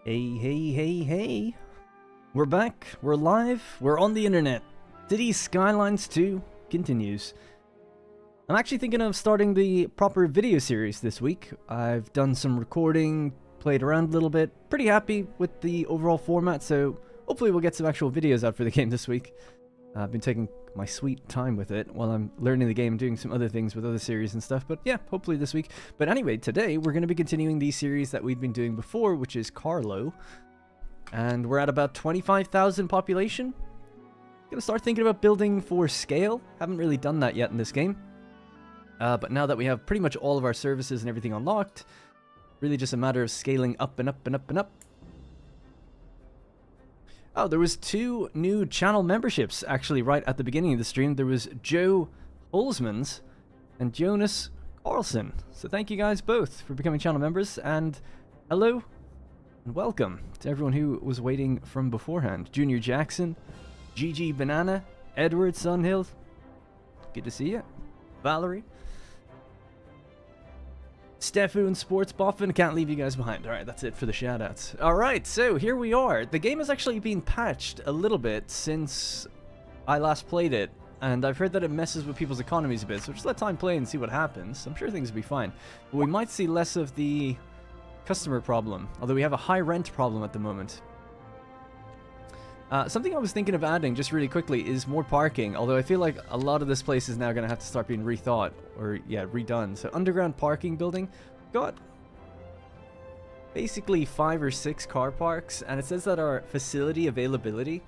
Hey, hey, hey, hey. We're back, we're live, we're on the internet. Cities Skylines 2 continues. I'm actually thinking of starting the proper video series this week. I've done some recording, played around a little bit, pretty happy with the overall format, so hopefully we'll get some actual videos out for the game this week. I've been taking my sweet time with it while I'm learning the game, doing some other things with other series and stuff, but yeah, hopefully this week. But anyway, today we're going to be continuing the series that we've been doing before, which is Carlo. And we're at about 25,000 population. Gonna start thinking about building for scale. Haven't really done that yet in this game. But now that we have pretty much all of our services and everything unlocked, really just a matter of scaling up and up and up and up. Oh, there was 2 new channel memberships actually right at the beginning of the stream. There was Joe Holzmans and Jonas Carlson. So thank you guys both for becoming channel members, and hello and welcome to everyone who was waiting from beforehand. Junior Jackson, Gigi Banana, Edward Sunhill, good to see you. Valerie, Stefu and Sports Boffin, can't leave you guys behind. Alright, that's it for the shoutouts. Alright, so here we are. The game has actually been patched a little bit since I last played it, and I've heard that it messes with people's economies a bit, so just let time play and see what happens. I'm sure things will be fine. But we might see less of the customer problem, although we have a high rent problem at the moment. Something I was thinking of adding just really quickly is more parking, although I feel like a lot of this place is now going to have to start being rethought, or yeah, redone. So underground parking building, got basically 5 or 6 car parks, and it says that our facility availability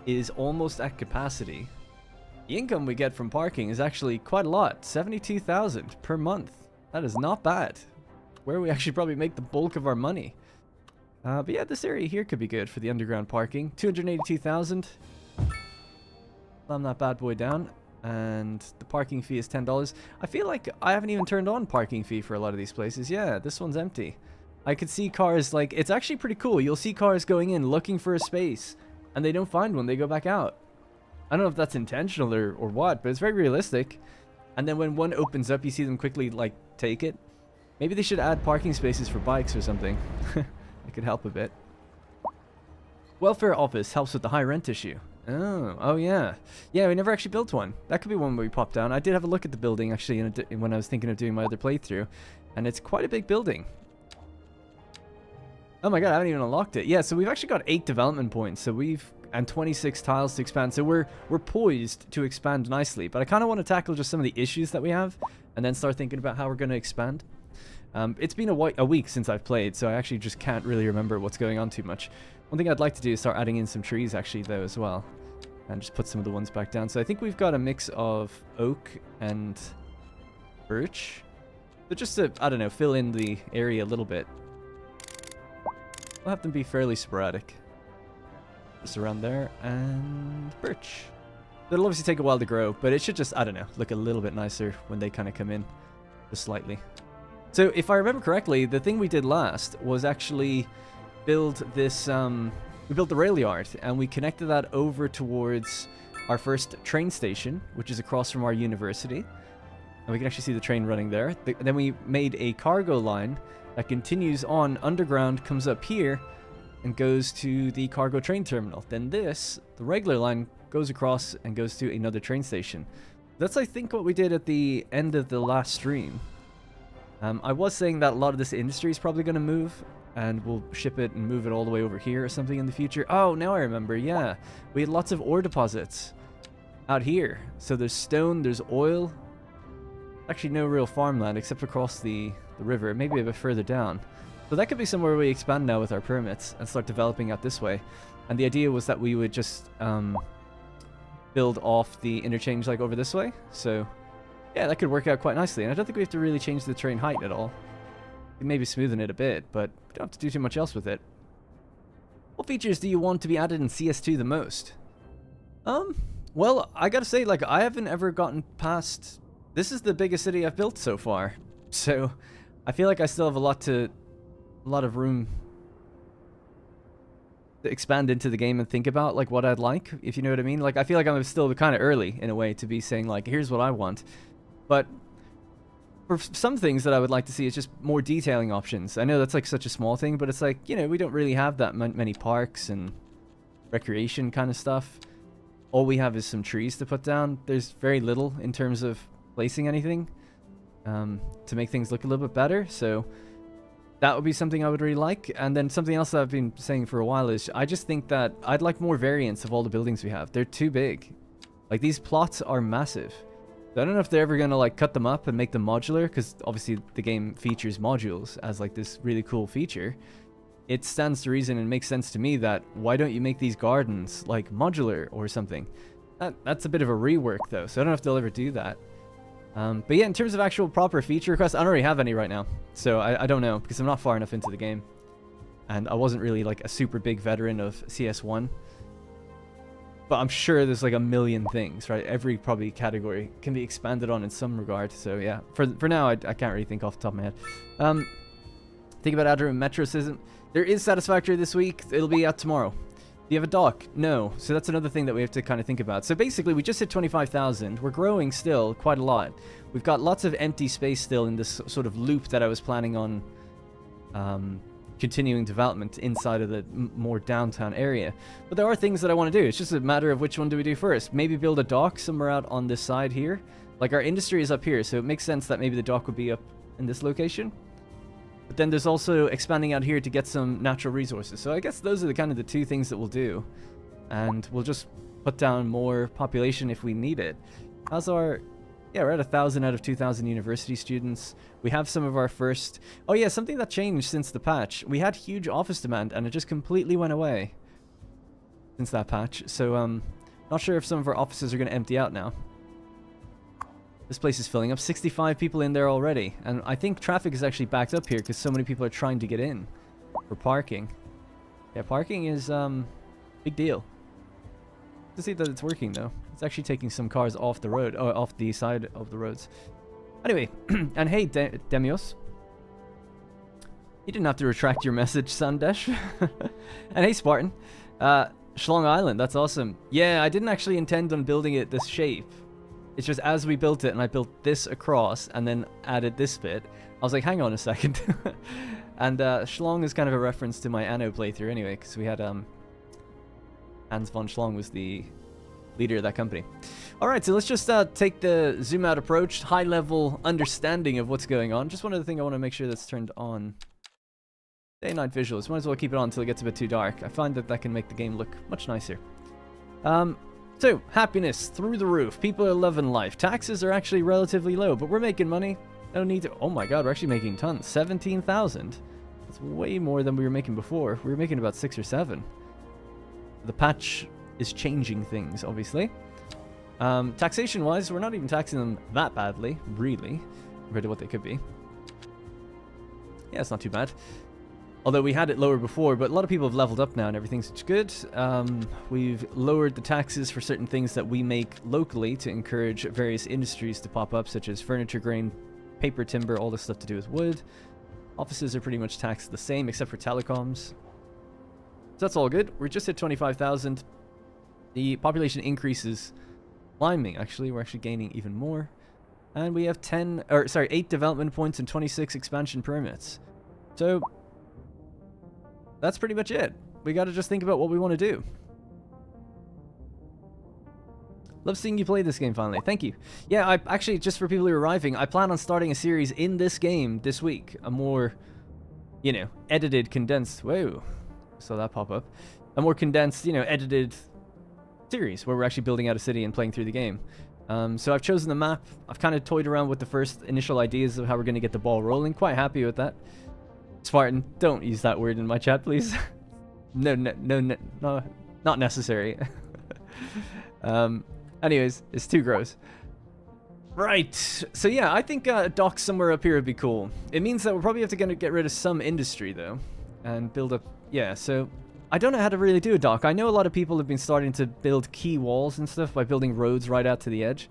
is almost at capacity. The income we get from parking is actually quite a lot, 72,000 per month. That is not bad. Where we actually probably make the bulk of our money. But yeah, this area here could be good for the underground parking. 282,000. Slam that bad boy down. And the parking fee is $10. I feel like I haven't even turned on parking fee for a lot of these places. Yeah, this one's empty. I could see cars, like, it's actually pretty cool. You'll see cars going in looking for a space, and they don't find one. They go back out. I don't know if that's intentional or what, but it's very realistic. And then when one opens up, you see them quickly, like, take it. Maybe they should add parking spaces for bikes or something. It could help a bit. Welfare office helps with the high rent issue. Oh yeah. Yeah, we never actually built one. That could be one where we pop down. I did have a look at the building actually when I was thinking of doing my other playthrough, and it's quite a big building. Oh my god, I haven't even unlocked it. Yeah, so we've actually got 8 development points. So and 26 tiles to expand. So we're poised to expand nicely. But I kind of want to tackle just some of the issues that we have, and then start thinking about how we're going to expand. It's been a week since I've played, so I actually just can't really remember what's going on too much. One thing I'd like to do is start adding in some trees actually though as well, and just put some of the ones back down. So I think we've got a mix of oak and birch, but just to, I don't know, fill in the area a little bit. We'll have them be fairly sporadic. Just around there, and birch. It'll obviously take a while to grow, but it should just, I don't know, look a little bit nicer when they kind of come in, just slightly. So if I remember correctly, the thing we did last was actually build this, we built the rail yard, and we connected that over towards our first train station, which is across from our university. And we can actually see the train running there. Then we made a cargo line that continues on underground, comes up here, and goes to the cargo train terminal. Then this, the regular line, goes across and goes to another train station. That's, I think, what we did at the end of the last stream. I was saying that a lot of this industry is probably going to move, and we'll ship it and move it all the way over here or something in the future. Oh, now I remember, yeah. We had lots of ore deposits out here. So there's stone, there's oil. Actually, no real farmland except across the river, maybe a bit further down. So that could be somewhere we expand now with our permits and start developing out this way. And the idea was that we would just build off the interchange like over this way. So yeah, that could work out quite nicely, and I don't think we have to really change the train height at all. Maybe smoothen it a bit, but we don't have to do too much else with it. What features do you want to be added in CS2 the most? Well, I gotta say, like, I haven't ever gotten past... This is the biggest city I've built so far, so I feel like I still have a lot of room to expand into the game and think about, like, what I'd like, if you know what I mean. Like, I feel like I'm still kind of early, in a way, to be saying, like, here's what I want. But for some things that I would like to see is just more detailing options. I know that's like such a small thing, but it's like, you know, we don't really have that many parks and recreation kind of stuff. All we have is some trees to put down. There's very little in terms of placing anything to make things look a little bit better. So that would be something I would really like. And then something else that I've been saying for a while is I just think that I'd like more variants of all the buildings we have. They're too big. Like, these plots are massive. So I don't know if they're ever going to like cut them up and make them modular, because obviously the game features modules as like this really cool feature. It stands to reason and makes sense to me that why don't you make these gardens like modular or something? That's a bit of a rework though, so I don't know if they'll ever do that. But yeah, in terms of actual proper feature requests, I don't really have any right now. So I don't know, because I'm not far enough into the game. And I wasn't really like a super big veteran of CS1. But I'm sure there's like a million things, right? Every probably category can be expanded on in some regard. So yeah, for now, I can't really think off the top of my head. Think about adding Metro System. There is Satisfactory this week. It'll be out tomorrow. Do you have a dock? No. So that's another thing that we have to kind of think about. So basically, we just hit 25,000. We're growing still quite a lot. We've got lots of empty space still in this sort of loop that I was planning on continuing development inside of the more downtown area. But there are things that I want to do. It's just a matter of which one do we do first. Maybe build a dock somewhere out on this side here. Like, our industry is up here, so it makes sense that maybe the dock would be up in this location. But then there's also expanding out here to get some natural resources. So I guess those are the two things that we'll do. And we'll just put down more population if we need it. How's our... Yeah, we're at 1,000 out of 2,000 university students. We have some of our first... Oh yeah, something that changed since the patch. We had huge office demand and it just completely went away since that patch. So, not sure if some of our offices are going to empty out now. This place is filling up. 65 people in there already. And I think traffic is actually backed up here because so many people are trying to get in for parking. Yeah, parking is big deal. To see that it's working though. It's actually taking some cars off the road, or off the side of the roads. Anyway, and hey, Demios. You didn't have to retract your message, Sandesh. And hey, Spartan. Schlong Island, that's awesome. Yeah, I didn't actually intend on building it this shape. It's just as we built it, and I built this across, and then added this bit, I was like, hang on a second. And Schlong is kind of a reference to my Anno playthrough anyway, because we had Hans von Schlong was the leader of that company. Alright, so let's just take the zoom out approach, high level understanding of what's going on. Just one other thing I want to make sure that's turned on. Day and night visuals, might as well keep it on until it gets a bit too dark. I find that can make the game look much nicer. So, happiness through the roof. People are loving life. Taxes are actually relatively low, but we're making money. No need to... Oh my god, we're actually making tons. 17,000. That's way more than we were making before. We were making about 6 or 7. The patch is changing things, obviously. Taxation-wise, we're not even taxing them that badly, really, compared to what they could be. Yeah, it's not too bad. Although we had it lower before, but a lot of people have leveled up now and everything's good. We've lowered the taxes for certain things that we make locally to encourage various industries to pop up, such as furniture, grain, paper, timber, all this stuff to do with wood. Offices are pretty much taxed the same, except for telecoms. So that's all good. We're just at 25,000. The population increases climbing, actually. We're actually gaining even more. And we have 8 development points and 26 expansion permits. So that's pretty much it. We got to just think about what we want to do. Love seeing you play this game finally. Thank you. Yeah, I actually, just for people who are arriving, I plan on starting a series in this game this week. A more, you know, edited, condensed... Whoa. Saw that pop up. A more condensed, you know, edited series where we're actually building out a city and playing through the game. So I've chosen the map. I've kind of toyed around with the first initial ideas of how we're going to get the ball rolling. Quite happy with that. Spartan, don't use that word in my chat, please. No, not necessary. Anyways, it's too gross. Right, so yeah, I think a dock somewhere up here would be cool. It means that we'll probably have to get rid of some industry, though, and build up... Yeah, so I don't know how to really do a dock. I know a lot of people have been starting to build key walls and stuff by building roads right out to the edge.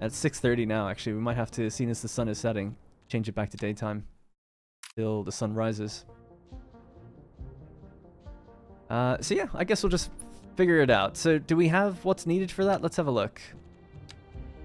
It's 6:30 now, actually. We might have to, as soon as the sun is setting, change it back to daytime till the sun rises. So yeah, I guess we'll just figure it out. So do we have what's needed for that? Let's have a look.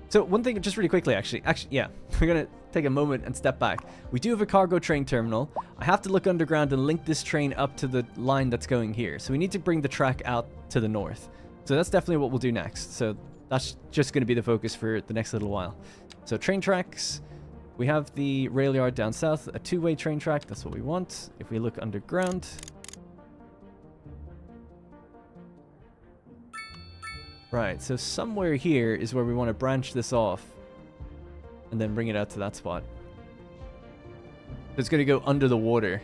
So one thing, just really quickly, actually, yeah. we're gonna take a moment and step back. We do have a cargo train terminal. I have to look underground and link this train up to the line that's going here. So we need to bring the track out to the north. So that's definitely what we'll do next. So that's just going to be the focus for the next little while. So train tracks. We have the rail yard down south, a two-way train track. That's what we want. If we look underground. Right, so somewhere here is where we want to branch this off and then bring it out to that spot. It's going to go under the water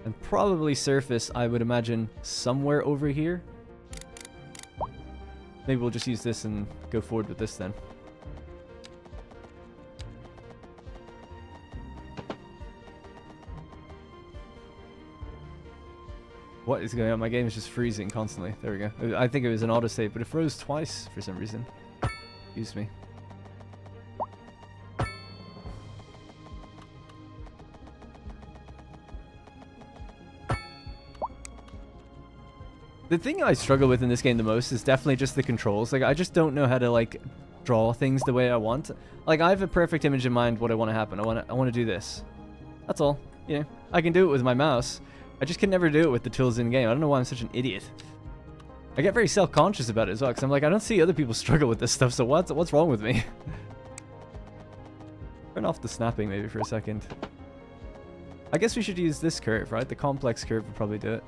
and probably surface, I would imagine, somewhere over here. Maybe we'll just use this and go forward with this then. What is going on? My game is just freezing constantly. There we go. I think it was an autosave, but it froze twice for some reason. Excuse me. The thing I struggle with in this game the most is definitely just the controls. Like, I just don't know how to, like, draw things the way I want. Like, I have a perfect image in mind what I want to happen. I want to do this. That's all. You know, I can do it with my mouse. I just can never do it with the tools in game. I don't know why I'm such an idiot. I get very self-conscious about it as well, because I'm like, I don't see other people struggle with this stuff, so what's wrong with me? Turn off the snapping maybe for a second. I guess we should use this curve, right? The complex curve would probably do it.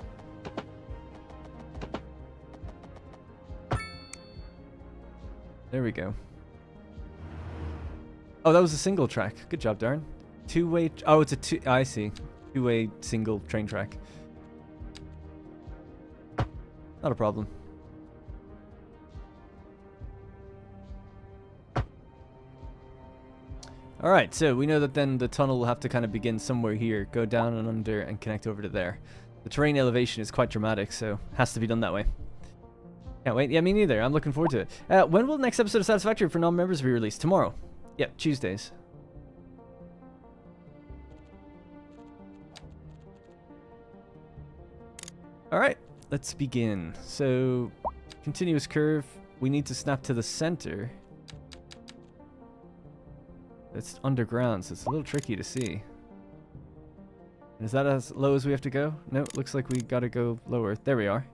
There we go. Oh, that was a single track. Good job, Darren. Two-way... Oh, it's a two... I see. Two-way single train track. Not a problem. Alright, so we know that then the tunnel will have to kind of begin somewhere here. Go down and under and connect over to there. The terrain elevation is quite dramatic, so has to be done that way. Can't wait. Yeah, me neither. I'm looking forward to it. When will the next episode of Satisfactory for non-members be released? Tomorrow. Yep, Tuesdays. Alright, let's begin. So, continuous curve. We need to snap to the center. It's underground, so it's a little tricky to see. Is that as low as we have to go? No, looks like we gotta go lower. There we are.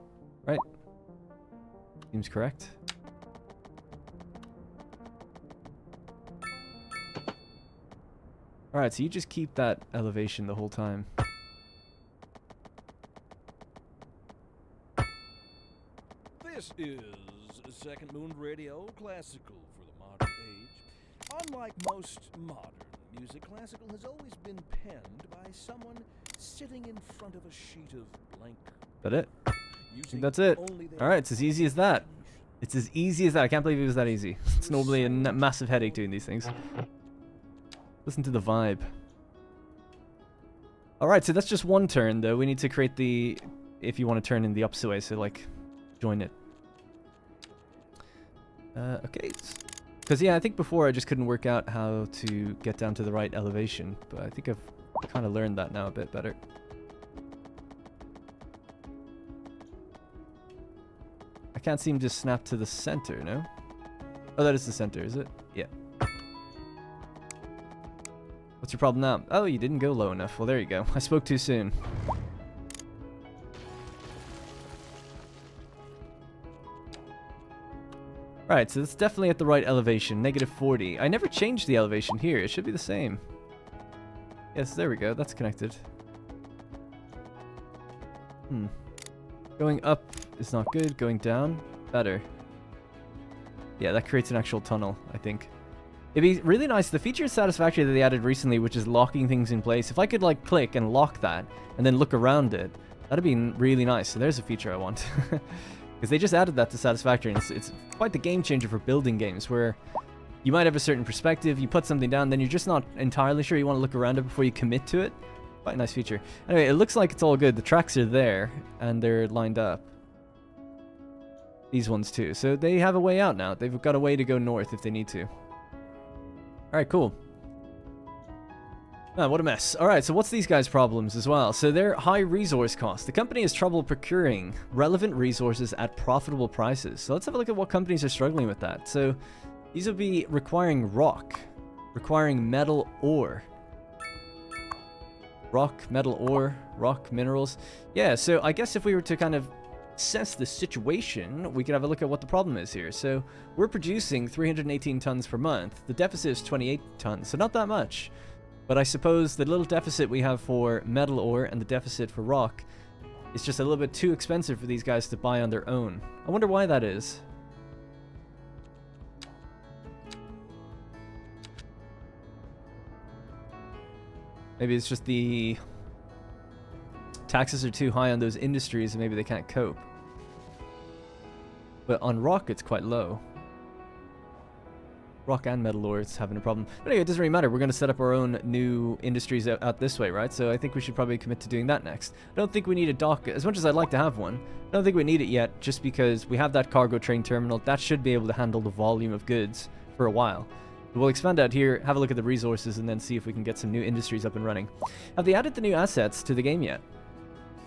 Right. Seems correct. Alright, so you just keep that elevation the whole time. This is Second Moon Radio Classical for the modern age. Unlike most modern music, classical has always been penned by someone sitting in front of a sheet of blank. That it? I think that's it. Alright, it's as easy as that. It's as easy as that. I can't believe it was that easy. It's normally a massive headache doing these things. Listen to the vibe. Alright, so that's just one turn, though. We need to create the... If you want to turn in the opposite way, so, like, join it. Okay. Because, yeah, I think before I just couldn't work out how to get down to the right elevation. But I think I've kind of learned that now a bit better. I can't seem to snap to the center, no? Oh, that is the center, is it? Yeah. What's your problem now? Oh, you didn't go low enough. Well, there you go. I spoke too soon. Right, so that's definitely at the right elevation. -40. I never changed the elevation here. It should be the same. Yes, there we go. That's connected. Going up is not good. Going down, better. Yeah, that creates an actual tunnel, I think. It'd be really nice. The feature of Satisfactory that they added recently, which is locking things in place. If I could, like, click and lock that, and then look around it, that'd be really nice. So there's a feature I want. Because they just added that to Satisfactory, and it's quite the game changer for building games, where you might have a certain perspective, you put something down, then you're just not entirely sure you want to look around it before you commit to it. Quite a nice feature. Anyway, it looks like it's all good. The tracks are there, and they're lined up. These ones too. So they have a way out now. They've got a way to go north if they need to. Alright, cool. Man, what a mess. Alright, so what's these guys' problems as well? So they're high resource costs. The company has trouble procuring relevant resources at profitable prices. So let's have a look at what companies are struggling with that. So these will be requiring rock. requiring metal ore. Rock, metal ore, rock, minerals. Yeah, so I guess if we were to kind of assess the situation, we could have a look at what the problem is here. So we're producing 318 tons per month. The deficit is 28 tons, so not that much. But I suppose the little deficit we have for metal ore and the deficit for rock is just a little bit too expensive for these guys to buy on their own. I wonder why that is. Maybe it's just the taxes are too high on those industries and maybe they can't cope. But on rock, it's quite low. Rock and metal ore, it's having a problem. But anyway, it doesn't really matter. We're going to set up our own new industries out this way, right? So I think we should probably commit to doing that next. I don't think we need a dock. As much as I'd like to have one, I don't think we need it yet, just because we have that cargo train terminal. That should be able to handle the volume of goods for a while. We'll expand out here, have a look at the resources, and then see if we can get some new industries up and running. Have they added the new assets to the game yet?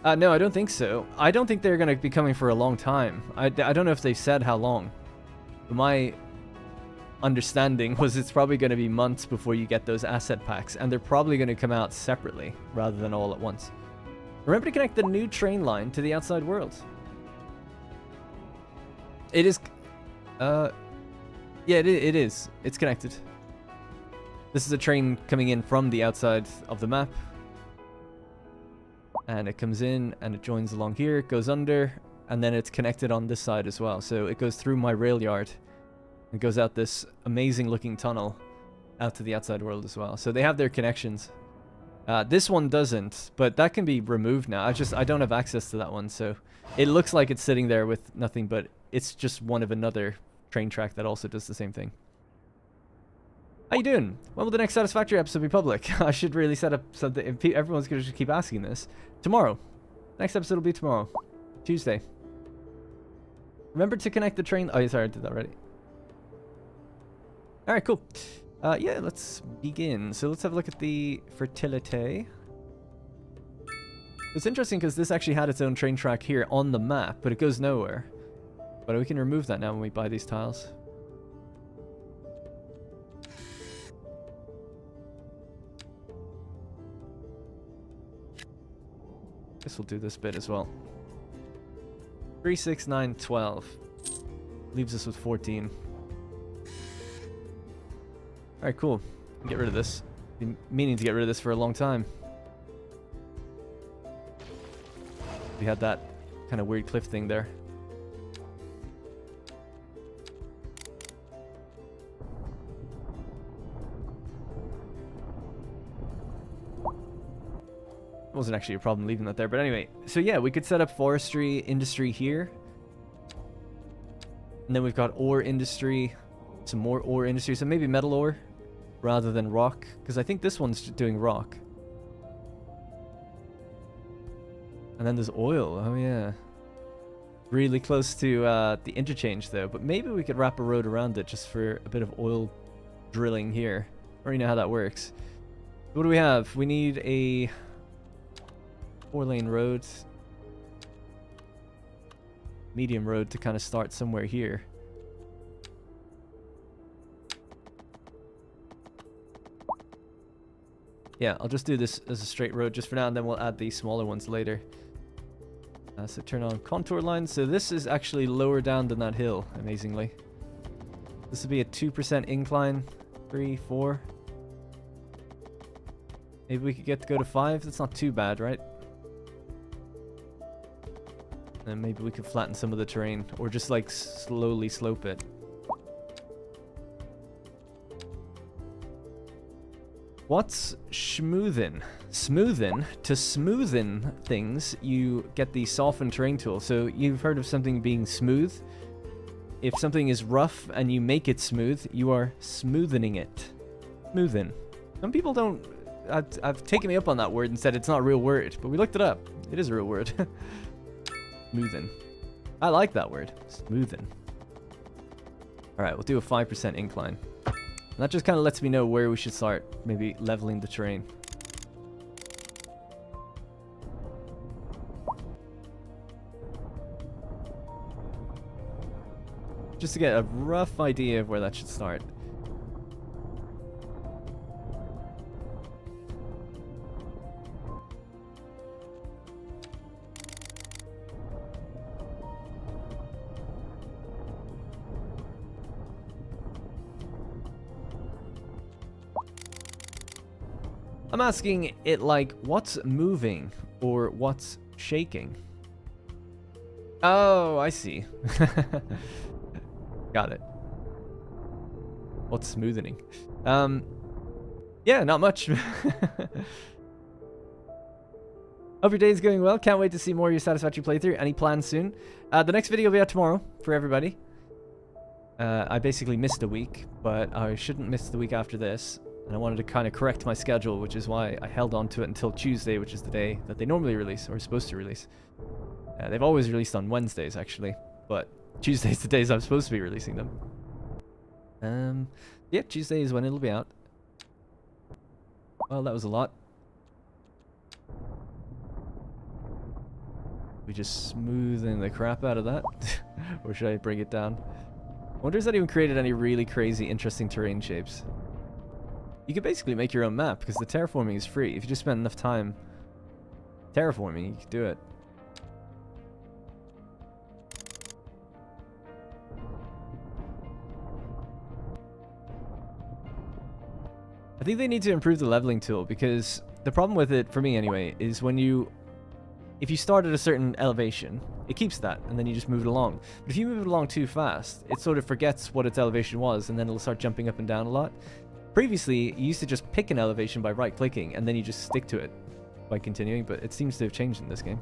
No, I don't think so. I don't think they're going to be coming for a long time. I don't know if they've said how long. But my understanding was it's probably going to be months before you get those asset packs, and they're probably going to come out separately rather than all at once. Remember to connect the new train line to the outside world. It is... Yeah, it is. It's connected. This is a train coming in from the outside of the map. And it comes in and it joins along here. It goes under. And then it's connected on this side as well. So it goes through my rail yard. It goes out this amazing looking tunnel out to the outside world as well. So they have their connections. This one doesn't. But that can be removed now. I don't have access to that one. So it looks like it's sitting there with nothing. But it's just one of another train track that also does the same thing. How you doing? When will the next Satisfactory episode be public? I should really set up something. If everyone's going to just keep asking this. Tomorrow. Next episode will be tomorrow. Tuesday. Remember to connect the train. Oh, sorry, I did that already. Alright, cool. Yeah, let's begin. So let's have a look at the fertility. It's interesting because this actually had its own train track here on the map, but it goes nowhere. But we can remove that now when we buy these tiles. Guess we'll do this bit as well. 3, 6, 9, 12. Leaves us with 14. Alright, cool. Get rid of this. Been meaning to get rid of this for a long time. We had that kind of weird cliff thing there. Wasn't actually a problem leaving that there, but anyway. So yeah, we could set up forestry industry here. And then we've got ore industry, some more ore industry, so maybe metal ore rather than rock, because I think this one's doing rock. And then there's oil. Oh yeah. Really close to the interchange though, but maybe we could wrap a road around it just for a bit of oil drilling here. I already know how that works. What do we have? We need a 4-lane road, medium road to kind of start somewhere here. Yeah, I'll just do this as a straight road just for now, and then we'll add the smaller ones later. So turn on contour lines. So this is actually lower down than that hill, amazingly. This would be a 2% incline, 3, 4. Maybe we could get to go to 5. That's not too bad, right? And maybe we could flatten some of the terrain, or just like slowly slope it. What's schmoothen? Smoothen. To smoothen things, you get the soften terrain tool. So you've heard of something being smooth. If something is rough and you make it smooth, you are smoothening it. Smoothen. Some people don't... I've taken me up on that word and said it's not a real word, but we looked it up. It is a real word. Smoothen. I like that word. Smoothen. Alright, we'll do a 5% incline. And that just kind of lets me know where we should start. Maybe leveling the terrain. Just to get a rough idea of where that should start. I'm asking it like, what's moving or what's shaking? Oh, I see. Got it. What's smoothening? Yeah, not much. Hope your day is going well. Can't wait to see more of your Satisfactory playthrough. Any plans soon? The next video will be out tomorrow for everybody. I basically missed a week, but I shouldn't miss the week after this. And I wanted to kind of correct my schedule, which is why I held on to it until Tuesday, which is the day that they normally release, or are supposed to release. They've always released on Wednesdays, actually. But Tuesday's the days I'm supposed to be releasing them. Yeah, Tuesday is when it'll be out. Well, that was a lot. We just smoothing the crap out of that? Or should I bring it down? I wonder if that even created any really crazy, interesting terrain shapes. You could basically make your own map, because the terraforming is free. If you just spend enough time terraforming, you could do it. I think they need to improve the leveling tool, because the problem with it, for me anyway, is when if you start at a certain elevation, it keeps that, and then you just move it along. But if you move it along too fast, it sort of forgets what its elevation was, and then it'll start jumping up and down a lot. Previously, you used to just pick an elevation by right-clicking, and then you just stick to it by continuing, but it seems to have changed in this game.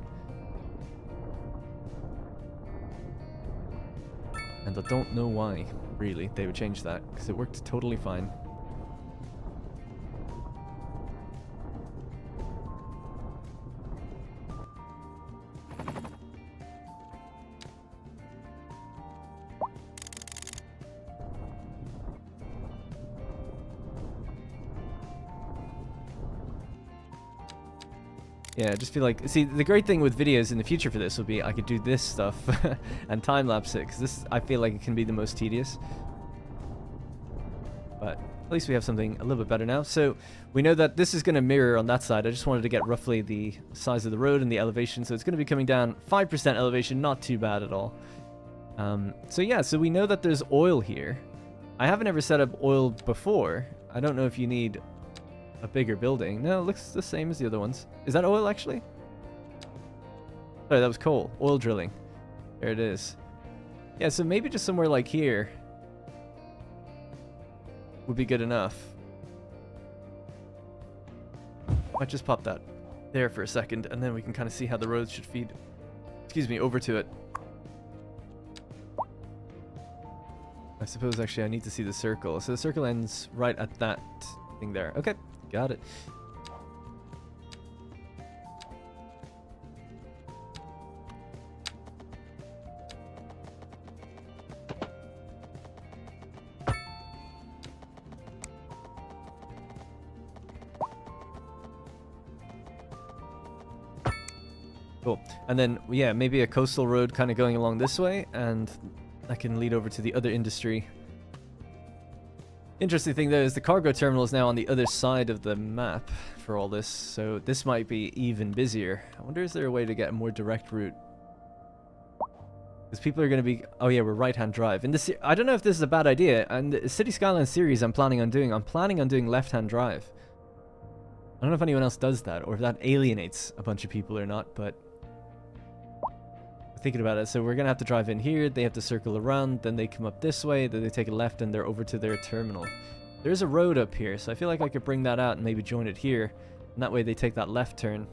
And I don't know why, really, they would change that, because it worked totally fine. Yeah, I just feel like... See, the great thing with videos in the future for this would be I could do this stuff and time-lapse it, because this, I feel like it can be the most tedious. But at least we have something a little bit better now. So we know that this is going to mirror on that side. I just wanted to get roughly the size of the road and the elevation. So it's going to be coming down 5% elevation, not too bad at all. So yeah, so we know that there's oil here. I haven't ever set up oil before. I don't know if you need a bigger building. No, it looks the same as the other ones. Is that oil, actually? Sorry, that was coal. Oil drilling. There it is. Yeah, so maybe just somewhere like here would be good enough. Might just pop that there for a second, and then we can kind of see how the roads should feed, excuse me, over to it. I suppose, actually, I need to see the circle. So the circle ends right at that thing there. Okay. Got it. Cool. And then, yeah, maybe a coastal road kind of going along this way, and that can lead over to the other industry. Interesting thing though is the cargo terminal is now on the other side of the map for all this, so this might be even busier. I wonder, is there a way to get a more direct route? Because people are going to be... Oh yeah, we're right-hand drive. In this, I don't know if this is a bad idea. And the City Skylines series I'm planning on doing left-hand drive. I don't know if anyone else does that, or if that alienates a bunch of people or not, but... Thinking about it, so we're gonna have to drive in here, they have to circle around, then they come up this way, then they take a left and they're over to their terminal. There's a road up here, so I feel like I could bring that out and maybe join it here, and that way they take that left turn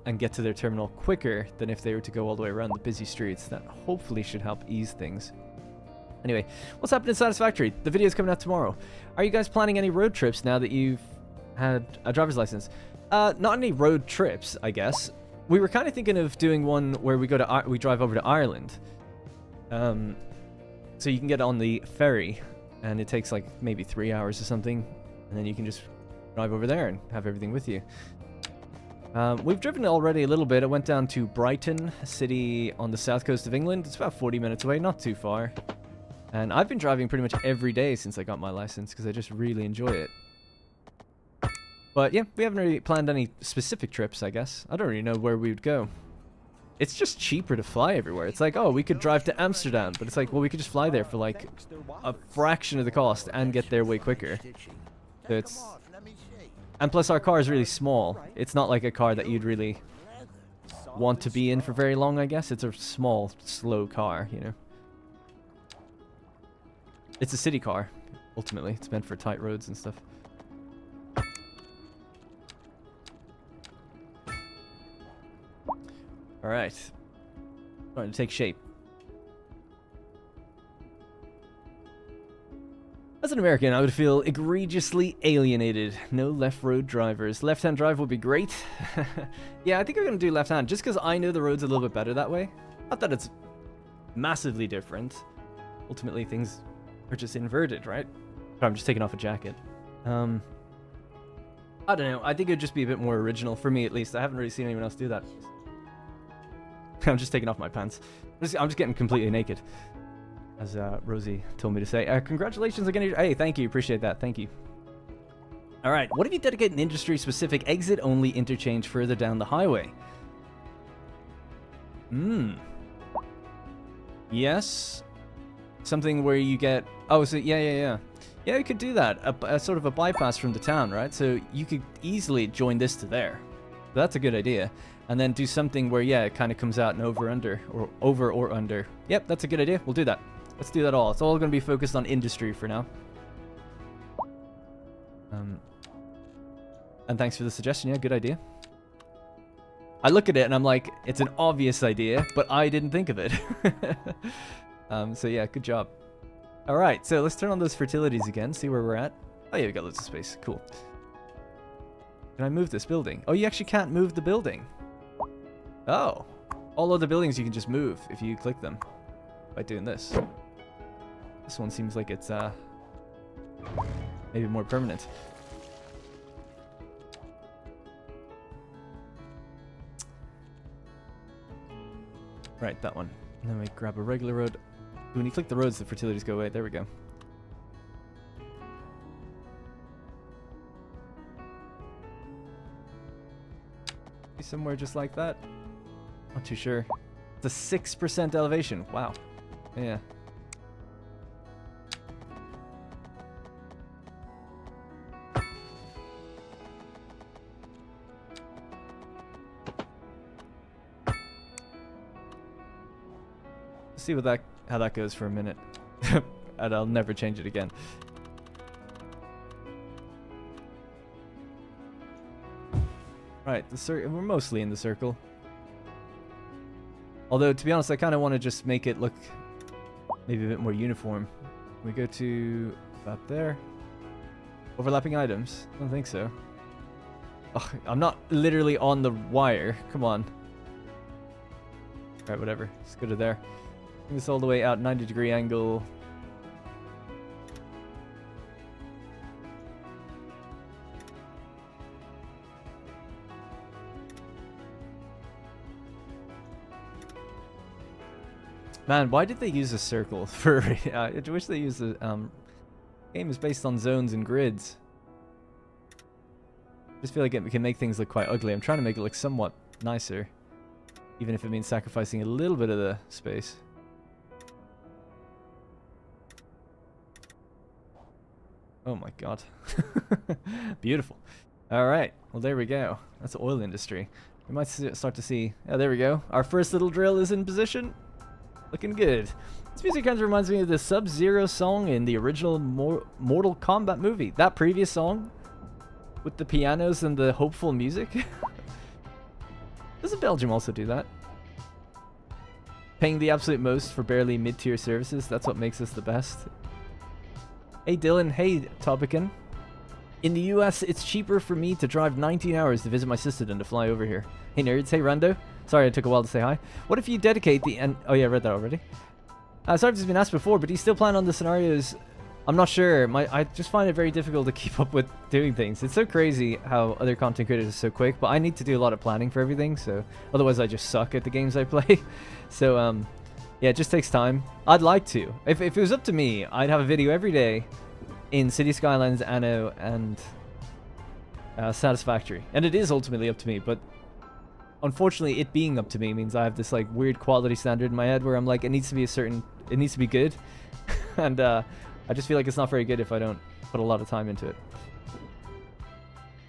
and get to their terminal quicker than if they were to go all the way around the busy streets. That hopefully should help ease things. Anyway, what's happening in Satisfactory? The video's coming out tomorrow. Are you guys planning any road trips now that you've had a driver's license? Not any road trips, I guess. We were kind of thinking of doing one where we drive over to Ireland. So you can get on the ferry, and it takes like maybe 3 hours or something, and then you can just drive over there and have everything with you. We've driven already a little bit. I went down to Brighton, a city on the south coast of England. It's about 40 minutes away, not too far. And I've been driving pretty much every day since I got my license, because I just really enjoy it. But yeah, we haven't really planned any specific trips, I guess. I don't really know where we would go. It's just cheaper to fly everywhere. It's like, oh, we could drive to Amsterdam, but it's like, well, we could just fly there for like a fraction of the cost and get there way quicker. So it's And plus our car is really small. It's not like a car that you'd really want to be in for very long, I guess. It's a small, slow car, you know. It's a city car, ultimately. It's meant for tight roads and stuff. Alright. Starting to take shape. As an American, I would feel egregiously alienated. No left road drivers. Left-hand drive would be great. Yeah, I think I'm going to do left-hand, just because I know the roads a little bit better that way. Not that it's massively different. Ultimately, things are just inverted, right? But I'm just taking off a jacket. I don't know. I think it would just be a bit more original, for me at least. I haven't really seen anyone else do that. I'm just taking off my pants. I'm just getting completely naked. As Rosie told me to say. Congratulations again. Hey, thank you. Appreciate that. Thank you. All right. What if you dedicate an industry-specific exit-only interchange further down the highway? Yes. Something where you get... Oh, so yeah. Yeah, you could do that. A sort of a bypass from the town, right? So you could easily join this to there. So that's a good idea. And then do something where, yeah, it kind of comes out and over or under. Yep, that's a good idea. We'll do that. Let's do that all. It's all going to be focused on industry for now. And thanks for the suggestion. Yeah, good idea. I look at it and I'm like, it's an obvious idea, but I didn't think of it. So yeah, good job. All right, so let's turn on those fertilities again, see where we're at. Oh yeah, we got loads of space. Cool. Can I move this building? Oh, you actually can't move the building. Oh. All other buildings you can just move if you click them by doing this. This one seems like it's maybe more permanent. Right, that one. And then we grab a regular road. When you click the roads, the fertilities go away. There we go. Be somewhere just like that. Not too sure. It's a 6% elevation. Wow. Yeah. See what how that goes for a minute. And I'll never change it again. Right, we're mostly in the circle. Although, to be honest, I kind of want to just make it look maybe a bit more uniform. We go to about there. Overlapping items? I don't think so. Oh, I'm not literally on the wire. Come on. Alright, whatever. Let's go to there. Bring this all the way out, 90-degree angle. Man, why did they use a circle for... I wish they used the... game is based on zones and grids. I just feel like it can make things look quite ugly. I'm trying to make it look somewhat nicer. Even if it means sacrificing a little bit of the space. Oh my god. Beautiful. Alright, well there we go. That's the oil industry. We might start to see... Oh, there we go. Our first little drill is in position. Looking good. This music kind of reminds me of the Sub-Zero song in the original Mortal Kombat movie. That previous song with the pianos and the hopeful music. Doesn't Belgium also do that? Paying the absolute most for barely mid-tier services. That's what makes us the best. Hey Dylan, hey Topican. In the US, it's cheaper for me to drive 19 hours to visit my sister than to fly over here. Hey nerds, hey Rando. Sorry, it took a while to say hi. What if you dedicate the end... Oh yeah, I read that already. Sorry if this has been asked before, but do you still plan on the scenarios? I'm not sure. I just find it very difficult to keep up with doing things. It's so crazy how other content creators are so quick, but I need to do a lot of planning for everything, so otherwise I just suck at the games I play. So, yeah, it just takes time. I'd like to. If it was up to me, I'd have a video every day in City Skylines, Anno, and Satisfactory. And it is ultimately up to me, but unfortunately it being up to me means I have this like weird quality standard in my head where I'm like, it needs to be good. And I just feel like it's not very good if I don't put a lot of time into it.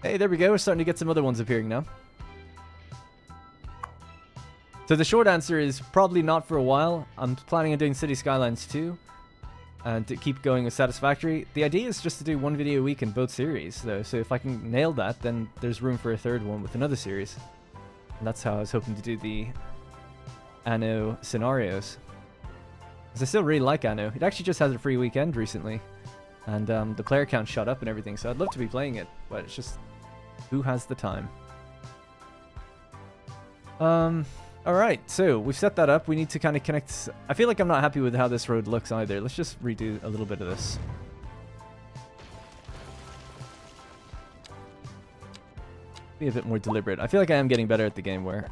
Hey, there we go. We're starting to get some other ones appearing now. So the short answer is probably not for a while. I'm planning on doing City Skylines 2. And to keep going with Satisfactory. The idea is just to do one video a week in both series, though. So if I can nail that, then there's room for a third one with another series. And that's how I was hoping to do the Anno scenarios. Because I still really like Anno. It actually just had a free weekend recently. And the player count shot up and everything, so I'd love to be playing it. But it's just, who has the time? Alright, so we've set that up. We need to kind of connect. I feel like I'm not happy with how this road looks either. Let's just redo a little bit of this. Be a bit more deliberate. I feel like I am getting better at the game where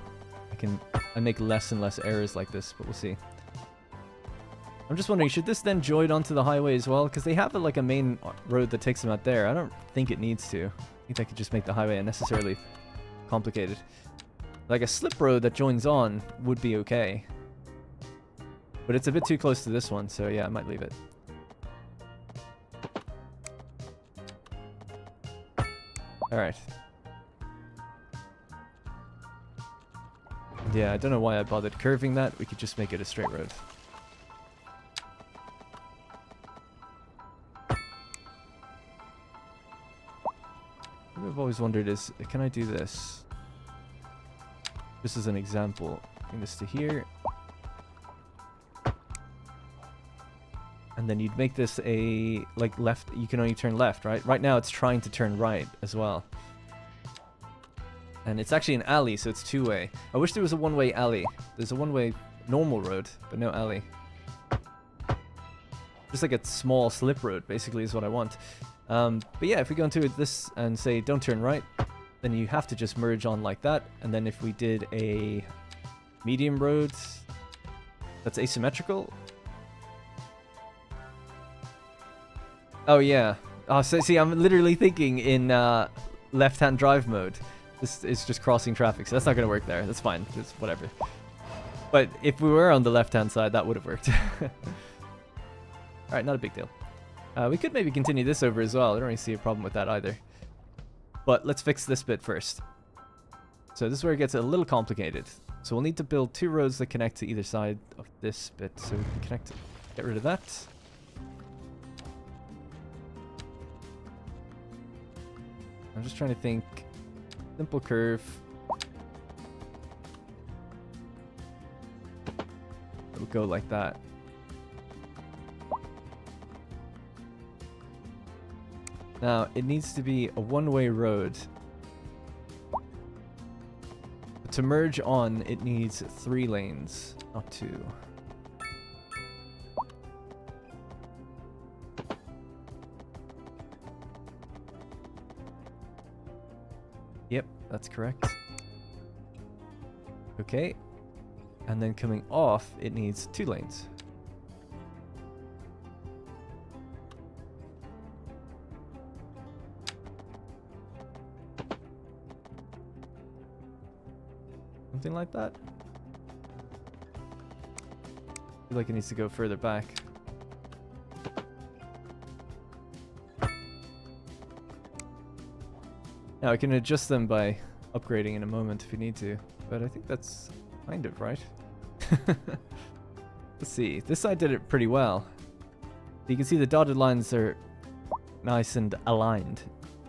I make less and less errors like this, but we'll see. I'm just wondering, should this then join onto the highway as well? Because they have like a main road that takes them out there. I don't think it needs to. I think I could just make the highway unnecessarily complicated. Like a slip road that joins on would be okay. But it's a bit too close to this one, so yeah, I might leave it. Alright. Yeah, I don't know why I bothered curving that. We could just make it a straight road. What I've always wondered is, can I do this? Just as an example, bring this to here. And then you'd make this a, like, left, you can only turn left, right? Right now it's trying to turn right as well. And it's actually an alley, so it's two-way. I wish there was a one-way alley. There's a one-way normal road, but no alley. Just like a small slip road, basically, is what I want. But yeah, if we go into this and say, don't turn right, then you have to just merge on like that. And then if we did a medium road that's asymmetrical. Oh, yeah. Oh, so see, I'm literally thinking in left-hand drive mode. This is just crossing traffic, so that's not going to work there. That's fine. It's whatever. But if we were on the left-hand side, that would have worked. Alright, not a big deal. We could maybe continue this over as well. I don't really see a problem with that either. But let's fix this bit first. So this is where it gets a little complicated. So we'll need to build two roads that connect to either side of this bit. So we can connect it. Get rid of that. I'm just trying to think. Simple curve. It'll go like that. Now, it needs to be a one-way road. To merge on, it needs 3 lanes, not 2. Yep, that's correct. Okay. And then coming off, it needs 2 lanes. Something like that. I feel like it needs to go further back. Now I can adjust them by upgrading in a moment if you need to, but I think that's kind of right. Let's see, this side did it pretty well. You can see the dotted lines are nice and aligned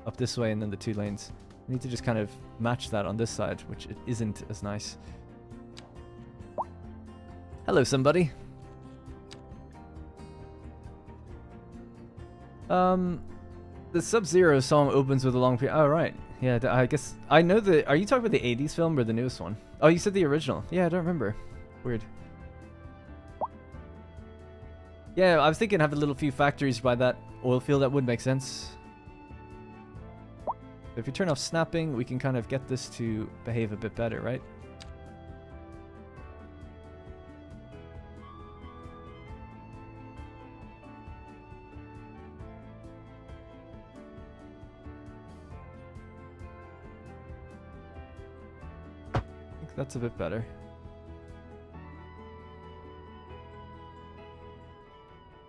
up this way and then the 2 lanes. I need to just kind of match that on this side, which it isn't as nice. Hello, somebody. The Sub-Zero song opens with a long period. Oh, right. Yeah, I guess... I know the... Are you talking about the 80s film or the newest one? Oh, you said the original. Yeah, I don't remember. Weird. Yeah, I was thinking have a little few factories by that oil field. That would make sense. If you turn off snapping, we can kind of get this to behave a bit better, right? I think that's a bit better.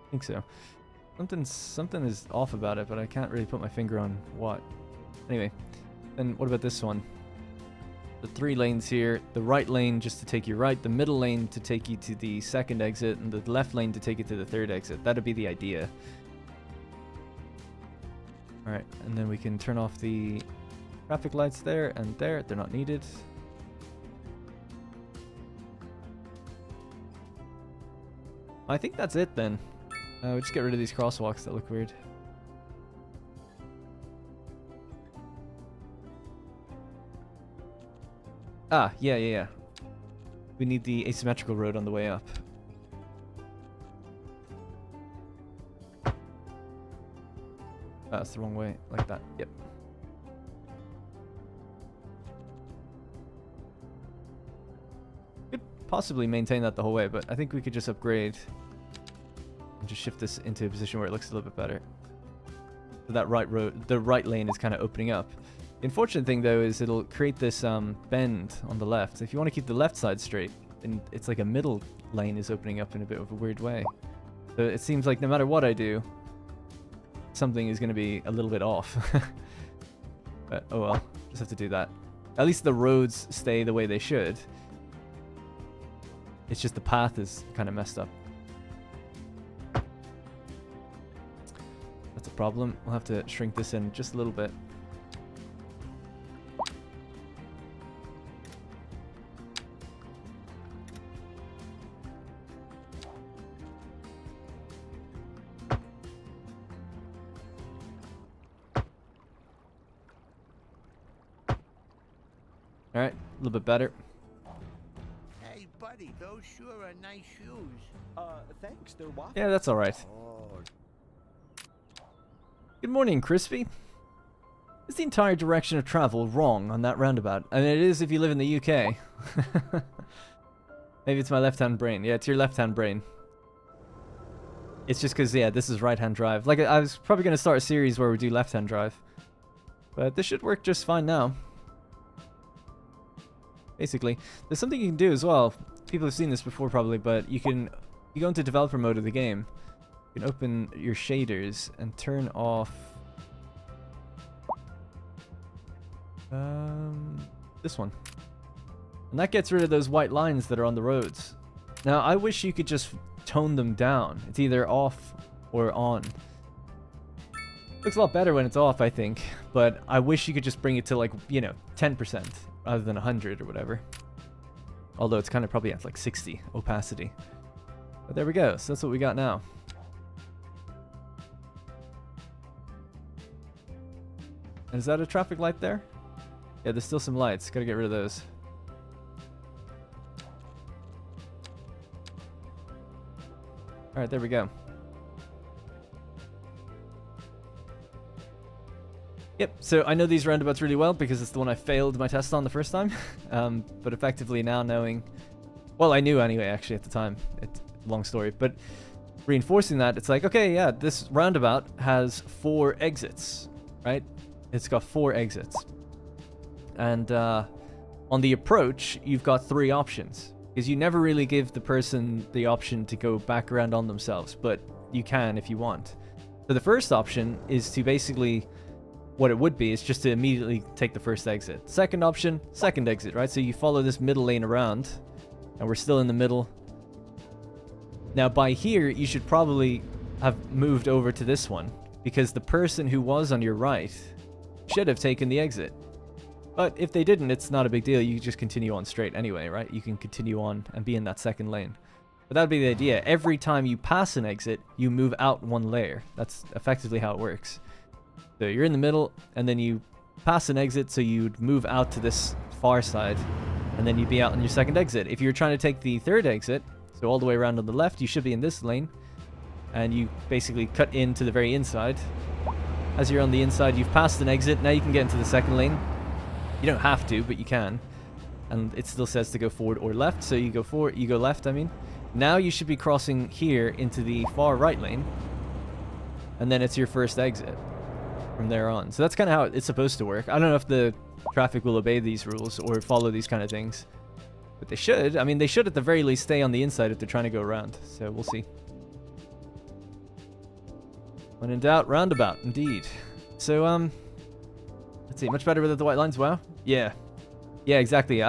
I think so. Something is off about it, but I can't really put my finger on what. Anyway, then what about this one? The 3 lanes here, the right lane just to take you right, the middle lane to take you to the second exit, and the left lane to take you to the third exit. That'd be the idea. Alright, and then we can turn off the traffic lights there and there. They're not needed. I think that's it then. We'll just get rid of these crosswalks that look weird. Ah, yeah. We need the asymmetrical road on the way up. That's the wrong way, like that. Yep. Could possibly maintain that the whole way, but I think we could just upgrade and just shift this into a position where it looks a little bit better. So that right road, the right lane is kind of opening up. The unfortunate thing though is it'll create this bend on the left. If you want to keep the left side straight, then it's like a middle lane is opening up in a bit of a weird way. So it seems like no matter what I do, something is going to be a little bit off. But oh well, just have to do that. At least the roads stay the way they should. It's just the path is kind of messed up. That's a problem. We'll have to shrink this in just a little bit. Alright, a little bit better. Hey, buddy, those sure are nice shoes. Thanks, they're waffles. Yeah, that's alright. Oh, Good morning, Crispy. Is the entire direction of travel wrong on that roundabout? I mean, it is if you live in the UK. Maybe it's my left-hand brain. Yeah, it's your left-hand brain. It's just because, yeah, this is right-hand drive. Like, I was probably going to start a series where we do left-hand drive. But this should work just fine now. Basically, there's something you can do as well. People have seen this before probably, but you go into developer mode of the game. You can open your shaders and turn off this one. And that gets rid of those white lines that are on the roads. Now, I wish you could just tone them down. It's either off or on. Looks a lot better when it's off, I think, but I wish you could just bring it to, like, you know, 10%. Rather than 100 or whatever. Although it's kind of probably at like 60 opacity. But there we go. So that's what we got now. And is that a traffic light there? Yeah, there's still some lights. Gotta get rid of those. Alright, there we go. Yep, so I know these roundabouts really well because it's the one I failed my test on the first time. But effectively now knowing... Well, I knew anyway, actually, at the time. It's a long story. But reinforcing that, it's like, okay, yeah, this roundabout has 4 exits, right? It's got 4 exits. And on the approach, you've got 3 options. Because you never really give the person the option to go back around on themselves. But you can if you want. So the first option is to basically... What it would be is just to immediately take the first exit. Second option, second exit, right? So you follow this middle lane around, and we're still in the middle. Now, by here, you should probably have moved over to this one, because the person who was on your right should have taken the exit. But if they didn't, it's not a big deal. You just continue on straight anyway, right? You can continue on and be in that second lane. But that'd be the idea. Every time you pass an exit, you move out 1 layer. That's effectively how it works. So you're in the middle, and then you pass an exit, so you'd move out to this far side, and then you'd be out on your second exit. If you're trying to take the third exit, so all the way around on the left, you should be in this lane, and you basically cut into the very inside. As you're on the inside, you've passed an exit, now you can get into the second lane. You don't have to, but you can. And it still says to go forward or left, so you go forward, you go left, I mean. Now you should be crossing here into the far right lane, and then it's your first exit from there on. So that's kind of how it's supposed to work. I don't know if the traffic will obey these rules or follow these kind of things, but they should. I mean, they should at the very least stay on the inside if they're trying to go around. So we'll see. When in doubt, roundabout, indeed. So let's Let's see, much better with the white lines. Wow. Yeah. Yeah, exactly.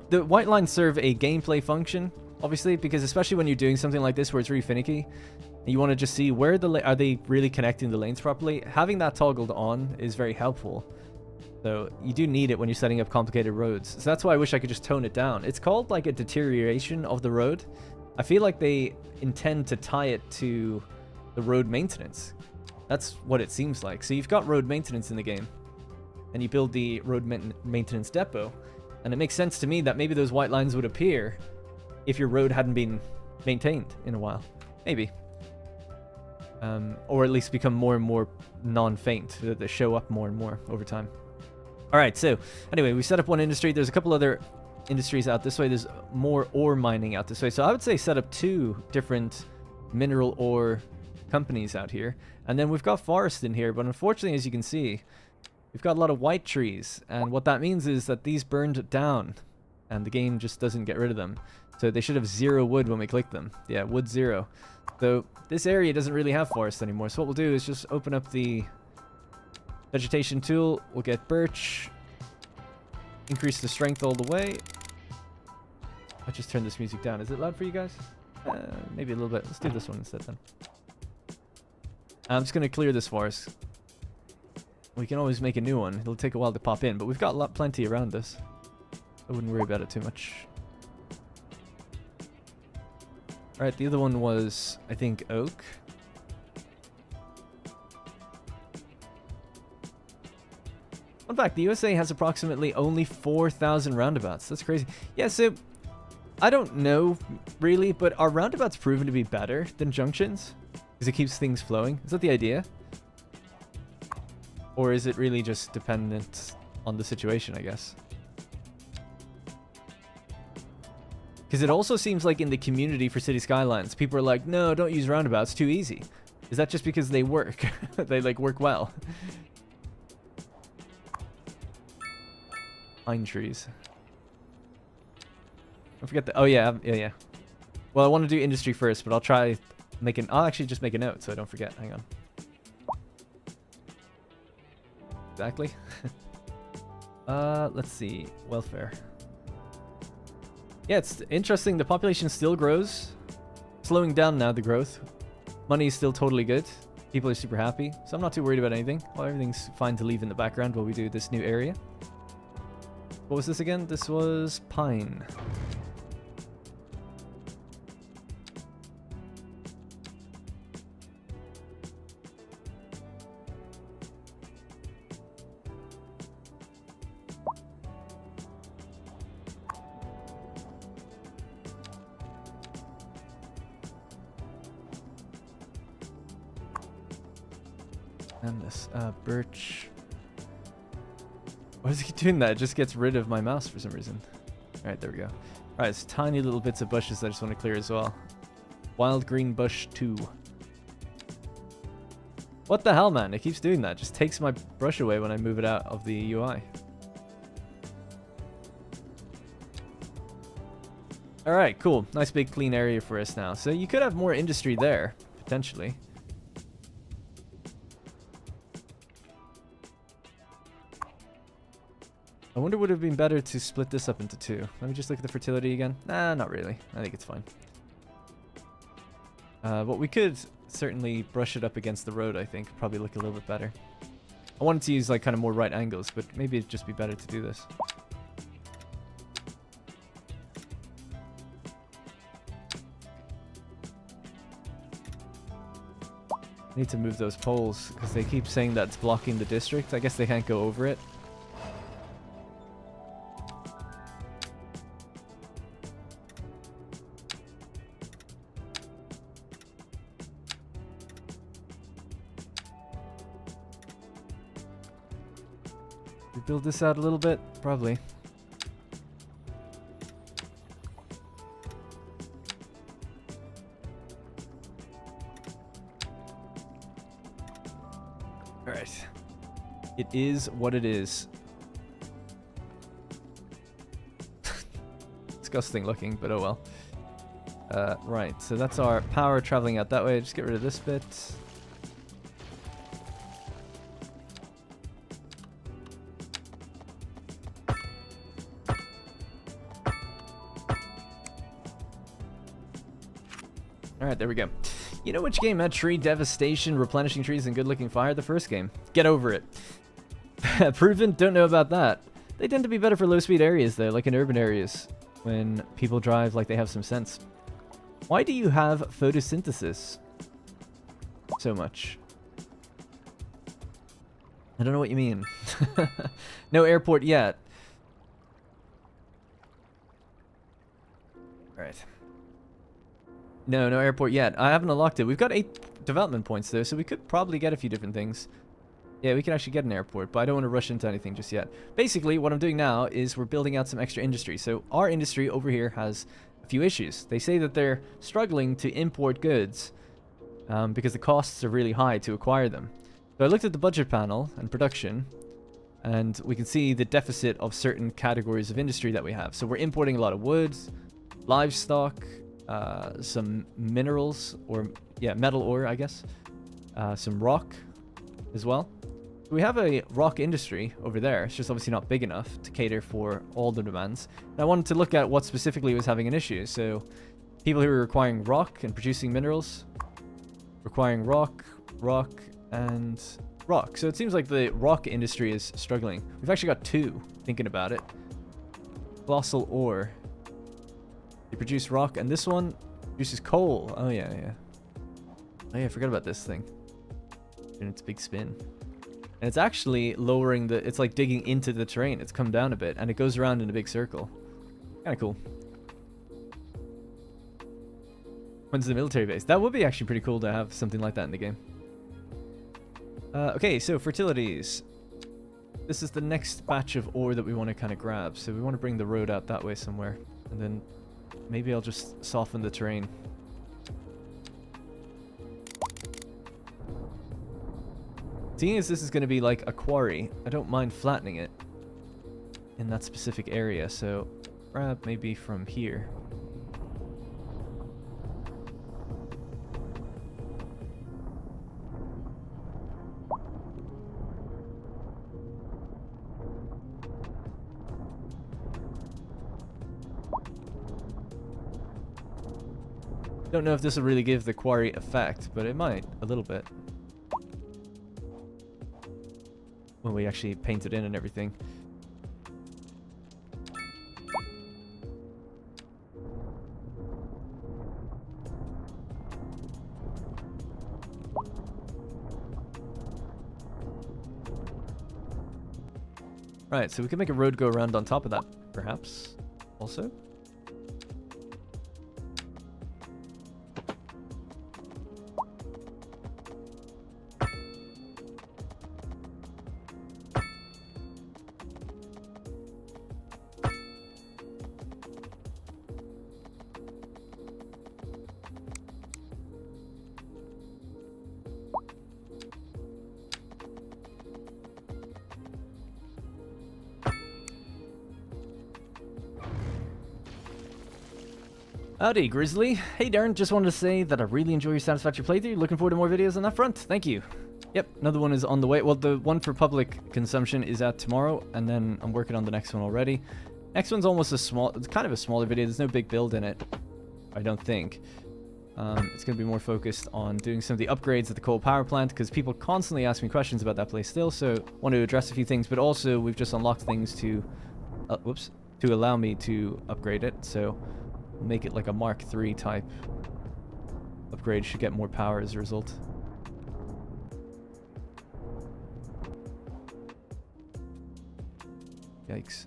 The white lines serve a gameplay function, obviously, because especially when you're doing something like this where it's really finicky, and you want to just see where are they really connecting the lanes properly. Having that toggled on is very helpful. So you do need it when you're setting up complicated roads. So that's why I wish I could just tone it down. It's called like a deterioration of the road. I feel like they intend to tie it to the road maintenance. That's what it seems like. So you've got road maintenance in the game, and you build the road maintenance depot, and it makes sense to me that maybe those white lines would appear if your road hadn't been maintained in a while. Maybe. Or at least become more and more non-faint. They show up more and more over time. Alright, so anyway, we set up one industry. There's a couple other industries out this way. There's more ore mining out this way. So I would say set up 2 different mineral ore companies out here. And then we've got forest in here, but unfortunately, as you can see, we've got a lot of white trees. And what that means is that these burned down, and the game just doesn't get rid of them. So they should have 0 wood when we click them. Yeah, wood 0. So this area doesn't really have forest anymore. So what we'll do is just open up the vegetation tool. We'll get birch. Increase the strength all the way. I'll just turn this music down. Is it loud for you guys? Maybe a little bit. Let's do this one instead then. I'm just going to clear this forest. We can always make a new one. It'll take a while to pop in, but we've got plenty around us. I wouldn't worry about it too much. Alright, the other one was, I think, oak. Fun fact, the USA has approximately only 4,000 roundabouts. That's crazy. Yeah, so I don't know really, but are roundabouts proven to be better than junctions? Because it keeps things flowing. Is that the idea? Or is it really just dependent on the situation, I guess? Because it also seems like in the community for City Skylines, people are like, no, don't use roundabouts, too easy. Is that just because they work? They like work well. Pine trees. Don't forget the... Oh, yeah. Yeah. Well, I want to do industry first, but I'll try making... I'll actually just make a note so I don't forget. Hang on. Exactly. Let's see. Welfare. Yeah, it's interesting. The population still grows. Slowing down now, the growth. Money is still totally good. People are super happy. So I'm not too worried about anything. Well, everything's fine to leave in the background while we do this new area. What was this again? This was pine. And this birch. Why does it keep doing that? It just gets rid of my mouse for some reason. Alright, there we go. Alright, it's tiny little bits of bushes that I just want to clear as well. Wild green bush 2. What the hell, man? It keeps doing that. It just takes my brush away when I move it out of the UI. Alright, cool. Nice big clean area for us now. So you could have more industry there, potentially. I wonder would it have been better to split this up into 2. Let me just look at the fertility again. Nah, not really. I think it's fine. But we could certainly brush it up against the road, I think. Probably look a little bit better. I wanted to use like kind of more right angles, but maybe it'd just be better to do this. I need to move those poles because they keep saying that it's blocking the district. I guess they can't go over it. Build this out a little bit? Probably. Alright. It is what it is. Disgusting looking, but oh well. Right, so that's our power traveling out that way. Just get rid of this bit. Alright, there we go. You know which game had tree devastation, replenishing trees, and good-looking fire? The first game. Get over it. Proven? Don't know about that. They tend to be better for low-speed areas, though, like in urban areas, when people drive like they have some sense. Why do you have photosynthesis so much? I don't know what you mean. No airport yet. Alright. No airport yet. I haven't unlocked it. We've got 8 development points, though, so we could probably get a few different things. Yeah, we can actually get an airport, but I don't want to rush into anything just yet. Basically, what I'm doing now is we're building out some extra industry. So our industry over here has a few issues. They say that they're struggling to import goods because the costs are really high to acquire them. So I looked at the budget panel and production, and we can see the deficit of certain categories of industry that we have. So we're importing a lot of wood, livestock, some minerals, or yeah, metal ore, I guess, some rock as well. We have a rock industry over there. It's just obviously not big enough to cater for all the demands. And I wanted to look at what specifically was having an issue. So people who are requiring rock and producing minerals, requiring rock, and rock. So it seems like the rock industry is struggling. We've actually got 2, thinking about it. Colossal ore. They produce rock, and this one produces coal. Oh yeah. Oh yeah, I forgot about this thing. And it's a big spin. And it's actually lowering the... It's like digging into the terrain. It's come down a bit, and it goes around in a big circle. Kind of cool. When's the military base? That would be actually pretty cool to have something like that in the game. Okay, so fertilities. This is the next batch of ore that we want to kind of grab. So we want to bring the road out that way somewhere. And then maybe I'll just soften the terrain. Seeing as this is going to be like a quarry, I don't mind flattening it in that specific area. So grab maybe from here. Don't know if this will really give the quarry effect, but it might a little bit. When we actually paint it in and everything. Right, so we can make a road go around on top of that, perhaps, also. Howdy, Grizzly. Hey, Darren. Just wanted to say that I really enjoy your Satisfactory playthrough. Looking forward to more videos on that front. Thank you. Yep, another one is on the way. Well, the one for public consumption is out tomorrow, and then I'm working on the next one already. Next one's almost a small... It's kind of a smaller video. There's no big build in it, I don't think. It's going to be more focused on doing some of the upgrades at the coal power plant, because people constantly ask me questions about that place still, so want to address a few things, but also we've just unlocked things to... to allow me to upgrade it, so... make it like a Mark III type upgrade. Should get more power as a result. Yikes.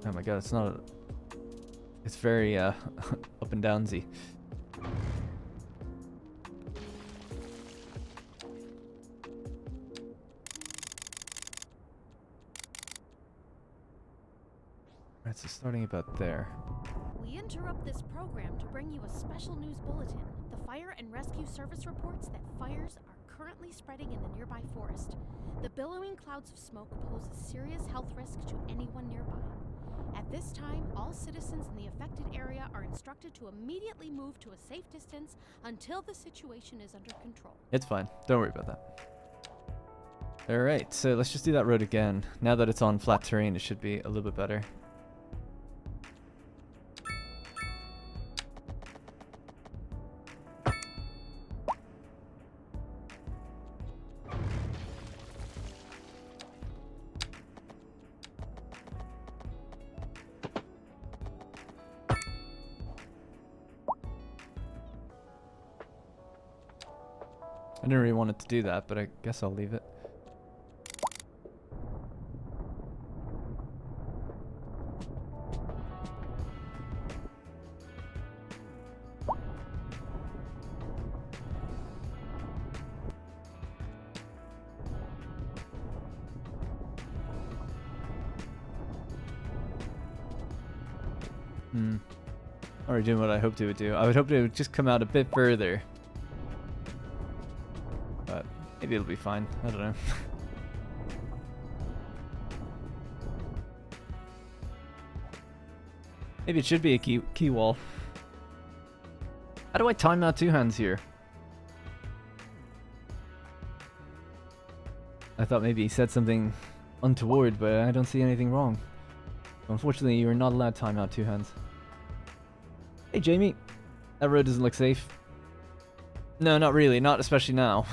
Oh my god, it's not a... It's very up and downsy. Right, so starting about there. We interrupt this program to bring you a special news bulletin. The Fire and Rescue Service reports that fires are currently spreading in the nearby forest. The billowing clouds of smoke pose a serious health risk to anyone nearby. At this time, all citizens in the affected area are instructed to immediately move to a safe distance until the situation is under control. It's fine. Don't worry about that. Alright, so let's just do that road again. Now that it's on flat terrain, it should be a little bit better. didn't really want it to do that, but I guess I'll leave it. Already doing what I hoped it would do. I would hope it would just come out a bit further. But maybe it'll be fine. I don't know. Maybe it should be a key wall. How do I time out two hands here? I thought maybe he said something untoward, but I don't see anything wrong. Unfortunately, you are not allowed to time out two hands. Hey, Jamie. That road doesn't look safe. No, not really. Not especially now.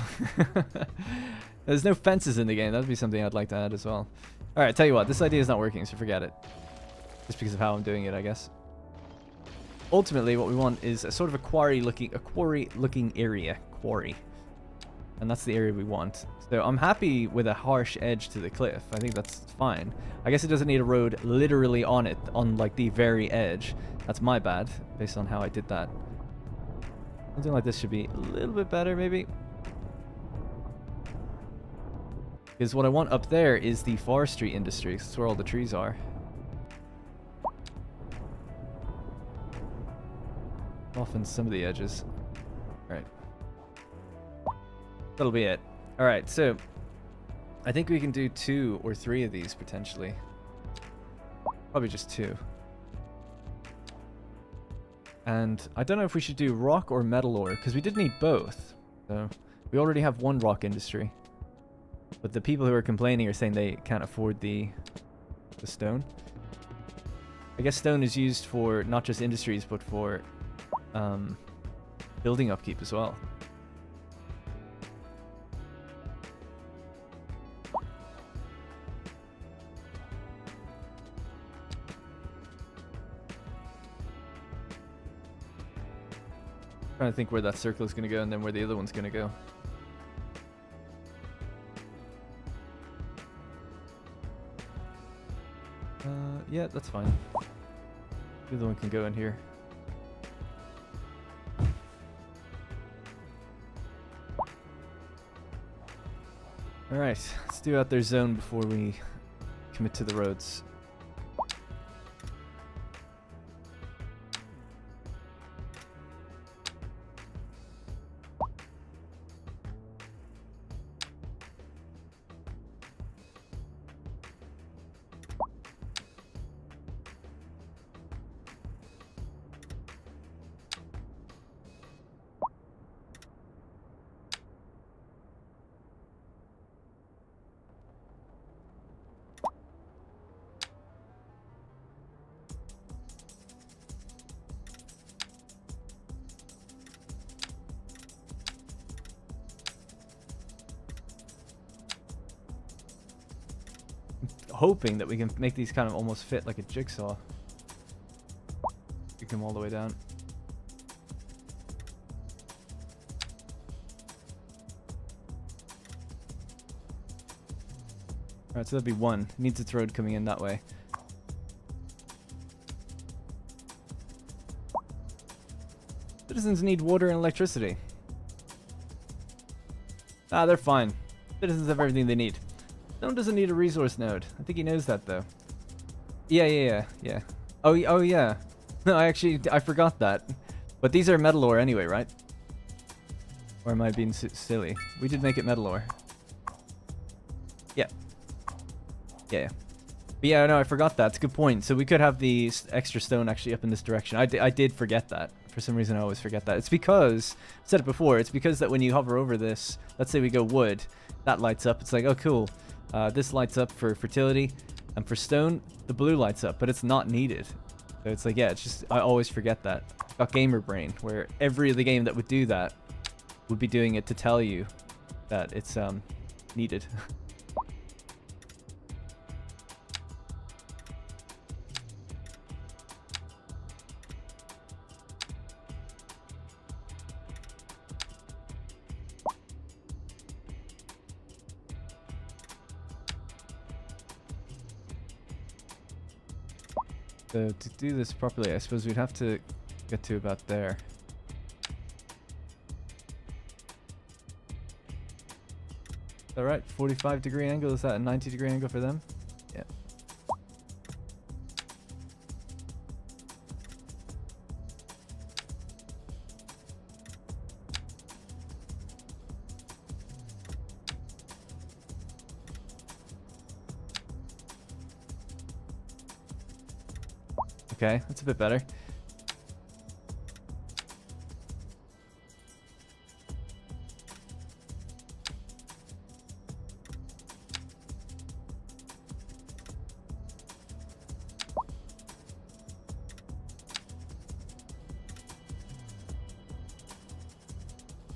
There's no fences in the game. That would be something I'd like to add as well. Alright, tell you what. This idea is not working, so forget it. Just because of how I'm doing it, I guess. Ultimately, what we want is a sort of a quarry-looking area. Quarry. And that's the area we want. So I'm happy with a harsh edge to the cliff. I think that's fine. I guess it doesn't need a road literally on it, on like the very edge. That's my bad, based on how I did that. Something like this should be a little bit better, maybe. Because what I want up there is the forestry industry. That's where all the trees are. Off in some of the edges. Right. That'll be it. Alright, so I think we can do 2 or 3 of these potentially. Probably just 2. And I don't know if we should do rock or metal ore, because we did need both. So we already have one rock industry. But the people who are complaining are saying they can't afford the stone. I guess stone is used for not just industries, but for building upkeep as well. Trying to think where that circle is going to go and then where the other one's going to go. Yeah, that's fine. The other one can go in here. Alright, let's do out their zone before we commit to the roads. Hoping that we can make these kind of almost fit like a jigsaw. Kick them all the way down. Alright, so that'd be 1. Needs its road coming in that way. Citizens need water and electricity. Ah, they're fine. Citizens have everything they need. Stone doesn't need a resource node. I think he knows that though. Yeah. Oh yeah. No, I forgot that. But these are metal ore anyway, right? Or am I being silly? We did make it metal ore. Yeah. But yeah, no, I forgot that. It's a good point. So we could have the extra stone actually up in this direction. I did forget that. For some reason, I always forget that. It's because, I said it before, it's because that when you hover over this, let's say we go wood, that lights up. It's like, oh, cool. This lights up for fertility, and for stone, the blue lights up, but it's not needed. So it's like, yeah, it's just, I always forget that. Got gamer brain, where every other game that would do that would be doing it to tell you that it's needed. So to do this properly, I suppose we'd have to get to about there. All right, 45-degree angle. Is that a 90-degree angle for them? Yeah. Okay, that's a bit better.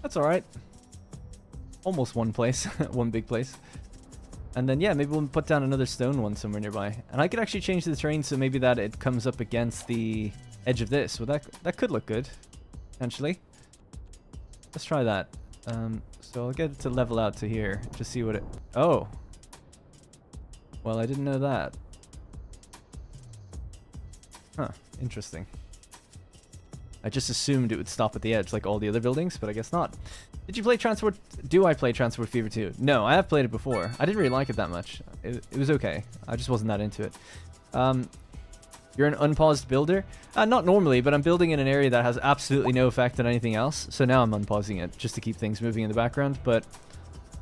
That's all right. Almost one place, one big place. And then, yeah, maybe we'll put down another stone one somewhere nearby. And I could actually change the terrain so maybe that it comes up against the edge of this. Well, that could look good, potentially. Let's try that. So I'll get it to level out to here. Just see what it... Oh. Well, I didn't know that. Huh. Interesting. I just assumed it would stop at the edge like all the other buildings, but I guess not. Did you play Transport? Do I play Transport Fever 2? No, I have played it before. I didn't really like it that much. It was okay. I just wasn't that into it. You're an unpaused builder? Not normally, but I'm building in an area that has absolutely no effect on anything else. So now I'm unpausing it just to keep things moving in the background. But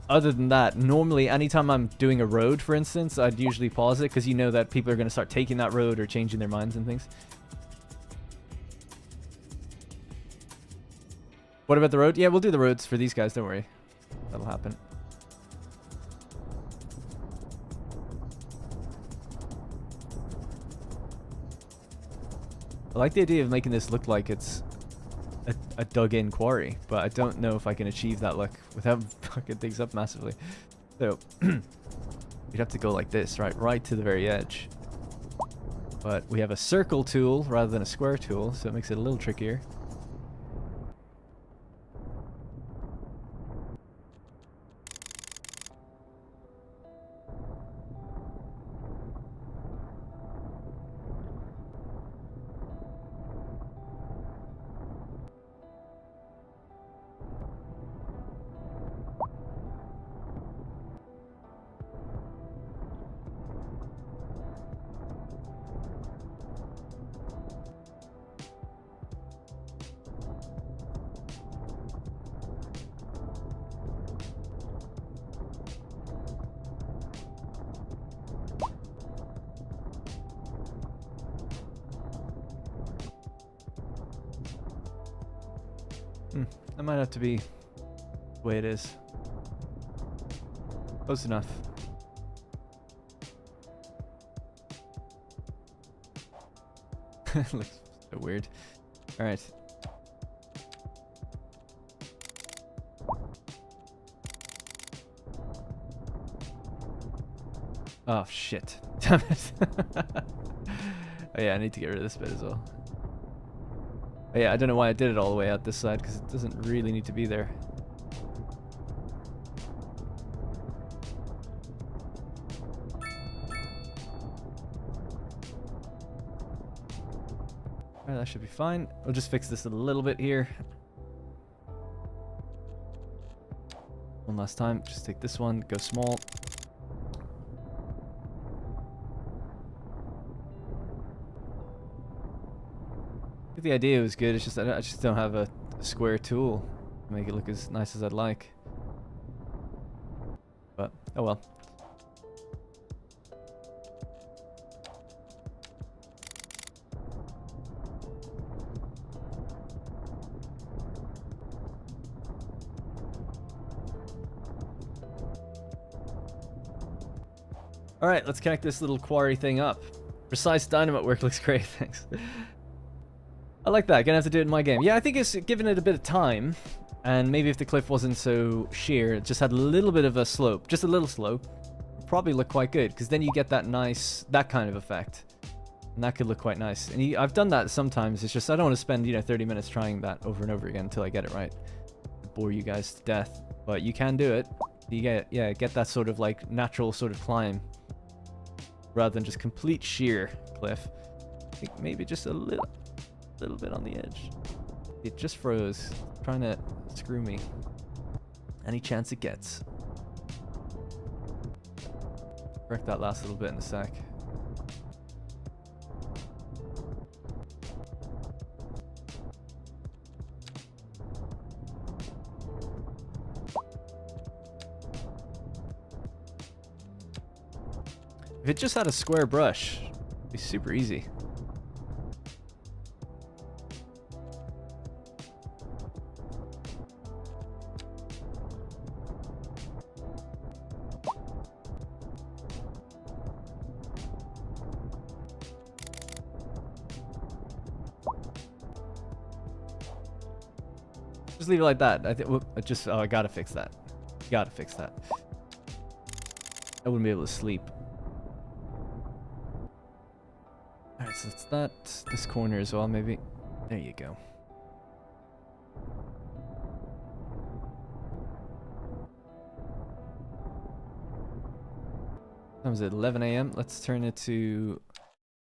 other than that, normally anytime I'm doing a road, for instance, I'd usually pause it because you know that people are going to start taking that road or changing their minds and things. What about the road? Yeah, we'll do the roads for these guys. Don't worry. That'll happen. I like the idea of making this look like it's a dug-in quarry, but I don't know if I can achieve that look without fucking things up massively. So, we'd have to go like this, right to the very edge. But we have a circle tool rather than a square tool, so it makes it a little trickier. That might have to be the way it is. Close enough. Looks so weird. Alright. Oh shit. Damn it. Oh yeah, I need to get rid of this bit as well. Oh yeah, I don't know why I did it all the way out this side, because it doesn't really need to be there. Alright, that should be fine. We'll just fix this a little bit here. One last time, just take this one, go small. The idea was good, it's just I just don't have a square tool to make it look as nice as I'd like. But, oh well. Alright, let's connect this little quarry thing up. Precise dynamite work looks great, thanks. I like that. Gonna have to do it in my game. Yeah, I think it's given it a bit of time, and maybe if the cliff wasn't so sheer, it just had a little bit of a slope, just a little slope, it'd probably look quite good, because then you get that nice, that kind of effect, and that could look quite nice. And I've done that sometimes. It's just I don't want to spend 30 minutes trying that over and over again until I get it right. Bore you guys to death, but you can do it. You get that sort of like natural sort of climb, rather than just complete sheer cliff. think maybe just a little bit on the edge. It just froze, trying to screw me. Any chance it gets. Correct that last little bit in a sec. If it just had a square brush, it'd be super easy. Just leave it like that. I think. Oh, I gotta fix that. Gotta fix that. I wouldn't be able to sleep. Alright, so it's that. This corner as well, maybe. There you go. That was at 11 a.m. Let's turn it to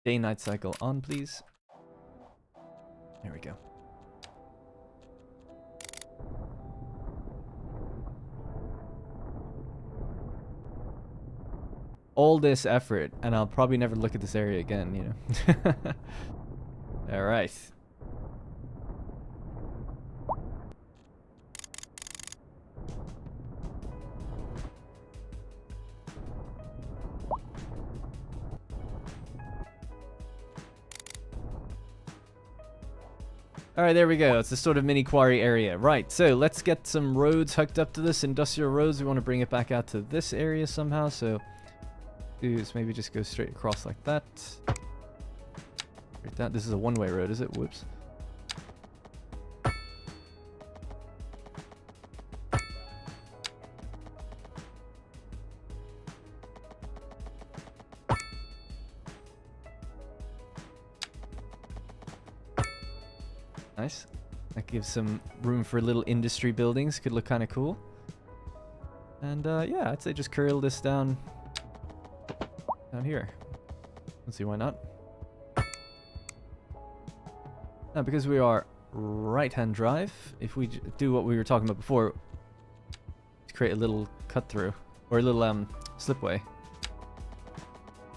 day-night cycle on, please. There we go. All this effort, and I'll probably never look at this area again, you know. All right. All right, there we go. It's a sort of mini quarry area. Right, so let's get some roads hooked up to this. Industrial roads, we want to bring it back out to this area somehow, so is maybe just go straight across like that. Like that. This is a one-way road, is it? Whoops. Nice. That gives some room for little industry buildings. Could look kind of cool. And yeah, I'd say just curl this down here. Let's see, why not? Now, because we are right-hand drive, if we do what we were talking about before, to create a little cut-through, or a little slipway.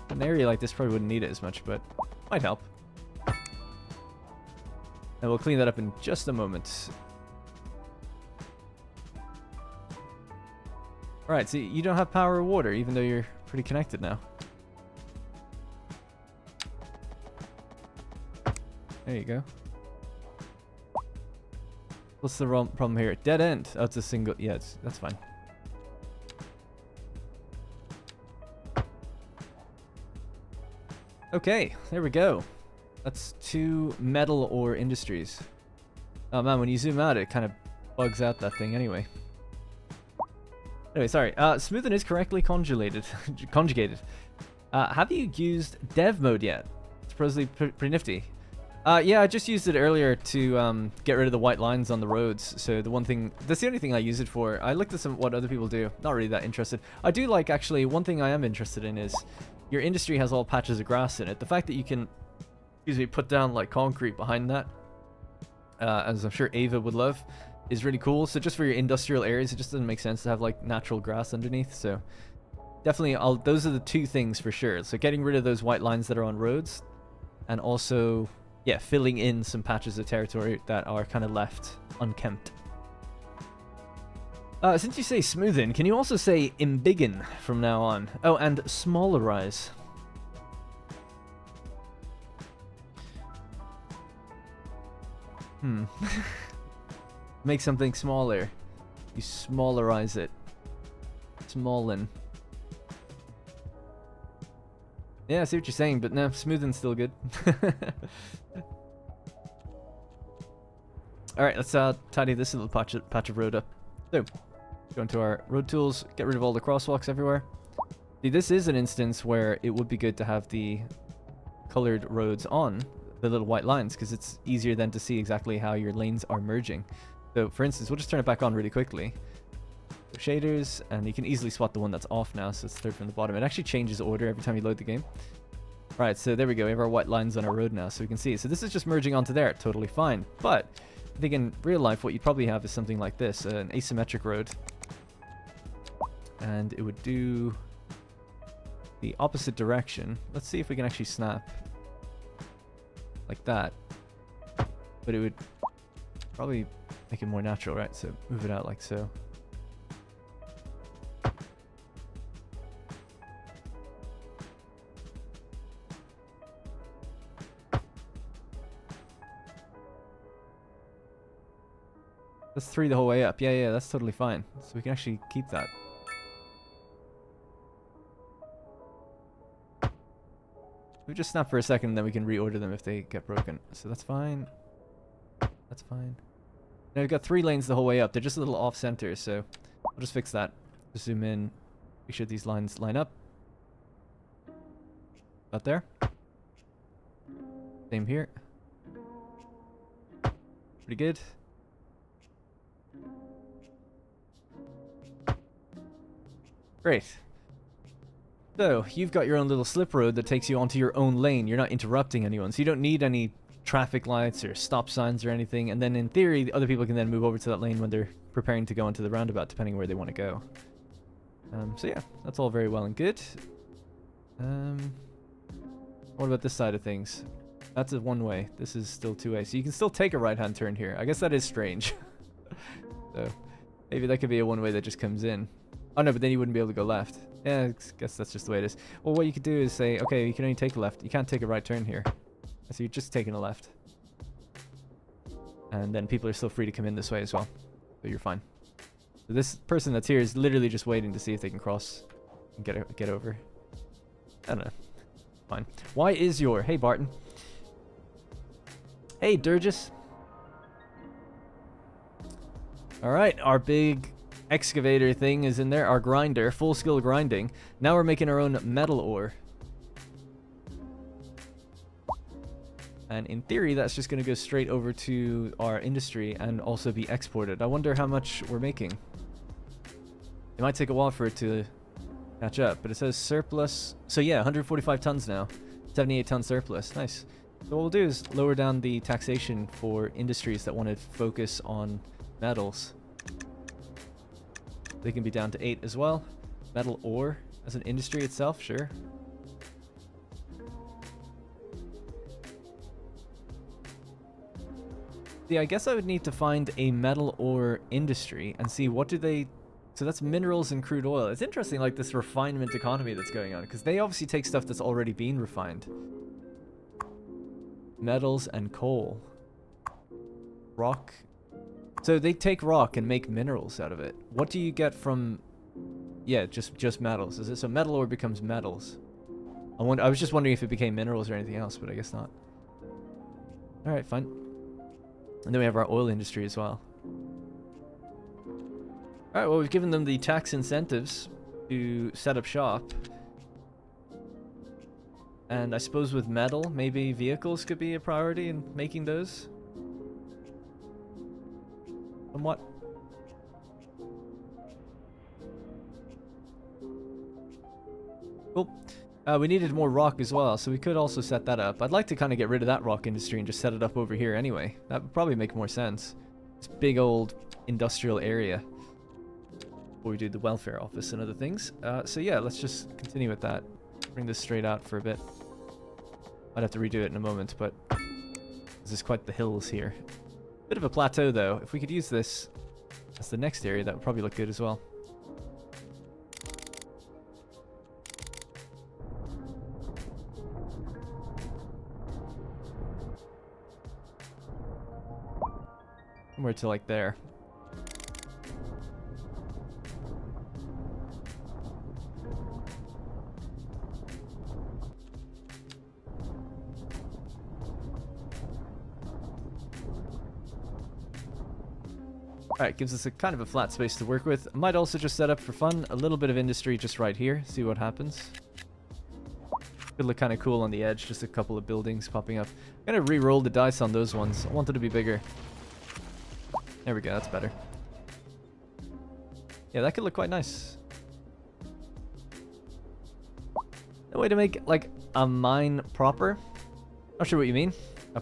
An area like this probably wouldn't need it as much, but might help. And we'll clean that up in just a moment. Alright, so you don't have power or water, even though you're pretty connected now. There you go. What's the problem here? Dead end. Oh, it's a single. Yeah, that's fine. Okay, there we go. That's 2 metal ore industries. Oh man, when you zoom out, it kind of bugs out that thing anyway. Anyway, sorry. Smoothing is correctly conjugated. Have you used dev mode yet? It's supposedly pretty nifty. Yeah, I just used it earlier to get rid of the white lines on the roads. So that's the only thing I use it for. I looked at what other people do. Not really that interested. I do like, actually, one thing I am interested in is your industry has all patches of grass in it. The fact that you can, put down like concrete behind that, as I'm sure Ava would love, is really cool. So just for your industrial areas, it just doesn't make sense to have like natural grass underneath. So definitely, those are the 2 things for sure. So getting rid of those white lines that are on roads, and also, yeah, filling in some patches of territory that are kind of left unkempt. Since you say smoothing, can you also say embiggen from now on? Oh, and smallerize. Make something smaller. You smallerize it. Smallin. Yeah, I see what you're saying, but no, smoothing's still good. Alright, let's tidy this little patch of road up. So, go into our road tools, get rid of all the crosswalks everywhere. See, this is an instance where it would be good to have the colored roads on, the little white lines, because it's easier then to see exactly how your lanes are merging. So, for instance, we'll just turn it back on really quickly. So shaders, and you can easily spot the one that's off now, so it's third from the bottom. It actually changes order every time you load the game. Right, so there we go. We have our white lines on our road now, so we can see. So this is just merging onto there. Totally fine. But I think in real life, what you'd probably have is something like this. An asymmetric road. And it would do the opposite direction. Let's see if we can actually snap. Like that. But it would probably make it more natural, right? So move it out like so. That's 3 the whole way up. Yeah, that's totally fine. So we can actually keep that. We just snap for a second and then we can reorder them if they get broken. So that's fine. That's fine. Now we've got 3 lanes the whole way up. They're just a little off center, so I'll just fix that. Just zoom in. Make sure these lines line up. About there. Same here. Pretty good. Great. So, you've got your own little slip road that takes you onto your own lane. You're not interrupting anyone, so you don't need any traffic lights or stop signs or anything. And then in theory, the other people can then move over to that lane when they're preparing to go onto the roundabout, depending where they want to go. So yeah, that's all very well and good. What about this side of things? That's a one-way. This is still two-way. So you can still take a right-hand turn here. I guess that is strange. So maybe that could be a one-way that just comes in. Oh no, but then you wouldn't be able to go left. Yeah, I guess that's just the way it is. Well, what you could do is say, okay, you can only take a left. You can't take a right turn here. So you're just taking a left. And then people are still free to come in this way as well. So you're fine. So this person that's here is literally just waiting to see if they can cross and get over. I don't know. Fine. Why is your... Hey, Barton. Hey, Durgis. Alright, our big excavator thing is in there. Our grinder, full skill grinding. Now we're making our own metal ore. And in theory, that's just going to go straight over to our industry and also be exported. I wonder how much we're making. It might take a while for it to catch up, but it says surplus. So yeah, 145 tons now. 78 ton surplus. Nice. So what we'll do is lower down the taxation for industries that want to focus on metals. They can be down to 8 as well. Metal ore as an industry itself, sure. See, I guess I would need to find a metal ore industry and see what do they... So that's minerals and crude oil. It's interesting, like, this refinement economy that's going on, because they obviously take stuff that's already been refined. Metals and coal. Rock. So they take rock and make minerals out of it. What do you get from... Yeah, just metals. Is it so metal ore becomes metals? I was just wondering if it became minerals or anything else, but I guess not. Alright, fine. And then we have our oil industry as well. Alright, well, we've given them the tax incentives to set up shop. And I suppose with metal, maybe vehicles could be a priority in making those. Somewhat. Cool. We needed more rock as well, so we could also set that up. I'd like to kind of get rid of that rock industry and just set it up over here anyway. That would probably make more sense. This big old industrial area. Before we do the welfare office and other things. So yeah, let's just continue with that. Bring this straight out for a bit. I'd have to redo it in a moment, but this is quite the hills here. Bit of a plateau though. If we could use this as the next area, that would probably look good as well. Somewhere to like there. Alright, gives us a kind of a flat space to work with. Might also just set up for fun a little bit of industry just right here, see what happens. Could look kind of cool on the edge, just a couple of buildings popping up. I'm gonna re-roll the dice on those ones. I want it to be bigger. There we go, that's better. Yeah, that could look quite nice. No way to make like a mine proper. Not sure what you mean.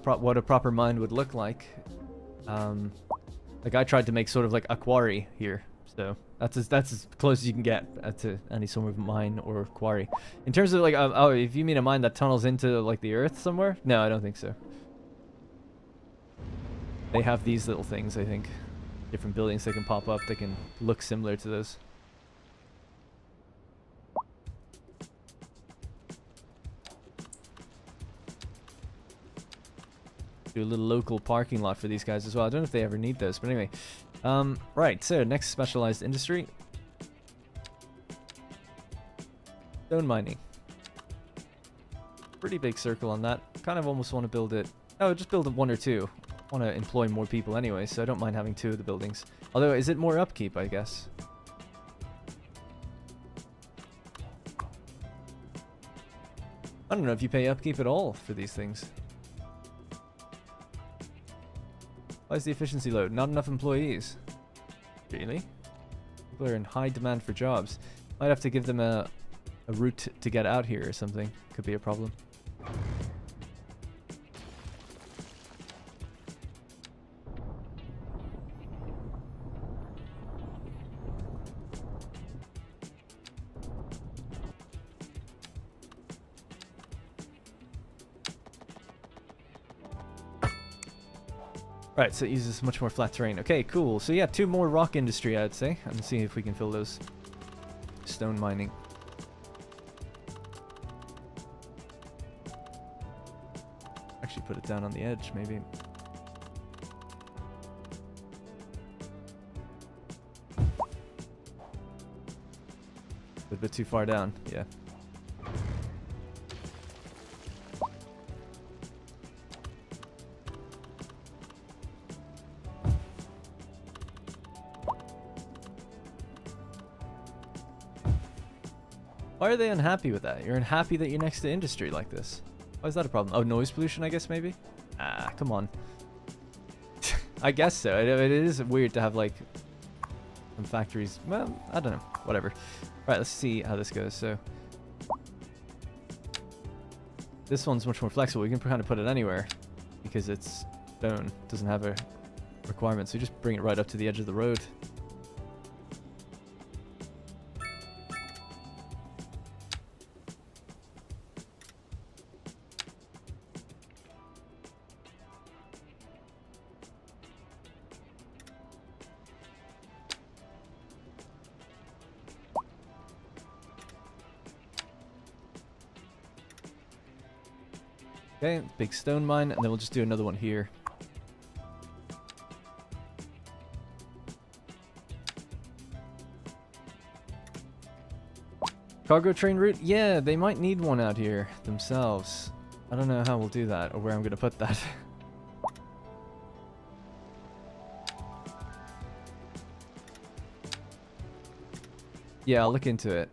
What a proper mine would look like. Like I tried to make sort of like a quarry here, so that's as close as you can get to any sort of mine or quarry. In terms of like, oh, if you mean a mine that tunnels into like the earth somewhere, no, I don't think so. They have these little things, I think, different buildings that can pop up that can look similar to those. Do a little local parking lot for these guys as well. I don't know if they ever need those, but anyway. Right, so next specialized industry. Stone mining. Pretty big circle on that. Kind of almost want to build it. Oh, just build one or two. I want to employ more people anyway, so I don't mind having 2 of the buildings. Although, is it more upkeep, I guess? I don't know if you pay upkeep at all for these things. Why is the efficiency low? Not enough employees. Really? People are in high demand for jobs. Might have to give them a route to get out here or something. Could be a problem. Right, so it uses much more flat terrain. Okay, cool. So yeah, 2 more rock industry, I'd say. And see if we can fill those. Stone mining. Actually put it down on the edge, maybe. A bit too far down, yeah. Why are they unhappy with that? You're unhappy that you're next to industry like this. Why is that a problem? Oh, noise pollution, I guess, maybe? Ah, come on. I guess so. It is weird to have, like, some factories. Well, I don't know. Whatever. Right, let's see how this goes. So, this one's much more flexible. We can kind of put it anywhere because it's stone. Doesn't have a requirement. So, you just bring it right up to the edge of the road. Okay, big stone mine, and then we'll just do another one here. Cargo train route? Yeah, they might need one out here themselves. I don't know how we'll do that, or where I'm going to put that. Yeah, I'll look into it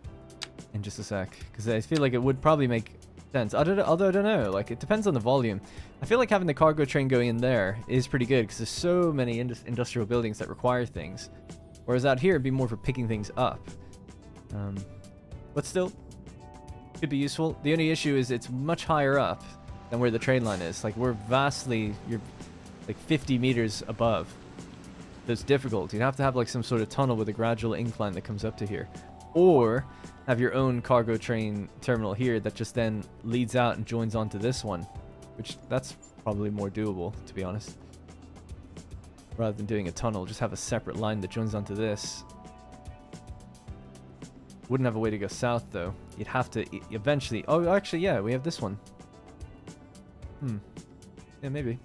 in just a sec, because I feel like it would probably make sense. Although I don't know, like it depends on the volume. I feel like having the cargo train going in there is pretty good because there's so many industrial buildings that require things, whereas out here it'd be more for picking things up. But still, could be useful. The only issue is it's much higher up than where the train line is. Like you're like 50 meters above. That's difficult. You'd have to have like some sort of tunnel with a gradual incline that comes up to here, or have your own cargo train terminal here that just then leads out and joins onto this one, which that's probably more doable, to be honest. Rather than doing a tunnel, just have a separate line that joins onto this. Wouldn't have a way to go south though. You'd have to eventually. Oh, actually, yeah, we have this one. Yeah, maybe.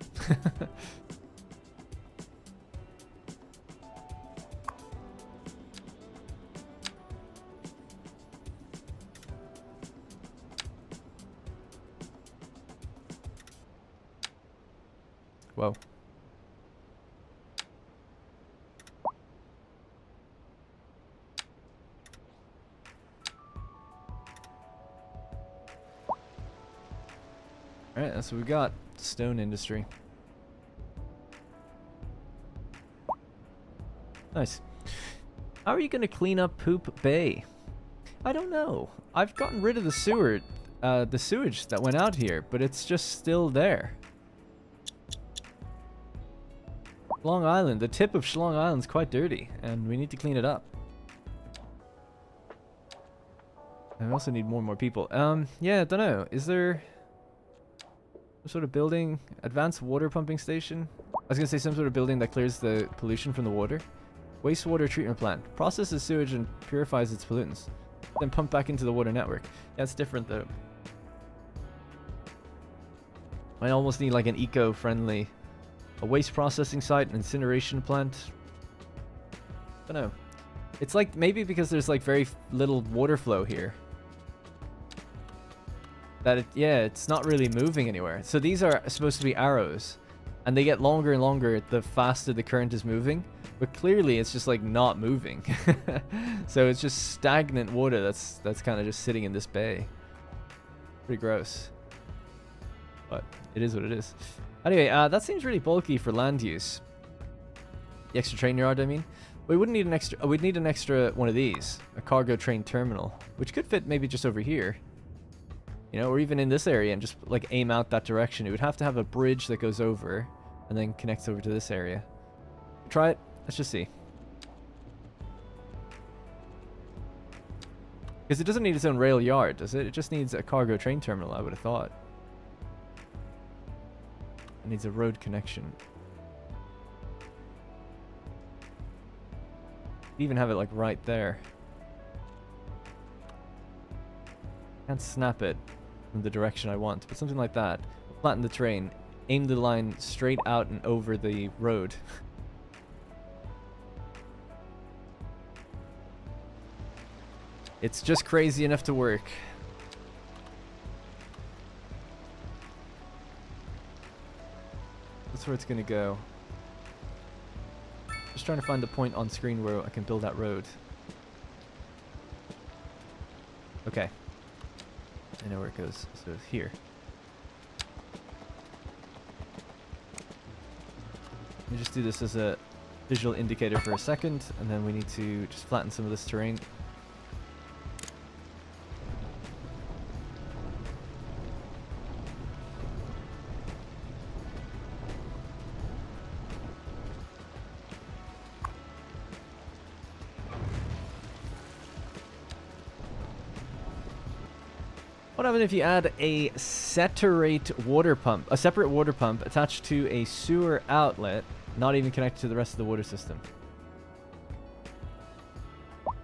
Whoa. Alright, that's what we got. Stone industry. Nice. How are you going to clean up Poop Bay? I don't know. I've gotten rid of the sewer the sewage that went out here, but it's just still there. Long Island, the tip of Shlong Island is quite dirty, and we need to clean it up. And we also need more and more people. Yeah, I don't know. Is there some sort of building? Advanced water pumping station? I was gonna say some sort of building that clears the pollution from the water. Wastewater treatment plant. Processes sewage and purifies its pollutants. Then pump back into the water network. That's different though. I almost need like an eco-friendly... A waste processing site, an incineration plant. I don't know. It's like maybe because there's like very little water flow here. That it's not really moving anywhere. So these are supposed to be arrows. And they get longer and longer the faster the current is moving. But clearly it's just like not moving. So it's just stagnant water that's kind of just sitting in this bay. Pretty gross. But it is what it is. Anyway, that seems really bulky for land use. The extra train yard, I mean. We wouldn't need an extra... Oh, we'd need an extra one of these. A cargo train terminal. Which could fit maybe just over here. You know, or even in this area and just like aim out that direction. It would have to have a bridge that goes over and then connects over to this area. Try it. Let's just see. Because it doesn't need its own rail yard, does it? It just needs a cargo train terminal, I would have thought. It needs a road connection. Even have it like right there. Can't snap it in the direction I want, but something like that. Flatten the train, aim the line straight out and over the road. It's just crazy enough to work. That's where it's gonna go. Just trying to find the point on screen where I can build that road. Okay. I know where it goes. So here. Let me just do this as a visual indicator for a second, and then we need to just flatten some of this terrain. What happens if you add a separate water pump attached to a sewer outlet, not even connected to the rest of the water system?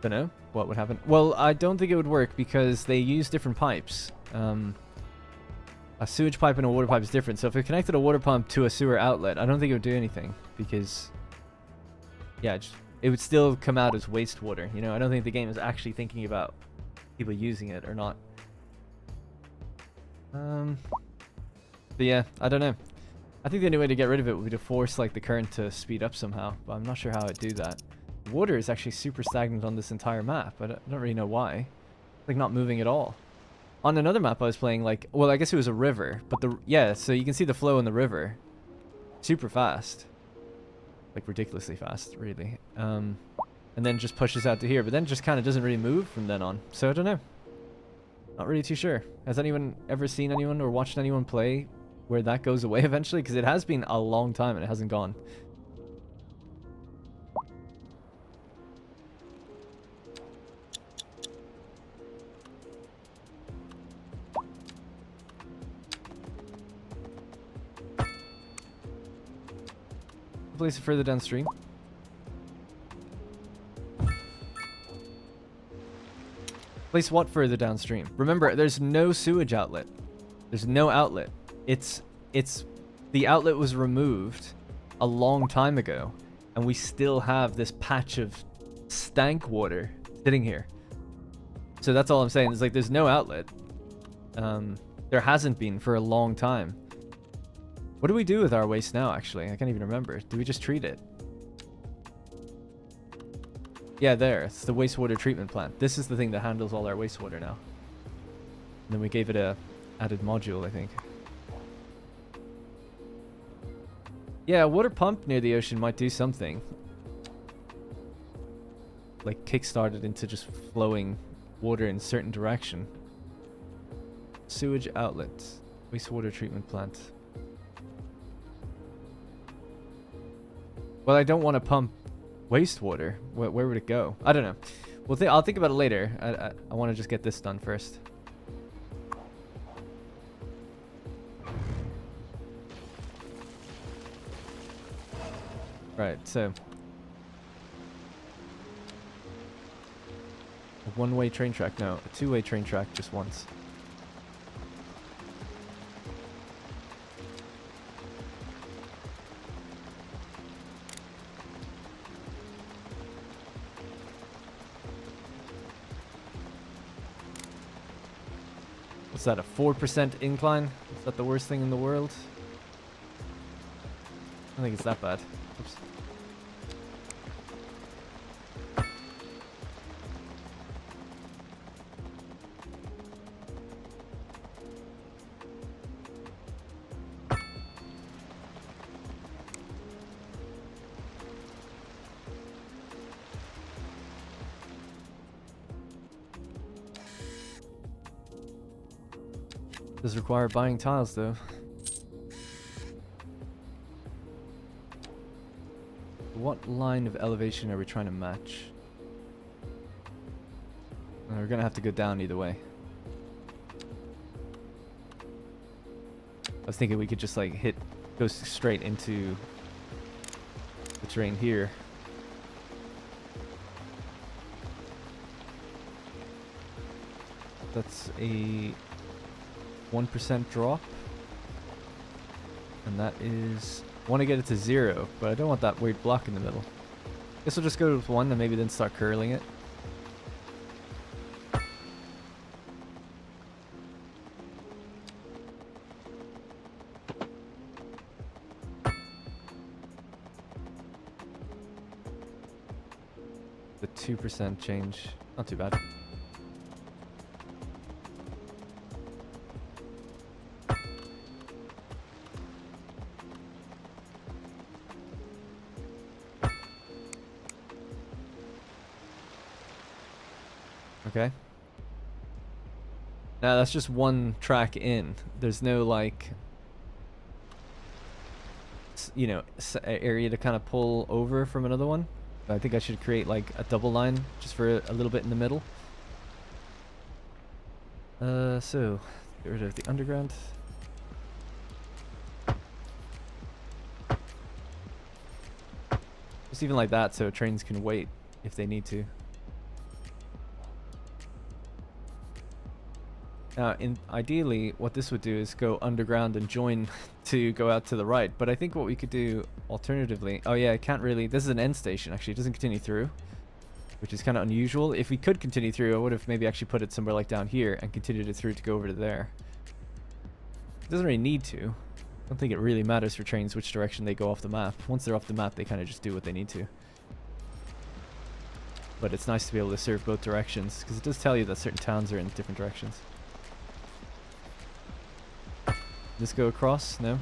Don't know what would happen. Well, I don't think it would work because they use different pipes. A sewage pipe and a water pipe is different. So if it connected a water pump to a sewer outlet, I don't think it would do anything because, yeah, it would still come out as wastewater. You know, I don't think the game is actually thinking about people using it or not. But yeah, I don't know. I think the only way to get rid of it would be to force like the current to speed up somehow, but I'm not sure how I'd do that. Water is actually super stagnant on this entire map. I don't really know why. It's like not moving at all. On another map I was playing, like, well, I guess it was a river, but yeah, so you can see the flow in the river. Super fast. Like ridiculously fast, really. And then just pushes out to here, but then just kind of doesn't really move from then on. So I don't know. Not really too sure. Has anyone ever seen anyone or watched anyone play where that goes away eventually? Because it has been a long time and it hasn't gone. Place it further downstream. Place what further downstream? Remember, there's no sewage outlet. There's no outlet. The outlet was removed a long time ago, and we still have this patch of stank water sitting here. So that's all I'm saying. It's like there's no outlet. There hasn't been for a long time. What do we do with our waste now, actually? I can't even remember. Do we just treat it? Yeah, there. It's the wastewater treatment plant. This is the thing that handles all our wastewater now. And then we gave it a added module, I think. Yeah, a water pump near the ocean might do something. Like kickstart it into just flowing water in a certain direction. Sewage outlet. Wastewater treatment plant. Well, I don't want to pump wastewater. Where would it go? I don't know. Well, I'll think about it later. I want to just get this done first. Right, so a one-way train track. No, a two-way train track just once. What's that, a 4% incline? Is that the worst thing in the world? I don't think it's that bad. Oops. Does require buying tiles though. What line of elevation are we trying to match? We're gonna have to go down either way. I was thinking we could just like go straight into the terrain here. That's a 1% drop, and that is, I want to get it to 0, but I don't want that weird block in the middle. Guess we'll just go with 1 and maybe then start curling it. The 2% change, not too bad. Okay. Now that's just one track in. There's no like, you know, area to kind of pull over from another one. I think I should create like a double line just for a little bit in the middle. So get rid of the underground. Just even like that, so trains can wait if they need to. Now, ideally, what this would do is go underground and join to go out to the right. But I think what we could do alternatively... Oh yeah, it can't really... This is an end station, actually. It doesn't continue through, which is kind of unusual. If we could continue through, I would have maybe actually put it somewhere like down here and continued it through to go over to there. It doesn't really need to. I don't think it really matters for trains which direction they go off the map. Once they're off the map, they kind of just do what they need to. But it's nice to be able to serve both directions, because it does tell you that certain towns are in different directions. This go across? No?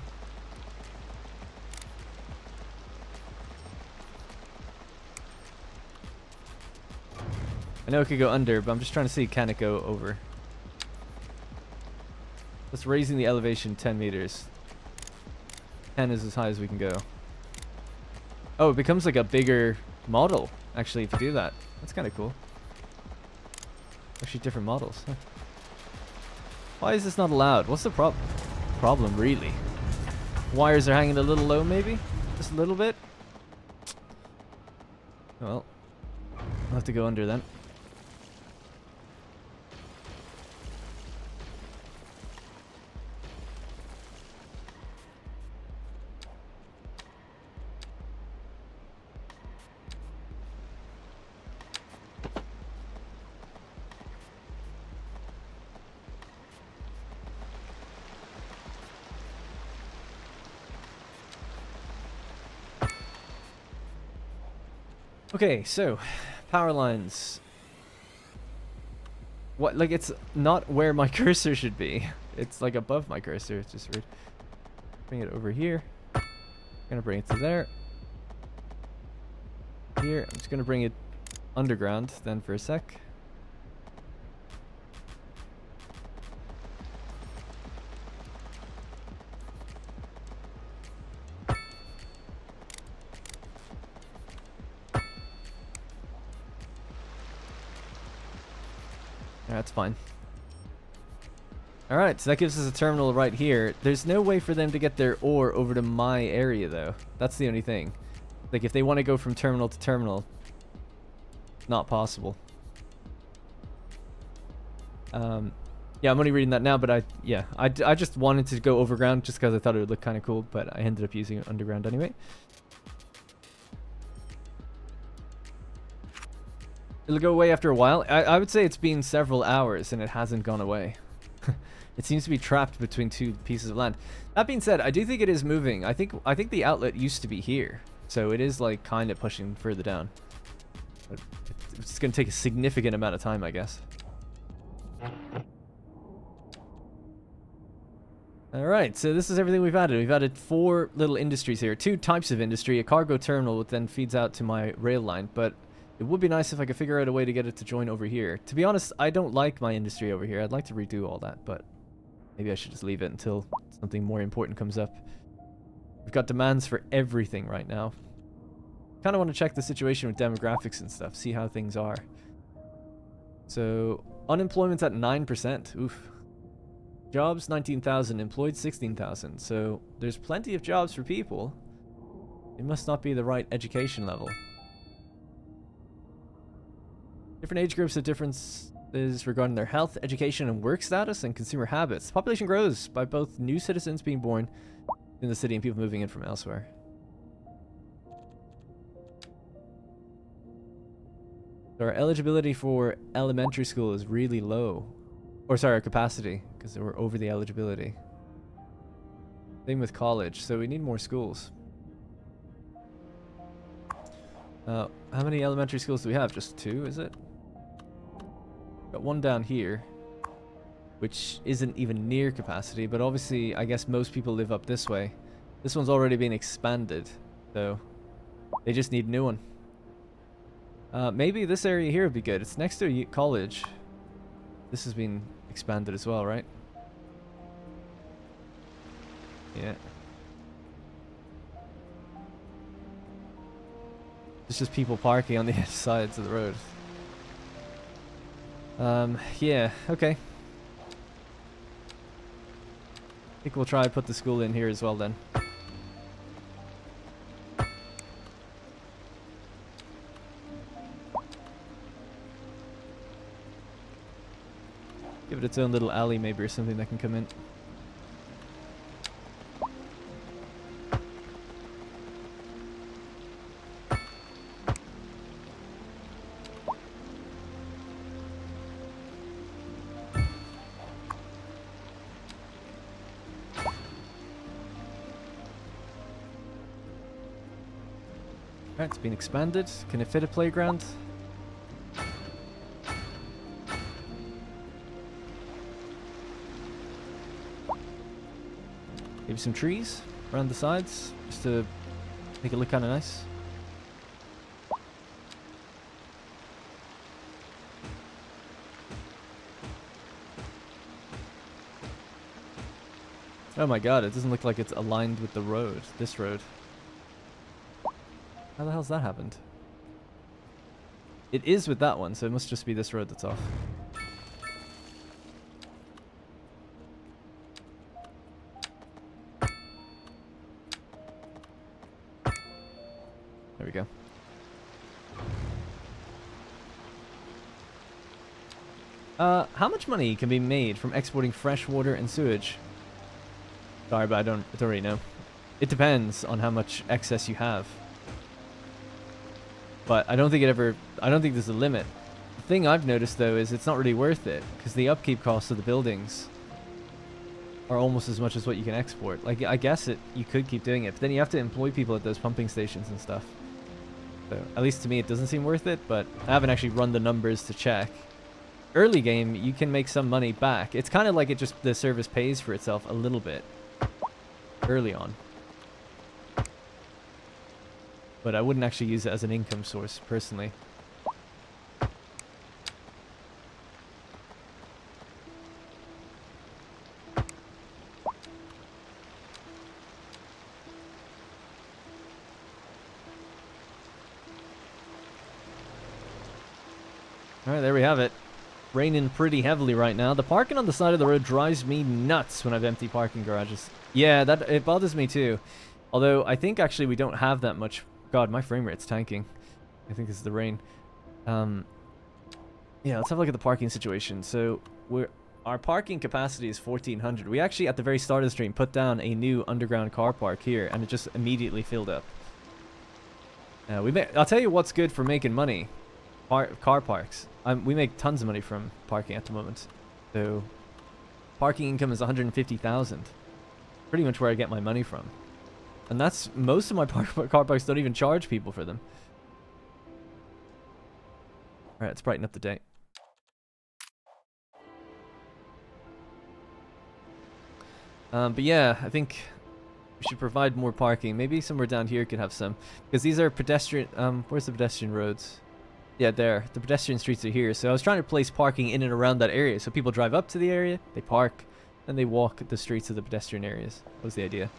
I know it could go under, but I'm just trying to see, can it go over? That's raising the elevation 10 meters. 10 is as high as we can go. Oh, it becomes like a bigger model, actually, if you do that. That's kind of cool. Actually, different models. Huh. Why is this not allowed? What's the problem really? Wires are hanging a little low, maybe? Just a little bit? Well, I'll have to go under then. Okay, so power lines. What, like, it's not where my cursor should be. It's like above my cursor. It's just weird. Bring it over here. I'm gonna bring it to there. Here, I'm just gonna bring it underground then for a sec. That's fine. Alright, so that gives us a terminal right here. There's no way for them to get their ore over to my area, though. That's the only thing. Like, if they want to go from terminal to terminal, not possible. Yeah, I'm only reading that now, but I just wanted to go overground just because I thought it would look kind of cool, but I ended up using it underground anyway. It'll go away after a while. I would say it's been several hours and it hasn't gone away. It seems to be trapped between two pieces of land. That being said, I do think it is moving. I think the outlet used to be here, so it is like kind of pushing further down. But it's going to take a significant amount of time, I guess. Alright, so this is everything we've added. We've added 4 little industries here. 2 types of industry. A cargo terminal that then feeds out to my rail line, but it would be nice if I could figure out a way to get it to join over here. To be honest, I don't like my industry over here. I'd like to redo all that, but maybe I should just leave it until something more important comes up. We've got demands for everything right now. Kind of want to check the situation with demographics and stuff, see how things are. So, unemployment's at 9%. Oof. Jobs, 19,000. Employed, 16,000. So, there's plenty of jobs for people. It must not be the right education level. Different age groups have differences regarding their health, education, and work status, and consumer habits. The population grows by both new citizens being born in the city and people moving in from elsewhere. So our eligibility for elementary school is really low. Or sorry, our capacity, because we're over the eligibility. Same with college, so we need more schools. How many elementary schools do we have? Just 2, is it? Got 1 down here, which isn't even near capacity, but obviously I guess most people live up this way. This one's already been expanded, so they just need a new one. Maybe this area here would be good. It's next to a college. This has been expanded as well, right? Yeah. It's just people parking on the sides of the road. Yeah, okay. I think we'll try and put the school in here as well then. Give it its own little alley maybe or something that can come in. Alright, it's been expanded. Can it fit a playground? Maybe some trees around the sides, just to make it look kind of nice. Oh my god, it doesn't look like it's aligned with the road, this road. How the hell's that happened? It is with that one, so it must just be this road that's off. There we go. How much money can be made from exporting fresh water and sewage? Sorry, but I don't really know. It depends on how much excess you have. But I don't think there's a limit. The thing I've noticed though is it's not really worth it, because the upkeep costs of the buildings are almost as much as what you can export. Like, I guess you could keep doing it, but then you have to employ people at those pumping stations and stuff. So, at least to me it doesn't seem worth it, but I haven't actually run the numbers to check. Early game, you can make some money back. It's kind of like the service pays for itself a little bit early on. But I wouldn't actually use it as an income source, personally. Alright, there we have it. raining pretty heavily right now. The parking on the side of the road drives me nuts when I have empty parking garages. Yeah, it bothers me too. Although I think actually we don't have that much. God, my frame rate's tanking. I think this is the rain. Yeah, let's have a look at the parking situation. So our parking capacity is 1,400. We actually, at the very start of the stream, put down a new underground car park here, and it just immediately filled up. I'll tell you what's good for making money. Car parks. We make tons of money from parking at the moment. So, parking income is 150,000. Pretty much where I get my money from. And that's, most of my car parks don't even charge people for them. Alright, let's brighten up the day. But yeah, I think we should provide more parking. Maybe somewhere down here could have some. Because these are pedestrian... where's the pedestrian roads? Yeah, there. The pedestrian streets are here. So I was trying to place parking in and around that area. So people drive up to the area, they park, and they walk the streets of the pedestrian areas. That was the idea.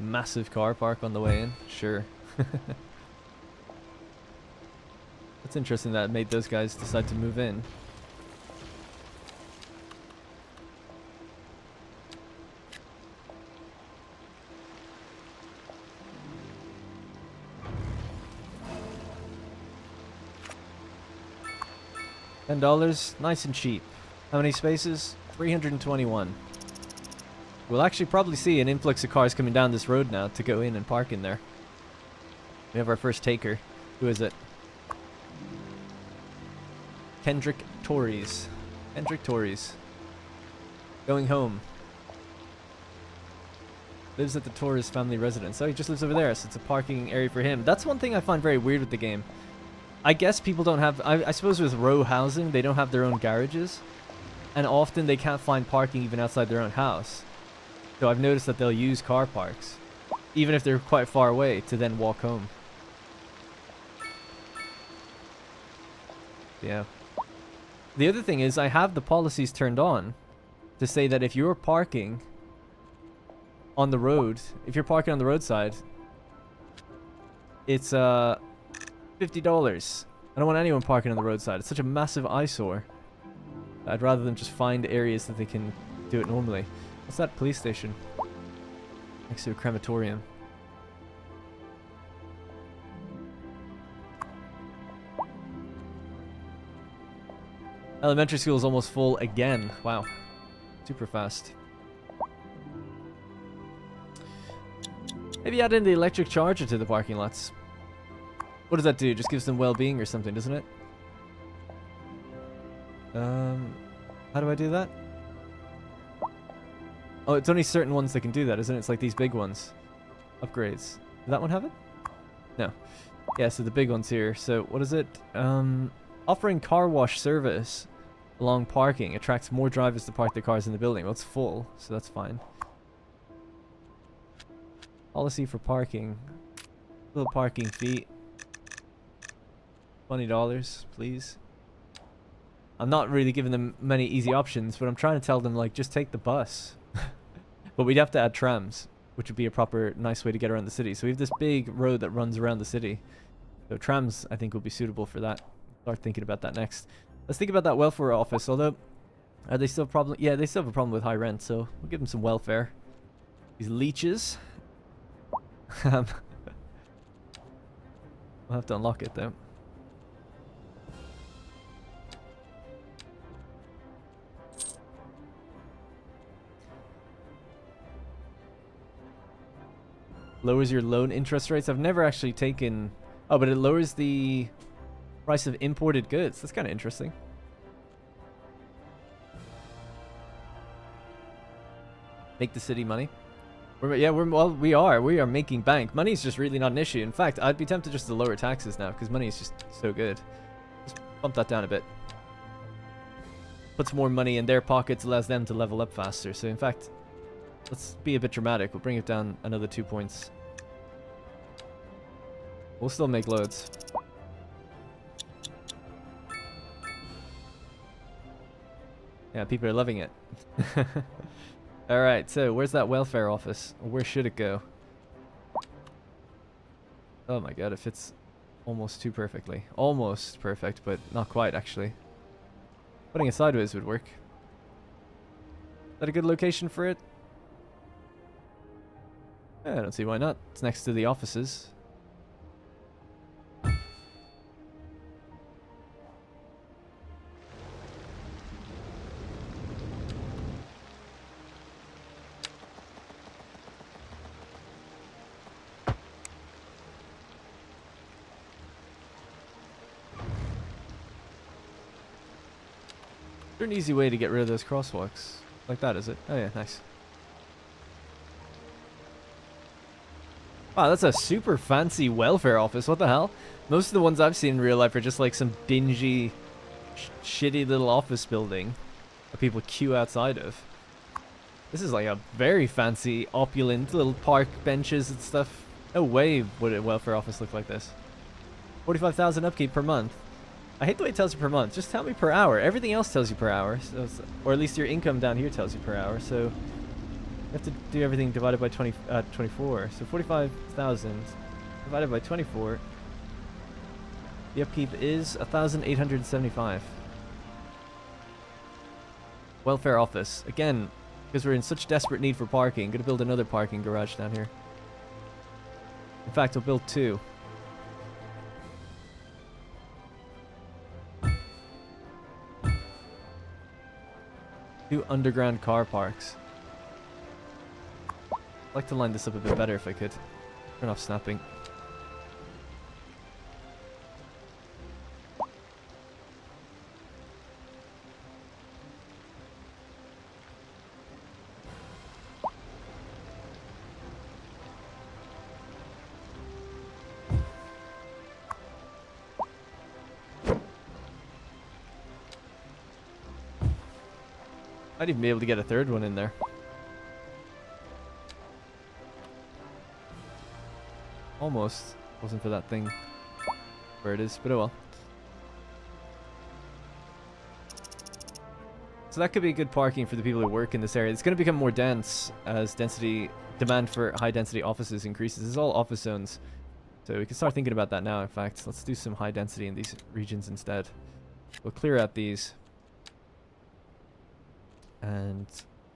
Massive car park on the way in. Sure. It's interesting that it made those guys decide to move in. $10, nice and cheap. How many spaces? 321. We'll actually probably see an influx of cars coming down this road now to go in and park in there. We have our first taker. Who is it? Kendrick Torres. Kendrick Torres. Going home. Lives at the Torres family residence. Oh, he just lives over there, so it's a parking area for him. That's one thing I find very weird with the game. I guess people don't have... I suppose with row housing, they don't have their own garages. And often they can't find parking even outside their own house. So I've noticed that they'll use car parks, even if they're quite far away, to then walk home. Yeah. The other thing is I have the policies turned on to say that if you're parking on the road, if you're parking on the roadside, it's $50. I don't want anyone parking on the roadside. It's such a massive eyesore. I'd rather them just find areas that they can do it normally. What's that police station? Next to a crematorium. Elementary school is almost full again. Wow. Super fast. Maybe add in the electric charger to the parking lots. What does that do? Just gives them well-being or something, doesn't it? How do I do that? Oh, it's only certain ones that can do that, isn't it? It's like these big ones. Upgrades. Did that one have it? No. Yeah, so the big ones here. So, what is it? Offering car wash service along parking attracts more drivers to park their cars in the building. Well, it's full, so that's fine. Policy for parking. Little parking fee. $20, please. I'm not really giving them many easy options, but I'm trying to tell them, like, just take the bus. But we'd have to add trams, which would be a proper nice way to get around the city. So we have this big road that runs around the city. So trams, I think, will be suitable for that. Start thinking about that next. Let's think about that welfare office, although... Are they still a problem? Yeah, they still have a problem with high rent, so we'll give them some welfare. These leeches. We'll have to unlock it, though. Lowers your loan interest rates. I've never actually taken... Oh, but it lowers the price of imported goods. That's kind of interesting. Make the city money. We are making bank. Money is just really not an issue. In fact, I'd be tempted just to lower taxes now because money is just so good. Just bump that down a bit. Puts more money in their pockets, allows them to level up faster. So in fact, let's be a bit dramatic. We'll bring it down another 2 points. We'll still make loads. Yeah, people are loving it. Alright, so where's that welfare office? Or where should it go? Oh my god, it fits almost too perfectly. Almost perfect, but not quite actually. Putting it sideways would work. Is that a good location for it? Yeah, I don't see why not. It's next to the offices. Is there an easy way to get rid of those crosswalks? Like that, is it? Oh yeah, nice. Wow, that's a super fancy welfare office. What the hell? Most of the ones I've seen in real life are just like some dingy, shitty little office building that people queue outside of. This is like a very fancy, opulent little park benches and stuff. No way would a welfare office look like this. 45,000 upkeep per month. I hate the way it tells you per month. Just tell me per hour. Everything else tells you per hour. So or at least your income down here tells you per hour. So you have to do everything divided by 24. So 45,000 divided by 24. The upkeep is 1,875. Welfare office. Again, because we're in such desperate need for parking, I'm going to build another parking garage down here. In fact, I'll build 2. Two underground car parks. I'd like to line this up a bit better if I could. Turn off snapping. Might even be able to get a third one in there. Almost. Wasn't for that thing where it is, but oh well. So that could be good parking for the people who work in this area. It's going to become more dense as demand for high density offices increases. This is all office zones. So we can start thinking about that now, in fact. Let's do some high density in these regions instead. We'll clear out these. And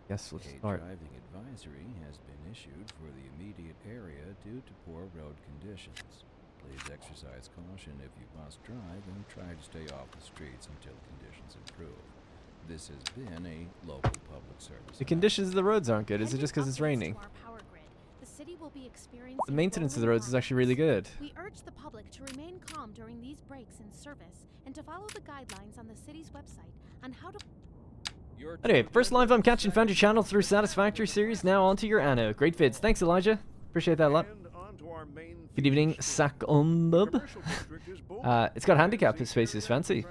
yes, we'll start. A driving advisory has been issued for the immediate area due to poor road conditions. Please exercise caution if you must drive and try to stay off the streets until conditions improve. This has been a local public service. The conditions of the roads aren't good. Is it just because it's raining? The maintenance of the roads is actually really good. We urge the public to remain calm during these breaks in service and to follow the guidelines on the city's website on how to... Anyway, first live I'm catching found your channel through Satisfactory series. Now on to your Anno. Great vids. Thanks, Elijah. Appreciate that a lot. Good evening, Sakondub. It's got handicap spaces. Fancy.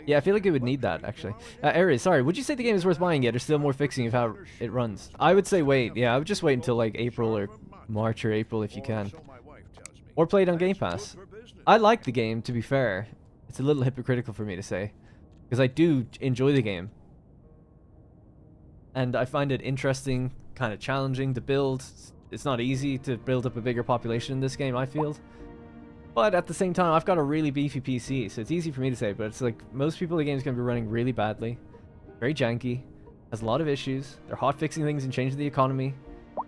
Yeah, I feel like it would need that, actually. Aries, sorry. Would you say the game is worth buying yet, or still more fixing of how it runs? I would say wait. Yeah, I would just wait until like April or March or April if you can. Or play it on Game Pass. I like the game, to be fair. It's a little hypocritical for me to say. Because I do enjoy the game. And I find it interesting, kind of challenging to build. It's not easy to build up a bigger population in this game, I feel. But at the same time, I've got a really beefy PC, so it's easy for me to say, but it's like most people the game's going to be running really badly. Very janky. Has a lot of issues. They're hot-fixing things and changing the economy.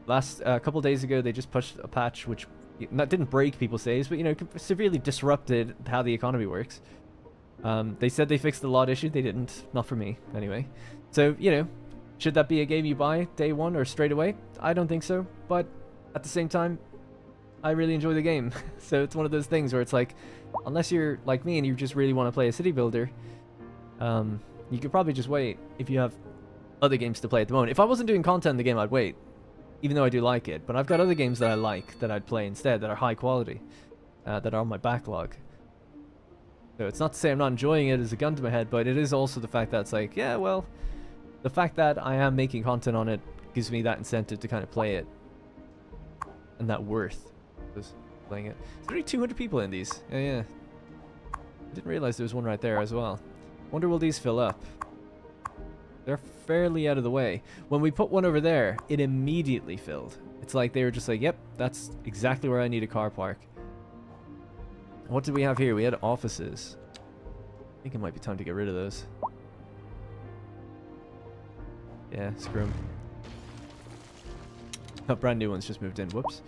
Last couple days ago, they just pushed a patch which didn't break people's saves, but, you know, severely disrupted how the economy works. They said they fixed the lot issue. They didn't. Not for me, anyway. So, you know, should that be a game you buy day one or straight away? I don't think so. But at the same time, I really enjoy the game. So it's one of those things where it's like, unless you're like me and you just really want to play a city builder, you could probably just wait if you have other games to play at the moment. If I wasn't doing content in the game, I'd wait. Even though I do like it. But I've got other games that I like that I'd play instead that are high quality. That are on my backlog. So it's not to say I'm not enjoying it as a gun to my head, but it is also the fact that it's like, yeah, well, the fact that I am making content on it gives me that incentive to kind of play it. And that worth of playing it. There's only 200 people in these. Yeah. I didn't realize there was one right there as well. Wonder will these fill up? They're fairly out of the way. When we put one over there, it immediately filled. It's like they were just like, yep, that's exactly where I need a car park. What did we have here? We had offices. I think it might be time to get rid of those. Yeah, screw 'em. Oh, brand new ones just moved in. Whoops.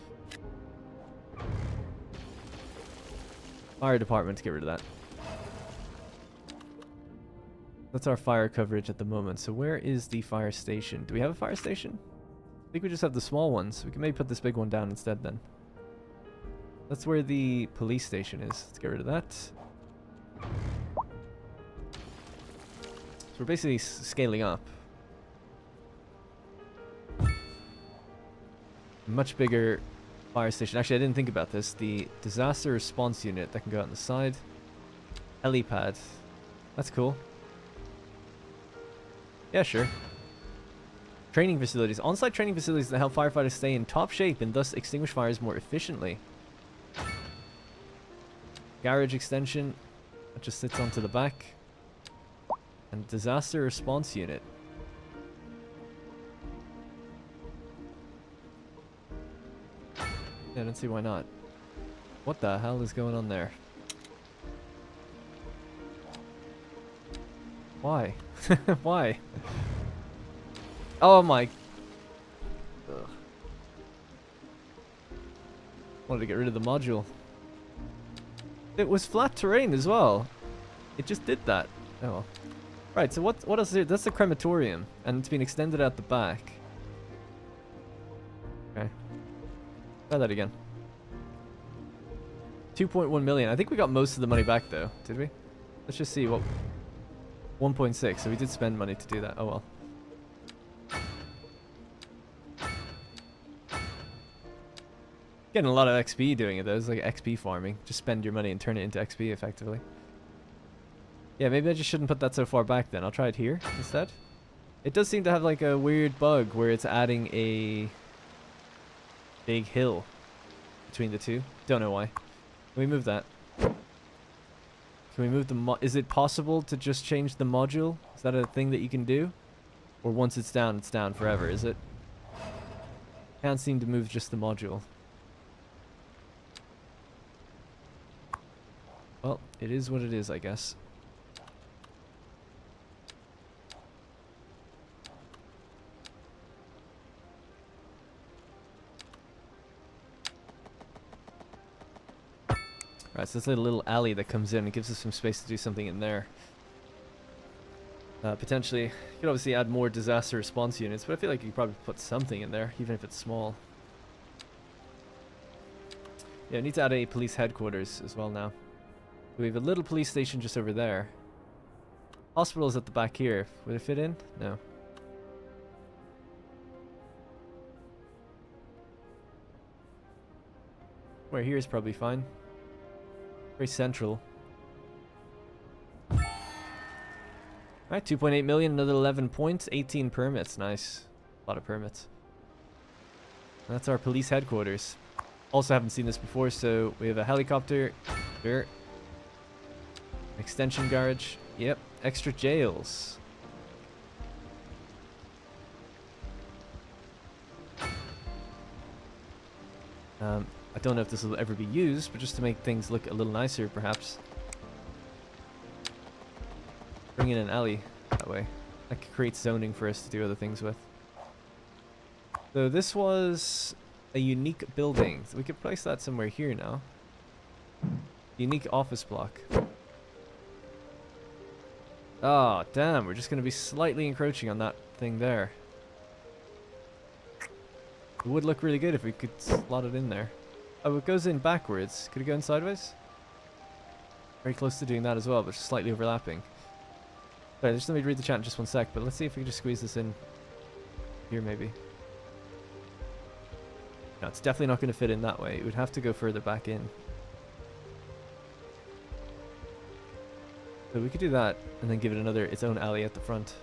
Fire department, to get rid of that. That's our fire coverage at the moment. So where is the fire station? Do we have a fire station? I think we just have the small ones. We can maybe put this big one down instead then. That's where the police station is. Let's get rid of that. So we're basically scaling up. Much bigger fire station. Actually, I didn't think about this. The disaster response unit that can go out on the side. Helipad. That's cool. Yeah, sure. Training facilities. On-site training facilities that help firefighters stay in top shape and thus extinguish fires more efficiently. Garage extension. That just sits onto the back. And disaster response unit. Yeah, I don't see why not. What the hell is going on there? Why? Why? Oh my... Ugh. Wanted to get rid of the module. It was flat terrain as well. It just did that. Oh well. Right, so what else is here? That's the crematorium. And it's been extended out the back. Okay. Try that again. 2.1 million. I think we got most of the money back though. Did we? Let's just see what... 1.6, so we did spend money to do that. Oh well. Getting a lot of XP doing it though. It's like XP farming. Just spend your money and turn it into XP effectively. Yeah, maybe I just shouldn't put that so far back then. I'll try it here instead. It does seem to have like a weird bug where it's adding a big hill between the two. Don't know why. Can we move that? Can we move the is it possible to just change the module? Is that a thing that you can do? Or once it's down forever, is it? Can't seem to move just the module. Well, it is what it is, I guess. Right, so this little alley that comes in, it gives us some space to do something in there. Potentially, you could obviously add more disaster response units, but I feel like you could probably put something in there, even if it's small. Yeah, I need to add a police headquarters as well now. We have a little police station just over there. Hospital is at the back here. Would it fit in? No. Where here is probably fine. Very central. Alright, 2.8 million, another 11 points, 18 permits. Nice. A lot of permits. And that's our police headquarters. Also haven't seen this before, so we have a helicopter. Here. Extension garage. Yep. Extra jails. I don't know if this will ever be used, but just to make things look a little nicer, perhaps. Bring in an alley that way. That could create zoning for us to do other things with. So this was a unique building. So we could place that somewhere here now. Unique office block. Oh, damn. We're just going to be slightly encroaching on that thing there. It would look really good if we could slot it in there. Oh, it goes in backwards. Could it go in sideways? Very close to doing that as well, but just slightly overlapping. Right, just let me read the chat in just one sec, but let's see if we can just squeeze this in here maybe. No, it's definitely not going to fit in that way. It would have to go further back in. So we could do that and then give it its own alley at the front.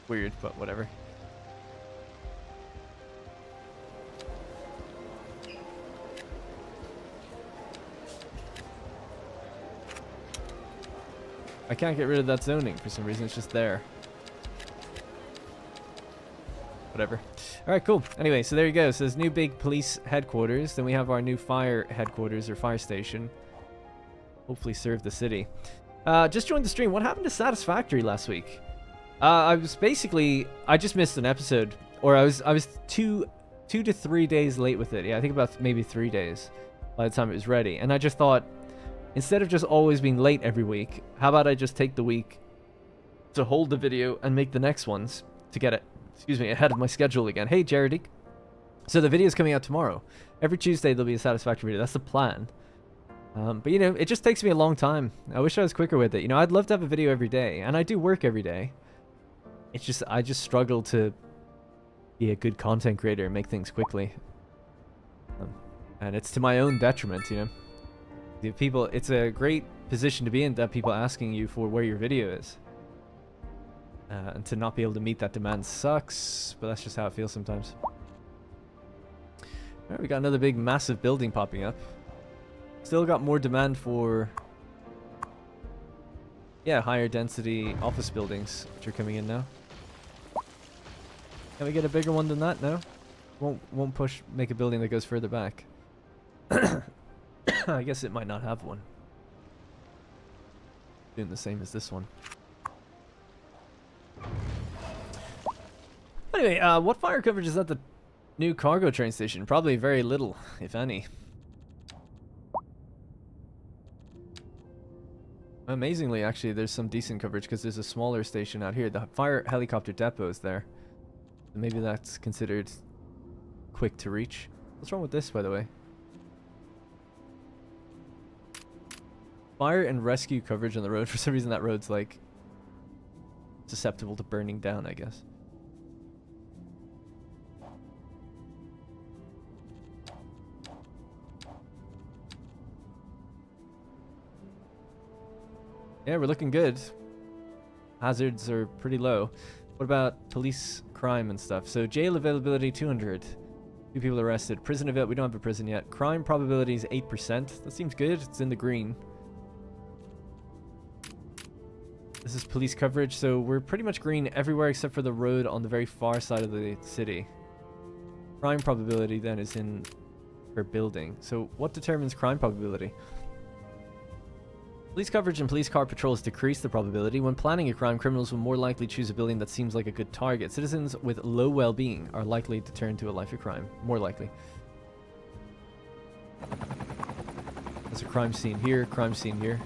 Weird, but whatever. I can't get rid of that zoning for some reason. It's just there. Whatever. Alright, cool. Anyway, so there you go. So there's new big police headquarters. Then we have our new fire headquarters or fire station. Hopefully serve the city. Just joined the stream. What happened to Satisfactory last week? I just missed an episode. Or I was 2 to 3 days late with it. Yeah, I think about maybe 3 days by the time it was ready. And I just thought, instead of just always being late every week, how about I just take the week to hold the video and make the next ones to get it, ahead of my schedule again. Hey, Jared. So the video's coming out tomorrow. Every Tuesday there'll be a Satisfactory video. That's the plan. But you know, it just takes me a long time. I wish I was quicker with it. You know, I'd love to have a video every day, and I do work every day. It's just, I just struggle to be a good content creator and make things quickly. And it's to my own detriment, you know. The people, it's a great position to be in, that people asking you for where your video is. And to not be able to meet that demand sucks, but that's just how it feels sometimes. Alright, we got another big massive building popping up. Still got more demand for, yeah, higher density office buildings, which are coming in now. Can we get a bigger one than that? No? Won't make a building that goes further back. I guess it might not have one. Doing the same as this one. Anyway, what fire coverage is at the new cargo train station? Probably very little, if any. Amazingly, actually, there's some decent coverage because there's a smaller station out here. The fire helicopter depot is there. Maybe that's considered quick to reach. What's wrong with this, by the way? Fire and rescue coverage on the road. For some reason, that road's like susceptible to burning down, I guess. Yeah, we're looking good. Hazards are pretty low. What about police crime and stuff? So jail availability 200. 2 people arrested. Prison avail. We don't have a prison yet. Crime probability is 8%. That seems good. It's in the green. This is police coverage, so we're pretty much green everywhere except for the road on the very far side of the city. Crime probability then is in per building. So what determines crime probability? Police coverage and police car patrols decrease the probability. When planning a crime, criminals will more likely choose a building that seems like a good target. Citizens with low well-being are likely to turn to a life of crime. More likely. There's a crime scene here, crime scene here.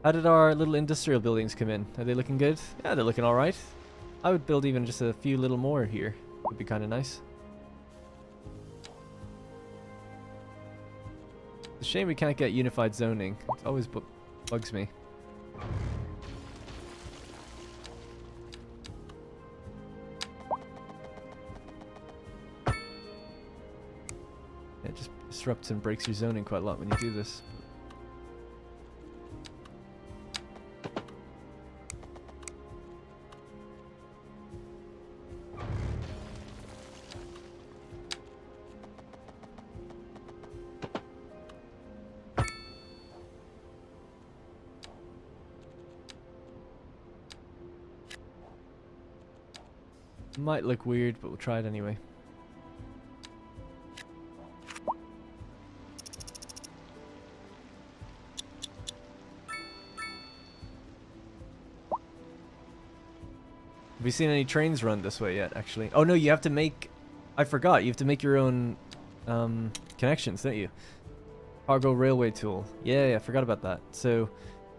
How did our little industrial buildings come in? Are they looking good? Yeah, they're looking alright. I would build even just a few little more here. Would be kind of nice. It's a shame we can't get unified zoning. It always bugs me. It just disrupts and breaks your zoning quite a lot when you do this. Might look weird, but we'll try it anyway. Have you seen any trains run this way yet, actually? Oh no, you have to make... I forgot, you have to make your own connections, don't you? Cargo railway tool. Yeah, I forgot about that. So,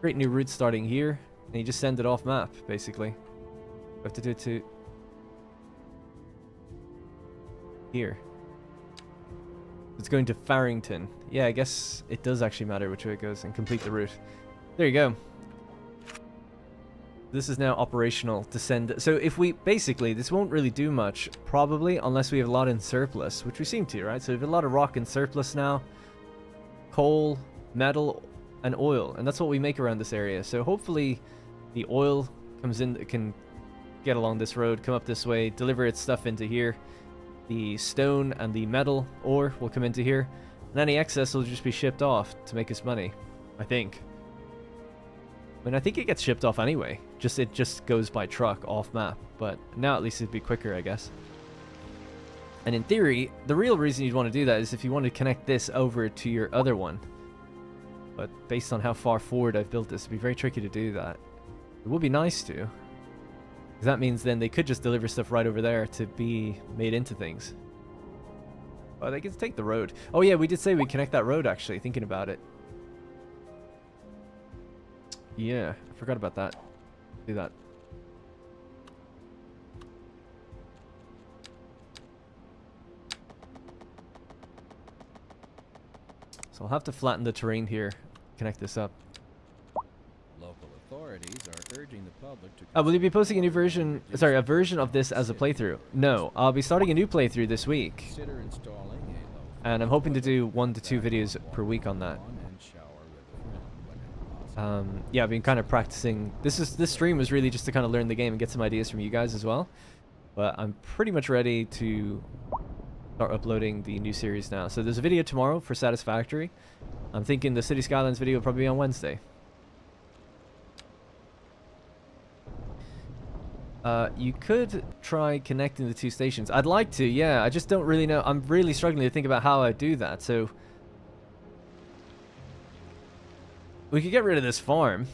create new route starting here, and you just send it off map, basically. You have to do it to... here. It's going to Farrington. Yeah, I guess it does actually matter which way it goes, and complete the route. There you go. This is now operational to send. So if we basically, this won't really do much, probably, unless we have a lot in surplus, which we seem to, right? So we have a lot of rock in surplus now, coal, metal, and oil, and that's what we make around this area. So hopefully the oil comes in, can get along this road, come up this way, deliver its stuff into here. The stone and the metal ore will come into here, and any excess will just be shipped off to make us money, I think. I mean, I think it gets shipped off anyway. It just goes by truck off map. But now at least it'd be quicker, I guess. And in theory, the real reason you'd want to do that is if you want to connect this over to your other one. But based on how far forward I've built this, it'd be very tricky to do that. It would be nice to. Because that means then they could just deliver stuff right over there to be made into things. But they can take the road. Oh yeah, we did say we'd connect that road actually, thinking about it. Yeah, I forgot about that. Do that. So I'll have to flatten the terrain here, connect this up. Local authorities are urging the public to Will you be posting a new version, sorry, a version of this as a playthrough? No, I'll be starting a new playthrough this week. consider installing a And I'm hoping to do 1 to 2 videos per week on that. and shower with a friend whenever possible. Yeah, I've been kind of practicing. This stream was really just to kind of learn the game and get some ideas from you guys as well. But I'm pretty much ready to start uploading the new series now. So there's a video tomorrow for Satisfactory. I'm thinking the City Skylines video will probably be on Wednesday. You could try connecting the 2 stations. I'd like to, yeah. I just don't really know. I'm really struggling to think about how I do that. So we could get rid of this farm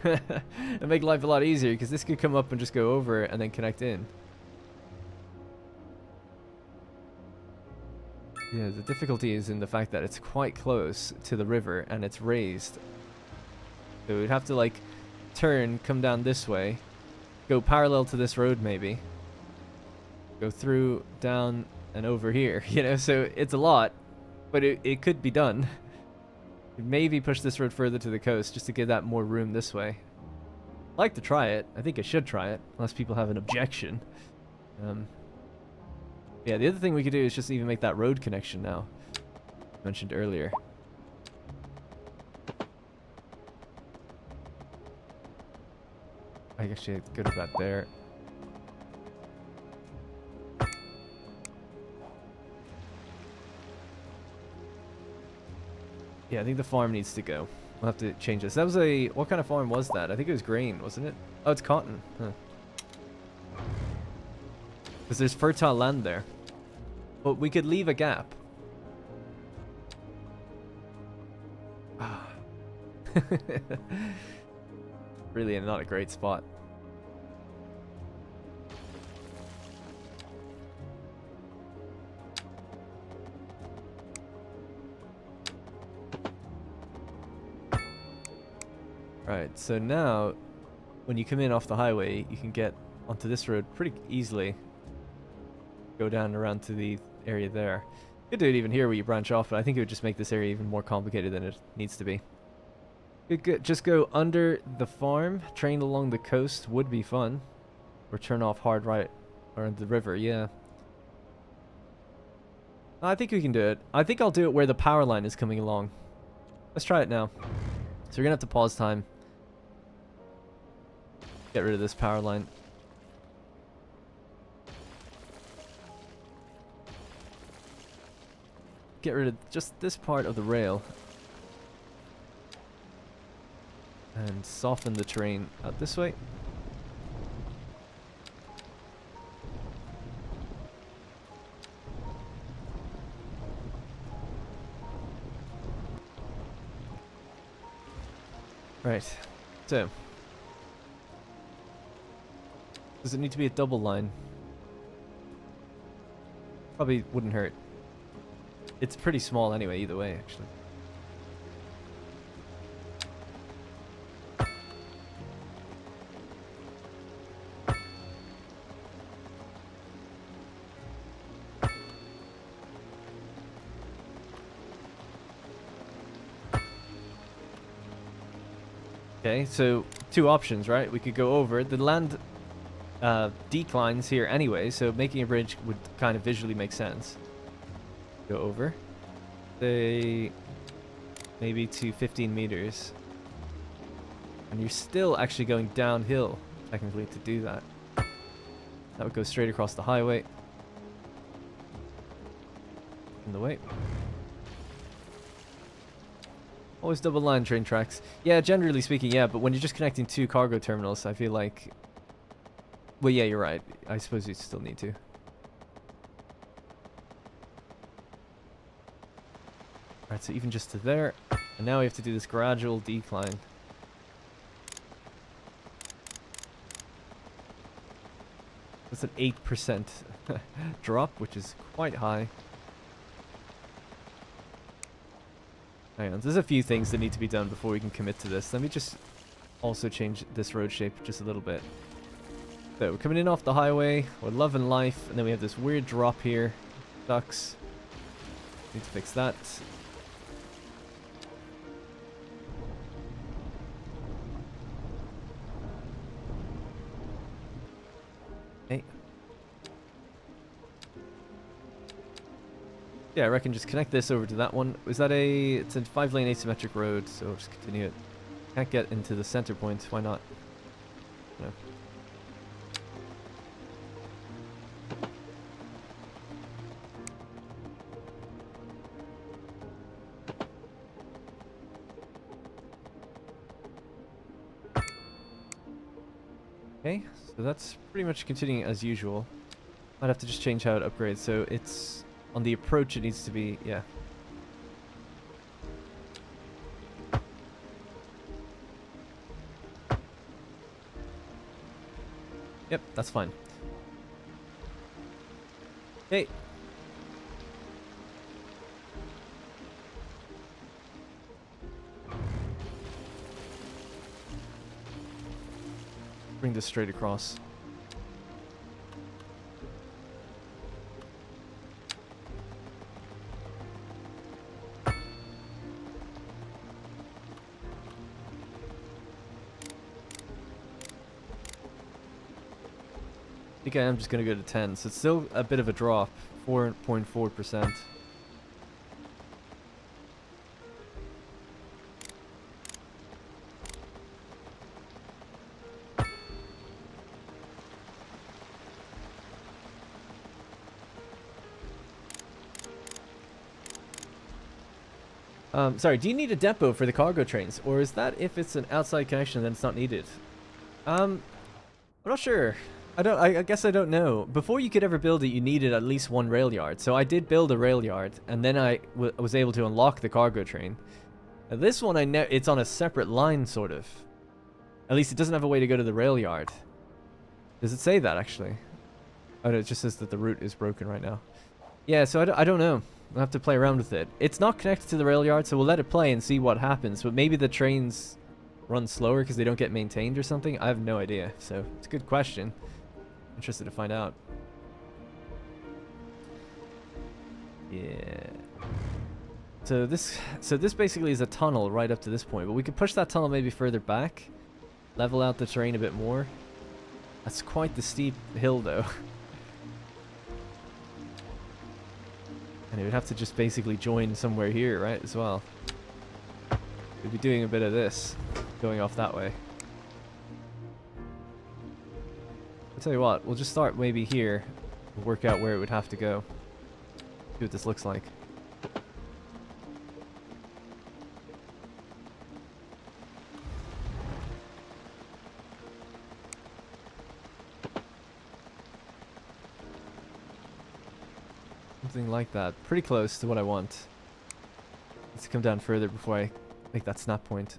and make life a lot easier, because this could come up and just go over and then connect in. Yeah, the difficulty is in the fact that it's quite close to the river and it's raised. So we'd have to like turn, come down this way, go parallel to this road maybe, go through, down, and over here, you know, so it's a lot, but it could be done. Maybe push this road further to the coast just to give that more room this way. I'd like to try it. I think I should try it, unless people have an objection. Yeah, the other thing we could do is just even make that road connection now. Mentioned earlier. I actually go to that there. Yeah, I think the farm needs to go. We'll have to change this. That was a... What kind of farm was that? I think it was grain, wasn't it? Oh, it's cotton. Huh. Because there's fertile land there. But we could leave a gap. Really not a great spot. Right, so now when you come in off the highway, you can get onto this road pretty easily. Go down around to the area there. You could do it even here where you branch off, but I think it would just make this area even more complicated than it needs to be. You could just go under the farm, train along the coast would be fun. Or turn off hard right around the river, yeah. I think we can do it. I think I'll do it where the power line is coming along. Let's try it now. So we're gonna have to pause time. Get rid of this power line. Get rid of just this part of the rail. And soften the terrain out this way. Right, so does it need to be a double line? Probably wouldn't hurt. It's pretty small anyway, either way, actually. Okay, so 2 options, right? We could go over. The land declines here anyway, so making a bridge would kind of visually make sense. Go over. Say maybe to 15 meters. And you're still actually going downhill, technically, to do that. That would go straight across the highway. In the way. Always double line train tracks. Yeah, generally speaking, yeah, but when you're just connecting 2 cargo terminals, I feel like... Well, yeah, you're right. I suppose you still need to. Alright, so even just to there. And now we have to do this gradual decline. That's an 8% drop, which is quite high. Hang on, there's a few things that need to be done before we can commit to this. Let me just also change this road shape just a little bit. So, we're coming in off the highway, we're loving life, and then we have this weird drop here. Sucks. Need to fix that. Okay. Yeah, I reckon just connect this over to that one. Is that a... It's a 5-lane asymmetric road, so just continue it. Can't get into the center point, why not? No. Okay, so that's pretty much continuing as usual. I'd have to just change how it upgrades, so it's... On the approach, it needs to be, yeah. Yep, that's fine. Okay. Bring this straight across. I think I am just going to go to 10, so it's still a bit of a drop, 4.4%. Sorry, do you need a depot for the cargo trains, or is that if it's an outside connection then it's not needed? I'm not sure. I guess I don't know. Before you could ever build it, you needed at least 1 rail yard. So I did build a rail yard, and then I was able to unlock the cargo train. Now this one, it's on a separate line, sort of. At least it doesn't have a way to go to the rail yard. Does it say that, actually? Oh, no, it just says that the route is broken right now. Yeah, so I don't know. I'll have to play around with it. It's not connected to the rail yard, so we'll let it play and see what happens. But maybe the trains run slower because they don't get maintained or something? I have no idea. So, it's a good question. Interested to find out. Yeah. So this basically is a tunnel right up to this point, but we could push that tunnel maybe further back, level out the terrain a bit more. That's quite the steep hill though. And it would have to just basically join somewhere here, right, as well. We'd be doing a bit of this, going off that way. I'll tell you what, we'll just start maybe here, and work out where it would have to go. See what this looks like. Something like that. Pretty close to what I want. Let's come down further before I make that snap point.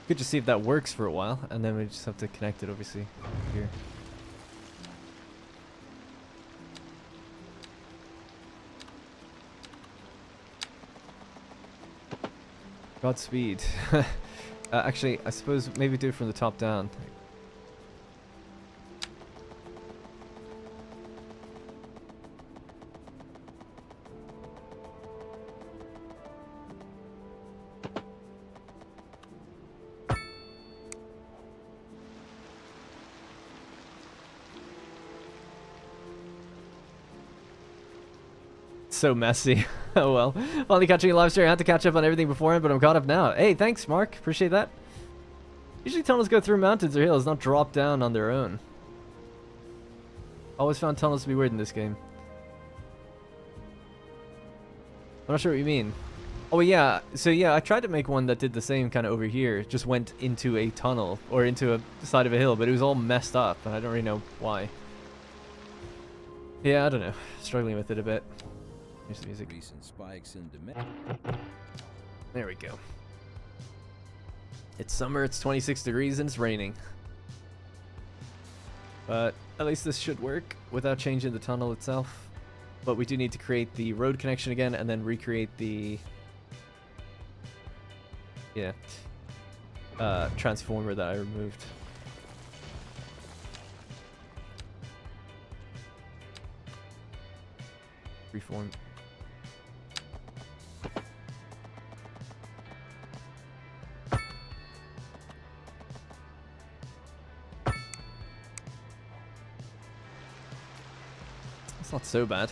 Could just see if that works for a while, and then we just have to connect it, obviously, here. Godspeed. Actually, I suppose maybe do it from the top down. So messy. Oh well. Finally catching a live stream. I had to catch up on everything beforehand, but I'm caught up now. Hey, thanks, Mark. Appreciate that. Usually tunnels go through mountains or hills, not drop down on their own. Always found tunnels to be weird in this game. I'm not sure what you mean. Oh yeah, so yeah, I tried to make one that did the same kind of over here. It just went into a tunnel or into a side of a hill, but it was all messed up, and I don't really know why. Yeah, I don't know. Struggling with it a bit. Here's the music. Recent spikes in demand. There we go. It's summer, it's 26 degrees, and it's raining. But at least this should work without changing the tunnel itself. But we do need to create the road connection again and then recreate the... yeah. Transformer that I removed. Reform. It's not so bad.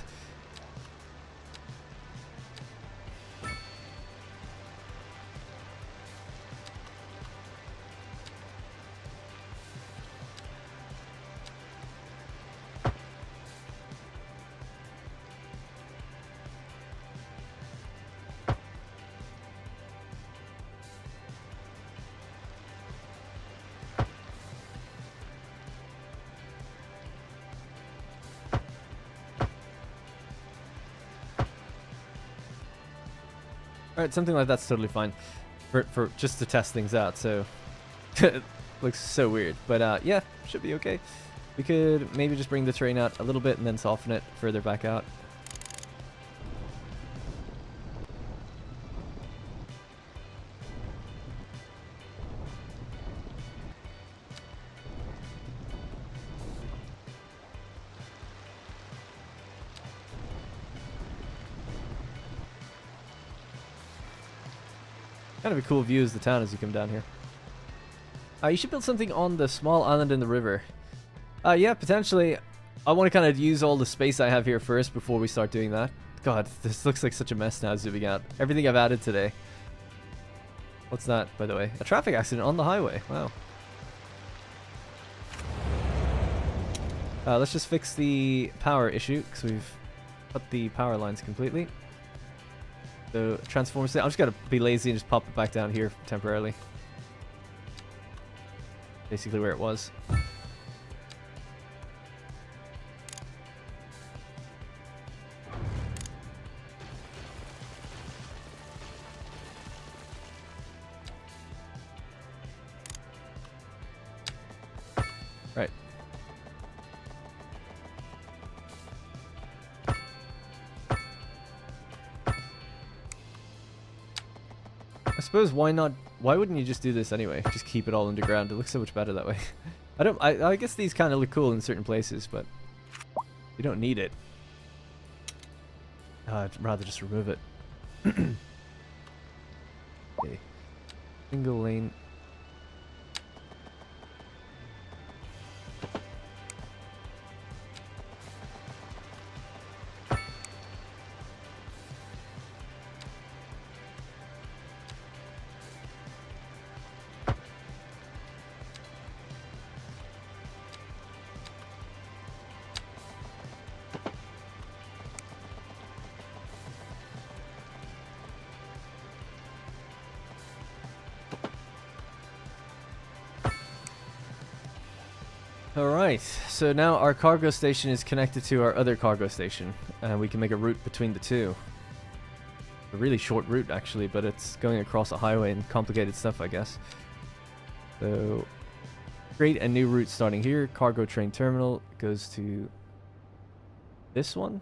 Alright, something like that's totally fine for just to test things out, so it looks so weird, but yeah, should be okay. We could maybe just bring the terrain out a little bit and then soften it further back out. Kind of a cool view as the town as you come down here. You should build something on the small island in the river. Yeah, potentially. I want to kind of use all the space I have here first before we start doing that. God, this looks like such a mess now zooming out. Everything I've added today. What's that, by the way? A traffic accident on the highway. Wow. Let's just fix the power issue because we've cut the power lines completely. So transform state. I'm just gonna be lazy and just pop it back down here temporarily. Basically where it was. Right. I suppose why not? Why wouldn't you just do this anyway? Just keep it all underground. It looks so much better that way. I guess these kind of look cool in certain places, but you don't need it. I'd rather just remove it. Okay. Single lane. Alright, so now our cargo station is connected to our other cargo station, and we can make a route between the two. A really short route, actually, but it's going across a highway and complicated stuff, I guess. So, create a new route starting here. Cargo train terminal goes to this one,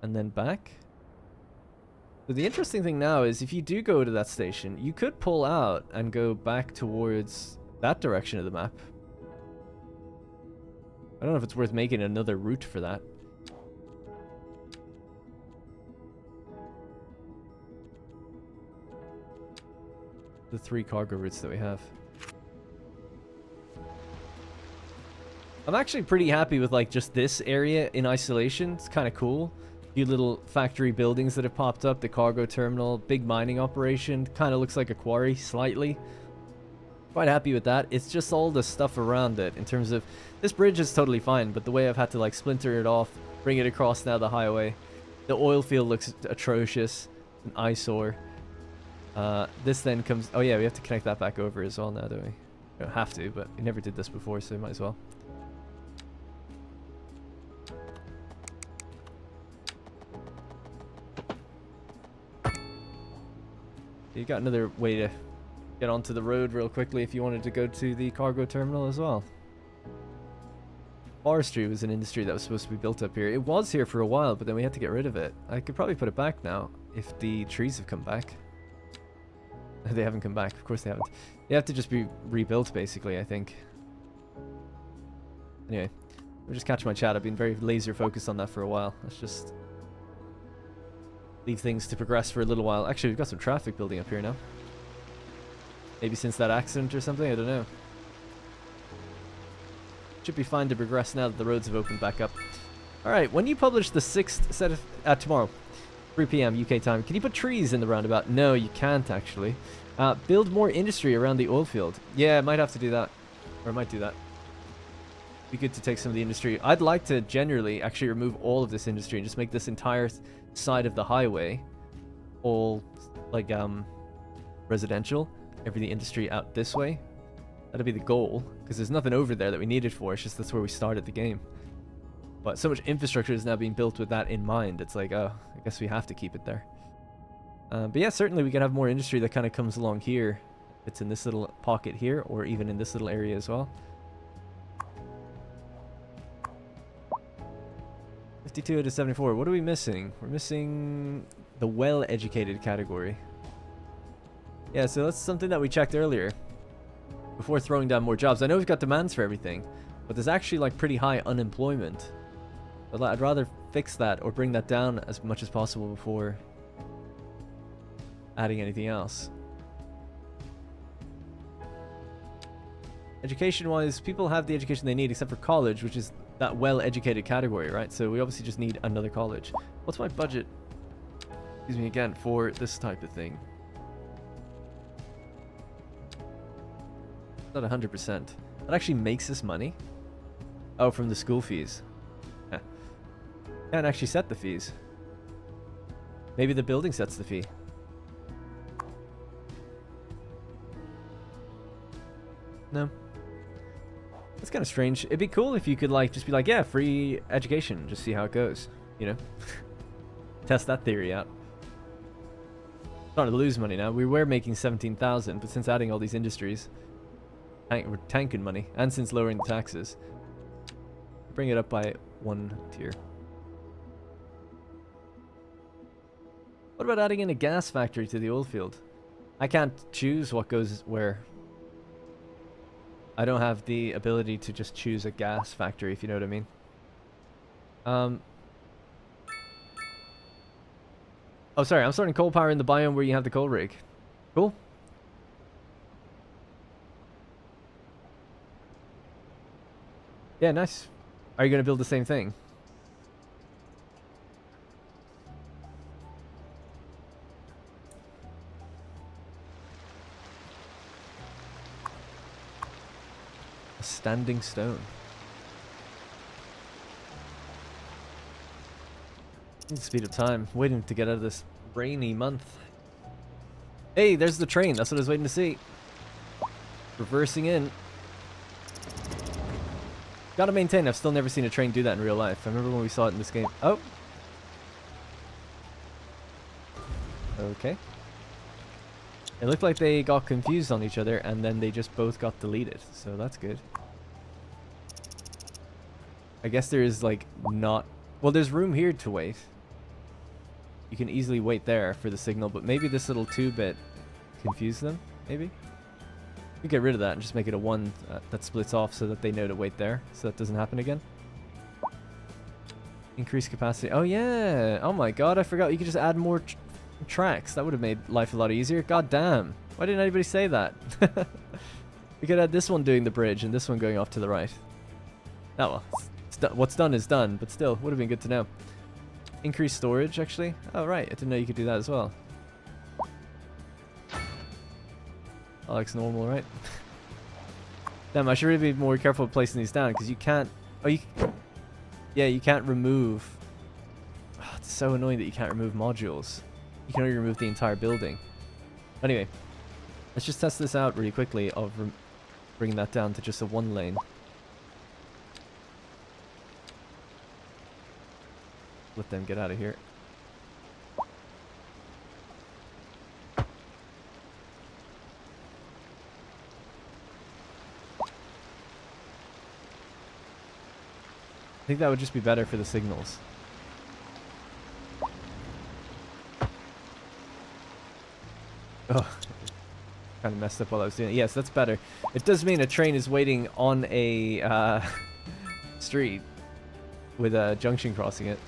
and then back. So the interesting thing now is if you do go to that station, you could pull out and go back towards that direction of the map. I don't know if it's worth making another route for that. The 3 cargo routes that we have. I'm actually pretty happy with like just this area in isolation. It's kind of cool. A few little factory buildings that have popped up, the cargo terminal, big mining operation. Kind of looks like a quarry slightly. Quite happy with that. It's just all the stuff around it in terms of this bridge is totally fine, but the way I've had to like splinter it off, bring it across now the highway. The oil field looks atrocious, an eyesore. This then comes, oh yeah, we have to connect that back over as well now, don't we? We don't have to, but we never did this before, so we might as well. You got another way to get onto the road real quickly if you wanted to go to the cargo terminal as well. Forestry was an industry that was supposed to be built up here. It was here for a while, but then we had to get rid of it. I could probably put it back now if the trees have come back. They haven't come back. Of course they haven't. They have to just be rebuilt, basically, I think. Anyway, I'm just catching my chat. I've been very laser focused on that for a while. Let's just leave things to progress for a little while. Actually, we've got some traffic building up here now. Maybe since that accident or something, I don't know. Should be fine to progress now that the roads have opened back up. Alright, when you publish the 6th set of... tomorrow, 3 p.m. UK time, can you put trees in the roundabout? No, you can't actually. Build more industry around the oil field. Yeah, I might have to do that. Or I might do that. Be good to take some of the industry. I'd like to generally actually remove all of this industry and just make this entire side of the highway all like residential. Every industry out this way. That'd be the goal, because there's nothing over there that we needed for. It's just that's where we started the game. But so much infrastructure is now being built with that in mind. It's like, oh, I guess we have to keep it there. But yeah, certainly we can have more industry that kind of comes along here. It's in this little pocket here, or even in this little area as well. 52 out of 74. What are we missing? We're missing the well-educated category. Yeah, so that's something that we checked earlier before throwing down more jobs. I know we've got demands for everything, but there's actually like pretty high unemployment. But I'd rather fix that or bring that down as much as possible before adding anything else. Education-wise, people have the education they need except for college, which is that well-educated category, right? So we obviously just need another college. What's my budget, excuse me again, for this type of thing? Not 100%. That actually makes us money? Oh, from the school fees. Huh. Can't actually set the fees. Maybe the building sets the fee. No. That's kind of strange. It'd be cool if you could like just be like, yeah, free education, just see how it goes, you know? Test that theory out. Starting to lose money now. We were making 17,000, but since adding all these industries, we're tanking money, and since lowering the taxes, bring it up by 1 tier. What about adding in a gas factory to the oil field? I can't choose what goes where. I don't have the ability to just choose a gas factory, if you know what I mean. Oh, sorry, I'm starting coal power in the biome where you have the coal rig. Cool. Yeah, nice. Are you going to build the same thing? A standing stone. Need to speed up time. Waiting to get out of this rainy month. Hey, there's the train. That's what I was waiting to see. Reversing in. Gotta maintain, I've still never seen a train do that in real life. I remember when we saw it in this game. Oh! Okay. It looked like they got confused on each other and then they just both got deleted. So that's good. I guess there is like not... Well, there's room here to wait. You can easily wait there for the signal, but maybe this little 2-bit confused them, maybe? You get rid of that and just make it a 1 that splits off so that they know to wait there, so that doesn't happen again. Increase capacity. Oh yeah! Oh my god, I forgot you could just add more tracks. That would have made life a lot easier. God damn. Why didn't anybody say that? We could add this one doing the bridge and this one going off to the right. Oh well, what's done is done, but still, would have been good to know. Increase storage, actually. Oh right, I didn't know you could do that as well. That looks normal, right? Damn, I should really be more careful with placing these down, because you can't... Oh, yeah, you can't remove... Oh, it's so annoying that you can't remove modules. You can only remove the entire building. Anyway, let's just test this out really quickly of bringing that down to just a 1 lane. Let them get out of here. I think that would just be better for the signals. Oh, kind of messed up while I was doing it. Yes, that's better. It does mean a train is waiting on a street with a junction crossing it.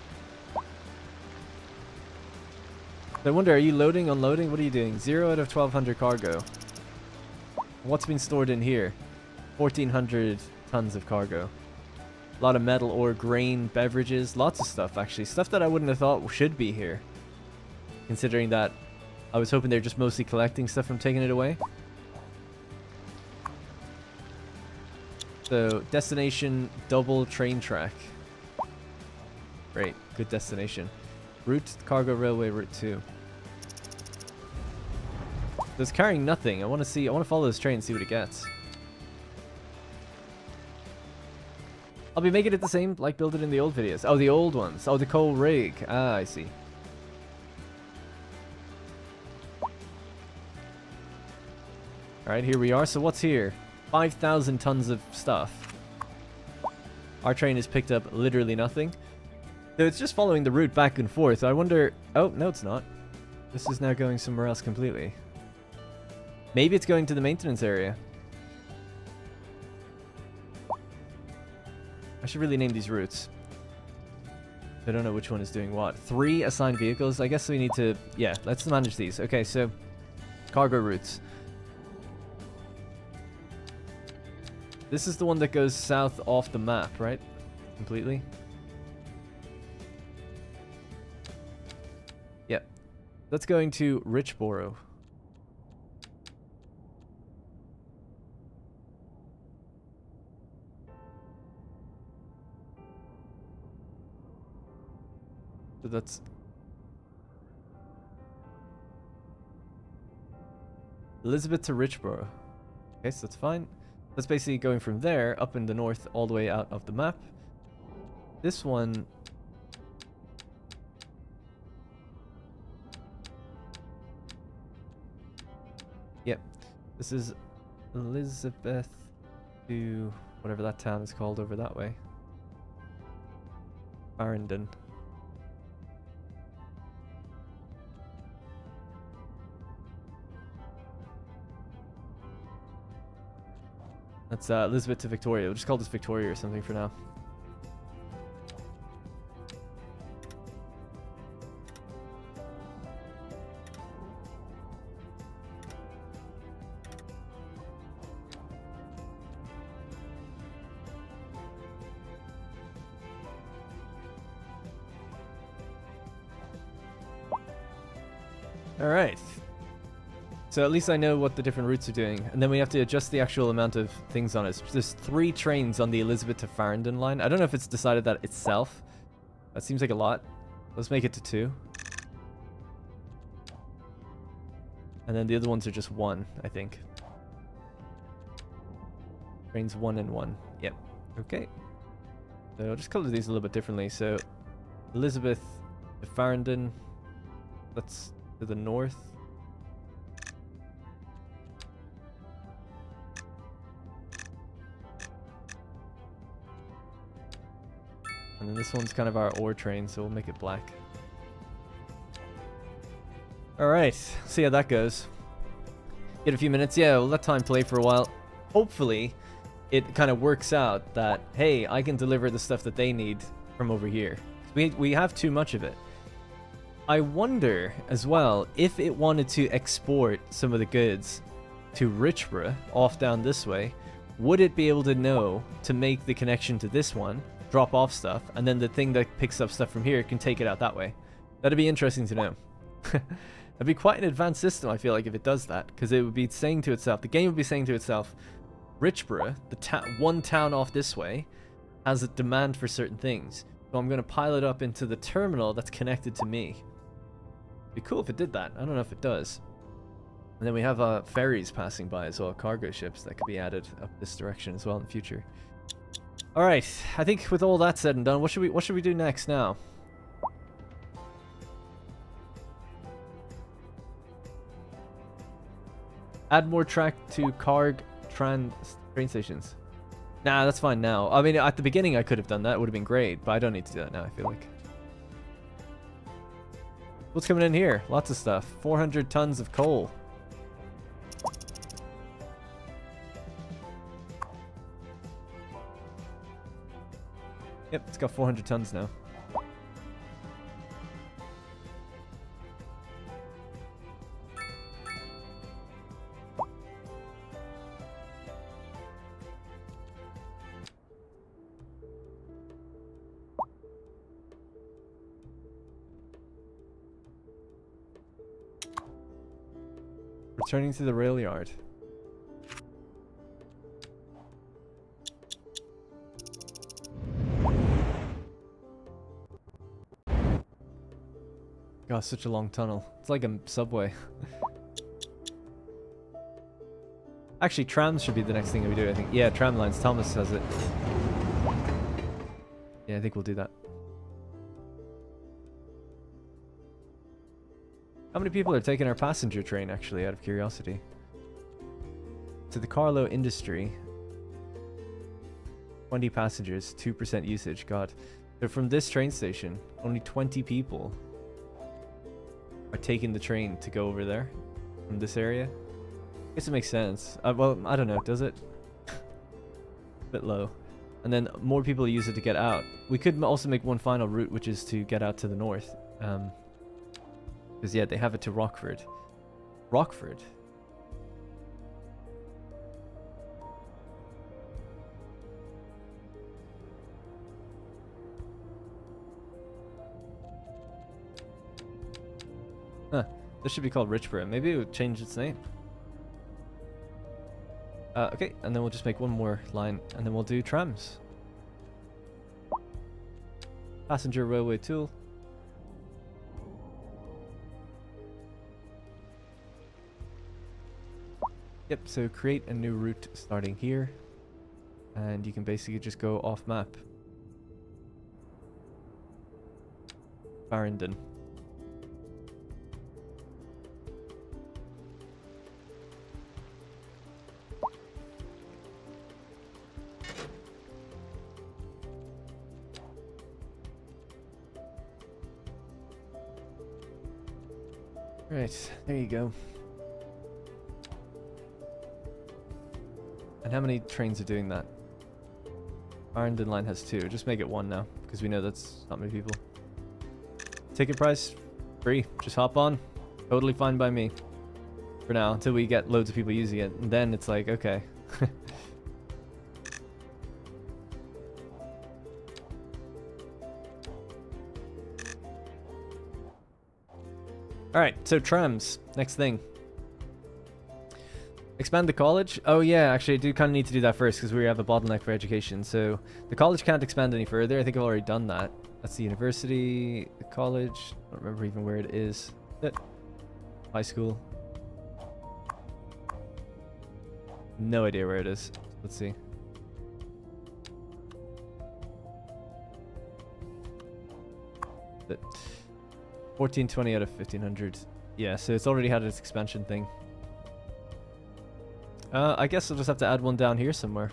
I wonder, are you loading, unloading? What are you doing? 0 out of 1200 cargo. What's been stored in here? 1400 tons of cargo. A lot of metal ore, grain, beverages, lots of stuff actually. Stuff that I wouldn't have thought should be here. Considering that I was hoping they're just mostly collecting stuff from taking it away. So, destination, double train track. Great, good destination. Route, cargo railway, route 2. So it's carrying nothing. I want to follow this train and see what it gets. I'll be making it the same, like build it in the old videos. Oh, the old ones. Oh, the coal rig. Ah, I see. Alright, here we are. So what's here? 5,000 tons of stuff. Our train has picked up literally nothing. So it's just following the route back and forth. I wonder... Oh, no it's not. This is now going somewhere else completely. Maybe it's going to the maintenance area. I should really name these routes. I don't know which one is doing what. 3 assigned vehicles. I guess we need to... Yeah, let's manage these. Okay, so... Cargo routes. This is the one that goes south off the map, right? Completely. Yep. That's going to Richboro. So that's... Elizabeth to Richboro. Okay, so that's fine. That's basically going from there, up in the north, all the way out of the map. This one... Yep. This is Elizabeth to whatever that town is called over that way. Farringdon. That's Elizabeth to Victoria. We'll just call this Victoria or something for now. Alright. So at least I know what the different routes are doing. And then we have to adjust the actual amount of things on it. There's 3 trains on the Elizabeth to Farringdon line. I don't know if it's decided that itself. That seems like a lot. Let's make it to 2. And then the other ones are just 1, I think. Trains 1 and 1. Yep. Okay. So I'll just color these a little bit differently. So Elizabeth to Farringdon. That's to the north. And then this one's kind of our ore train, so we'll make it black. Alright, see how that goes. Get a few minutes. Yeah, we'll let time play for a while. Hopefully, it kind of works out that, hey, I can deliver the stuff that they need from over here. We have too much of it. I wonder, as well, if it wanted to export some of the goods to Richborough, off down this way, would it be able to know to make the connection to this one, drop off stuff, and then the thing that picks up stuff from here can take it out that way? That'd be interesting to know. That'd be quite an advanced system, I feel like, if it does that, because it would be saying to itself, the game would be saying to itself, Richborough, the one town off this way, has a demand for certain things. So I'm going to pile it up into the terminal that's connected to me. It'd be cool if it did that. I don't know if it does. And then we have ferries passing by as well, cargo ships that could be added up this direction as well in the future. All right, I think with all that said and done, what should we do next now? Add more track to train stations. Nah, that's fine now. I mean, at the beginning I could have done that. It would have been great, but I don't need to do that now, I feel like. What's coming in here? Lots of stuff. 400 tons of coal. Yep, it's got 400 tons now. Returning to the rail yard. God, such a long tunnel. It's like a subway. Actually, trams should be the next thing that we do, I think. Yeah, tram lines. Thomas has it. Yeah, I think we'll do that. How many people are taking our passenger train, actually, out of curiosity? To the Carlo Industry. 20 passengers, 2% usage. God. So from this train station, only 20 people are taking the train to go over there from this area. I guess it makes sense. Well, I don't know. Does it? Bit low. And then more people use it to get out. We could also make one final route, which is to get out to the north. Because, yeah, they have it to Rockford. Rockford? Huh. This should be called Richborough. Maybe it would change its name. Okay, and then we'll just make one more line, and then we'll do trams. Passenger railway tool. Yep, so create a new route starting here, and you can basically just go off map. Farringdon. Right, there you go. And how many trains are doing that? Farringdon line has 2. Just make it 1 now, because we know that's not many people. Ticket price? Free. Just hop on. Totally fine by me. For now, until we get loads of people using it. And then it's like, okay. Alright, so trams. Next thing. Expand the college? Oh yeah, actually I do kind of need to do that first because we have a bottleneck for education. So the college can't expand any further. I think I've already done that. That's the university, the college. I don't remember even where it is. High school. No idea where it is. Let's see. But 1420 out of 1500. Yeah, so it's already had its expansion thing. I guess I'll just have to add one down here somewhere.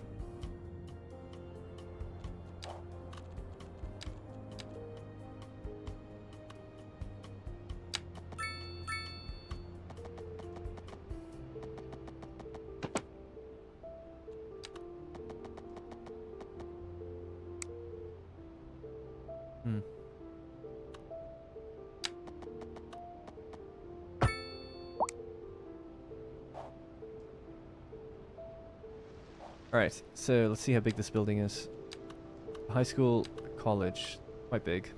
Alright, so let's see how big this building is. High school, college, quite big.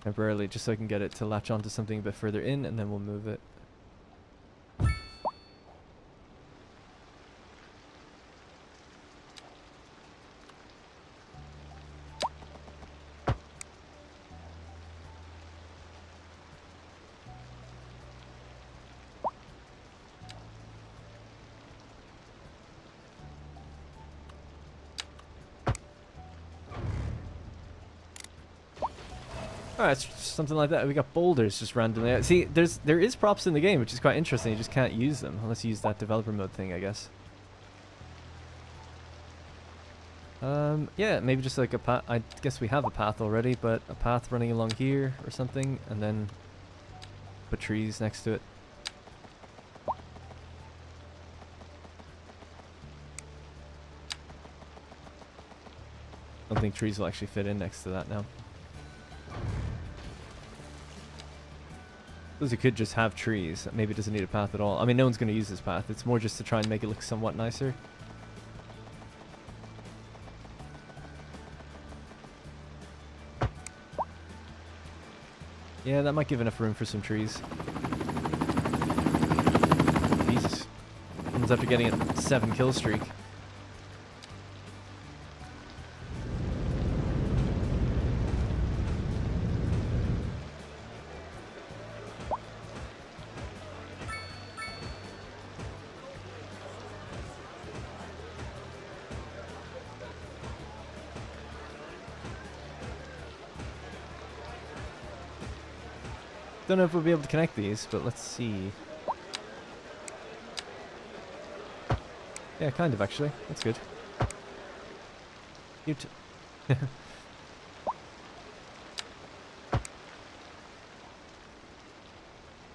Temporarily, just so I can get it to latch onto something a bit further in, and then we'll move it. Alright, something like that. We got boulders just randomly. See, there is props in the game, which is quite interesting. You just can't use them unless you use that developer mode thing, I guess. Yeah, maybe just like a path. I guess we have a path already, but a path running along here or something, and then put trees next to it. I don't think trees will actually fit in next to that now. Suppose you could just have trees. Maybe it doesn't need a path at all. I mean, no one's going to use this path. It's more just to try and make it look somewhat nicer. Yeah, that might give enough room for some trees. Jesus. Comes after getting a 7 kill streak. Don't know if we'll be able to connect these, but let's see. Yeah, kind of actually. That's good. Cute. Yeah,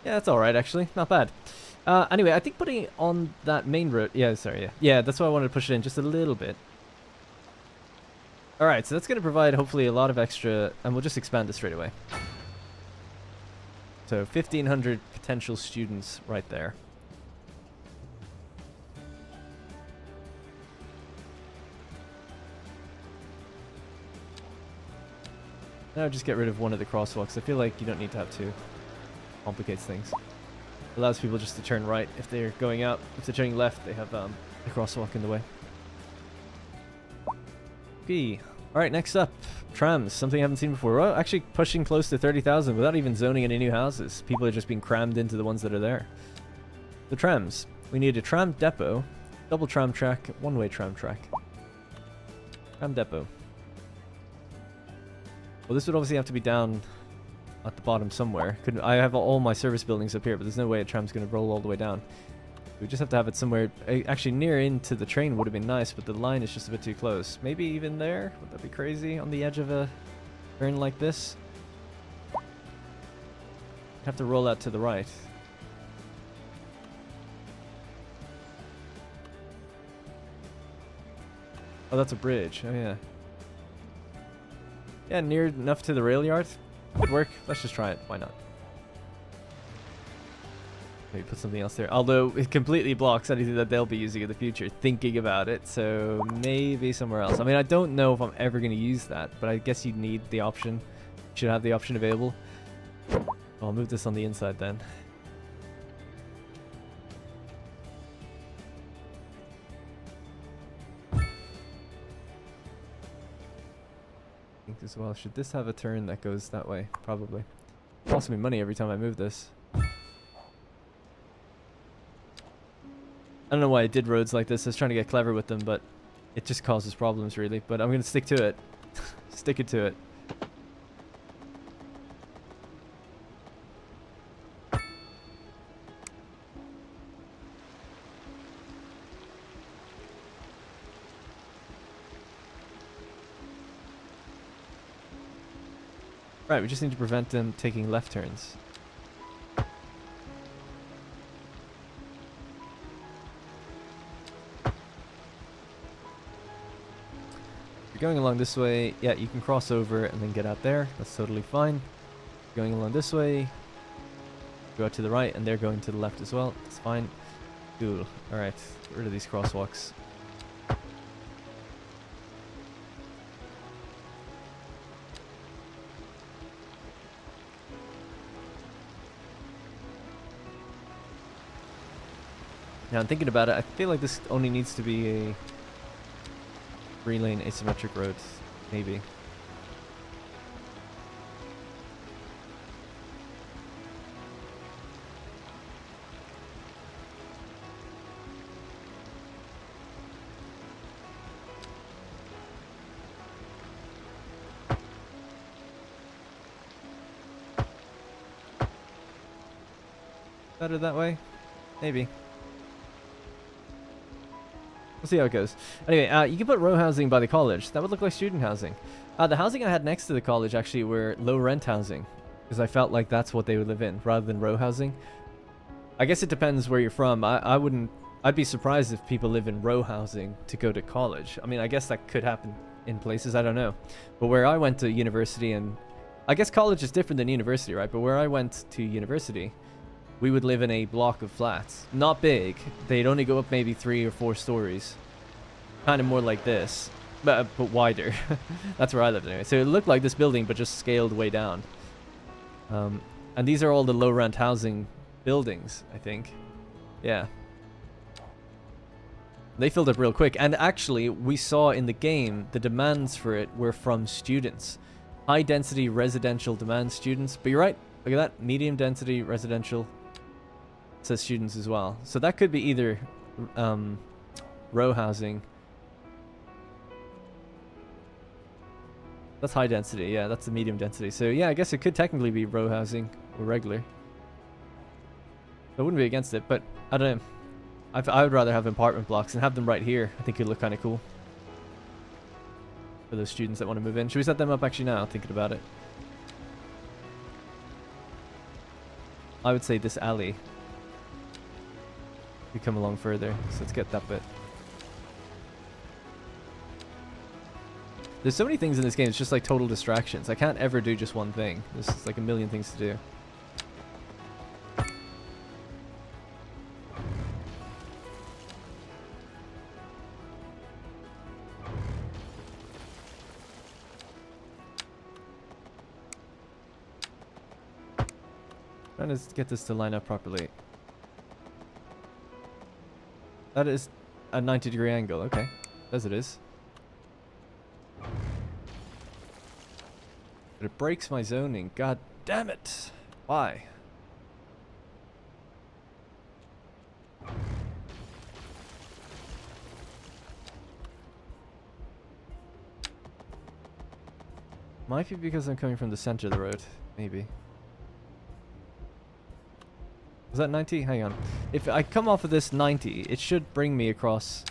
that's alright actually. Not bad. Anyway, I think putting it on that main road... Yeah, sorry, yeah. Yeah, that's why I wanted to push it in just a little bit. Alright, so that's going to provide hopefully a lot of extra... And we'll just expand it straight away. So 1,500 potential students right there. Now just get rid of one of the crosswalks. I feel like you don't need to have two. Complicates things. Allows people just to turn right if they're going out. If they're turning left, they have the crosswalk in the way. Okay. Alright, next up. Trams, something I haven't seen before. Well, actually pushing close to 30,000 without even zoning any new houses. People are just being crammed into the ones that are there. The trams. We need a tram depot, double tram track, one-way tram track. Tram depot. Well, this would obviously have to be down at the bottom somewhere. I have all my service buildings up here, but there's no way a tram's going to roll all the way down. We just have to have it somewhere. Actually, near into the train would have been nice, but the line is just a bit too close. Maybe even there? Would that be crazy? On the edge of a turn like this? Have to roll out to the right. Oh, that's a bridge. Oh, yeah. Yeah, near enough to the rail yard. Could work. Let's just try it. Why not? Maybe put something else there. Although it completely blocks anything that they'll be using in the future, thinking about it. So maybe somewhere else. I mean, I don't know if I'm ever going to use that, but I guess you need the option. You should have the option available. I'll move this on the inside then. Think as well. Should this have a turn that goes that way? Probably. Costs me money every time I move this. I don't know why I did roads like this. I was trying to get clever with them, but it just causes problems, really. But I'm going to stick to it. Stick it to it. Right, we just need to prevent them taking left turns. You're going along this way. Yeah, you can cross over and then get out there. That's totally fine. Going along this way. Go out to the right, and they're going to the left as well. It's fine. Cool. Alright, get rid of these crosswalks. Now I'm thinking about it, I feel like this only needs to be a 3-lane asymmetric road, maybe. Better that way? Maybe. We'll see how it goes. Anyway, you can put row housing by the college. That would look like student housing. The housing I had next to the college actually were low rent housing, because I felt like that's what they would live in, rather than row housing. I guess it depends where you're from. I'd be surprised if people live in row housing to go to college. I mean, I guess that could happen in places, I don't know. But where I went to university, and I guess college is different than university, right? But where I went to university, we would live in a block of flats. Not big. They'd only go up maybe 3 or 4 stories. Kind of more like this, but wider. That's where I lived anyway. So it looked like this building, but just scaled way down. And these are all the low rent housing buildings, I think. Yeah. They filled up real quick. And actually, we saw in the game, the demands for it were from students. High density residential demand students. But you're right. Look at that. Medium density residential. It says students as well. So that could be either row housing. That's high density. Yeah, that's the medium density. So yeah, I guess it could technically be row housing or regular. I wouldn't be against it, but I don't know. I would rather have apartment blocks and have them right here. I think it'd look kind of cool for those students that want to move in. Should we set them up actually now, thinking about it? I would say this alley. We come along further, so let's get that bit. There's so many things in this game, it's just like total distractions. I can't ever do just one thing. There's just like a million things to do. Trying to get this to line up properly. That is a 90-degree angle, okay. As it is. But it breaks my zoning. God damn it. Why? Might be because I'm coming from the center of the road. Maybe. Was that 90? Hang on. If I come off of this 90, it should bring me across.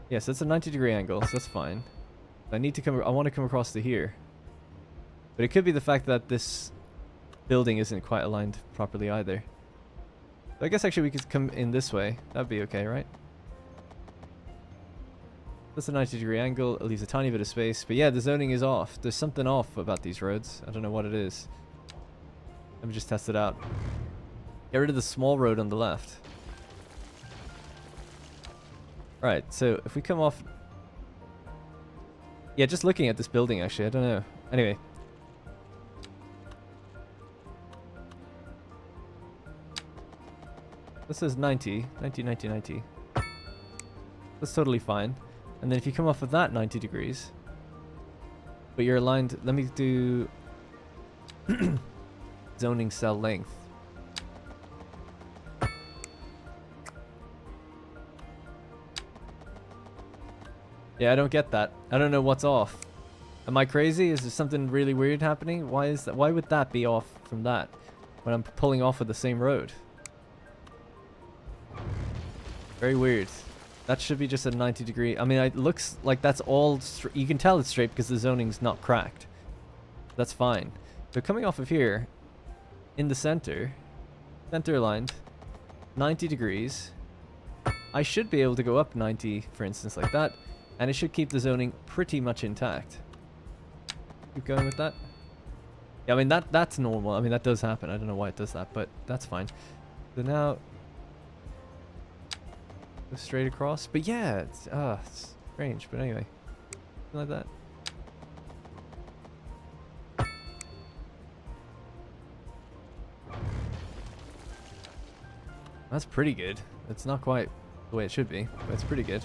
Yes, that's a 90-degree angle, so that's fine. I need to come. I want to come across to here. But it could be the fact that this building isn't quite aligned properly either. So I guess actually we could come in this way. That'd be okay, right? That's a 90-degree angle. It leaves a tiny bit of space. But yeah, the zoning is off. There's something off about these roads. I don't know what it is. Let me just test it out. Get rid of the small road on the left. Right, so if we come off... Yeah, just looking at this building, actually, I don't know. Anyway. This says 90. 90, 90, 90. That's totally fine. And then if you come off of that 90 degrees... But you're aligned... Let me do... zoning cell length. Yeah, I don't get that. I don't know what's off. Am I crazy? Is there something really weird happening? Why is that? Why would that be off from that when I'm pulling off of the same road? Very weird. That should be just a 90-degree. I mean, it looks like that's all. You can tell it's straight because the zoning's not cracked. That's fine. So coming off of here, in the center aligned, 90 degrees. I should be able to go up 90, for instance, like that. And it should keep the zoning pretty much intact. Keep going with that. Yeah, I mean, that's normal. I mean, that does happen. I don't know why it does that, but that's fine. So now, go straight across. But yeah, it's strange. But anyway, like that. That's pretty good. It's not quite the way it should be, but it's pretty good.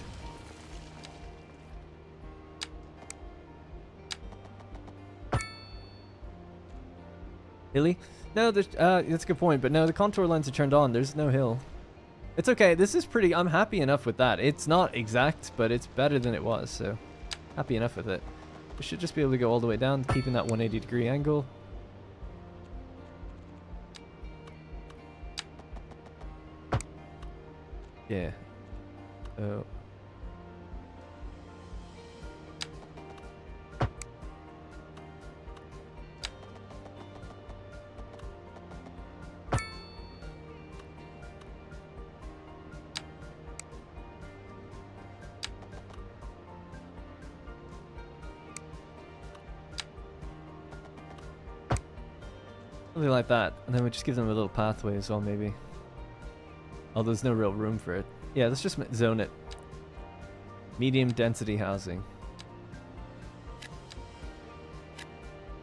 Hilly? No, there's, that's a good point, but no, the contour lines are turned on. There's no hill. It's okay. This is pretty... I'm happy enough with that. It's not exact, but it's better than it was, so happy enough with it. We should just be able to go all the way down, keeping that 180-degree angle. Yeah. So... something like that, and then we just give them a little pathway as well, maybe. Oh, there's no real room for it. Yeah, let's just zone it. Medium density housing.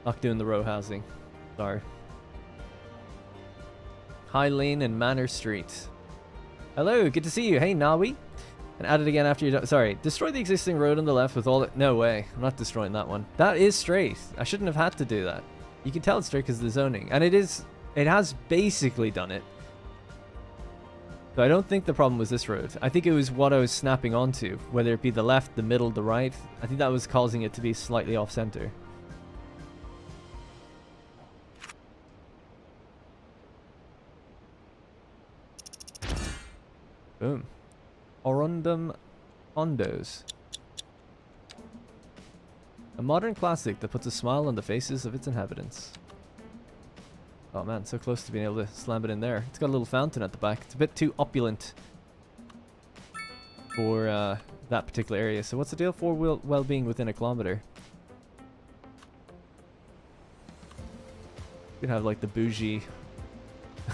Not doing the row housing. Sorry. High Lane and Manor Street. Hello, good to see you. Hey, Nawi. And add it again after you're done. Sorry, destroy the existing road on the left with all it. No way. I'm not destroying that one. That is straight. I shouldn't have had to do that. You can tell it's straight because of the zoning. And it has basically done it. So I don't think the problem was this road. I think it was what I was snapping onto, whether it be the left, the middle, the right. I think that was causing it to be slightly off center. Boom. Orundum Condos. A modern classic that puts a smile on the faces of its inhabitants. Oh man, so close to being able to slam it in there. It's got a little fountain at the back. It's a bit too opulent for that particular area. So what's the deal for well-being within a kilometer? You could have like the bougie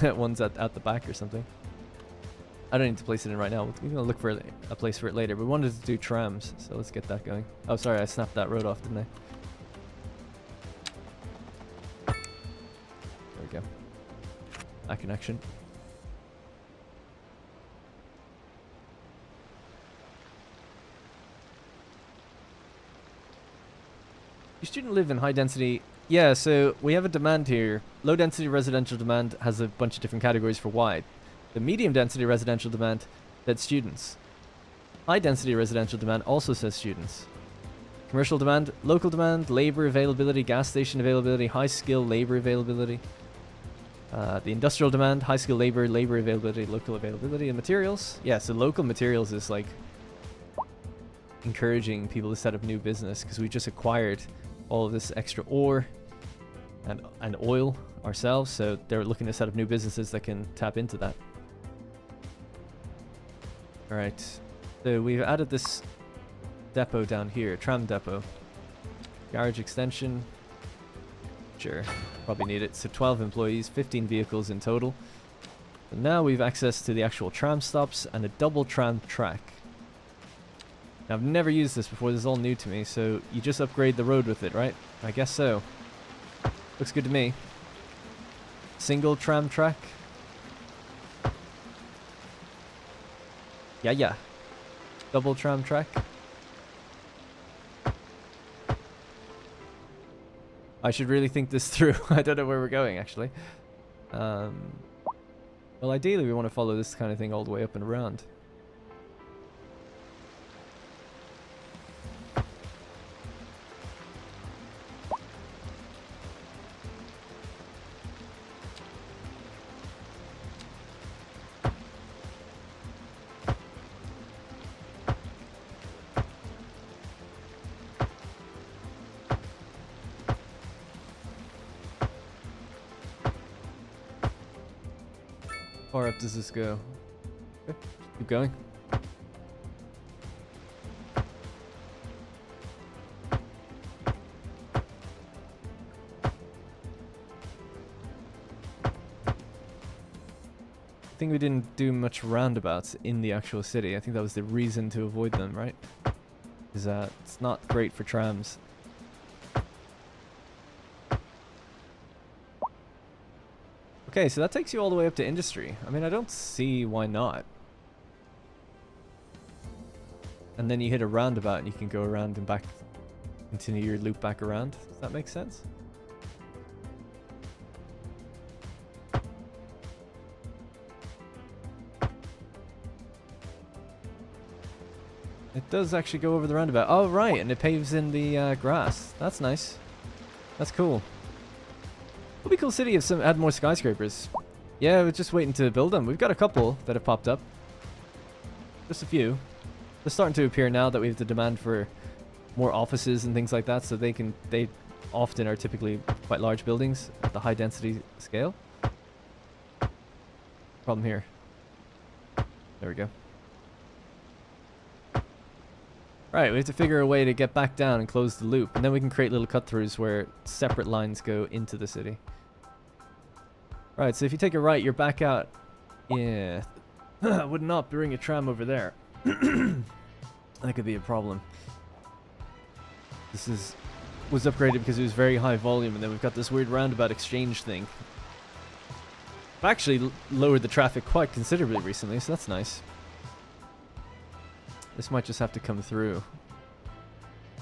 ones at the back or something. I don't need to place it in right now. We're gonna look for a place for it later. We wanted to do trams, so let's get that going. Oh, sorry, I snapped that road off, didn't I? There we go. Back in action. You student live in high density. Yeah, so we have a demand here. Low density residential demand has a bunch of different categories for why. The medium density residential demand said students. High density residential demand also says students. Commercial demand, local demand, labor availability, gas station availability, high skill labor availability. The industrial demand, high skill labor, labor availability, local availability, and materials. Yeah, so local materials is like encouraging people to set up new business because we just acquired all of this extra ore and oil ourselves, so they're looking to set up new businesses that can tap into that. Alright, so we've added this depot down here, tram depot. Garage extension. Sure, probably need it. So 12 employees, 15 vehicles in total. And now we've access to the actual tram stops and a double tram track. Now, I've never used this before, this is all new to me, so you just upgrade the road with it, right? I guess so. Looks good to me. Single tram track. Yeah. Double tram track. I should really think this through. I don't know where we're going, actually. Well, ideally, we want to follow this kind of thing all the way up and around. How far up does this go? Okay, keep going. think we didn't do much roundabouts in the actual city. I think that was the reason to avoid them, right? Is that it's not great for trams. Okay, so that takes you all the way up to industry. I mean, I don't see why not. And then you hit a roundabout and you can go around and back, continue your loop back around. Does that make sense? It does actually go over the roundabout. Oh, right, and it paves in the grass. That's nice. That's cool. It would be a cool city if some had more skyscrapers. Yeah, we're just waiting to build them. We've got a couple that have popped up. Just a few. They're starting to appear now that we have the demand for more offices and things like that, so they often are typically quite large buildings at the high density scale. Problem here. There we go. Right, we have to figure a way to get back down and close the loop, and then we can create little cut-throughs where separate lines go into the city. Right, so if you take a right, you're back out. Yeah. I would not bring a tram over there. That could be a problem. This was upgraded because it was very high volume, and then we've got this weird roundabout exchange thing. I've actually lowered the traffic quite considerably recently, so that's nice. This might just have to come through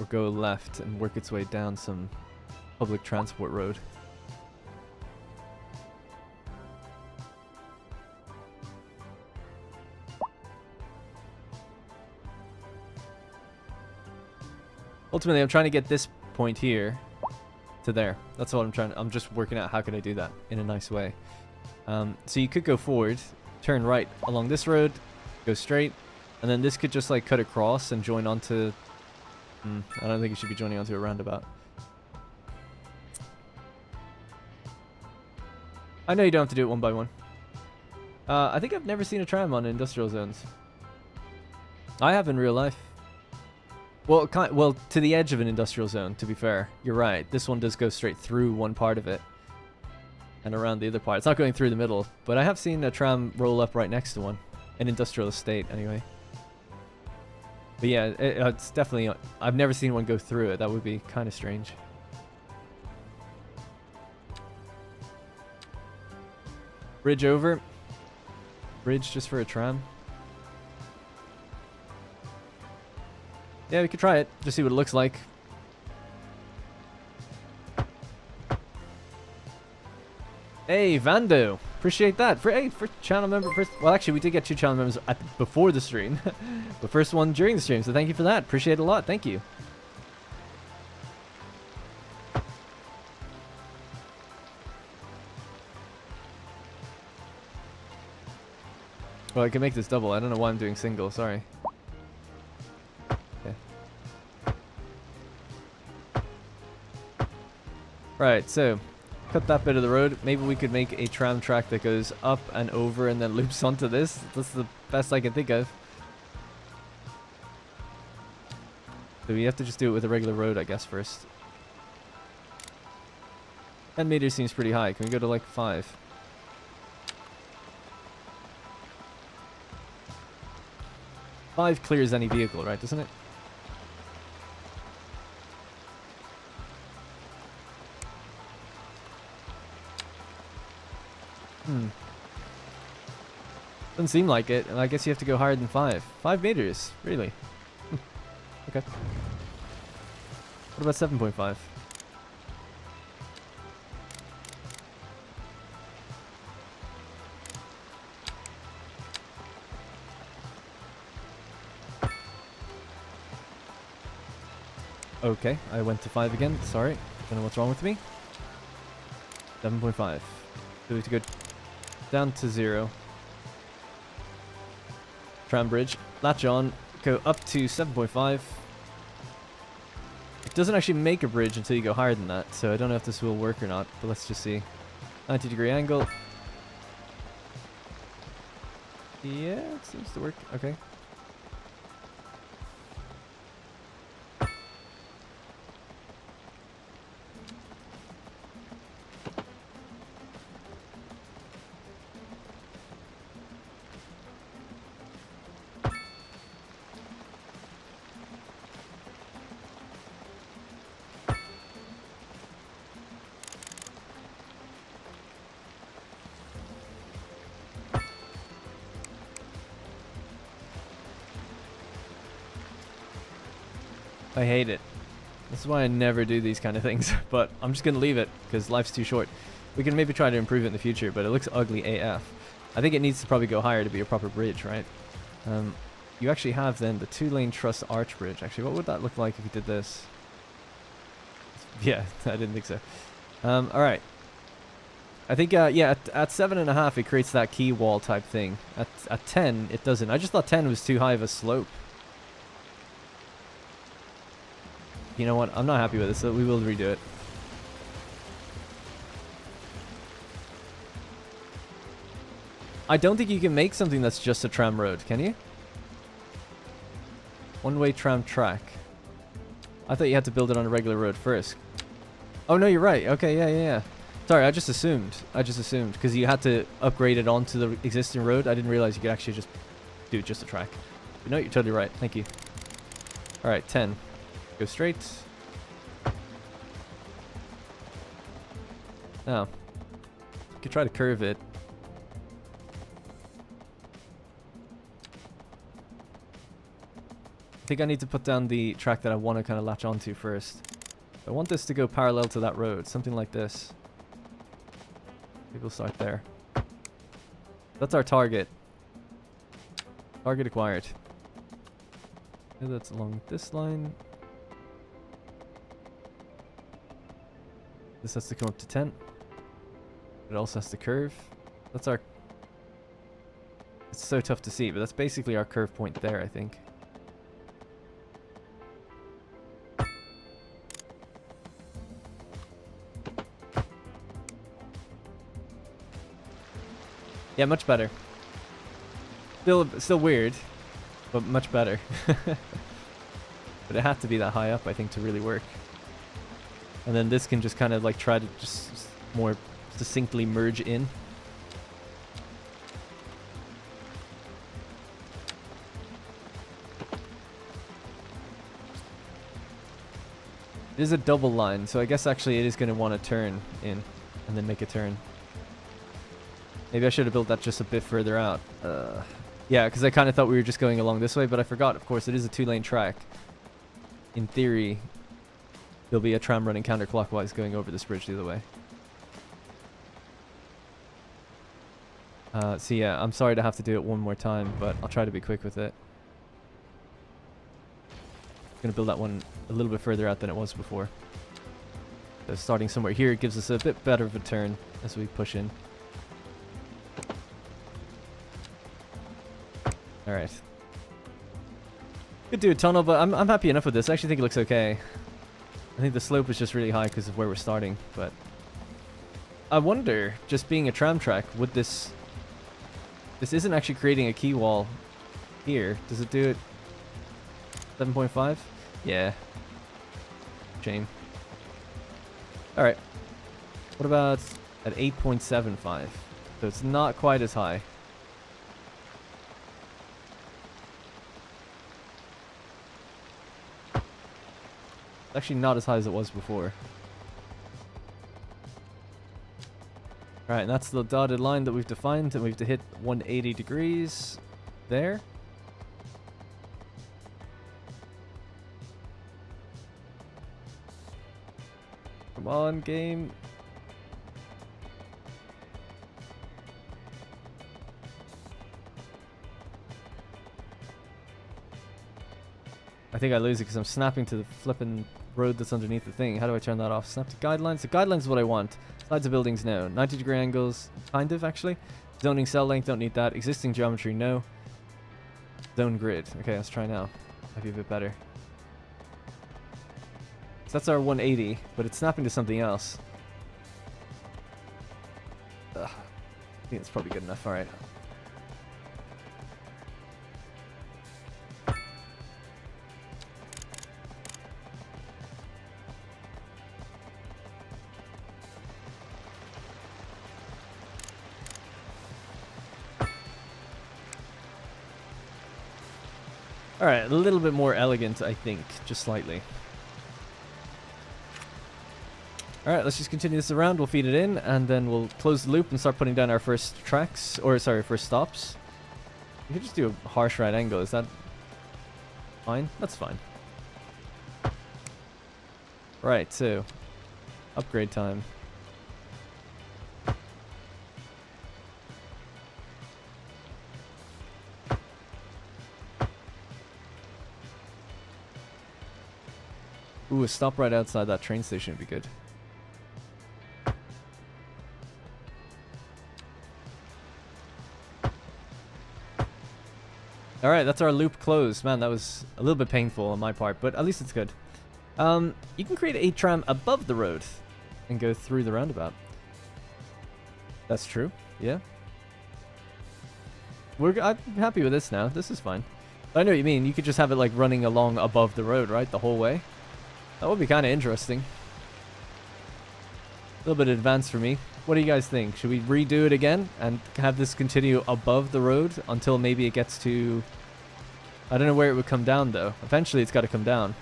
or go left and work its way down some public transport road. Ultimately, I'm trying to get this point here to there. That's all I'm just working out how can I do that in a nice way. So you could go forward, turn right along this road, go straight, and then this could just like cut across and join onto... I don't think it should be joining onto a roundabout. I know you don't have to do it one by one. I think I've never seen a tram on industrial zones. I have in real life. Well, well, to the edge of an industrial zone, to be fair. You're right. This one does go straight through one part of it and around the other part. It's not going through the middle, but I have seen a tram roll up right next to one. An industrial estate, anyway. But yeah, it's definitely... I've never seen one go through it. That would be kind of strange. Bridge over. Bridge just for a tram. Yeah, we could try it. Just see what it looks like. Hey, Vando. Appreciate that. For channel member first. Well, actually, we did get 2 channel members before the stream. The first one during the stream, so thank you for that. Appreciate it a lot. Thank you. Well, I can make this double. I don't know why I'm doing single. Sorry. Okay. Right, so cut that bit of the road. Maybe we could make a tram track that goes up and over and then loops onto this. That's the best I can think of. So we have to just do it with a regular road, I guess, first. 10 meters seems pretty high. Can we go to like 5? Five clears any vehicle, right? Doesn't it? Doesn't seem like it, and I guess you have to go higher than 5. 5 meters, really? Okay. What about 7.5? Okay, I went to 5 again. Sorry. Don't know what's wrong with me. 7.5. So we have to go down to 0. Tram bridge. Latch on. Go up to 7.5. It doesn't actually make a bridge until you go higher than that, so I don't know if this will work or not, but let's just see. 90-degree angle. Yeah, it seems to work. Okay. I hate it. This is why I never do these kind of things. But I'm just going to leave it because life's too short. We can maybe try to improve it in the future, but it looks ugly AF. I think it needs to probably go higher to be a proper bridge, right? You actually have then the 2-lane truss arch bridge. Actually, what would that look like if you did this? Yeah, I didn't think so. Alright. I think, yeah, at 7.5 it creates that key wall type thing. At 10 it doesn't. I just thought 10 was too high of a slope. You know what? I'm not happy with this, so we will redo it. I don't think you can make something that's just a tram road, can you? One-way tram track. I thought you had to build it on a regular road first. Oh, no, you're right. Okay, yeah. Sorry, I just assumed. Because you had to upgrade it onto the existing road. I didn't realize you could actually just do just a track. But no, you're totally right. Thank you. Alright, 10. Go straight. Now, you could try to curve it. I think I need to put down the track that I want to kind of latch onto first. I want this to go parallel to that road, something like this. Maybe we'll start there. That's our target. Target acquired. Okay, that's along this line. This has to come up to 10. It also has to curve. That's our... It's so tough to see, but that's basically our curve point there, I think. Yeah, much better. Still weird, but much better. But it had to be that high up, I think, to really work. And then this can just kind of like try to just more succinctly merge in. It is a double line, so I guess actually it is going to want to turn in and then make a turn. Maybe I should have built that just a bit further out. Yeah, because I kind of thought we were just going along this way, but I forgot, of course, it is a 2-lane track. In theory, there'll be a tram running counterclockwise going over this bridge the other way. So yeah, I'm sorry to have to do it one more time, but I'll try to be quick with it. I'm going to build that one a little bit further out than it was before. So starting somewhere here gives us a bit better of a turn as we push in. Alright. Could do a tunnel, but I'm happy enough with this. I actually think it looks okay. I think the slope is just really high because of where we're starting, but... I wonder, just being a tram track, would this... This isn't actually creating a key wall here. Does it do it 7.5? Yeah. Shame. Alright. What about at 8.75? So it's not quite as high. Actually not as high as it was before. Alright, and that's the dotted line that we've defined, and we have to hit 180 degrees there. Come on, game. I think I lose it because I'm snapping to the flipping road that's underneath the thing. How do I turn that off? Snap to guidelines. The guidelines is what I want. Sides of buildings, no. 90-degree angles, kind of, actually. Zoning cell length, don't need that. Existing geometry, no. Zone grid. Okay, let's try now. Might be a bit better. So that's our 180, but it's snapping to something else. Ugh. I think it's probably good enough. Alright. Alright, a little bit more elegant, I think. Just slightly. Alright, let's just continue this around. We'll feed it in, and then we'll close the loop and start putting down our first tracks. Or, sorry, first stops. We could just do a harsh right angle. Is that fine? That's fine. Right, so upgrade time. Ooh, a stop right outside that train station would be good. Alright, that's our loop closed. Man, that was a little bit painful on my part, but at least it's good. You can create a tram above the road and go through the roundabout. That's true, yeah. I'm happy with this now. This is fine. I know what you mean. You could just have it like running along above the road, right? The whole way. That would be kind of interesting. A little bit advanced for me. What do you guys think? Should we redo it again and have this continue above the road until maybe it gets to... I don't know where it would come down though. Eventually it's got to come down.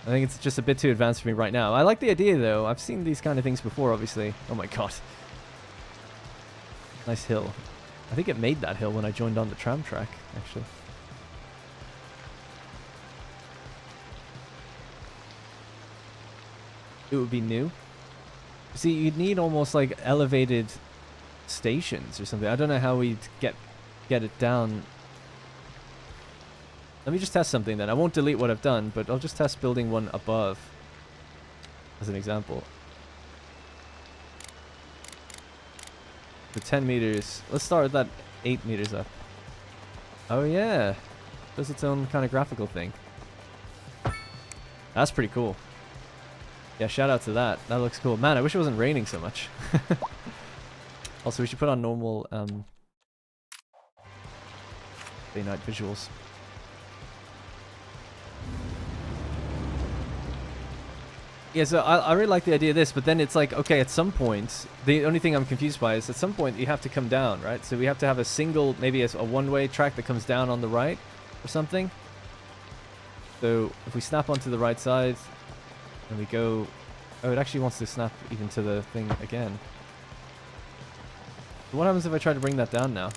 I think it's just a bit too advanced for me right now. I like the idea though. I've seen these kind of things before, obviously. Oh my god. Nice hill. I think it made that hill when I joined on the tram track, actually. It would be new. See, you'd need almost like elevated stations or something. I don't know how we'd get it down. Let me just test something then. I won't delete what I've done, but I'll just test building one above as an example. For 10 meters. Let's start with that 8 meters up. Oh yeah. Does its own kind of graphical thing. That's pretty cool. Yeah, shout out to that. That looks cool. Man, I wish it wasn't raining so much. Also, we should put on normal day-night visuals. Yeah, so I really like the idea of this, but then it's like, okay, at some point, the only thing I'm confused by is at some point you have to come down, right? So we have to have a single, maybe a one-way track that comes down on the right or something. So if we snap onto the right side and we go... Oh, it actually wants to snap even to the thing again. So what happens if I try to bring that down now?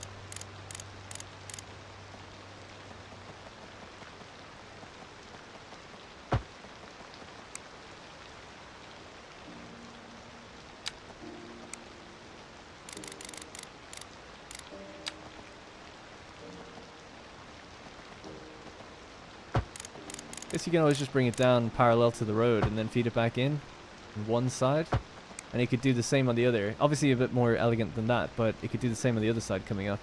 Guess you can always just bring it down parallel to the road and then feed it back in on one side. And it could do the same on the other. Obviously a bit more elegant than that, but it could do the same on the other side coming up.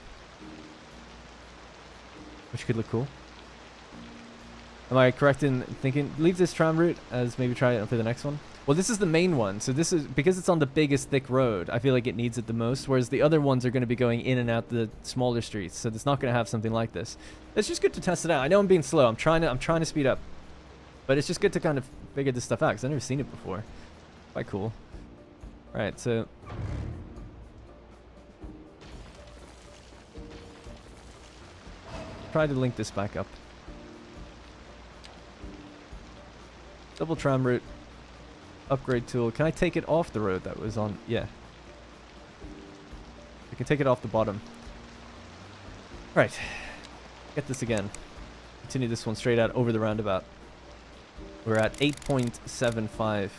Which could look cool. Am I correct in thinking, leave this tram route as maybe try it for the next one? Well, this is the main one, so this is, because it's on the biggest thick road, I feel like it needs it the most, whereas the other ones are going to be going in and out the smaller streets, so it's not going to have something like this. It's just good to test it out. I know I'm being slow, I'm trying to speed up. But it's just good to kind of figure this stuff out, because I've never seen it before. Quite cool. Alright, so... try to link this back up. Double tram route. Upgrade tool. Can I take it off the road that was on? Yeah. I can take it off the bottom. Right. Get this again. Continue this one straight out over the roundabout. We're at 8.75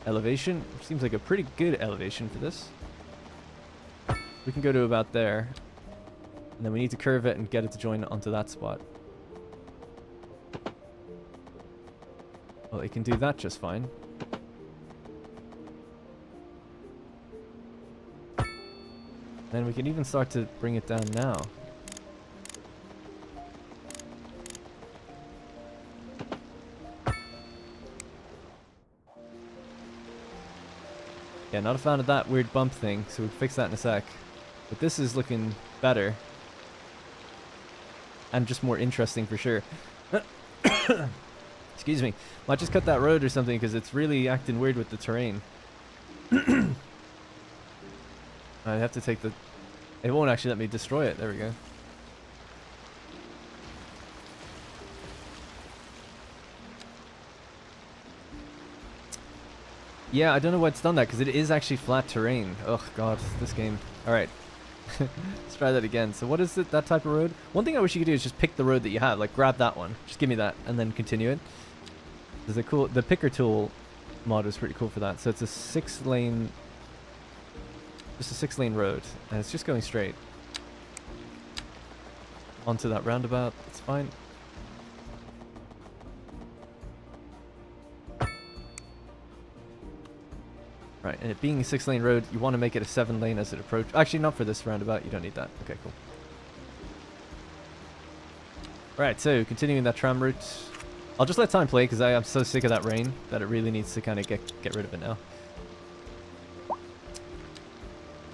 elevation, which seems like a pretty good elevation for this. We can go to about there. And then we need to curve it and get it to join onto that spot. Well, it can do that just fine. Then we can even start to bring it down now. Yeah, not a fan of that weird bump thing, so we'll fix that in a sec. But this is looking better. And just more interesting for sure. Excuse me. Might just cut that road or something because it's really acting weird with the terrain. I have to take the... It won't actually let me destroy it. There we go. Yeah, I don't know why it's done that, because it is actually flat terrain. Oh god, this game. Alright. Let's try that again. So what is it, that type of road? One thing I wish you could do is just pick the road that you have. Like, grab that one. Just give me that, and then continue it. The picker tool mod was pretty cool for that. So it's a 6-lane, just a 6-lane road, and it's just going straight onto that roundabout. It's fine. Right, and it being a 6-lane road, you want to make it a 7-lane as it approaches. Actually, not for this roundabout. You don't need that. Okay, cool. Right, so continuing that tram route. I'll just let time play because I am so sick of that rain that it really needs to kind of get rid of it now.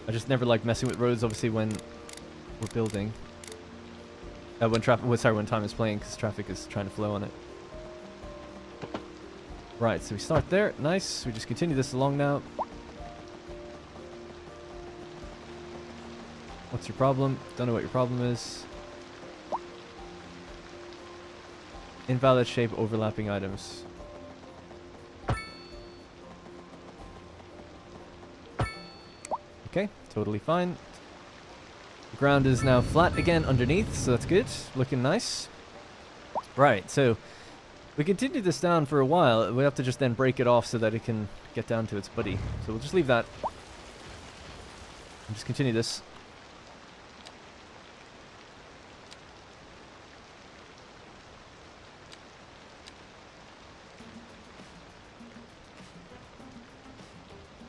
I just never like messing with roads, obviously, when we're building. When time is playing, because traffic is trying to flow on it. Right, so we start there. Nice. We just continue this along now. What's your problem? Don't know what your problem is. Invalid shape overlapping items. Okay, totally fine. The ground is now flat again underneath, so that's good. Looking nice. Right, so we continue this down for a while. We have to just then break it off so that it can get down to its buddy. So we'll just leave that. And just continue this.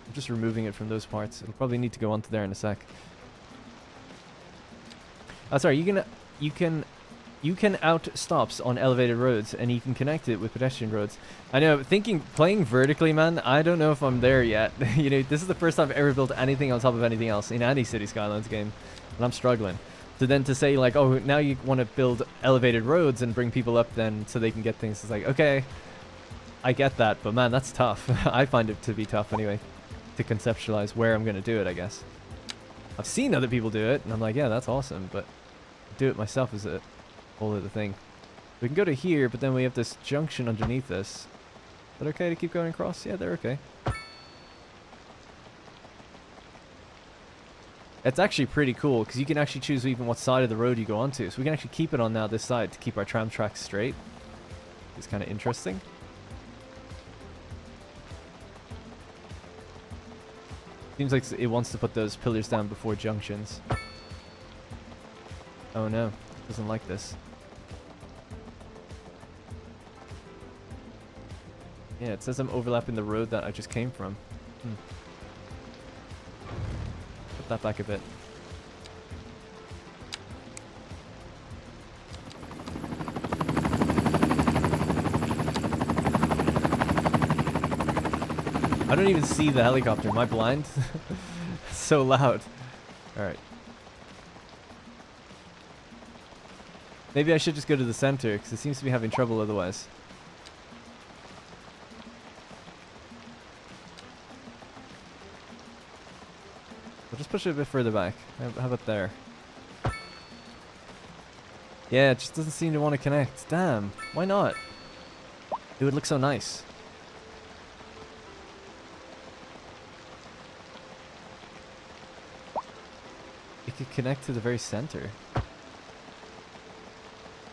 I'm just removing it from those parts. It'll probably need to go onto there in a sec. Oh, sorry, you can out stops on elevated roads, and you can connect it with pedestrian roads. I know, playing vertically, man, I don't know if I'm there yet. You know, this is the first time I've ever built anything on top of anything else in any City Skylines game, and I'm struggling. So then to say, like, oh, now you want to build elevated roads and bring people up then so they can get things, it's like, okay, I get that, but man, that's tough. I find it to be tough anyway, to conceptualize where I'm going to do it, I guess. I've seen other people do it, and I'm like, yeah, that's awesome, but do it myself is a whole other thing. We can go to here, but then we have this junction underneath this. Is that okay to keep going across? Yeah, they're okay. It's actually pretty cool, because you can actually choose even what side of the road you go onto. So we can actually keep it on now this side to keep our tram tracks straight. It's kind of interesting. Seems like it wants to put those pillars down before junctions. Oh no, it doesn't like this. Yeah, it says I'm overlapping the road that I just came from. Put that back a bit. I don't even see the helicopter. Am I blind? It's so loud. Alright. Maybe I should just go to the center, because it seems to be having trouble otherwise. I'll just push it a bit further back. How about there? Yeah, it just doesn't seem to want to connect. Damn. Why not? It would look so nice. It could connect to the very center.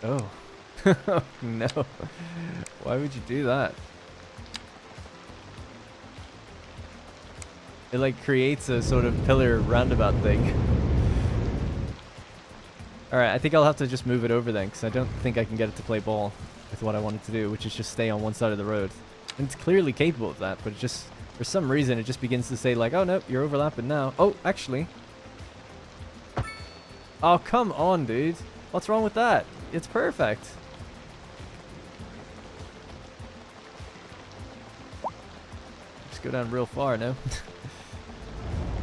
Oh. No. Why would you do that? It like creates a sort of pillar roundabout thing. Alright, I think I'll have to just move it over then, because I don't think I can get it to play ball with what I wanted to do, which is just stay on one side of the road. And it's clearly capable of that, but it just, for some reason, it just begins to say like, oh no, you're overlapping now. Oh, actually. Oh, come on, dude. What's wrong with that? It's perfect. Just go down real far now.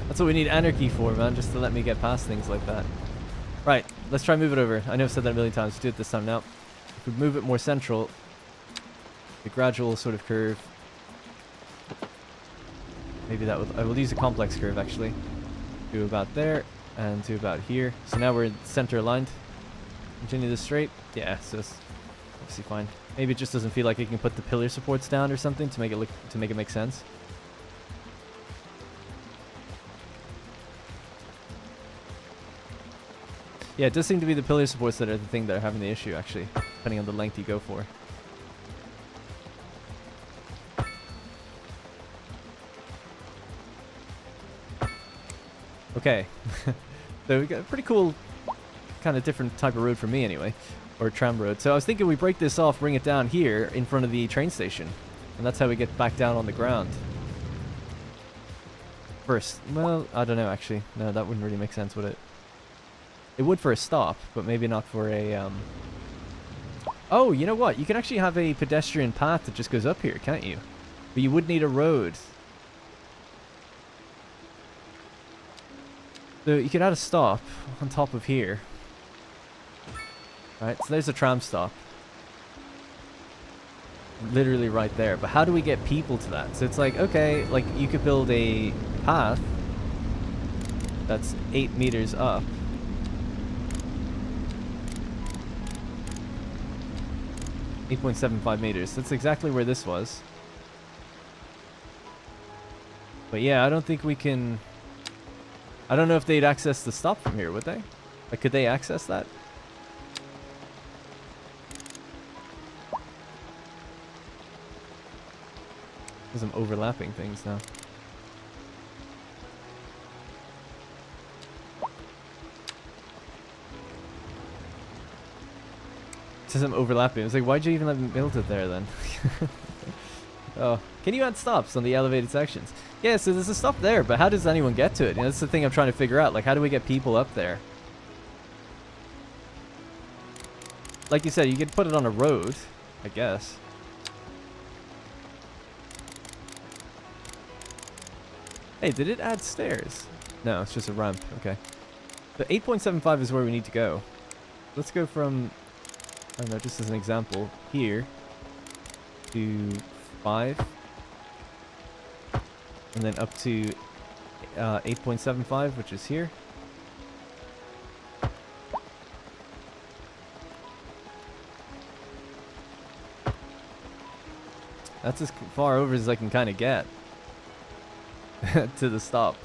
That's what we need anarchy for, man, just to let me get past things like that. Right, let's try and move it over. I know I've said that a million times. Let's do it this time now. If we move it more central, the gradual sort of curve. Maybe that would... I will use a complex curve, actually. Do about there, and do about here. So now we're center aligned. Continue this straight. Yeah, so it's obviously fine. Maybe it just doesn't feel like it can put the pillar supports down or something to make it look, to make it make sense. Yeah, it does seem to be the pillar supports that are the thing that are having the issue, actually, depending on the length you go for. Okay. So we got a pretty cool, kind of different type of road for me anyway. Or tram road. So I was thinking we break this off, bring it down here in front of the train station. And that's how we get back down on the ground. First. Well, I don't know actually. No, that wouldn't really make sense, would it? It would for a stop, but maybe not for a... Oh, you know what? You can actually have a pedestrian path that just goes up here, can't you? But you would need a road. So you could add a stop on top of here. Right, so there's a tram stop. Literally right there. But how do we get people to that? So it's like, okay, like you could build a path that's 8 meters up. .75 meters. That's exactly where this was. But yeah, I don't think we can... I don't know if they'd access the stop from here, would they? Like, could they access that? Because I'm overlapping things now. It says I'm overlapping. I was like, why'd you even let me build it there then? Oh, can you add stops on the elevated sections? Yeah, so there's a stop there, but how does anyone get to it? You know, that's the thing I'm trying to figure out. Like, how do we get people up there? Like you said, you could put it on a road, I guess. Hey, did it add stairs? No, it's just a ramp. Okay. The 8.75 is where we need to go. Let's go from, I don't know, just as an example, here to 5. And then up to 8.75, which is here. That's as far over as I can kind of get to the stop.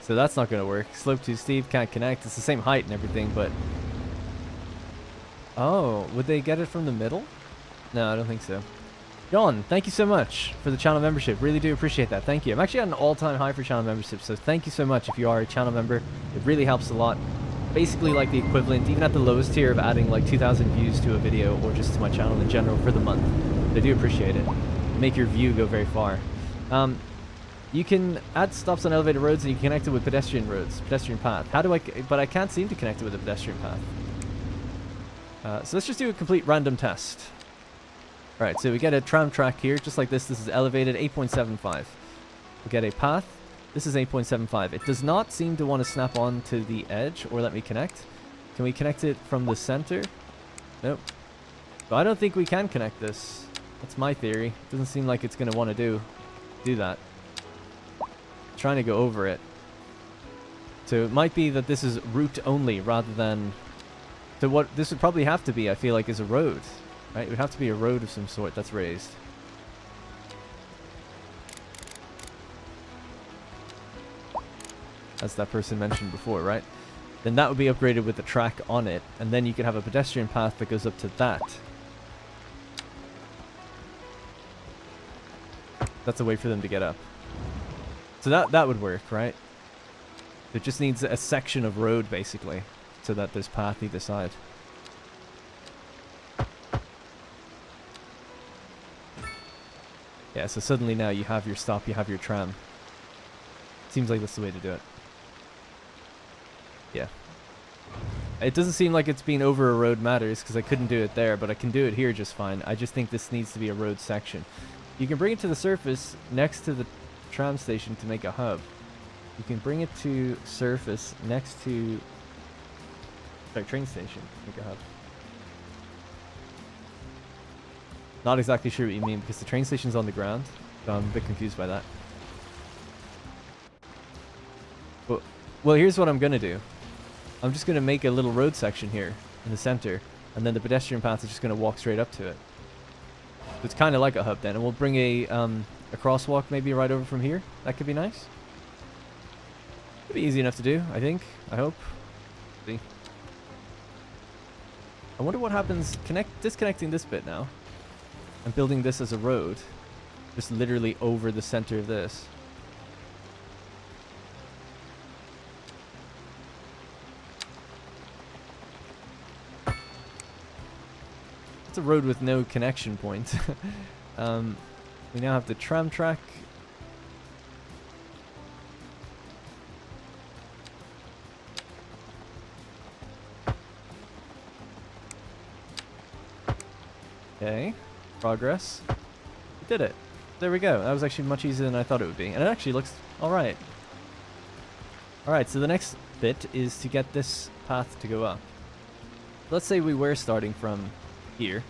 So that's not going to work. Slope too steep, can't connect. It's the same height and everything, but... Oh, would they get it from the middle? No, I don't think so. John, thank you so much for the channel membership. Really do appreciate that. Thank you. I'm actually at an all-time high for channel membership, so thank you so much if you are a channel member. It really helps a lot. Basically like the equivalent, even at the lowest tier, of adding like 2,000 views to a video or just to my channel in general for the month. I do appreciate it. Make your view go very far. You can add stops on elevated roads and you can connect it with pedestrian roads, pedestrian path. How do I... But I can't seem to connect it with a pedestrian path. So let's just do a complete random test. Alright, so we get a tram track here, just like this. This is elevated, 8.75. We get a path. This is 8.75. It does not seem to want to snap on to the edge or let me connect. Can we connect it from the center? Nope. So I don't think we can connect this. That's my theory. Doesn't seem like it's going to want to do that. Trying to go over it. So it might be that this is route only rather than... So what this would probably have to be, I feel like, is a road. Right? It would have to be a road of some sort that's raised. As that person mentioned before, right? Then that would be upgraded with the track on it. And then you could have a pedestrian path that goes up to that. That's a way for them to get up. So that would work, right? It just needs a section of road, basically, so that there's path either side. Yeah, so suddenly now you have your stop, you have your tram. Seems like that's the way to do it. Yeah. It doesn't seem like it's being over a road matters, because I couldn't do it there, but I can do it here just fine. I just think this needs to be a road section. You can bring it to the surface next to the tram station to make a hub. You can bring it to surface next to... Sorry, train station, make a hub. Not exactly sure what you mean, because the train station's on the ground, so I'm a bit confused by that. But, well, here's what I'm going to do. I'm just going to make a little road section here in the center, and then the pedestrian path is just going to walk straight up to it. So it's kind of like a hub then, and we'll bring a crosswalk maybe right over from here. That could be nice. Could be easy enough to do, I think. I hope. See. I wonder what happens disconnecting this bit now. And building this as a road, just literally over the center of this. It's a road with no connection point. We now have the tram track. Okay, progress. We did it. There we go. That was actually much easier than I thought it would be. And it actually looks alright. Alright, so the next bit is to get this path to go up. Let's say we were starting from here.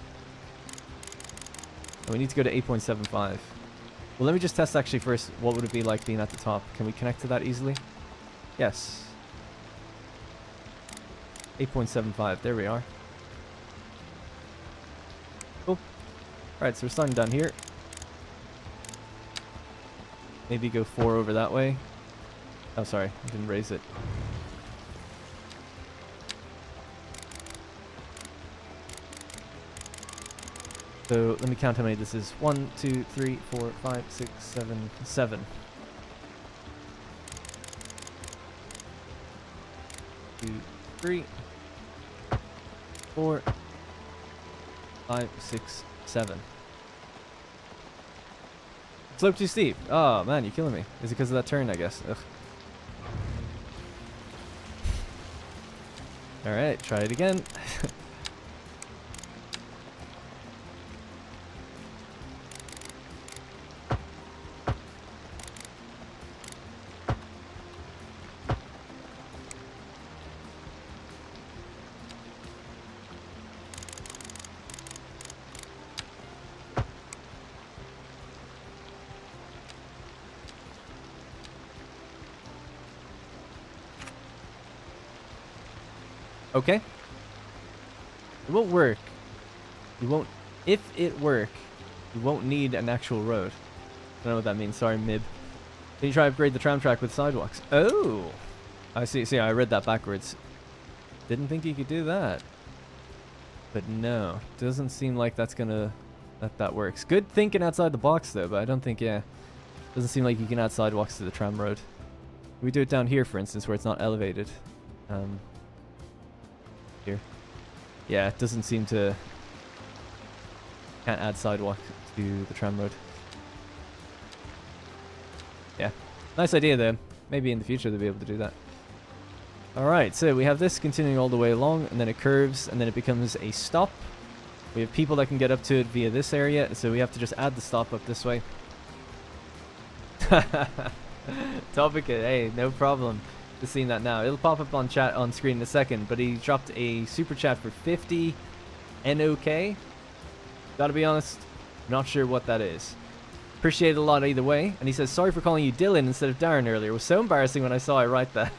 And we need to go to 8.75. Well, let me just test actually first. What would it be like being at the top? Can we connect to that easily? Yes. 8.75. There we are. Cool. Alright, so we're starting down here. Maybe go 4 over that way. Oh, sorry. I didn't raise it. So let me count how many this is. 1, 2, 3, 4, 5, 6, 7, 7. 2, 3, 4, 5, 6, 7. Slope too steep. Oh man, you're killing me. Is it because of that turn, I guess? Ugh. Alright, try it again. Okay. It won't work. You won't. If it work, you won't need an actual road. I don't know what that means. Sorry, Mib. Can you try to upgrade the tram track with sidewalks? Oh! I see. See, I read that backwards. Didn't think you could do that. But no. Doesn't seem like that's gonna... that works. Good thinking outside the box, though, but I don't think, yeah. Doesn't seem like you can add sidewalks to the tram road. We do it down here, for instance, where it's not elevated. Here. Yeah, it doesn't seem to... Can't add sidewalk to the tram road. Yeah. Nice idea, though. Maybe in the future they'll be able to do that. Alright, so we have this continuing all the way along, and then it curves, and then it becomes a stop. We have people that can get up to it via this area, so we have to just add the stop up this way. Topic, hey, no problem. Just seeing that now. It'll pop up on chat on screen in a second, but he dropped a super chat for 50 NOK. Gotta be honest, not sure what that is. Appreciate it a lot either way. And he says, sorry for calling you Dylan instead of Darren earlier. It was so embarrassing when I saw I write that.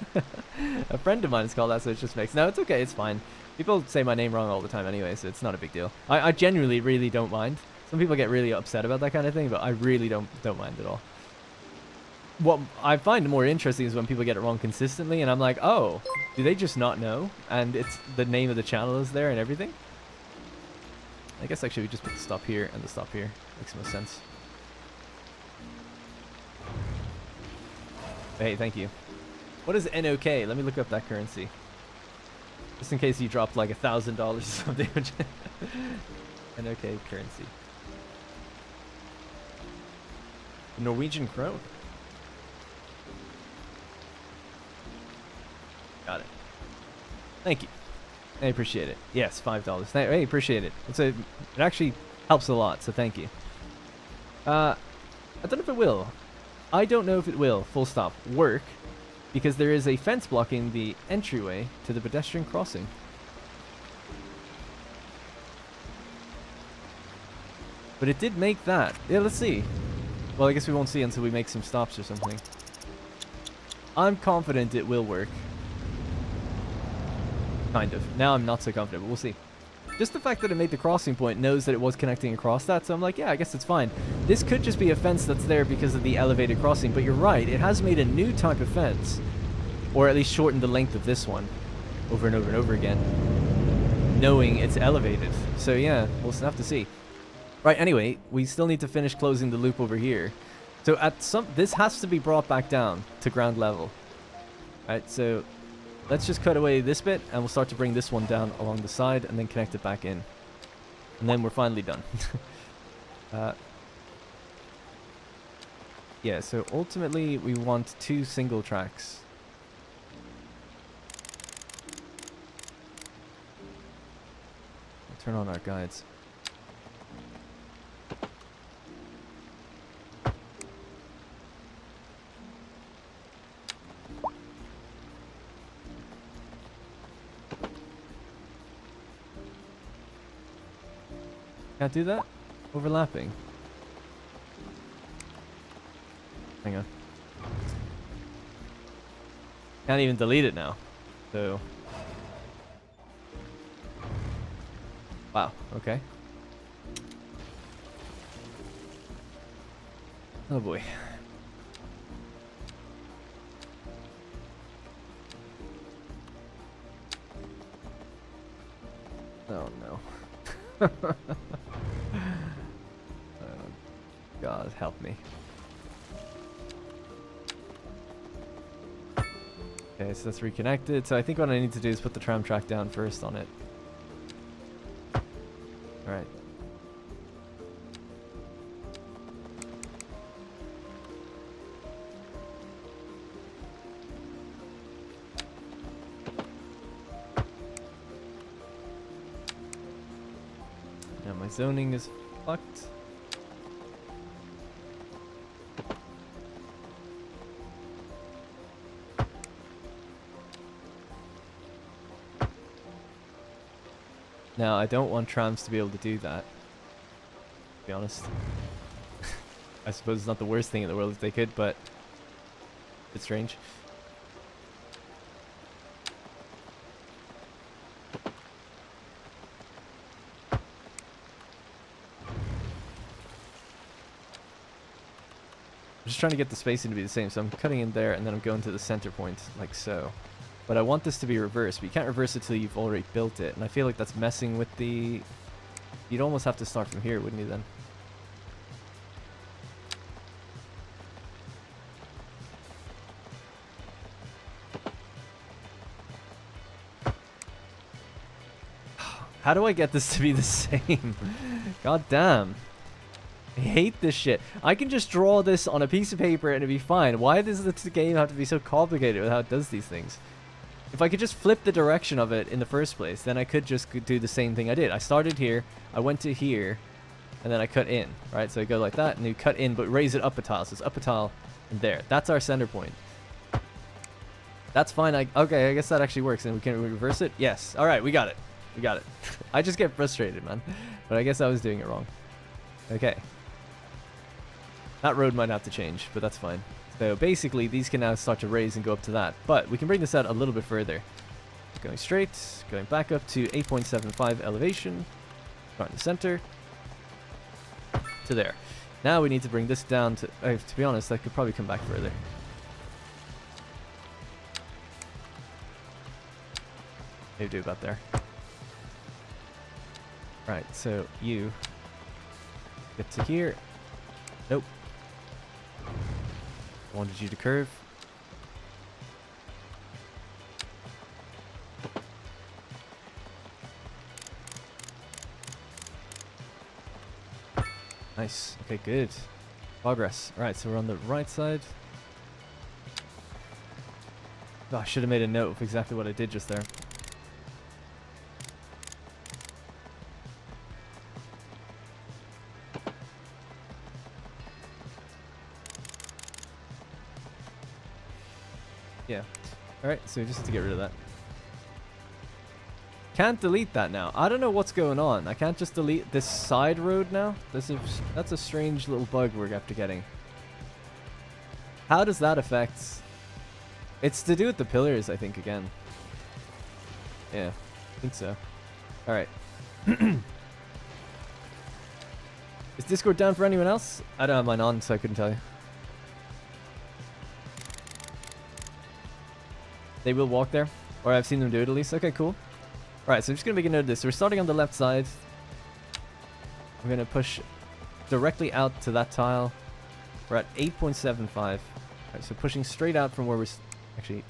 A friend of mine is called that, so it just makes... No, it's okay, it's fine. People say my name wrong all the time anyway, so it's not a big deal. I genuinely really don't mind. Some people get really upset about that kind of thing, but I really don't mind at all. What I find more interesting is when people get it wrong consistently, and I'm like, oh, do they just not know? And it's the name of the channel is there and everything? I guess actually we just put the stop here and the stop here. Makes most sense. Hey, thank you. What is NOK? Let me look up that currency. Just in case you dropped like $1,000 or something. NOK currency. Norwegian krone. Got it. Thank you. I appreciate it. Yes, $5. Hey, appreciate it. It actually helps a lot, so thank you. I don't know if it will. I don't know if it will, full stop, work, because there is a fence blocking the entryway to the pedestrian crossing. But it did make that. Yeah, let's see. Well, I guess we won't see until we make some stops or something. I'm confident it will work. Kind of. Now I'm not so confident, but we'll see. Just the fact that it made the crossing point knows that it was connecting across that, so I'm like, yeah, I guess it's fine. This could just be a fence that's there because of the elevated crossing, but you're right, it has made a new type of fence. Or at least shortened the length of this one over and over and over again, knowing it's elevated. So yeah, we'll have to see. Right, anyway, we still need to finish closing the loop over here. So this has to be brought back down to ground level. Right, so let's just cut away this bit, and we'll start to bring this one down along the side, and then connect it back in. And then we're finally done. Yeah, so ultimately we want 2 single tracks. Turn on our guides. Can't do that? Overlapping. Hang on. Can't even delete it now. So. Wow, okay. Oh boy. Oh no. Oh, God, help me. Okay, so that's reconnected. So I think what I need to do is put the tram track down first on it. Alright. Now my zoning is fucked. Now, I don't want trams to be able to do that, to be honest. I suppose it's not the worst thing in the world if they could, but it's strange. I'm just trying to get the spacing to be the same, so I'm cutting in there and then I'm going to the center point, like so. But I want this to be reversed, but you can't reverse it till you've already built it. And I feel like that's messing with the... You'd almost have to start from here, wouldn't you then? How do I get this to be the same? God damn. I hate this shit. I can just draw this on a piece of paper and it'd be fine. Why does the game have to be so complicated with how it does these things? If I could just flip the direction of it in the first place, then I could just do the same thing I did. I started here, I went to here, and then I cut in, right? So I go like that, and you cut in, but raise it up a tile. So it's up a tile and there. That's our center point. That's fine. Okay, I guess that actually works. And we can reverse it? Yes. All right, we got it. We got it. I just get frustrated, man. But I guess I was doing it wrong. Okay. That road might have to change, but that's fine. So basically, these can now start to raise and go up to that. But we can bring this out a little bit further. Going straight, going back up to 8.75 elevation. Start in the center. To there. Now we need to bring this down to be honest, I could probably come back further. Maybe do about there. Right, so you get to here. Nope. Wanted you to curve. Nice. Okay, good. Progress. Alright, so we're on the right side. Oh, I should have made a note of exactly what I did just there. Yeah. Alright, so we just have to get rid of that. Can't delete that now. I don't know what's going on. I can't just delete this side road now. That's a strange little bug we're after getting. How does that affect... It's to do with the pillars, I think, again. Yeah, I think so. Alright. Is Discord down for anyone else? I don't have mine on, so I couldn't tell you. They will walk there. Or I've seen them do it at least. Okay, cool. Alright, so I'm just going to make a note of this. So we're starting on the left side. I'm going to push directly out to that tile. We're at 8.75. Alright, so pushing straight out from where we're... Actually...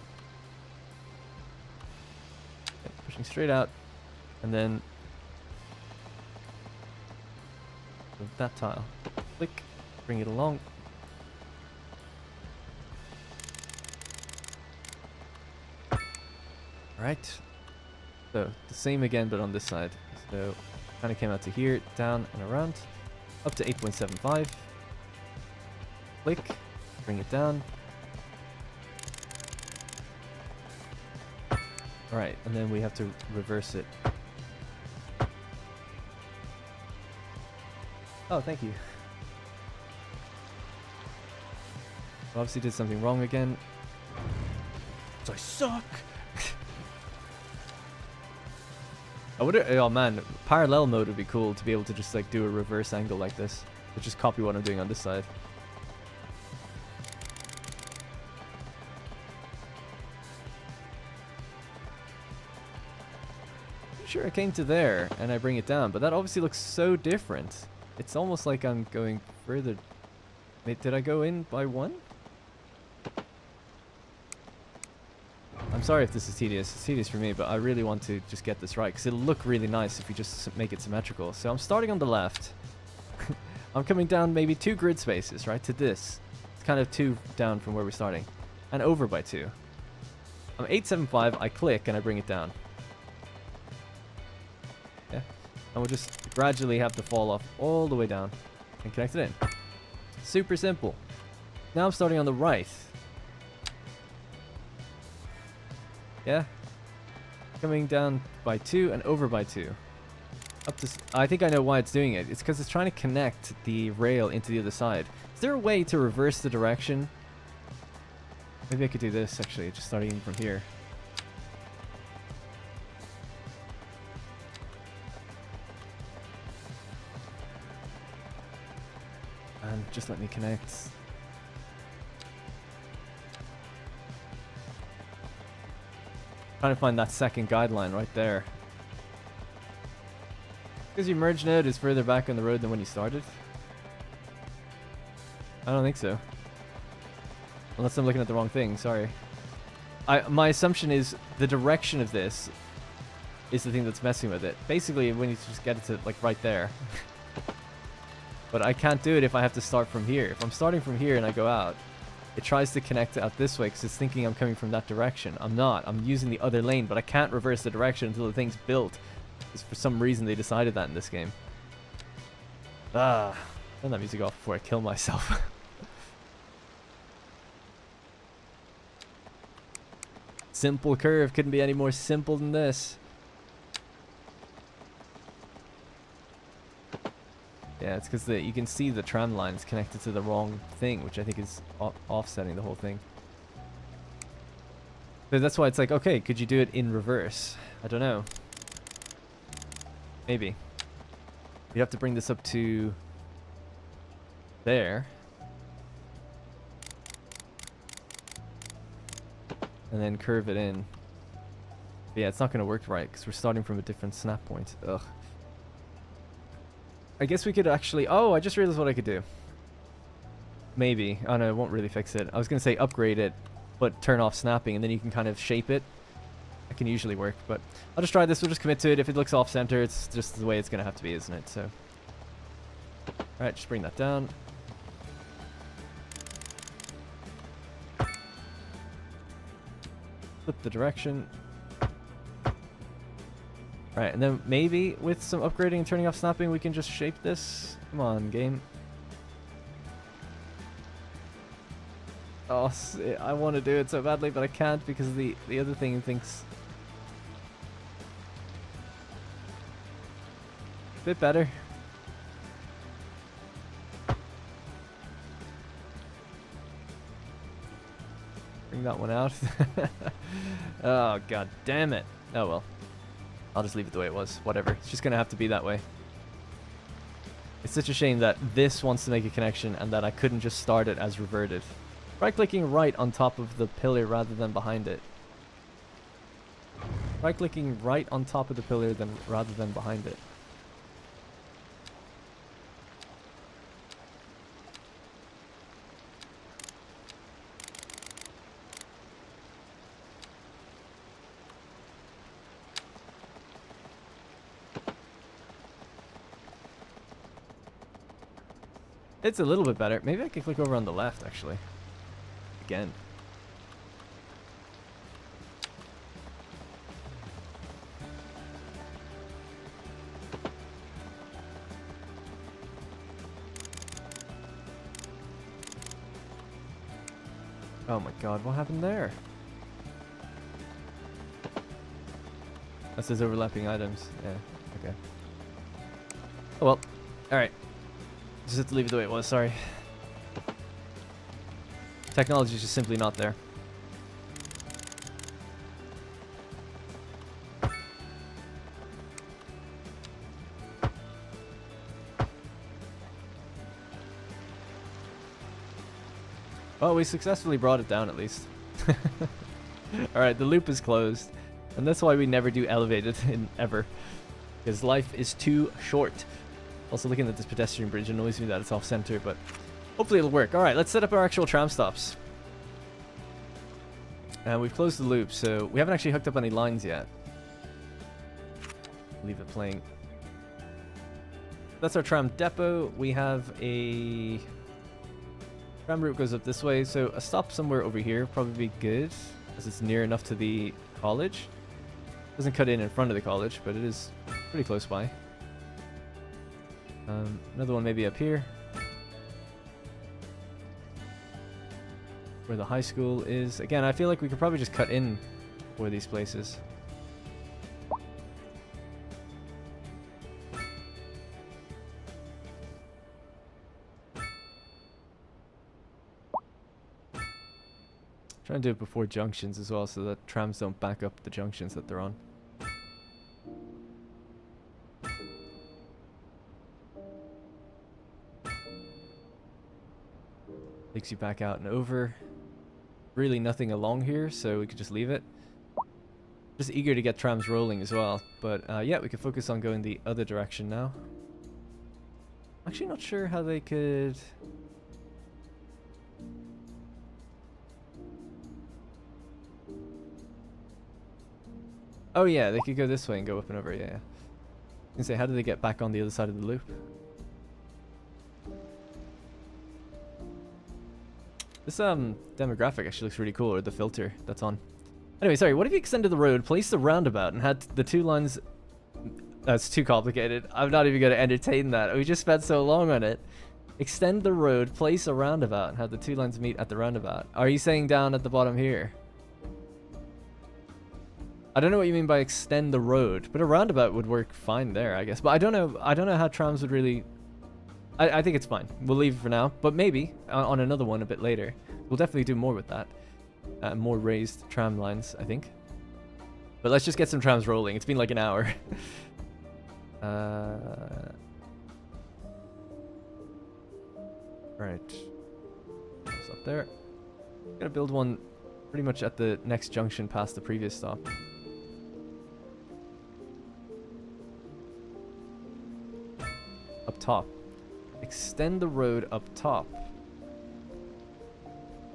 Okay, pushing straight out. And then... of that tile. Click, bring it along. Alright. So, the same again, but on this side. So, kind of came out to here, down and around. Up to 8.75. Click, bring it down. Alright, and then we have to reverse it. Oh, thank you. Obviously did something wrong again. So I suck! I would, oh man, parallel mode would be cool to be able to just like do a reverse angle like this. But just copy what I'm doing on this side. Sure, I came to there and I bring it down, but that obviously looks so different. It's almost like I'm going further. Wait, did I go in by one? I'm sorry if this is tedious. It's tedious for me, but I really want to just get this right because it'll look really nice if we just make it symmetrical. So I'm starting on the left. I'm coming down maybe 2 grid spaces, right, to this. It's kind of 2 down from where we're starting. And over by 2. I'm 875, I click and I bring it down. Yeah. And we'll just gradually have to fall off all the way down and connect it in. Super simple. Now I'm starting on the right. Yeah. Coming down by 2 and over by 2. Up to... I think I know why it's doing it. It's because it's trying to connect the rail into the other side. Is there a way to reverse the direction? Maybe I could do this, actually, just starting from here. And just let me connect. Trying to find that second guideline right there. Because your merge node is further back on the road than when you started? I don't think so. Unless I'm looking at the wrong thing, sorry. My assumption is the direction of this is the thing that's messing with it. Basically, we need to just get it to, like, right there. But I can't do it if I have to start from here. If I'm starting from here and I go out, it tries to connect out this way because it's thinking I'm coming from that direction. I'm not. I'm using the other lane, but I can't reverse the direction until the thing's built. Because for some reason they decided that in this game. Ah, turn that music off before I kill myself. Simple curve. Couldn't be any more simple than this. Yeah, it's because you can see the tram lines connected to the wrong thing, which I think is offsetting the whole thing. So that's why it's like, okay, could you do it in reverse? I don't know. Maybe. You have to bring this up to there. And then curve it in. But yeah, it's not going to work right because we're starting from a different snap point. Ugh. I guess we could actually... Oh, I just realized what I could do. Maybe. Oh no, it won't really fix it. I was going to say upgrade it, but turn off snapping, and then you can kind of shape it. That can usually work, but I'll just try this. We'll just commit to it. If it looks off-center, it's just the way it's going to have to be, isn't it? So, alright, just bring that down. Flip the direction. Right, and then maybe with some upgrading and turning off snapping, we can just shape this. Come on, game. Oh, I want to do it so badly, but I can't because the other thing thinks... A bit better. Bring that one out. Oh, god damn it. Oh well. I'll just leave it the way it was. Whatever. It's just going to have to be that way. It's such a shame that this wants to make a connection and that I couldn't just start it as reverted. Right-clicking right on top of the pillar rather than behind it. Right-clicking right on top of the pillar rather than behind it. It's a little bit better. Maybe I can click over on the left, actually. Again. Oh my god, what happened there? That says overlapping items. Yeah, okay. Oh well. Alright. Just have to leave it the way it was, sorry. Technology is just simply not there. Well, we successfully brought it down at least. Alright, the loop is closed. And that's why we never do elevated in ever. Because life is too short. Also looking at this pedestrian bridge annoys me that it's off center, but hopefully it'll work. Alright, let's set up our actual tram stops. And we've closed the loop, so we haven't actually hooked up any lines yet. Leave it playing. That's our tram depot. We have a tram route goes up this way, so a stop somewhere over here probably be good, as it's near enough to the college. Doesn't cut in front of the college, but it is pretty close by. Another one maybe up here, where the high school is. Again, I feel like we could probably just cut in for these places. Trying to do it before junctions as well, so that trams don't back up the junctions that they're on. Takes you back out and over. Really nothing along here, so we could just leave it. Just eager to get trams rolling as well. But yeah, we could focus on going the other direction now. Actually not sure how they could... Oh yeah, they could go this way and go up and over, yeah. I was gonna say, how do they get back on the other side of the loop? This demographic actually looks really cool, or the filter that's on. Anyway, sorry, what if you extended the road, placed the roundabout, and had the two lines... That's too complicated. I'm not even going to entertain that. We just spent so long on it. Extend the road, place a roundabout, and have the two lines meet at the roundabout. Are you saying down at the bottom here? I don't know what you mean by extend the road, but a roundabout would work fine there, I guess. But I don't know how trams would really... I think it's fine. We'll leave it for now, but maybe on another one a bit later. We'll definitely do more with that. More raised tram lines, I think. But let's just get some trams rolling. It's been like an hour. Right. Stop there. Gonna build one pretty much at the next junction past the previous stop. Up top. Extend the road up top.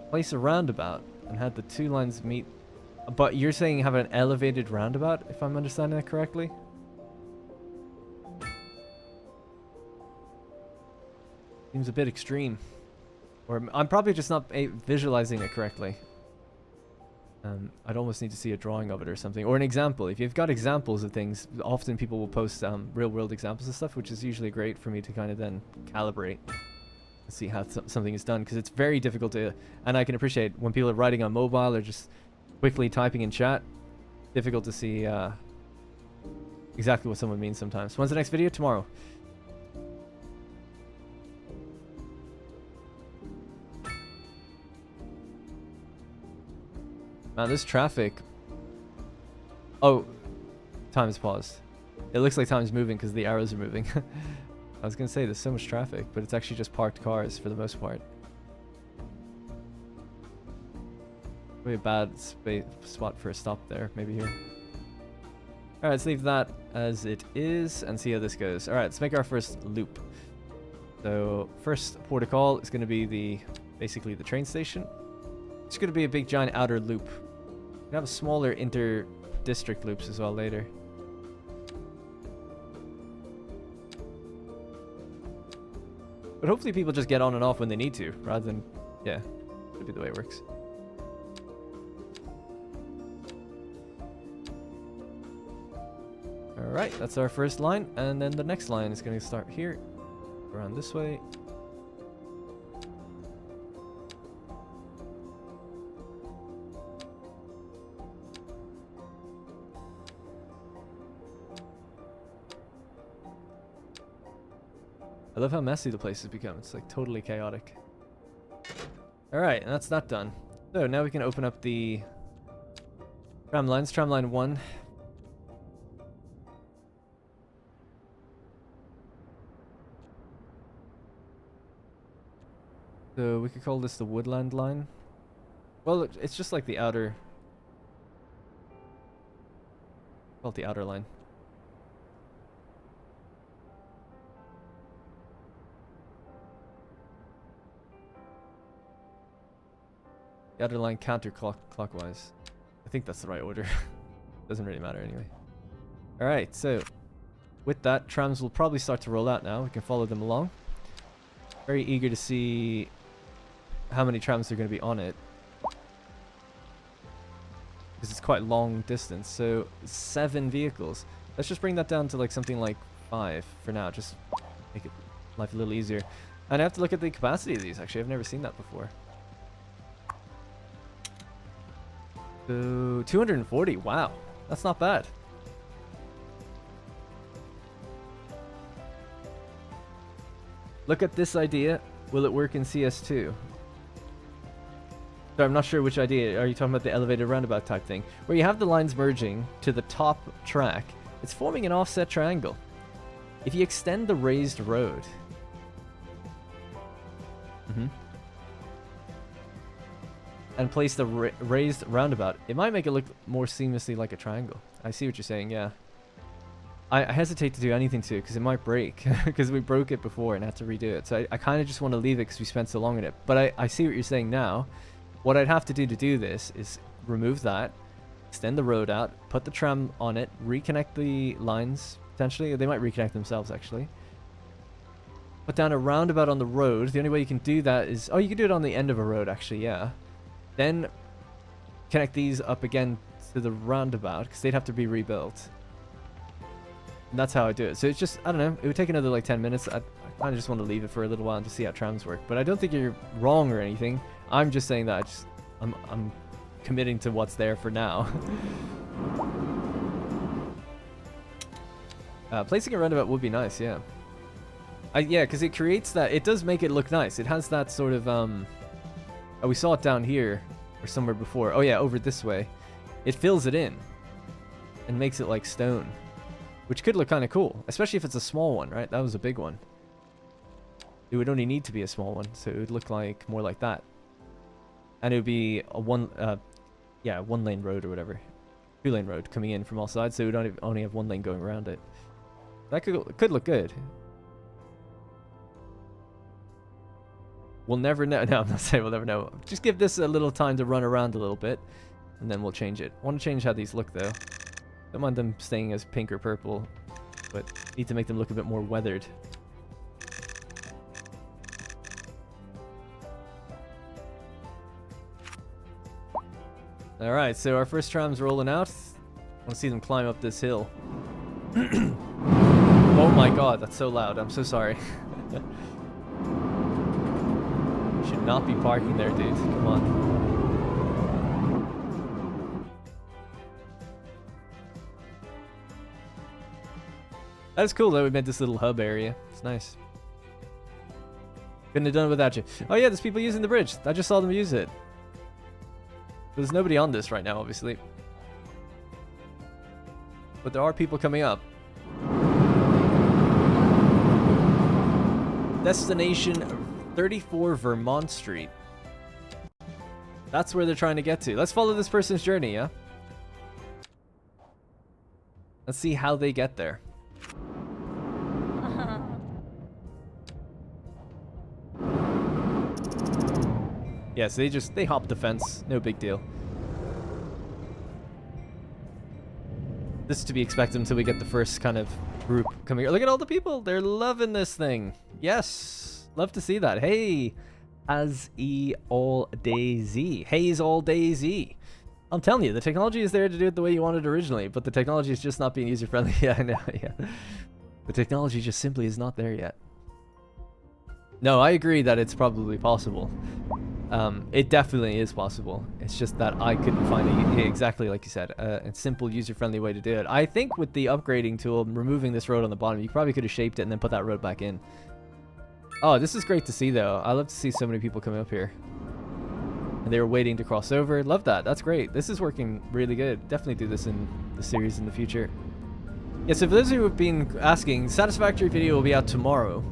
Place a roundabout and have the two lines meet. But you're saying have an elevated roundabout, if I'm understanding that correctly? Seems a bit extreme. Or I'm probably just not visualizing it correctly. I'd almost need to see a drawing of it or something. Or an example. If you've got examples of things, often people will post real world examples of stuff, which is usually great for me to kind of then calibrate and see how something is done. Because it's very difficult to... And I can appreciate when people are writing on mobile or just quickly typing in chat, difficult to see exactly what someone means sometimes. When's the next video? Tomorrow. Man, this traffic... Oh, time's paused. It looks like time's moving because the arrows are moving. I was going to say there's so much traffic, but it's actually just parked cars for the most part. Probably a bad spot for a stop there, maybe here. Alright, let's leave that as it is and see how this goes. Alright, let's make our first loop. So, first port of call is going to be basically the train station. It's going to be a big giant outer loop. We have a smaller inter-district loops as well later. But hopefully people just get on and off when they need to, rather than, yeah, that'd be the way it works. Alright, that's our first line, and then the next line is going to start here, around this way. I love how messy the place has become. It's like totally chaotic. Alright, and that's that done. So now we can open up the tram lines. Tram line 1. So we could call this the Woodland line. Well, it's just like the outer... Call it the outer line. The outer line counterclockwise. I think that's the right order. Doesn't really matter anyway. Alright, so with that, trams will probably start to roll out now. We can follow them along. Very eager to see how many trams are going to be on it. Because it's quite long distance. So 7 vehicles. Let's just bring that down to like something like 5 for now. Just make it life a little easier. And I have to look at the capacity of these actually. I've never seen that before. So 240, wow, that's not bad. Look at this idea. Will it work in CS2? So I'm not sure which idea. Are you talking about the elevated roundabout type thing? Where you have the lines merging to the top track, it's forming an offset triangle. If you extend the raised road... and place the raised roundabout, it might make it look more seamlessly like a triangle. I see what you're saying, yeah. I hesitate to do anything to it because it might break, because we broke it before and had to redo it. So I kind of just want to leave it because we spent so long in it. But I see what you're saying now. What I'd have to do this is remove that, extend the road out, put the tram on it, reconnect the lines, potentially. They might reconnect themselves, actually. Put down a roundabout on the road. The only way you can do that is... Oh, you can do it on the end of a road, actually, yeah. Then connect these up again to the roundabout because they'd have to be rebuilt. And that's how I do it. So it's just, I don't know, it would take another like 10 minutes. I kind of just want to leave it for a little while and just see how trams work. But I don't think you're wrong or anything. I'm just saying that I'm committing to what's there for now. Placing a roundabout would be nice, yeah. Yeah, because it creates that, it does make it look nice. It has that sort of, oh, we saw it down here, or somewhere before. Oh yeah, over this way. It fills it in, and makes it like stone. Which could look kind of cool, especially if it's a small one, right? That was a big one. It would only need to be a small one, so it would look like more like that. And it would be a one lane road or whatever. 2-lane road coming in from all sides, so it would only have 1 lane going around it. That could look good. We'll never know. No, I'm not saying we'll never know. Just give this a little time to run around a little bit, and then we'll change it. I want to change how these look, though. Don't mind them staying as pink or purple, but need to make them look a bit more weathered. Alright, so our first tram's rolling out. I want to see them climb up this hill. Oh my god, that's so loud. I'm so sorry. Should not be parking there, dude. Come on. That's cool though, we made this little hub area. It's nice. Couldn't have done it without you. Oh yeah, there's people using the bridge. I just saw them use it. There's nobody on this right now, obviously. But there are people coming up. Destination 34 Vermont Street. That's where they're trying to get to. Let's follow this person's journey, yeah? Let's see how they get there. Yeah, so they hop the fence. No big deal. This is to be expected until we get the first kind of group coming here. Look at all the people. They're loving this thing. Yes. Love to see that. Hey, as e all day z. Hayes all day z. I'm telling you, the technology is there to do it the way you wanted originally, but the technology is just not being user friendly. Yeah, I know. Yeah, the technology just simply is not there yet. No, I agree that it's probably possible. It definitely is possible. It's just that I couldn't find exactly like you said, a simple user-friendly way to do it. I think with the upgrading tool, removing this road on the bottom, you probably could have shaped it and then put that road back in. Oh, this is great to see though. I love to see so many people come up here. And they were waiting to cross over. Love that. That's great. This is working really good. Definitely do this in the series in the future. Yeah, so for those who have been asking, Satisfactory video will be out tomorrow.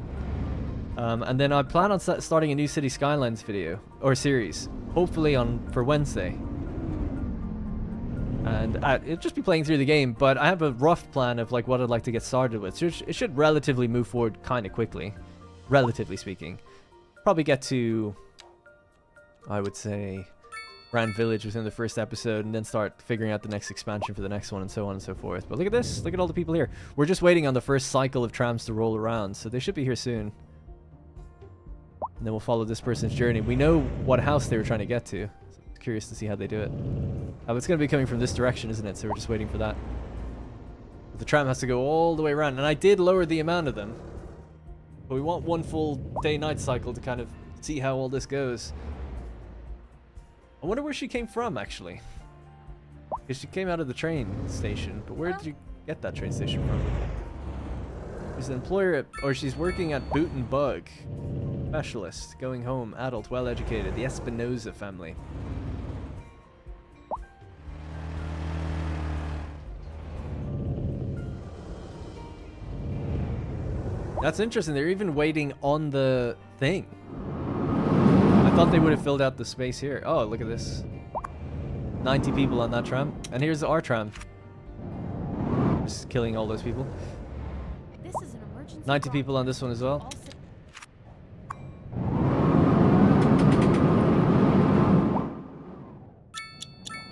And then I plan on starting a new City Skylines video, or series, hopefully for Wednesday. And it'll just be playing through the game, but I have a rough plan of like what I'd like to get started with. So it should relatively move forward kind of quickly, relatively speaking. Probably get to, I would say, Grand Village within the first episode, and then start figuring out the next expansion for the next one, and so on and so forth. But look at this, look at all the people here. We're just waiting on the first cycle of trams to roll around, so they should be here soon. And then we'll follow this person's journey. We know what house they were trying to get to. So I'm curious to see how they do it. It's going to be coming from this direction, isn't it? So we're just waiting for that. But the tram has to go all the way around. And I did lower the amount of them. But we want one full day-night cycle to kind of see how all this goes. I wonder where she came from, actually. Because she came out of the train station. But where did you get that train station from? She's an employer at, or she's working at Boot and Bug. Specialist, going home, adult, well-educated, the Espinoza family. That's interesting. They're even waiting on the thing. I thought they would have filled out the space here. Oh, look at this. 90 people on that tram. And here's our tram. Just killing all those people. This is an emergency 90 people on this one as well.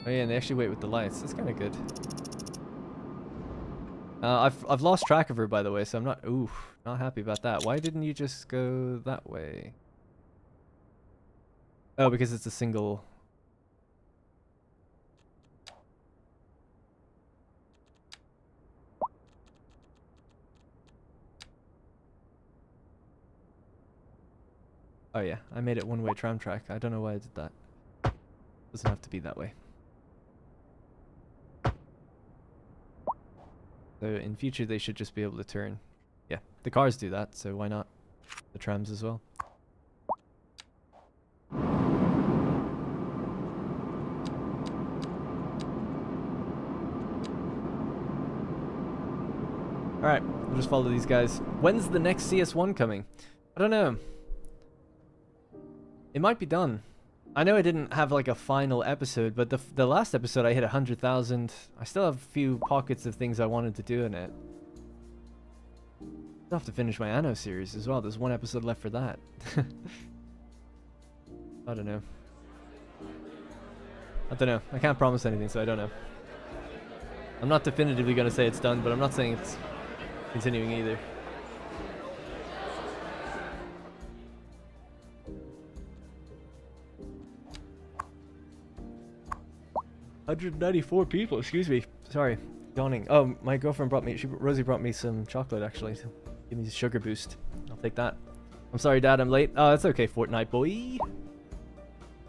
Oh yeah, and they actually wait with the lights. That's kind of good. I've lost track of her, by the way, so I'm not not happy about that. Why didn't you just go that way? Oh, because it's a single. Oh yeah, I made it one-way tram track. I don't know why I did that. Doesn't have to be that way. So in future they should just be able to turn. Yeah, the cars do that, so why not the trams as well? Alright, we'll just follow these guys. When's the next CS1 coming? I don't know. It might be done. I know I didn't have like a final episode, but the last episode I hit 100,000. I still have a few pockets of things I wanted to do in it. I'll have to finish my Anno series as well. There's one episode left for that. I don't know. I can't promise anything, so I don't know. I'm not definitively going to say it's done, but I'm not saying it's continuing either. $194 people, excuse me. Sorry, yawning. Oh, my girlfriend brought me, Rosie brought me some chocolate actually to give me a sugar boost. I'll take that. I'm sorry, Dad, I'm late. Oh, that's okay, Fortnite boy. You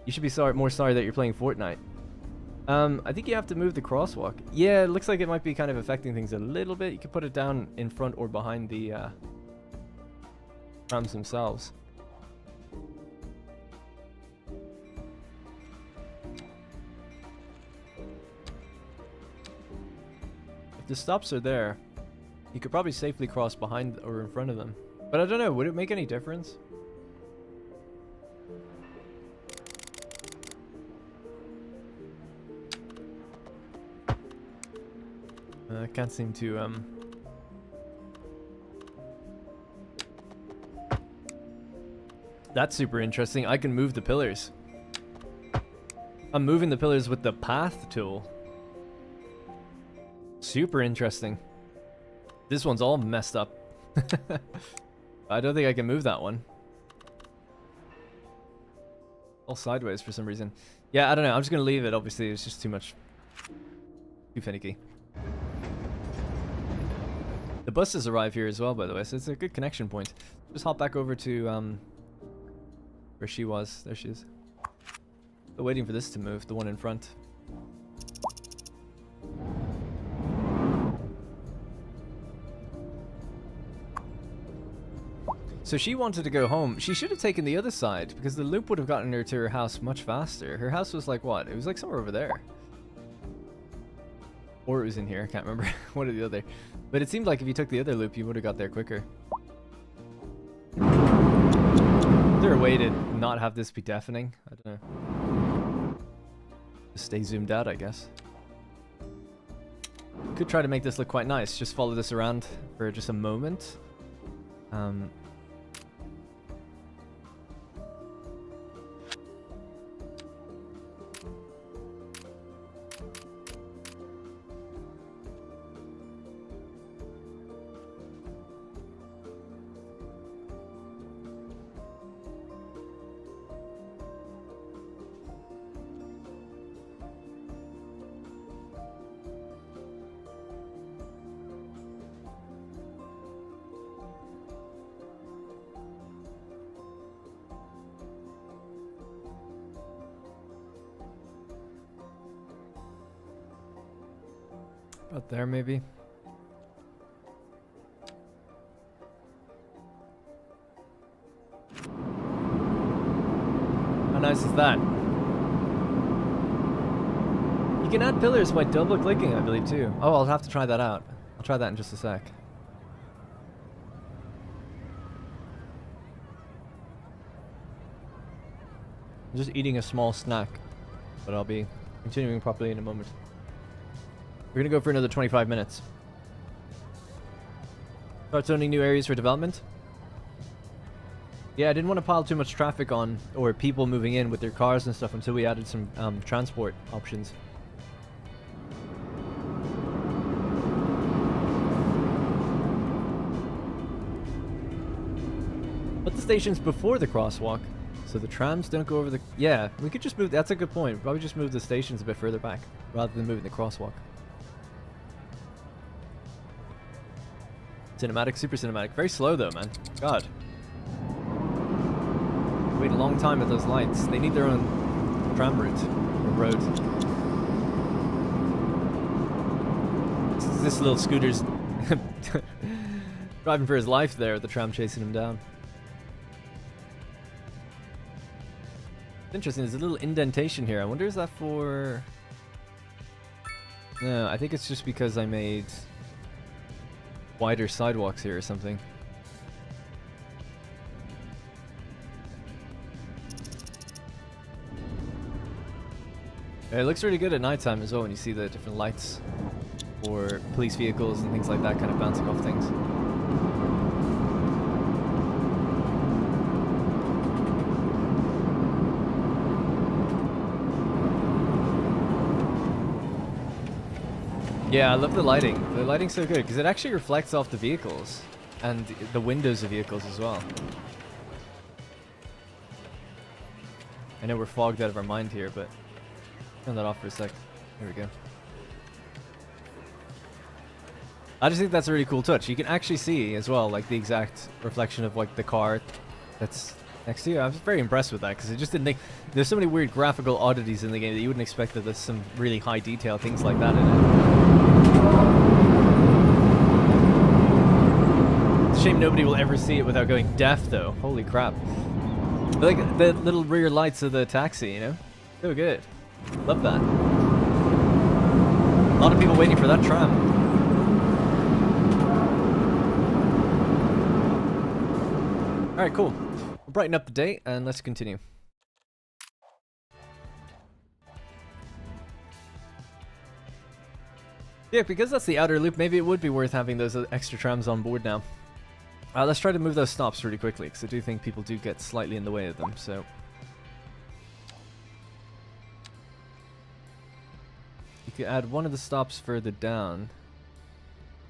should be more sorry that you're playing Fortnite. I think you have to move the crosswalk. Yeah, it looks like it might be kind of affecting things a little bit. You could put it down in front or behind the trams themselves. If the stops are there, you could probably safely cross behind or in front of them. But I don't know, would it make any difference? I can't seem to, That's super interesting. I can move the pillars. I'm moving the pillars with the path tool. Super interesting. This one's all messed up. I don't think I can move that one. All sideways for some reason. Yeah, I don't know. I'm just gonna leave it. Obviously, it's just too much. Too finicky. The buses arrive here as well, by the way, so it's a good connection point. Just hop back over to where she was. There she is. Still waiting for this to move, the one in front. So she wanted to go home. She should have taken the other side, because the loop would have gotten her to her house much faster. Her house was like what? It was like somewhere over there. Or it was in here, I can't remember. One or the other. But it seemed like if you took the other loop, you would have got there quicker. Is there a way to not have this be deafening? I don't know. Just stay zoomed out, I guess. Could try to make this look quite nice. Just follow this around for just a moment. About there, maybe. How nice is that? You can add pillars by double clicking, I believe, too. Oh, I'll have to try that out. I'll try that in just a sec. I'm just eating a small snack, but I'll be continuing properly in a moment. We're gonna go for another 25 minutes. Start zoning new areas for development. Yeah, I didn't want to pile too much traffic on, or people moving in with their cars and stuff until we added some transport options. Put the stations before the crosswalk, so the trams don't go over the... Yeah, we could just move... That's a good point. Probably just move the stations a bit further back, rather than moving the crosswalk. Cinematic, super cinematic. Very slow though, man. God. Wait a long time at those lights. They need their own tram route or road. This little scooter's driving for his life there with the tram chasing him down. Interesting, there's a little indentation here. I wonder is that for... No, I think it's just because I made wider sidewalks here or something. It looks really good at nighttime as well when you see the different lights or police vehicles and things like that kind of bouncing off things. Yeah, I love the lighting. The lighting's so good because it actually reflects off the vehicles and the windows of vehicles as well. I know we're fogged out of our mind here, but turn that off for a sec. There we go. I just think that's a really cool touch. You can actually see as well, like the exact reflection of like the car that's next to you. I was very impressed with that because I just didn't think there's so many weird graphical oddities in the game that you wouldn't expect that there's some really high detail things like that in it. It's a shame nobody will ever see it without going deaf though. Holy crap. Like the little rear lights of the taxi, you know? So good. Love that. A lot of people waiting for that tram. Alright, cool. We'll brighten up the day and let's continue. Yeah, because that's the outer loop, maybe it would be worth having those extra trams on board now. Let's try to move those stops really quickly, because I do think people do get slightly in the way of them, so... You could add one of the stops further down.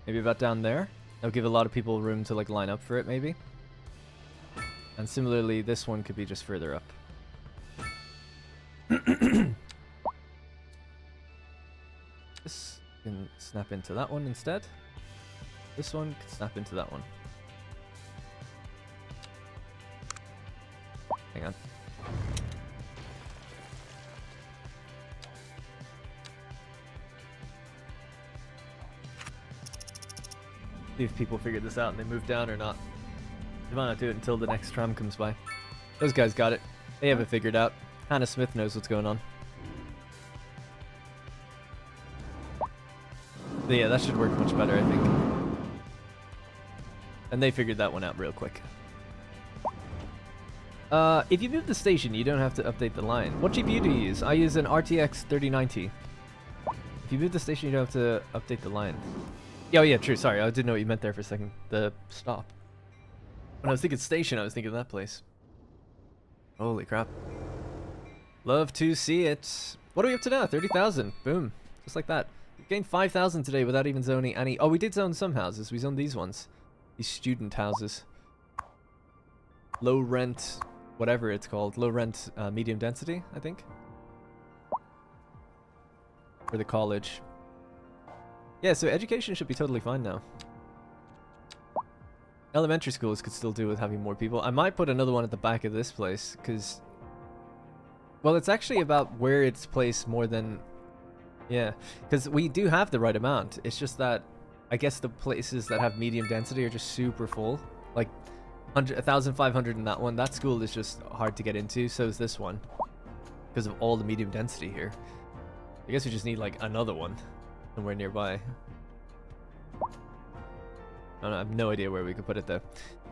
Maybe about down there. That'll give a lot of people room to like line up for it, maybe. And similarly, this one could be just further up. can snap into that one instead. This one can snap into that one. Hang on. See if people figured this out and they move down or not. They might not do it until the next tram comes by. Those guys got it. They have it figured out. Hannah Smith knows what's going on. But yeah, that should work much better, I think. And they figured that one out real quick. If you move the station, you don't have to update the line. What GPU do you use? I use an RTX 3090. If you move the station, you don't have to update the line. Oh yeah, true. Sorry, I didn't know what you meant there for a second. The stop. When I was thinking station, I was thinking of that place. Holy crap. Love to see it. What are we up to now? 30,000. Boom. Just like that. We gained 5,000 today without even zoning any... Oh, we did zone some houses. We zoned these ones. These student houses. Low rent, whatever it's called. Low rent, medium density, I think. For the college. Yeah, so education should be totally fine now. Elementary schools could still do with having more people. I might put another one at the back of this place, because... Well, it's actually about where it's placed more than... Yeah, because we do have the right amount. It's just that, I guess the places that have medium density are just super full. Like, 1,500 in that one. That school is just hard to get into, so is this one. Because of all the medium density here. I guess we just need, like, another one. Somewhere nearby. I have no idea where we could put it though.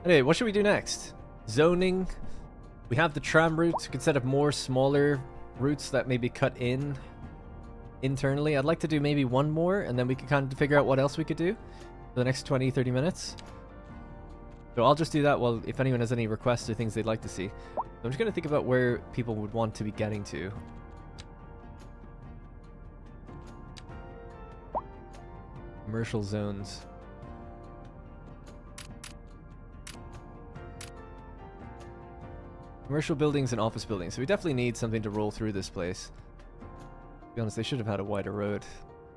Anyway, what should we do next? Zoning. We have the tram route. We could set up more smaller routes that maybe cut in internally. I'd like to do maybe one more, and then we can kind of figure out what else we could do for the next 20-30 minutes. So I'll just do that while if anyone has any requests or things they'd like to see. So I'm just going to think about where people would want to be getting to. Commercial zones. Commercial buildings and office buildings. So we definitely need something to roll through this place. To be honest, they should have had a wider road.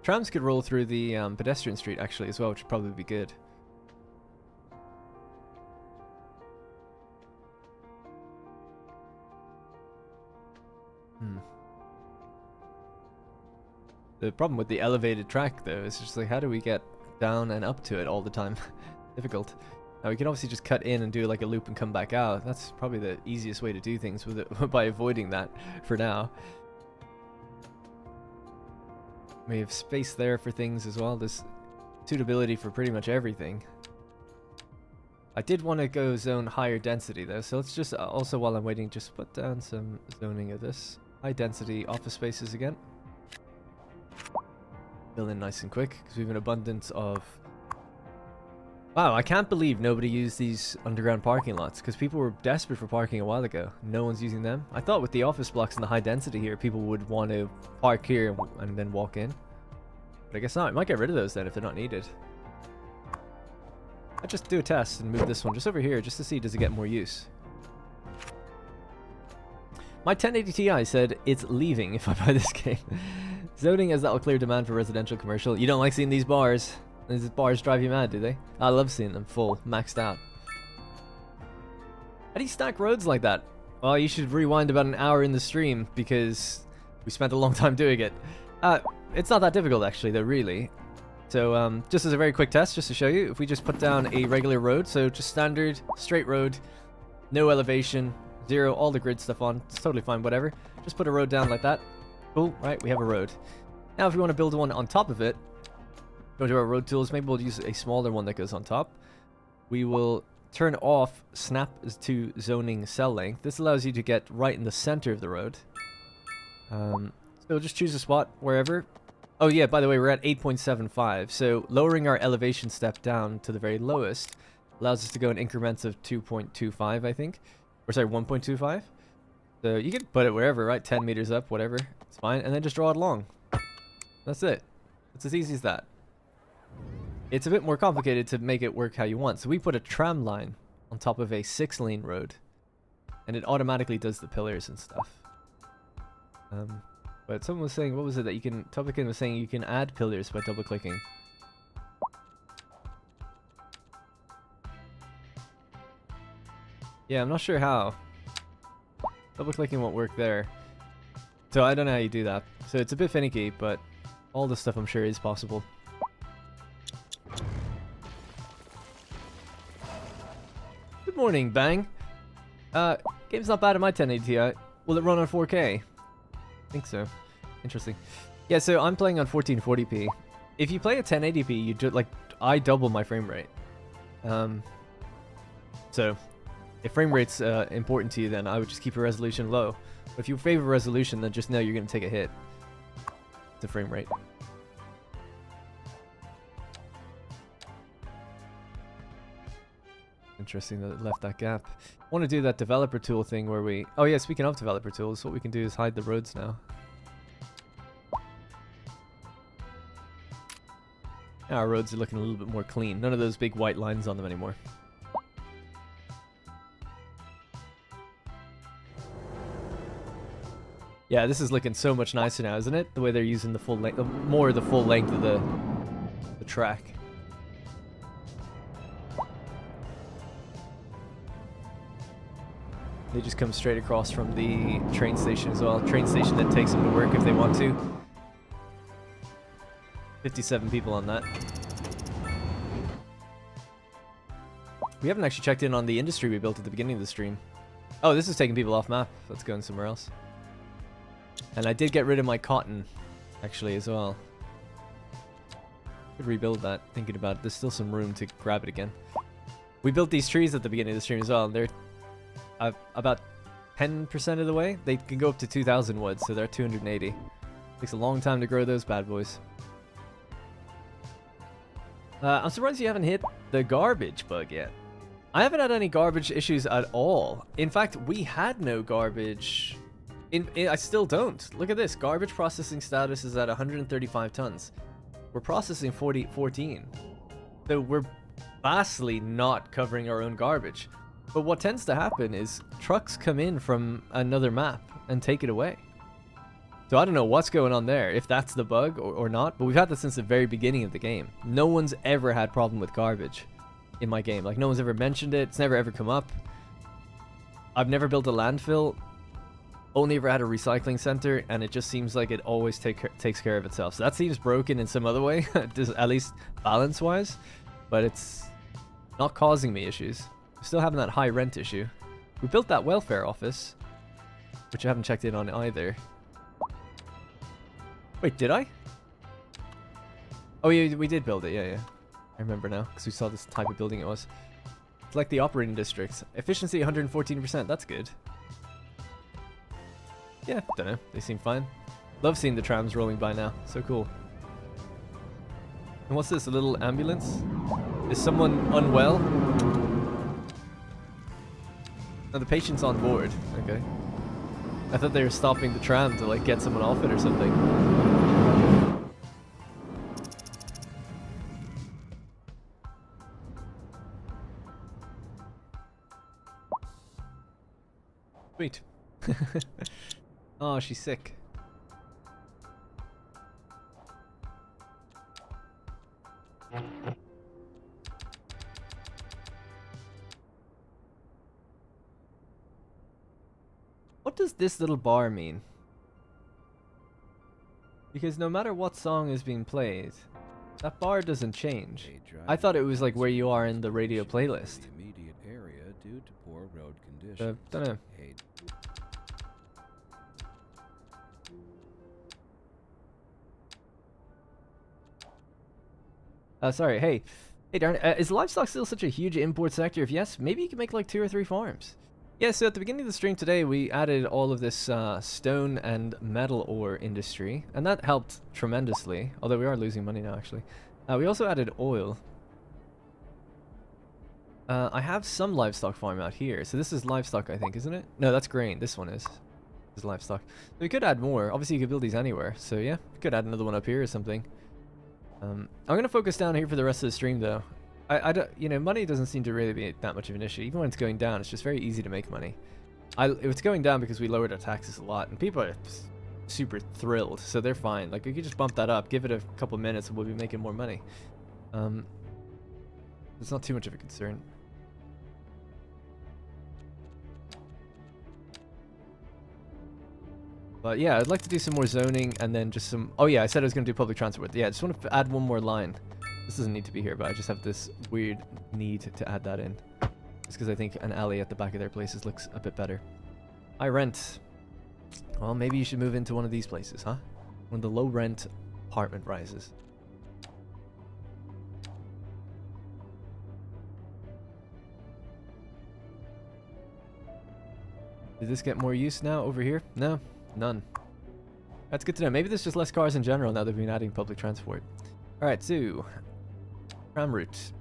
Trams could roll through the pedestrian street actually as well, which would probably be good. The problem with the elevated track, though, is just like, how do we get down and up to it all the time? Difficult. Now, we can obviously just cut in and do like a loop and come back out. That's probably the easiest way to do things with it by avoiding that for now. We have space there for things as well. There's suitability for pretty much everything. I did want to go zone higher density, though, so let's just also, while I'm waiting, just put down some zoning of this. High density office spaces again. Fill in nice and quick, because we have an abundance of... Wow, I can't believe nobody used these underground parking lots, because people were desperate for parking a while ago. No one's using them. I thought with the office blocks and the high density here, people would want to park here and then walk in. But I guess not. I might get rid of those then if they're not needed. I'll just do a test and move this one just over here, just to see does it get more use. My 1080 Ti said it's leaving if I buy this game. Zoning as that will clear demand for residential commercial. You don't like seeing these bars? These bars drive you mad, do they? I love seeing them full, maxed out. How do you stack roads like that? Well, you should rewind about an hour in the stream because we spent a long time doing it. It's not that difficult actually though, really. So just as a very quick test, just to show you, if we just put down a regular road, so just standard, straight road, no elevation, 0, all the grid stuff on, it's totally fine, whatever. Just put a road down like that. Cool, right, we have a road. Now if we want to build one on top of it, go to our road tools, maybe we'll use a smaller one that goes on top. We will turn off snap to zoning cell length. This allows you to get right in the center of the road. So just choose a spot wherever. Oh yeah, by the way, we're at 8.75, so lowering our elevation step down to the very lowest allows us to go in increments of 2.25, I think. Or sorry, 1.25. So you can put it wherever, right? 10 meters up, whatever. It's fine. And then just draw it along. That's it. It's as easy as that. It's a bit more complicated to make it work how you want. So we put a tram line on top of a 6-lane road. And it automatically does the pillars and stuff. But someone was saying, what was it that you can... Topican was saying you can add pillars by double-clicking. Yeah, I'm not sure how. Double-clicking won't work there. So I don't know how you do that. So it's a bit finicky, but all this stuff I'm sure is possible. Good morning, Bang. Game's not bad at my 1080 Ti. Will it run on 4K? I think so. Interesting. Yeah, so I'm playing on 1440p. If you play at 1080p, you do like I double my frame rate. So if frame rate's important to you, then I would just keep your resolution low. But if you favor resolution, then just know you're gonna take a hit to frame rate. Interesting that it left that gap. I want to do that developer tool thing where we... Oh yeah, speaking of developer tools, what we can do is hide the roads now. Now our roads are looking a little bit more clean. None of those big white lines on them anymore. Yeah, this is looking so much nicer now, isn't it? The way they're using the full length, more of the full length of the track. They just come straight across from the train station as well. Train station that takes them to work if they want to. 57 people on that. We haven't actually checked in on the industry we built at the beginning of the stream. Oh, this is taking people off map. Let's go in somewhere else. And I did get rid of my cotton, actually, as well. Could rebuild that, thinking about it. There's still some room to grab it again. We built these trees at the beginning of the stream as well. They're about 10% of the way. They can go up to 2,000 wood, so they're 280. Takes a long time to grow those bad boys. I'm surprised you haven't hit the garbage bug yet. I haven't had any garbage issues at all. In fact, we had no garbage... I still don't. Look at this. Garbage processing status is at 135 tons. We're processing 14. So we're vastly not covering our own garbage. But what tends to happen is trucks come in from another map and take it away. So I don't know what's going on there, if that's the bug or not. But we've had that since the very beginning of the game. No one's ever had problem with garbage in my game. Like, no one's ever mentioned it. It's never ever come up. I've never built a landfill. Only ever had a recycling center, and it just seems like it always takes care of itself. So that seems broken in some other way, at least balance-wise, but it's not causing me issues. I'm still having that high rent issue. We built that welfare office, which I haven't checked in on either. Wait, did I? Oh yeah, we did build it, yeah. I remember now, because we saw this type of building it was. It's like the operating districts. Efficiency 114%, that's good. Yeah, don't know. They seem fine. Love seeing the trams rolling by now. So cool. And what's this? A little ambulance? Is someone unwell? No, the patient's on board. Okay. I thought they were stopping the tram to like get someone off it or something. Sweet. Oh, she's sick. What does this little bar mean? Because no matter what song is being played, that bar doesn't change. I thought it was like where you are in the radio playlist. The immediate area due to poor road conditions. Don't know. Sorry, hey Darren, is livestock still such a huge import sector? If yes, maybe you can make like 2 or 3 farms. Yeah, so at the beginning of the stream today, we added all of this stone and metal ore industry, and that helped tremendously, although we are losing money now, actually. We also added oil. I have some livestock farm out here, so this is livestock, I think, isn't it? No, that's grain. This one is. This is livestock. So we could add more. Obviously, you could build these anywhere, so yeah, we could add another one up here or something. I'm gonna focus down here for the rest of the stream though. I don't, you know, money doesn't seem to really be that much of an issue. Even when it's going down, it's just very easy to make money. It's going down because we lowered our taxes a lot, and people are super thrilled, so they're fine. Like, we could just bump that up, give it a couple minutes, and we'll be making more money. It's not too much of a concern. But yeah, I'd like to do some more zoning and then just some... Oh yeah, I said I was going to do public transport. Yeah, I just want to add one more line. This doesn't need to be here, but I just have this weird need to add that in. Just because I think an alley at the back of their places looks a bit better. High rent. Well, maybe you should move into one of these places, huh? One of the low rent apartment rises. Did this get more use now over here? No, none. That's good to know. Maybe there's just less cars in general now that we've been adding public transport. Alright, so tram route.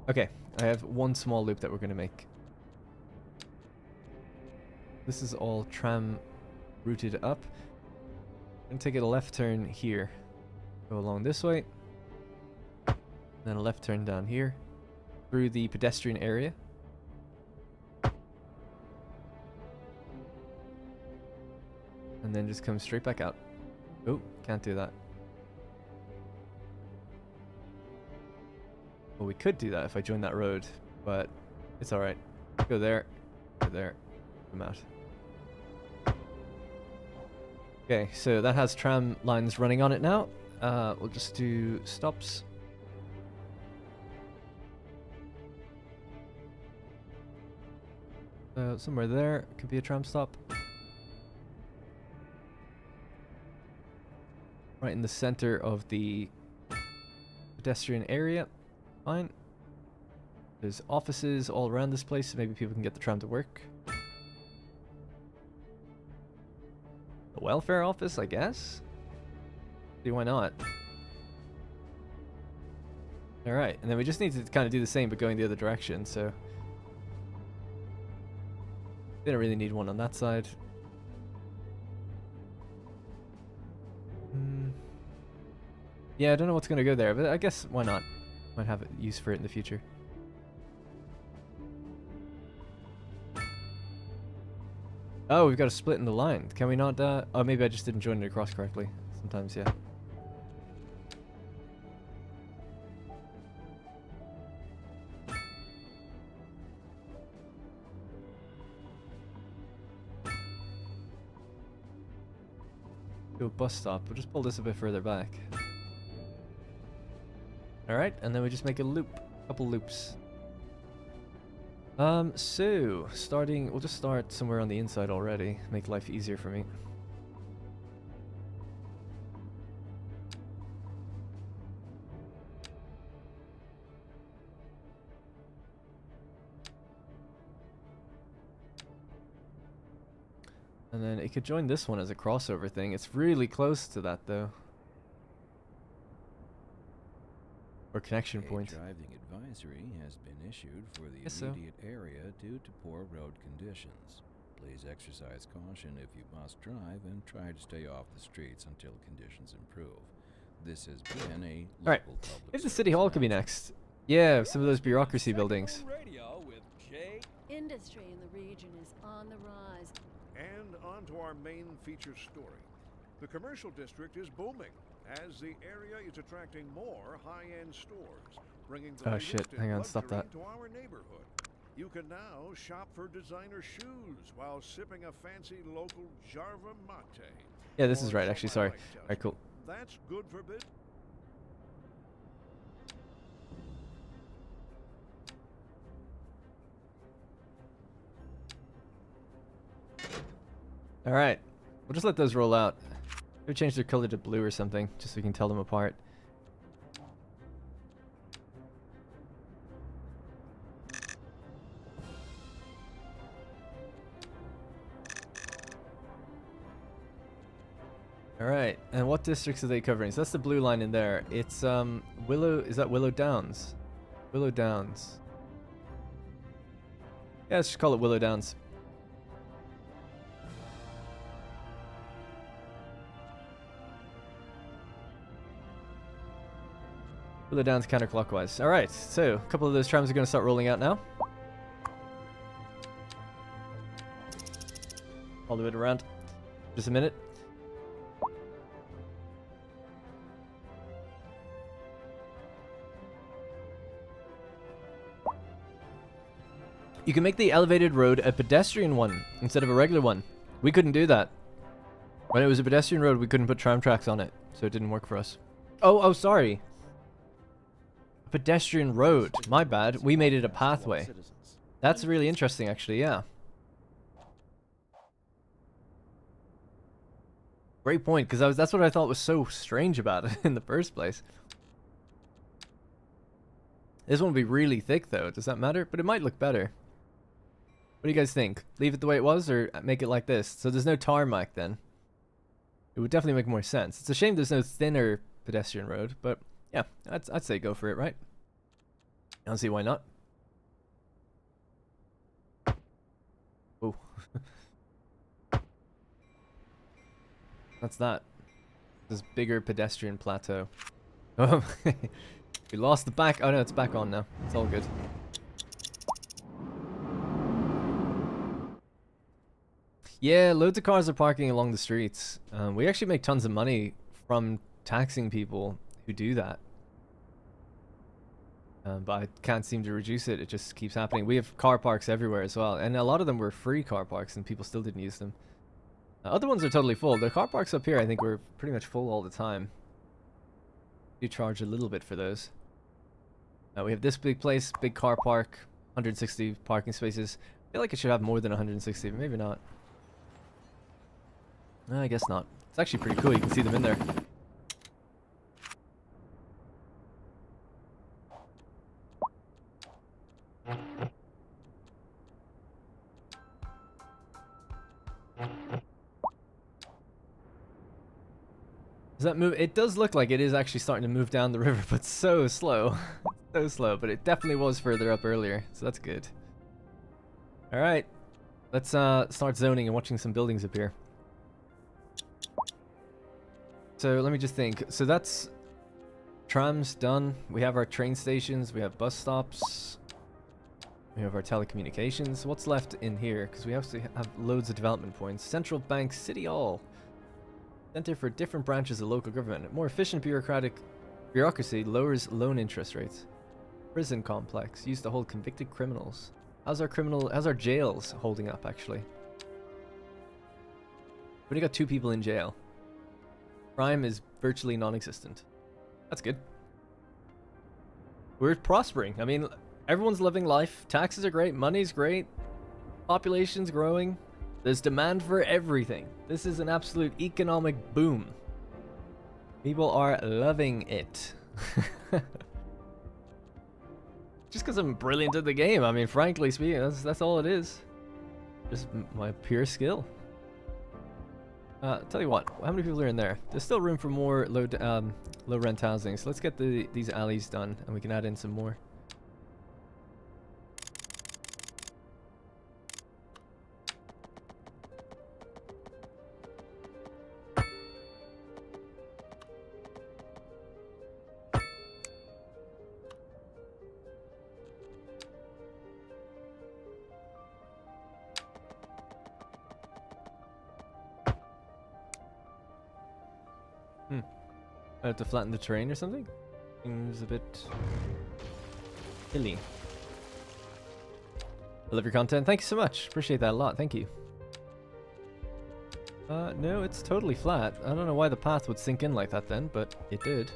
Okay, I have one small loop that we're going to make. This is all tram routed up. I'm going to take a left turn here. Go along this way. Then a left turn down here. Through the pedestrian area. And then just come straight back out. Oh, can't do that. Well, we could do that if I joined that road, but it's alright. Go there, come out. Okay, so that has tram lines running on it now. We'll just do stops. Somewhere there could be a tram stop. Right in the center of the pedestrian area. Fine. There's offices all around this place, so maybe people can get the tram to work. The welfare office, I guess? See, why not? Alright, and then we just need to kind of do the same but going the other direction, so... They don't really need one on that side. Yeah, I don't know what's going to go there, but I guess why not? Might have use for it in the future. Oh, we've got a split in the line. Can we not... Oh, maybe I just didn't join it across correctly. Sometimes, yeah. Do a bus stop. We'll just pull this a bit further back. Alright, and then we just make a loop. Couple loops. So, starting... We'll just start somewhere on the inside already. Make life easier for me. And then it could join this one as a crossover thing. It's really close to that, though. Or connection point. A driving advisory has been issued for the immediate area due to poor road conditions. Please exercise caution if you must drive and try to stay off the streets until conditions improve. This has been a local public If the city hall could be next. Yeah, some of those bureaucracy buildings. Industry in the region is on the rise. And on to our main feature story. The commercial district is booming as the area is attracting more high-end stores, bringing the latest in luxury to our neighborhood. You can now shop for designer shoes while sipping a fancy local Jarva mate. Yeah, this is right, actually, sorry. Alright, cool. That's good for business. Alright, we'll just let those roll out. Maybe change their color to blue or something, just so we can tell them apart. Alright, and what districts are they covering? So that's the blue line in there. It's, Willow, is that Willow Downs? Willow Downs. Yeah, let's just call it Willow Downs. Willow Downs counterclockwise. Alright, so a couple of those trams are going to start rolling out now. Follow it around. Just a minute. You can make the elevated road a pedestrian one instead of a regular one. We couldn't do that. When it was a pedestrian road, we couldn't put tram tracks on it, so it didn't work for us. Oh, sorry. A pedestrian road. My bad. We made it a pathway. That's really interesting, actually, yeah. Great point, because that's what I thought was so strange about it in the first place. This one will be really thick, though. Does that matter? But it might look better. What do you guys think? Leave it the way it was, or make it like this? So there's no tarmac, then. It would definitely make more sense. It's a shame there's no thinner pedestrian road, but yeah, I'd say go for it, right? I don't see why not. Oh. That's that. This bigger pedestrian plateau. Oh, we lost the back. Oh no, it's back on now. It's all good. Yeah, loads of cars are parking along the streets. We actually make tons of money from taxing people who do that. But I can't seem to reduce it. It just keeps happening. We have car parks everywhere as well. And a lot of them were free car parks and people still didn't use them. Other ones are totally full. The car parks up here, I think, were pretty much full all the time. You charge a little bit for those. We have this big place, big car park, 160 parking spaces. I feel like it should have more than 160, but maybe not. I guess not. It's actually pretty cool. You can see them in there. Does that move? It does look like it is actually starting to move down the river, but so slow. So slow, but it definitely was further up earlier, so that's good. Alright. Let's start zoning and watching some buildings up here. So let me just think. So that's trams done. We have our train stations. We have bus stops. We have our telecommunications. What's left in here? Because we have to have loads of development points. Central Bank City Hall. Center for different branches of local government. More efficient bureaucracy lowers loan interest rates. Prison complex used to hold convicted criminals. How's our jails holding up, actually? We only got 2 people in jail. Crime is virtually non-existent. That's good. We're prospering. I mean, everyone's living life. Taxes are great. Money's great. Population's growing. There's demand for everything. This is an absolute economic boom. People are loving it. Just because I'm brilliant at the game. I mean, frankly speaking, that's all it is. Just my pure skill. Tell you what, how many people are in there? There's still room for more low rent housing, so let's get these alleys done, and we can add in some more. I have to flatten the terrain or something? Seems a bit hilly. I love your content. Thank you so much. Appreciate that a lot. Thank you. No, it's totally flat. I don't know why the path would sink in like that then, but it did.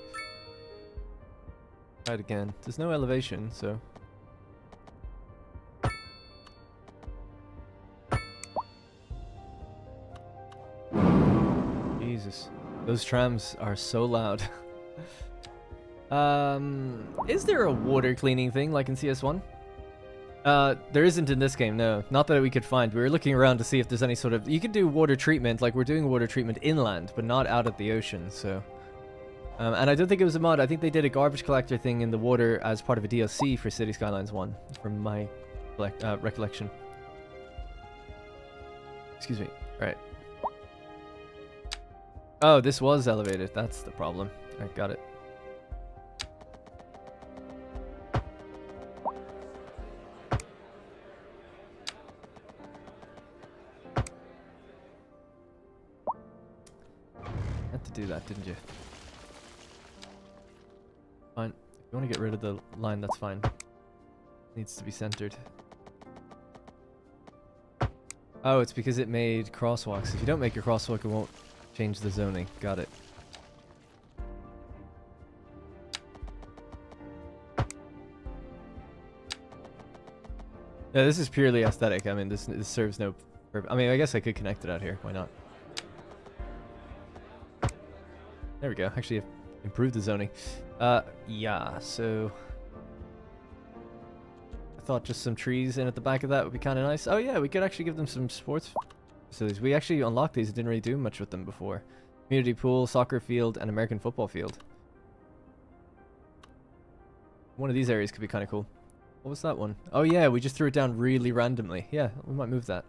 Try it again. There's no elevation, so... Jesus. Those trams are so loud. Is there a water cleaning thing like in CS1? There isn't in this game, no. Not that we could find. We were looking around to see if there's any sort of... You can do water treatment, like we're doing water treatment inland, but not out at the ocean, so... and I don't think it was a mod. I think they did a garbage collector thing in the water as part of a DLC for City Skylines 1, from my recollection. Excuse me. Right. Oh, this was elevated. That's the problem. Alright, got it. to do that, didn't you? Fine. If you want to get rid of the line, that's fine. Needs to be centered. Oh, it's because it made crosswalks. If you don't make your crosswalk, it won't change the zoning. Got it. Yeah, this is purely aesthetic. I mean, this serves no purpose. I mean, I guess I could connect it out here. Why not? There we go. Actually, improved the zoning. Yeah, so I thought just some trees in at the back of that would be kind of nice. Oh yeah, we could actually give them some sports facilities. We actually unlocked these and didn't really do much with them before. Community pool, soccer field, and American football field. One of these areas could be kind of cool. What was that one? Oh yeah, we just threw it down really randomly. Yeah, we might move that.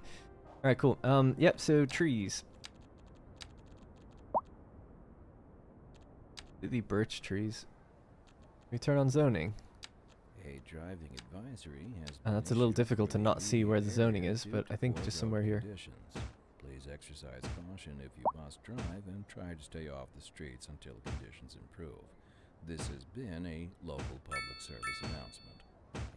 All right, cool. Yep. So trees. The birch trees. We turn on zoning. A driving advisory has That's a little difficult to not see where the zoning is, but I think just somewhere here. Please exercise caution if you must drive and try to stay off the streets until conditions improve. This has been a local public service announcement.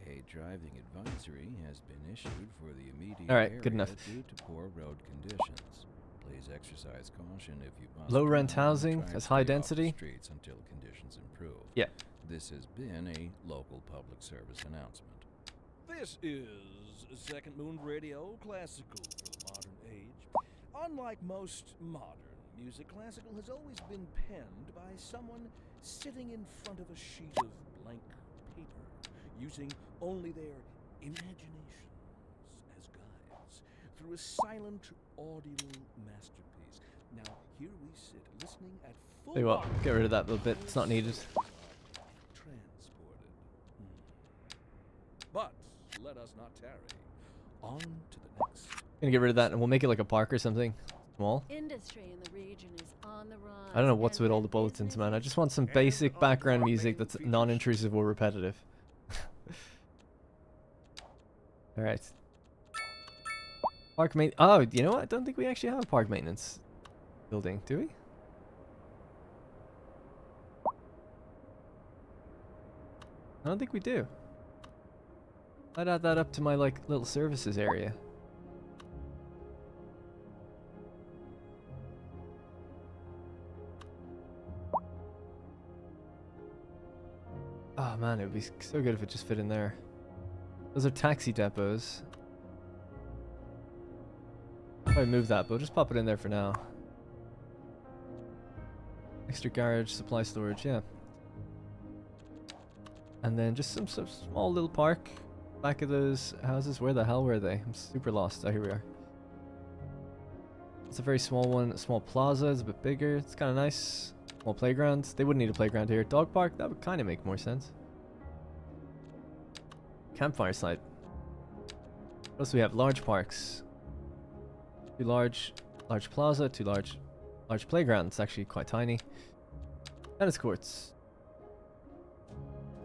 A driving advisory has been issued for the immediate Alright, good enough. due to poor road conditions. Please exercise caution if you must Low rent drive and housing try has to high stay off the density. streets until conditions improve. Yeah. This has been a local public service announcement. This is Second Moon Radio, classical for the modern age. Unlike most modern music, classical has always been penned by someone sitting in front of a sheet of blank paper, using only their imaginations as guides through a silent, audible masterpiece. Now, here we sit, listening at full Tell you what, volume. get rid of that little bit. It's not needed. Transported. But let us not tarry. On to the next. Gonna get rid of that, and we'll make it like a park or something small. Industry in the region is on the rise. I don't know what's and with all their the bulletins, man. I business just want some And basic on background our music main that's feature non-intrusive or repetitive. All right. Park main. Oh, you know what? I don't think we actually have a park maintenance building, do we? I don't think we do. I'd add that up to my like little services area. Oh man, it would be so good if it just fit in there. Those are taxi depots. Probably move that, but we'll just pop it in there for now. Extra garage, supply storage, yeah. And then just some sort of small little park back of those houses. Where the hell were they? I'm super lost. Oh, here we are. It's a very small one. A small plaza. It's a bit bigger. It's kind of nice. Small playground. They wouldn't need a playground here. Dog park. That would kind of make more sense. Campfire site. What else do we have? Large parks. Too large plaza. Too large playground. It's actually quite tiny. Tennis courts.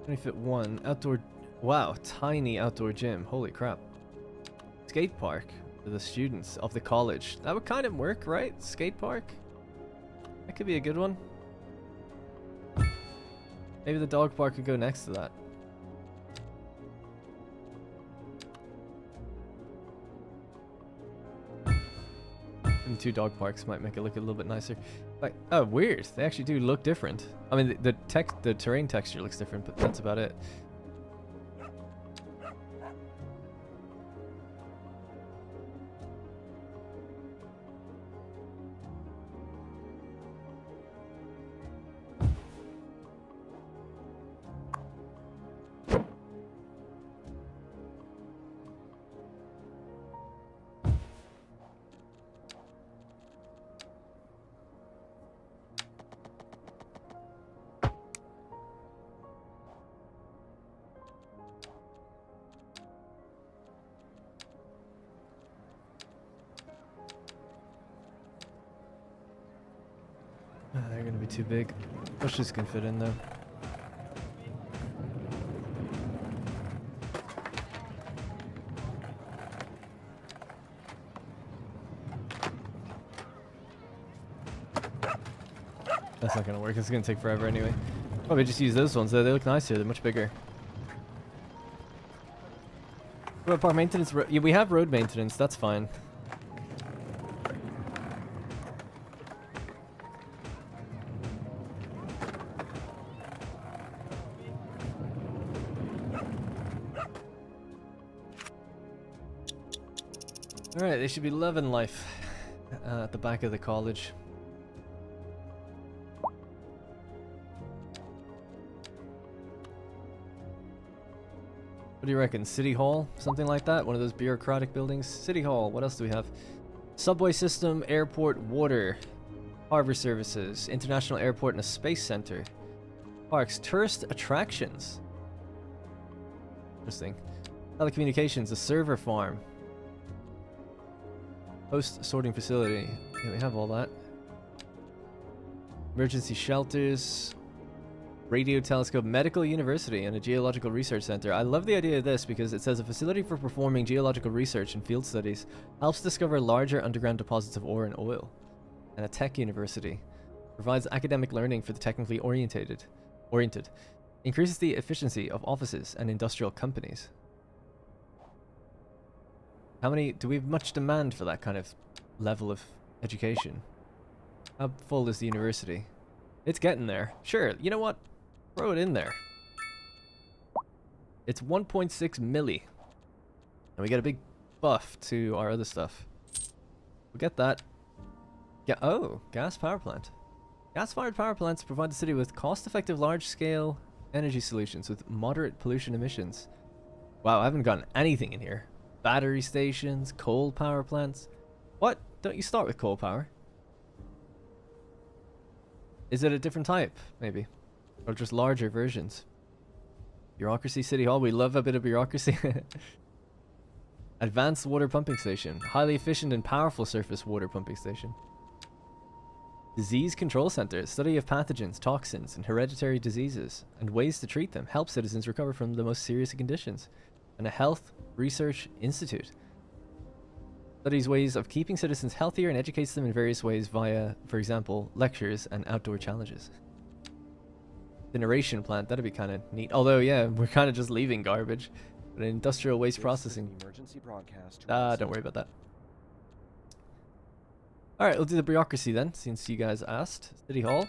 20-foot one. Outdoor. Wow, tiny outdoor gym. Holy crap. Skate park for the students of the college. That would kind of work, right? Skate park? That could be a good one. Maybe the dog park could go next to that. And 2 dog parks might make it look a little bit nicer. Like, oh, weird. They actually do look different. I mean, the terrain texture looks different, but that's about it. They're gonna be too big. Bushes can fit in though. That's not gonna work. It's gonna take forever anyway. Probably just use those ones though. They look nicer. They're much bigger. What about park maintenance? Yeah, we have road maintenance. That's fine. Alright, they should be loving life at the back of the college. What do you reckon? City Hall? Something like that? One of those bureaucratic buildings? City Hall. What else do we have? Subway system, airport, water, harbor services, international airport and a space center. Parks, tourist attractions. Interesting. Telecommunications, a server farm. Post sorting facility. Yeah, we have all that. Emergency shelters. Radio telescope, medical university, and a geological research center. I love the idea of this because it says a facility for performing geological research and field studies helps discover larger underground deposits of ore and oil. And a tech university provides academic learning for the technically oriented. Increases the efficiency of offices and industrial companies. How many do we have much demand for that kind of level of education? How full is the university? It's getting there. Sure, you know what? Throw it in there. It's 1.6 milli. And we get a big buff to our other stuff. We'll get that. Yeah, oh, gas power plant. Gas-fired power plants provide the city with cost-effective large-scale energy solutions with moderate pollution emissions. Wow, I haven't gotten anything in here. Battery stations, coal power plants. What? Don't you start with coal power? Is it a different type, maybe? Or just larger versions? Bureaucracy City Hall, we love a bit of bureaucracy. Advanced water pumping station. Highly efficient and powerful surface water pumping station. Disease Control Center. Study of pathogens, toxins, and hereditary diseases, and ways to treat them. Help citizens recover from the most serious conditions. And a Health Research Institute. Studies ways of keeping citizens healthier and educates them in various ways via, for example, lectures and outdoor challenges. Incineration plant, that'd be kind of neat. Although, yeah, we're kind of just leaving garbage. But industrial waste processing. Emergency broadcast. Don't worry about that. Alright, we'll do the bureaucracy then, since you guys asked. City Hall.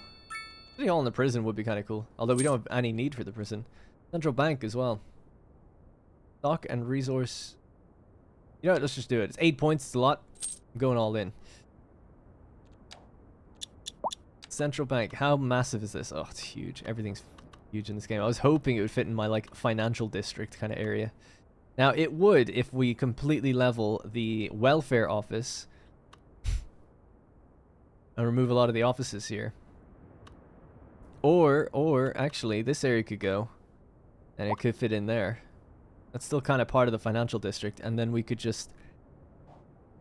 City Hall and the prison would be kind of cool. Although we don't have any need for the prison. Central Bank as well. Stock and resource. You know what, let's just do it. It's 8 points, it's a lot. I'm going all in. Central Bank, how massive is this? Oh, it's huge. Everything's huge in this game. I was hoping it would fit in my like financial district kind of area. Now it would if we completely level the welfare office and remove a lot of the offices here. Or actually this area could go and it could fit in there. That's still kind of part of the financial district, and then we could just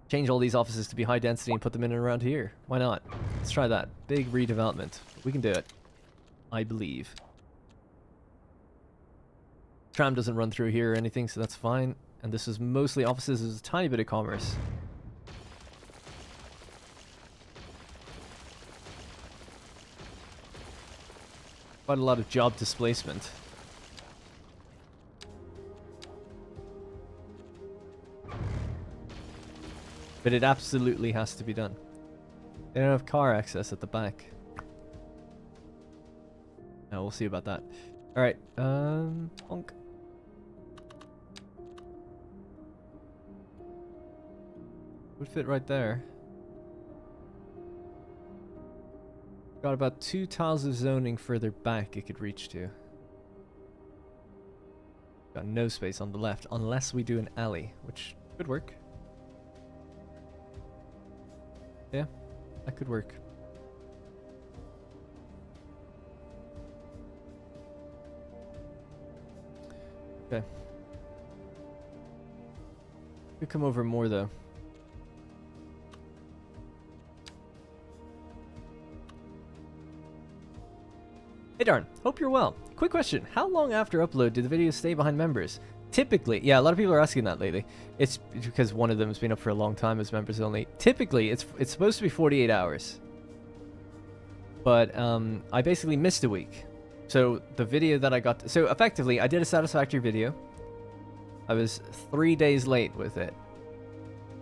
change all these offices to be high density and put them in and around here. Why not? Let's try that. Big redevelopment. We can do it. I believe. Tram doesn't run through here or anything, so that's fine. And this is mostly offices. There's a tiny bit of commerce. Quite a lot of job displacement. But it absolutely has to be done. They don't have car access at the back. No, we'll see about that. Alright, honk. Would fit right there. Got about 2 tiles of zoning further back it could reach to. Got no space on the left, unless we do an alley, which could work. Yeah, that could work. Okay. Could come over more though. Hey Darn, hope you're well. Quick question, how long after upload do the videos stay behind members? Typically, yeah, a lot of people are asking that lately. It's because one of them has been up for a long time as members only. Typically, it's supposed to be 48 hours. but I basically missed a week. So the video that I got, so effectively I did a satisfactory video. I was 3 days late with it.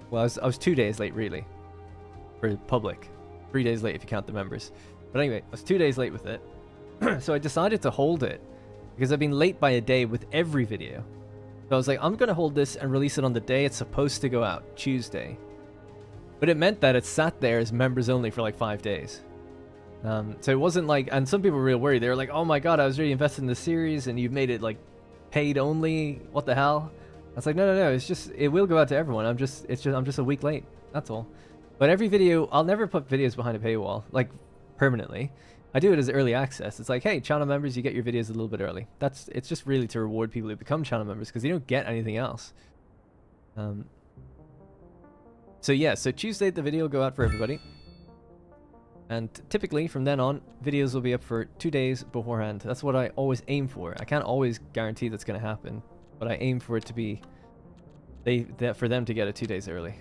Well, I was 2 days late really, for public. 3 days late if you count the members. But anyway, I was 2 days late with it. So I decided to hold it because I've been late by a day with every video. So I was like, I'm gonna hold this and release it on the day it's supposed to go out, Tuesday. But it meant that it sat there as members only for like 5 days. So it wasn't like, and some people were real worried. They were like, oh my god, I was really invested in the series and you've made it like paid only. What the hell? I was like, no, it's just, it will go out to everyone. I'm just a week late. That's all. But every video, I'll never put videos behind a paywall, like permanently. I do it as early access. It's like, hey, channel members, you get your videos a little bit early. It's just really to reward people who become channel members because they don't get anything else. So yeah, so Tuesday the video will go out for everybody. And typically from then on, videos will be up for 2 days beforehand. That's what I always aim for. I can't always guarantee that's going to happen, but I aim for it to be, for them to get it 2 days early.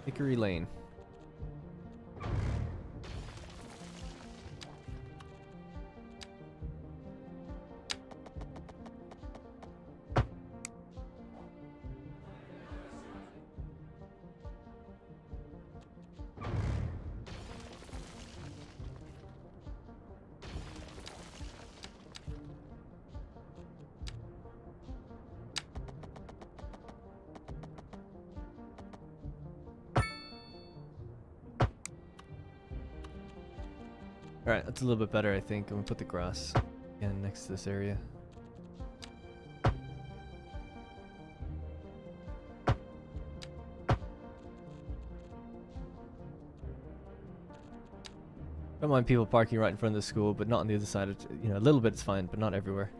Hickory Lane. Alright, that's a little bit better, I think. I'm gonna put the grass again next to this area. Don't mind people parking right in front of the school, but not on the other side. You know, a little bit's fine, but not everywhere.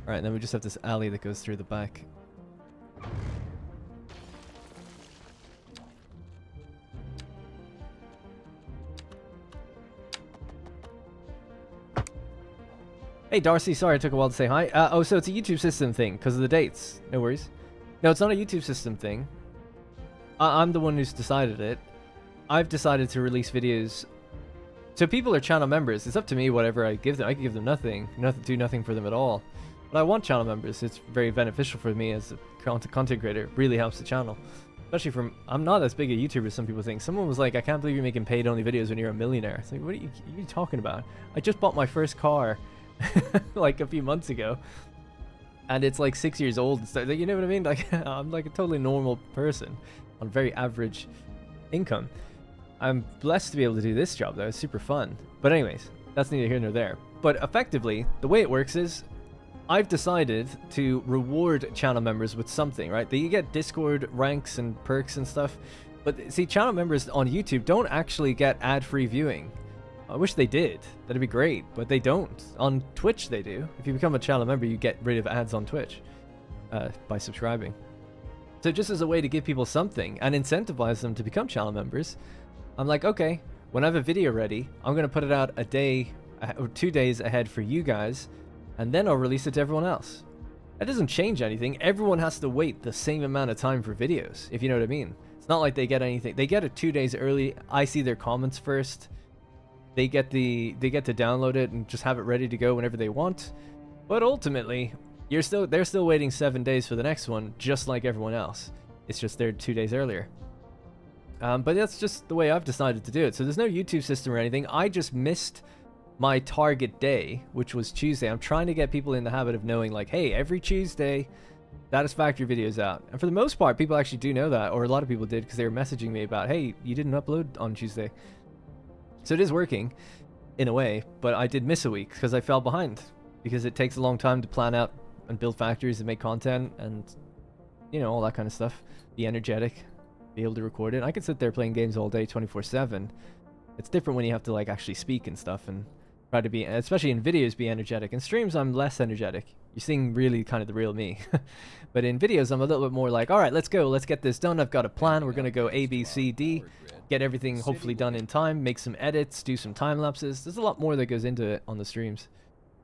Alright, then we just have this alley that goes through the back. Hey Darcy, sorry it took a while to say hi. Oh, so it's a YouTube system thing because of the dates. No worries. No, it's not a YouTube system thing. I'm the one who's decided it. I've decided to release videos. So people are channel members. It's up to me whatever I give them. I can give them nothing. Do nothing for them at all. But I want channel members. It's very beneficial for me as a content creator. It really helps the channel. Especially from, I'm not as big a YouTuber as some people think. Someone was like, I can't believe you're making paid only videos when you're a millionaire. It's like, what are you talking about? I just bought my first car. Like a few months ago, and it's like 6 years old and stuff. Like, you know what I mean? Like I'm like a totally normal person on very average income. I'm blessed to be able to do this job though. It's super fun. But anyways, that's neither here nor there. But effectively, the way it works is I've decided to reward channel members with something, right? That you get Discord ranks and perks and stuff. But see, channel members on YouTube don't actually get ad-free viewing. I wish they did. That'd be great, but they don't. On Twitch they do. If you become a channel member, you get rid of ads on Twitch by subscribing. So just as a way to give people something and incentivize them to become channel members, I'm like, okay, when I have a video ready, I'm going to put it out a day or 2 days ahead for you guys, and then I'll release it to everyone else. That doesn't change anything. Everyone has to wait the same amount of time for videos, if you know what I mean. It's not like they get anything. They get it 2 days early. I see their comments first. They get to download it and just have it ready to go whenever they want. But ultimately, they're still waiting 7 days for the next one, just like everyone else. It's just they're 2 days earlier. But that's just the way I've decided to do it. So there's no YouTube system or anything. I just missed my target day, which was Tuesday. I'm trying to get people in the habit of knowing, like, hey, every Tuesday, Satisfactory video's out. And for the most part, people actually do know that, or a lot of people did, because they were messaging me about, hey, you didn't upload on Tuesday. So it is working, in a way, but I did miss a week because I fell behind. Because it takes a long time to plan out and build factories and make content and, you know, all that kind of stuff. Be energetic, be able to record it. I could sit there playing games all day, 24/7. It's different when you have to, like, actually speak and stuff and try to be, especially in videos, be energetic. In streams, I'm less energetic. You're seeing really kind of the real me. But in videos, I'm a little bit more like, all right, let's go. Let's get this done. I've got a plan. We're going to go A, B, C, D. Get everything hopefully done in time. Make some edits. Do some time lapses. There's a lot more that goes into it on the streams.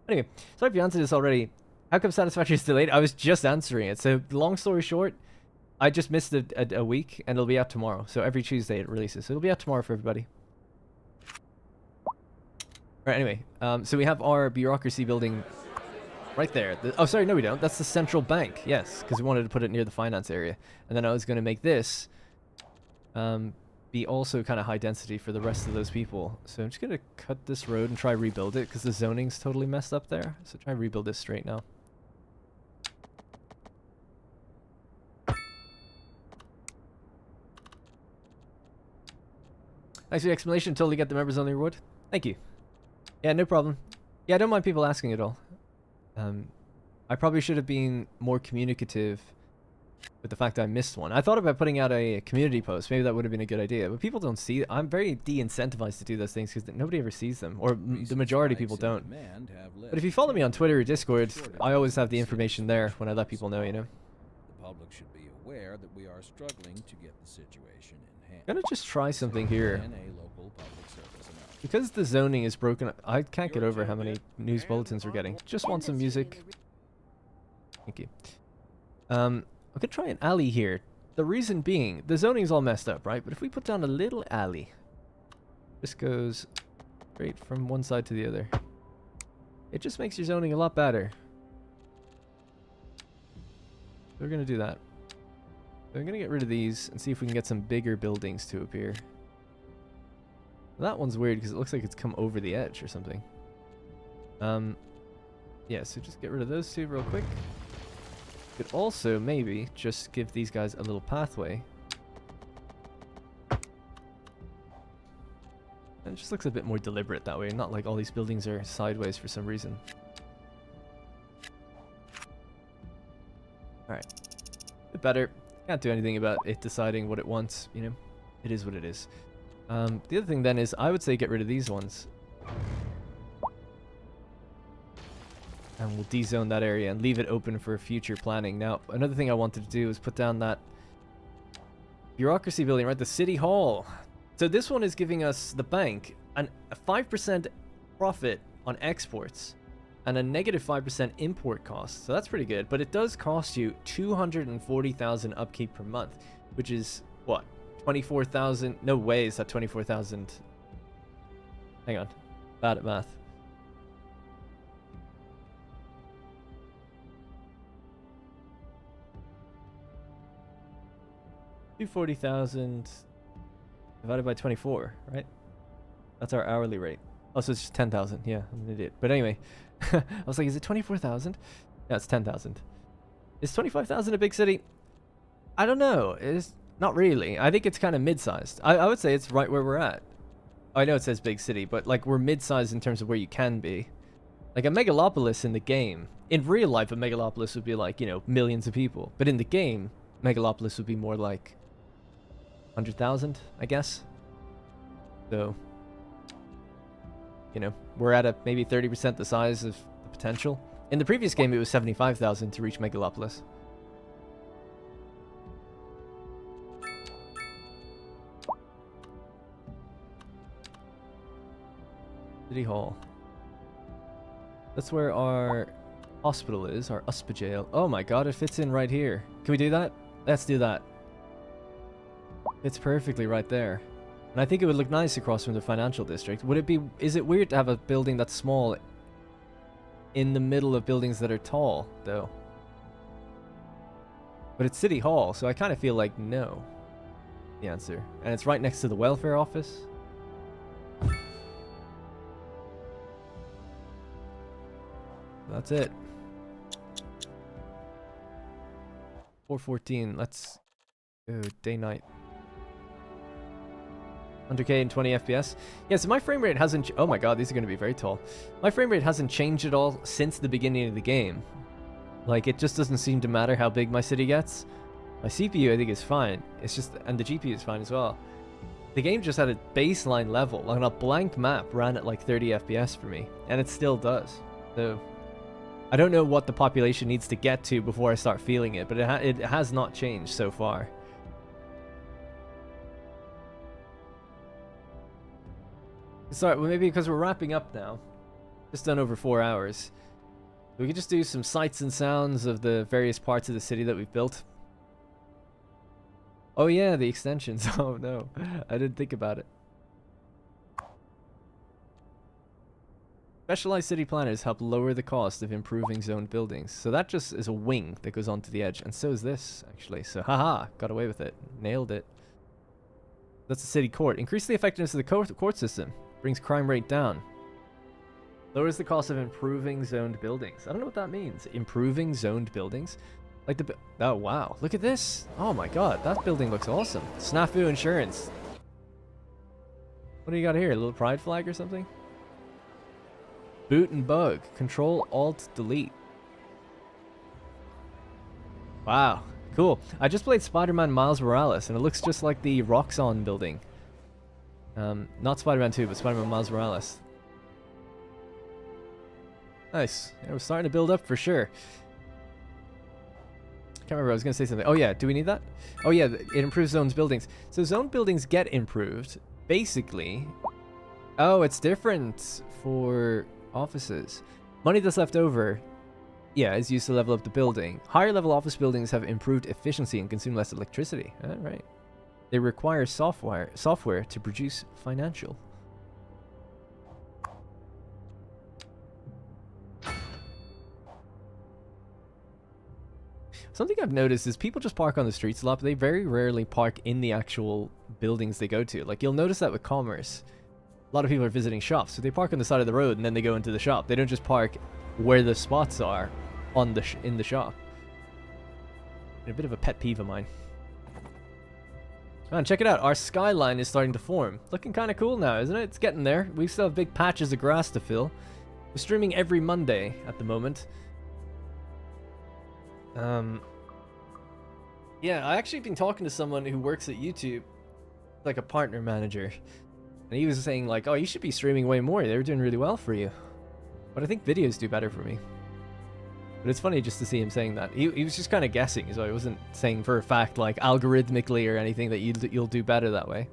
Anyway, sorry if you answered this already. How come Satisfactory is delayed? I was just answering it. So long story short, I just missed a week, and it'll be out tomorrow. So every Tuesday it releases. So it'll be out tomorrow for everybody. All right, anyway. So we have our bureaucracy building right there. Oh, sorry, no we don't. That's the central bank. Yes, because we wanted to put it near the finance area. And then I was going to make this be also kind of high density for the rest of those people. So I'm just going to cut this road and try rebuild it, because the zoning's totally messed up there. So try rebuild this straight now. Thanks for the explanation. Totally get the members only reward. Thank you. Yeah, no problem. Yeah, I don't mind people asking at all. I probably should have been more communicative with the fact that I missed one. I thought about putting out a community post. Maybe that would have been a good idea. But people don't see it. I'm very de-incentivized to do those things because nobody ever sees them. Or the majority of people don't. But if you follow me on Twitter or Discord, I always have the information there when I let people know, you know. The public should be aware that we are struggling to get the situation in hand. I'm gonna just try something here. Because the zoning is broken, I can't get over how many news bulletins we're getting. Just want some music. Thank you. I'm gonna try an alley here. The reason being, the zoning's all messed up, right? But if we put down a little alley, this goes straight from one side to the other. It just makes your zoning a lot better. So we're gonna do that. So I'm gonna get rid of these and see if we can get some bigger buildings to appear. That one's weird because it looks like it's come over the edge or something. Yeah, so just get rid of those two real quick. Could also maybe just give these guys a little pathway. And it just looks a bit more deliberate that way, not like all these buildings are sideways for some reason. Alright. Bit better. Can't do anything about it deciding what it wants, you know? It is what it is. The other thing then is, I would say get rid of these ones. And we'll de-zone that area and leave it open for future planning. Now, another thing I wanted to do is put down that bureaucracy building, right? The city hall. So this one is giving us, the bank, a 5% profit on exports and a negative 5% import cost. So that's pretty good. But it does cost you 240,000 upkeep per month, which is, what? 24,000. No way is that 24,000. Hang on. Bad at math. $240,000 divided by 24, right? That's our hourly rate. Oh, so it's just 10,000. Yeah, I'm an idiot. But anyway, I was like, is it 24,000? Yeah, it's 10,000. Is 25,000 a big city? I don't know. It's not really. I think it's kind of mid-sized. I would say it's right where we're at. I know it says big city, but like we're mid-sized in terms of where you can be. Like a megalopolis in the game. In real life, a megalopolis would be like, you know, millions of people. But in the game, megalopolis would be more like 100,000, I guess. So, you know, we're at a maybe 30% the size of the potential. In the previous game, it was 75,000 to reach megalopolis. City Hall. That's where our hospital is, our USPA jail. Oh my god, it fits in right here. Can we do that? Let's do that. It's perfectly right there. And I think it would look nice across from the financial district. Would it be... Is it weird to have a building that's small in the middle of buildings that are tall, though? But it's City Hall, so I kind of feel like no. The answer. And it's right next to the welfare office. That's it. 414. Let's go day-night. 100k and 20 FPS. Yeah, so my frame rate hasn't... Oh my god, these are going to be very tall. My frame rate hasn't changed at all since the beginning of the game. Like, it just doesn't seem to matter how big my city gets. My CPU, I think, is fine. It's just... And the GPU is fine as well. The game just had a baseline level. Like, on a blank map ran at like 30 FPS for me. And it still does. So... I don't know what the population needs to get to before I start feeling it, but it has not changed so far. Sorry, well, maybe because we're wrapping up now. Just done over 4 hours. We could just do some sights and sounds of the various parts of the city that we've built. Oh yeah, the extensions. Oh no, I didn't think about it. Specialized city planners help lower the cost of improving zoned buildings. So that just is a wing that goes onto the edge. And so is this, actually. So haha, got away with it. Nailed it. That's the city court. Increase the effectiveness of the court system. Brings crime rate down. Lowers the cost of improving zoned buildings. I don't know what that means. Improving zoned buildings? Like the... Oh, wow. Look at this. Oh my god. That building looks awesome. Snafu Insurance. What do you got here? A little pride flag or something? Boot and bug. Control, Alt, Delete. Wow. Cool. I just played Spider-Man Miles Morales, and it looks just like the Roxxon building. Not Spider-Man 2, but Spider-Man Miles Morales. Nice. Yeah, we're starting to build up for sure. Can't remember, I was going to say something. Oh yeah, do we need that? Oh yeah, it improves zoned buildings. So zoned buildings get improved, basically. Oh, it's different for offices. Money that's left over, yeah, is used to level up the building. Higher level office buildings have improved efficiency and consume less electricity. Alright. They require software to produce financial. Something I've noticed is people just park on the streets a lot, but they very rarely park in the actual buildings they go to. Like, you'll notice that with commerce. A lot of people are visiting shops, so they park on the side of the road and then they go into the shop. They don't just park where the spots are on the in the shop. A bit of a pet peeve of mine. Man, check it out. Our skyline is starting to form. Looking kind of cool now, isn't it? It's getting there. We still have big patches of grass to fill. We're streaming every Monday at the moment. Yeah, I actually been talking to someone who works at YouTube, like a partner manager, and he was saying like, oh, you should be streaming way more. They're doing really well for you. But I think videos do better for me. But it's funny just to see him saying that. He was just kind of guessing, so I wasn't saying for a fact, like algorithmically or anything, that you'll do better that way.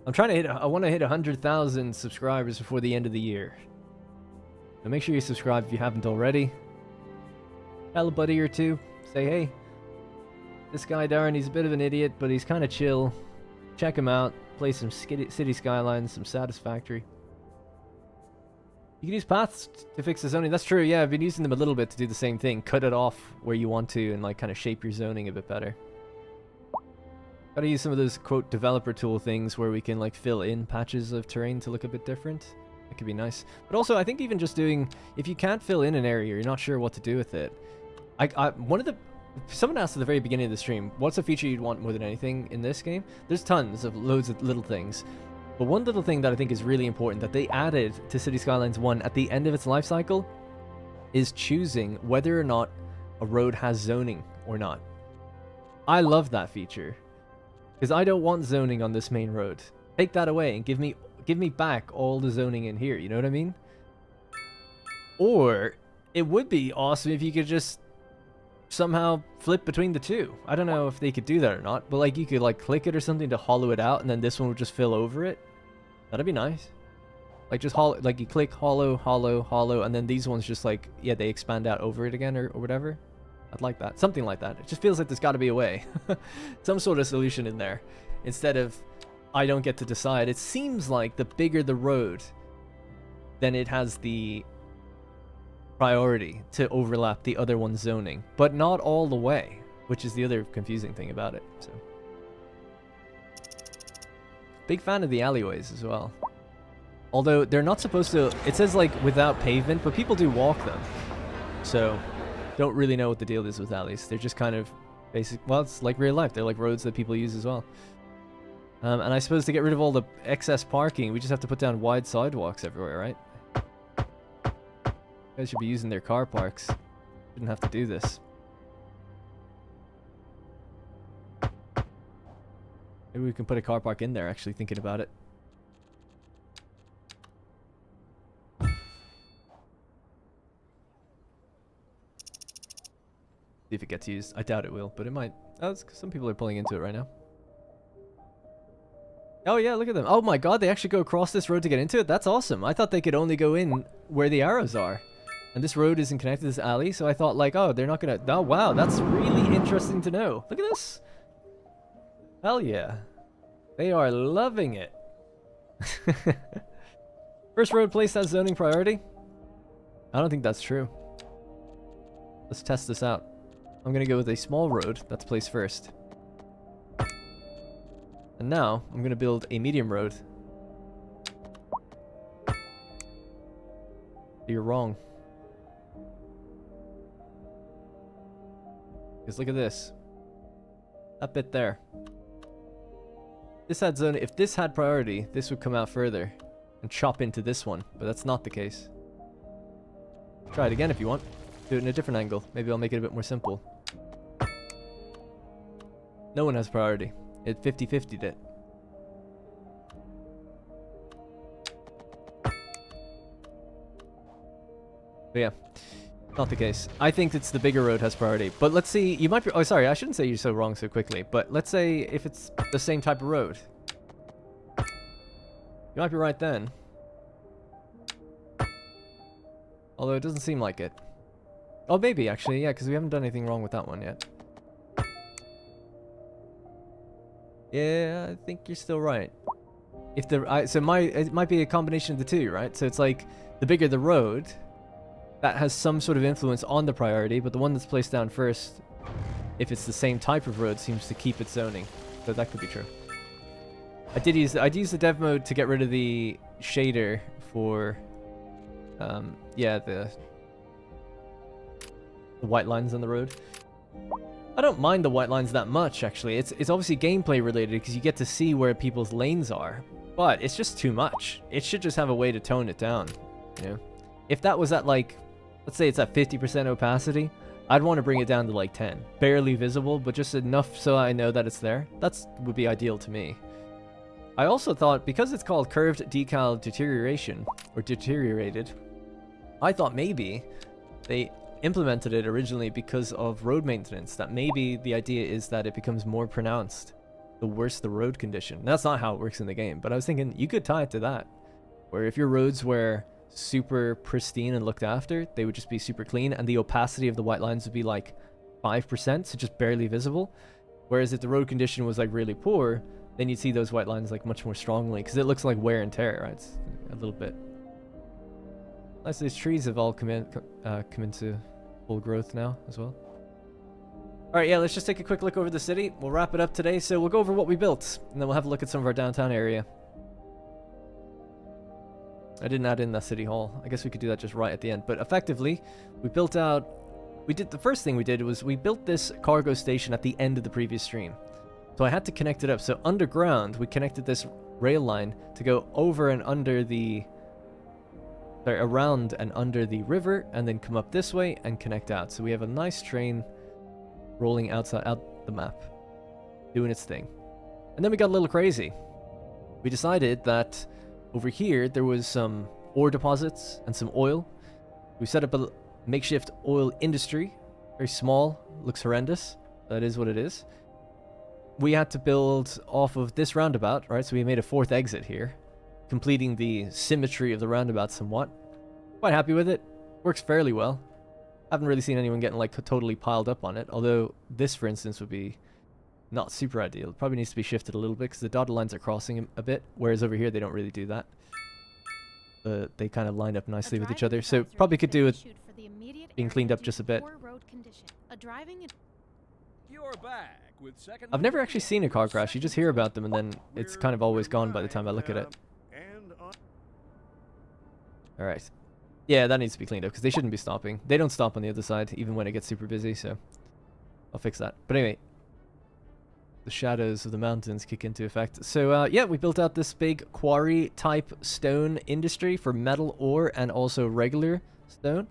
I'm trying to hit. I want to hit 100,000 subscribers before the end of the year. So make sure you subscribe if you haven't already. Tell a buddy or two. Say, hey, this guy Darren, he's a bit of an idiot, but he's kind of chill. Check him out. Play some City Skylines, some Satisfactory. You can use paths to fix the zoning. That's true, yeah. I've been using them a little bit to do the same thing. Cut it off where you want to and like kind of shape your zoning a bit better. Gotta use some of those, quote, developer tool things where we can like fill in patches of terrain to look a bit different. That could be nice. But also, I think even just doing, if you can't fill in an area, you're not sure what to do with it. Someone asked at the very beginning of the stream, what's a feature you'd want more than anything in this game? There's tons of loads of little things. But one little thing that I think is really important that they added to City Skylines 1 at the end of its life cycle is choosing whether or not a road has zoning or not. I love that feature because I don't want zoning on this main road. Take that away and give me back all the zoning in here, you know what I mean? Or it would be awesome if you could just somehow flip between the two. I don't know if they could do that or not, but like you could like click it or something to hollow it out and then this one would just fill over it. That'd be nice. Like just hollow, like you click hollow, hollow, hollow, and then these ones just like, yeah, they expand out over it again or whatever. I'd like that. Something like that. It just feels like there's got to be a way. Some sort of solution in there. Instead of I don't get to decide. It seems like the bigger the road, then it has the priority to overlap the other one's zoning, but not all the way, which is the other confusing thing about it. So, big fan of the alleyways as well. Although they're not supposed to, it says like without pavement, but people do walk them. So, don't really know what the deal is with alleys. They're just kind of basic, well, it's like real life. They're like roads that people use as well. And I suppose to get rid of all the excess parking, we just have to put down wide sidewalks everywhere, right? You guys should be using their car parks. Shouldn't have to do this. Maybe we can put a car park in there, actually, thinking about it. See if it gets used. I doubt it will, but it might. Oh, some people are pulling into it right now. Oh yeah, look at them. Oh my god, they actually go across this road to get into it? That's awesome. I thought they could only go in where the arrows are. And this road isn't connected to this alley, so I thought like, oh, they're not gonna... Oh wow, that's really interesting to know. Look at this. Hell yeah. They are loving it. First road placed as zoning priority? I don't think that's true. Let's test this out. I'm gonna go with a small road that's placed first. And now, I'm gonna build a medium road. You're wrong. Because look at this. That bit there. This had zone. If this had priority, this would come out further and chop into this one, but that's not the case. Try it again if you want. Do it in a different angle. Maybe I'll make it a bit more simple. No one has priority. It 50-50'd it. But yeah, not the case. I think it's the bigger road has priority. But let's see, you might be... Oh, sorry, I shouldn't say you're so wrong so quickly. But let's say if it's the same type of road. You might be right then. Although it doesn't seem like it. Oh, maybe, actually, yeah, because we haven't done anything wrong with that one yet. Yeah, I think you're still right. If the it might be a combination of the two, right? So it's like the bigger the road, that has some sort of influence on the priority, but the one that's placed down first, if it's the same type of road, seems to keep its zoning. So that could be true. I'd use the dev mode to get rid of the shader for yeah, the white lines on the road. I don't mind the white lines that much, actually. It's obviously gameplay related because you get to see where people's lanes are, but it's just too much. It should just have a way to tone it down, you know? If that was at like, let's say it's at 50% opacity, I'd want to bring it down to like 10. Barely visible, but just enough so I know that it's there. That's would be ideal to me. I also thought, because it's called curved decal deterioration, or deteriorated, I thought maybe they implemented it originally because of road maintenance, that maybe the idea is that it becomes more pronounced the worse the road condition. That's not how it works in the game, but I was thinking you could tie it to that, where if your roads were super pristine and looked after, they would just be super clean, and the opacity of the white lines would be like 5%, so just barely visible. Whereas if the road condition was like really poor, then you'd see those white lines like much more strongly, because it looks like wear and tear, right? It's a little bit. Nice, these trees have all come into full growth now as well. Alright, yeah, let's just take a quick look over the city. We'll wrap it up today, so we'll go over what we built, and then we'll have a look at some of our downtown area. I didn't add in the city hall. I guess we could do that just right at the end. But effectively, we built out... the first thing we did was we built this cargo station at the end of the previous stream. So I had to connect it up. So underground, we connected this rail line to go over and under the... Sorry, around and under the river, and then come up this way and connect out. So we have a nice train rolling out the map, doing its thing. And then we got a little crazy. We decided that over here there was some ore deposits and some oil. We set up a makeshift oil industry. Very small, looks horrendous. That is what it is. We had to build off of this roundabout, right? So we made a fourth exit here, completing the symmetry of the roundabout somewhat. Quite happy with it. Works fairly well. Haven't really seen anyone getting like totally piled up on it, although this, for instance, would be not super ideal. It probably needs to be shifted a little bit because the dotted lines are crossing a bit, whereas over here they don't really do that. They kind of line up nicely with each other, so probably could do with being cleaned up just a bit. You're back with second. I've never actually seen a car crash. You just hear about them and then it's kind of always gone by the time I look at it. Alright. Yeah, that needs to be cleaned up because they shouldn't be stopping. They don't stop on the other side even when it gets super busy, so I'll fix that. But anyway, the shadows of the mountains kick into effect. So yeah, we built out this big quarry type stone industry for metal ore and also regular stone,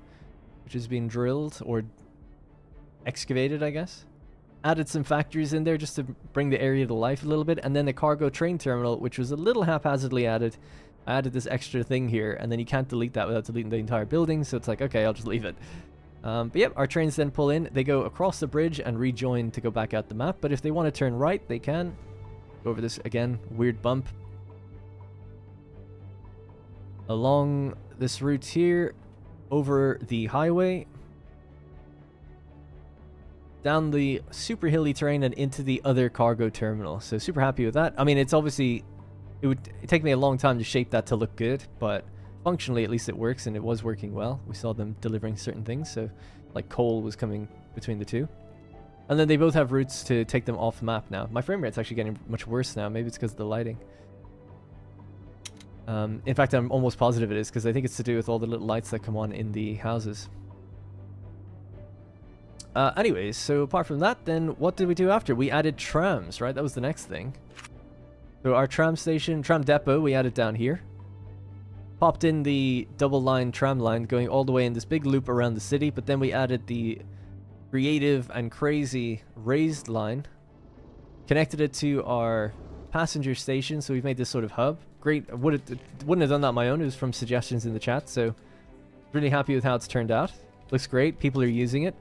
which has been drilled or excavated, I guess. Added some factories in there just to bring the area to life a little bit, and then the cargo train terminal, which was a little haphazardly added. I added this extra thing here, and then you can't delete that without deleting the entire building, so it's like, okay, I'll just leave it. But yep, our trains then pull in. They go across the bridge and rejoin to go back out the map. But if they want to turn right, they can. Go over this again, weird bump. Along this route here, over the highway, down the super hilly terrain and into the other cargo terminal. So super happy with that. I mean, it's obviously, it would take me a long time to shape that to look good, but functionally at least it works, and it was working well. We saw them delivering certain things, so like coal was coming between the two. And then they both have routes to take them off map now. My frame rate's actually getting much worse now. Maybe it's because of the lighting. In fact, I'm almost positive it is, because I think it's to do with all the little lights that come on in the houses. Anyways, so apart from that, then what did we do after? We added trams, right? That was the next thing. So our tram station, tram depot, we added down here. Popped in the double line tram line going all the way in this big loop around the city, but then we added the creative and crazy raised line. Connected it to our passenger station, so we've made this sort of hub. Great. Wouldn't have done that on my own. It was from suggestions in the chat, so really happy with how it's turned out. Looks great. People are using it.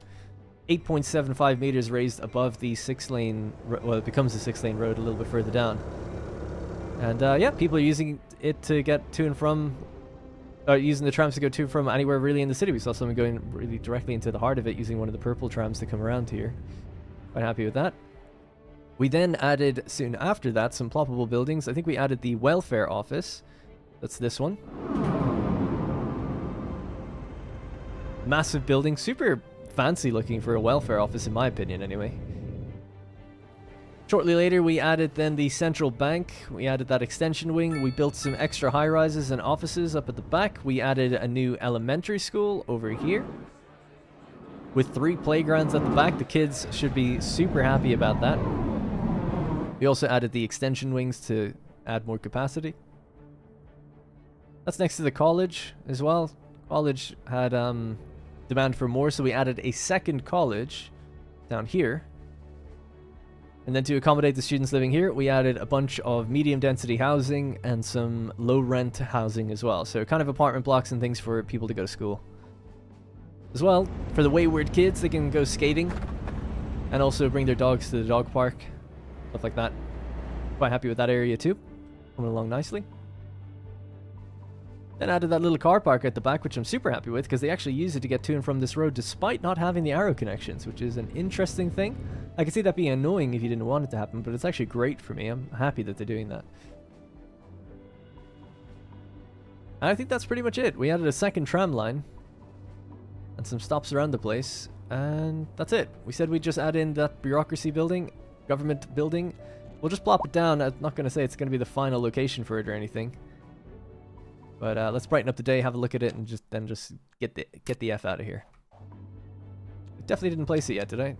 8.75 meters raised above the 6-lane, well, it becomes a 6-lane road a little bit further down. And yeah, people are using it to get to and from, using the trams to go to and from anywhere really in the city. We saw someone going really directly into the heart of it using one of the purple trams to come around here. Quite happy with that. We then added, soon after that, some ploppable buildings. I think we added the welfare office. That's this one. Massive building, super fancy looking for a welfare office in my opinion anyway. Shortly later we added then the central bank. We added that extension wing. We built some extra high rises and offices up at the back. We added a new elementary school over here with 3 playgrounds at the back. The kids should be super happy about that. We also added the extension wings to add more capacity. That's next to the college as well. College had demand for more, so we added a second college down here. And then to accommodate the students living here, we added a bunch of medium density housing and some low rent housing as well. So kind of apartment blocks and things for people to go to school. As well, for the wayward kids, they can go skating and also bring their dogs to the dog park. Stuff like that. Quite happy with that area too. Coming along nicely. Then added that little car park at the back, which I'm super happy with, because they actually use it to get to and from this road despite not having the arrow connections, which is an interesting thing. I can see that being annoying if you didn't want it to happen, but it's actually great for me. I'm happy that they're doing that. And I think that's pretty much it. We added a second tram line and some stops around the place, and that's it. We said we'd just add in that bureaucracy building, government building. We'll just plop it down. I'm not going to say it's going to be the final location for it or anything. But let's brighten up the day, have a look at it, and just get the F out of here. I definitely didn't place it yet, did I?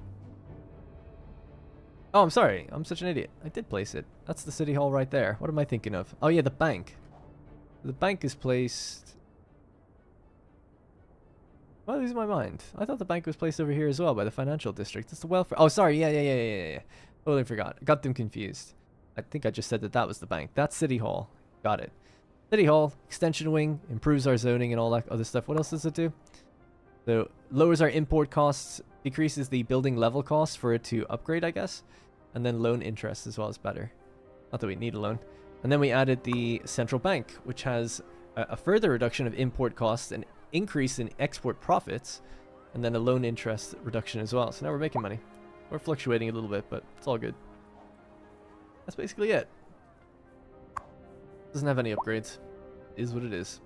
Oh, I'm sorry. I'm such an idiot. I did place it. That's the city hall right there. What am I thinking of? Oh yeah, the bank. The bank is placed... Well, losing my mind. I thought the bank was placed over here as well by the financial district. That's the welfare... Oh, sorry. Yeah. Totally forgot. I got them confused. I think I just said that was the bank. That's City Hall. Got it. City Hall, extension wing, improves our zoning and all that other stuff. What else does it do? So, lowers our import costs, decreases the building level cost for it to upgrade, I guess. And then loan interest as well is better. Not that we need a loan. And then we added the central bank, which has a further reduction of import costs, an increase in export profits, and then a loan interest reduction as well. So now we're making money. We're fluctuating a little bit, but it's all good. That's basically it. Doesn't have any upgrades. Is what it is.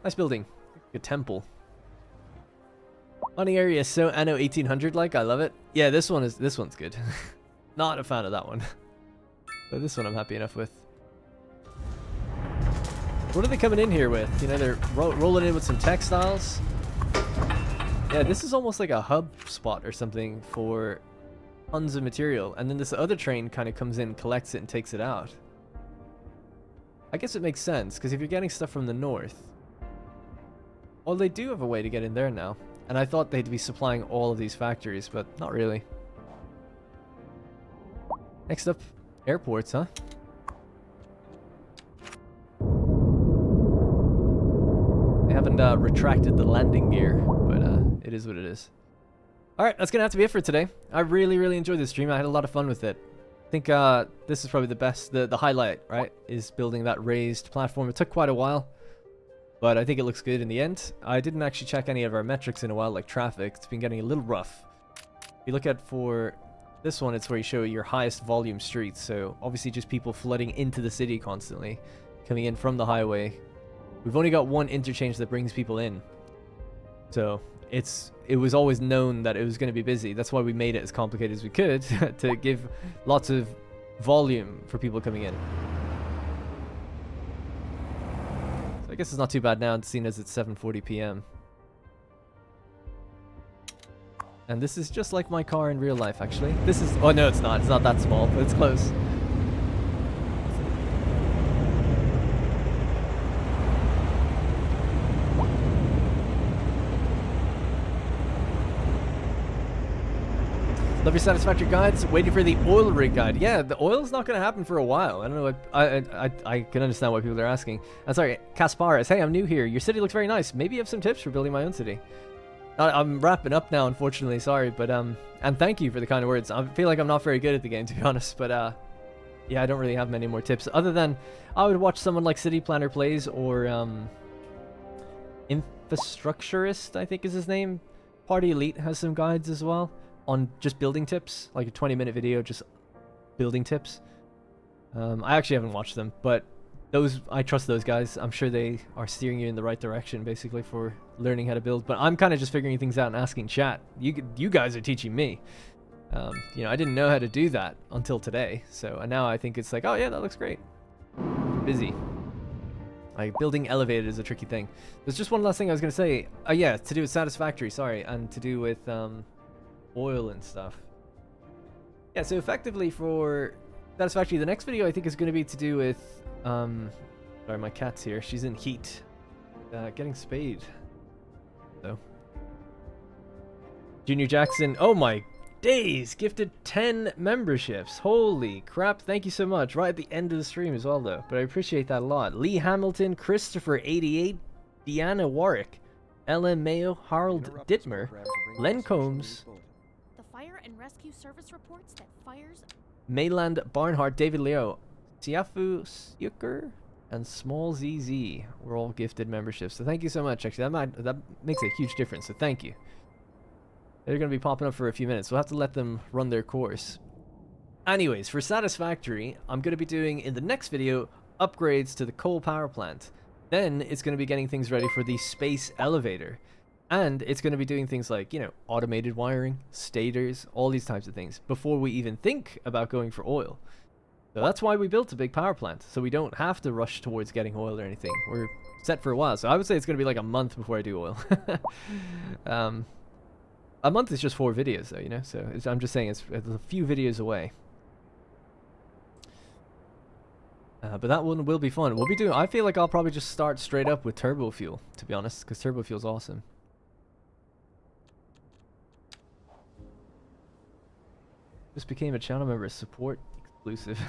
Nice building. Good temple. Money area is so Anno 1800 like. I love it. Yeah, this one's good. Not a fan of that one. But this one I'm happy enough with. What are they coming in here with? You know, they're rolling in with some textiles. Yeah, this is almost like a hub spot or something for tons of material. And then this other train kind of comes in, collects it, and takes it out. I guess it makes sense, because if you're getting stuff from the north... Well, they do have a way to get in there now. And I thought they'd be supplying all of these factories, but not really. Next up, airports, huh? They have a haven't retracted the landing gear, but it is what it is. Alright, that's going to have to be it for today. I really enjoyed this stream. I had a lot of fun with it. I think this is probably the best, the highlight, right? Is building that raised platform. It took quite a while, but I think it looks good in the end. I didn't actually check any of our metrics in a while, like traffic. It's been getting a little rough. If you look at for this one, it's where you show your highest volume streets. So obviously just people flooding into the city constantly, coming in from the highway. We've only got one interchange that brings people in. So it was always known that it was going to be busy. That's why we made it as complicated as we could to give lots of volume for people coming in. So I guess it's not too bad now, seeing as it's 7:40 p.m. And this is just like my car in real life, actually. This is... Oh, no, it's not. It's not that small, but it's close. Love your satisfactory guides. Waiting for the oil rig guide. Yeah, the oil's not going to happen for a while. I don't know. I can understand why people are asking. I'm sorry, Kasparis. Hey, I'm new here. Your city looks very nice. Maybe you have some tips for building my own city. I'm wrapping up now, unfortunately. Sorry, but and thank you for the kind of words. I feel like I'm not very good at the game, to be honest. But yeah, I don't really have many more tips other than I would watch someone like City Planner Plays or Infrastructurist, I think is his name. Party Elite has some guides as well on just building tips, like a 20-minute video, just building tips. I actually haven't watched them, but I trust those guys. I'm sure they are steering you in the right direction, basically, for learning how to build. But I'm kind of just figuring things out and asking chat. You guys are teaching me. You know, I didn't know how to do that until today. So and now I think it's like, oh yeah, that looks great. I'm busy. Like building elevated is a tricky thing. There's just one last thing I was gonna say. Yeah, to do with satisfactory. Sorry, and to do with oil and stuff. Yeah, so effectively for satisfactory, the next video I think is going to be to do with sorry, my cat's here. She's in heat. Getting spayed. So Junior Jackson, oh my days, gifted 10 memberships. Holy crap, thank you so much. Right at the end of the stream as well though, but I appreciate that a lot. Lee Hamilton, Christopher 88, Deanna Warwick, LM Mayo, Harold Dittmer, Len Combs, Fire and rescue service reports that fires... Mayland Barnhart, David Leo, Siafu Syuker, and Small ZZ were all gifted memberships. So thank you so much. Actually, that makes a huge difference. So thank you. They're going to be popping up for a few minutes. We'll have to let them run their course. Anyways, for Satisfactory, I'm going to be doing in the next video upgrades to the coal power plant. Then it's going to be getting things ready for the space elevator. And it's going to be doing things like, you know, automated wiring, stators, all these types of things before we even think about going for oil. So that's why we built a big power plant, so we don't have to rush towards getting oil or anything. We're set for a while, so I would say it's going to be like a month before I do oil. A month is just 4 videos though, you know, so I'm just saying it's a few videos away. But that one will be fun. We'll be doing, I feel like I'll probably just start straight up with turbo fuel, to be honest, because turbo fuel's awesome. Just became a channel member, support exclusive.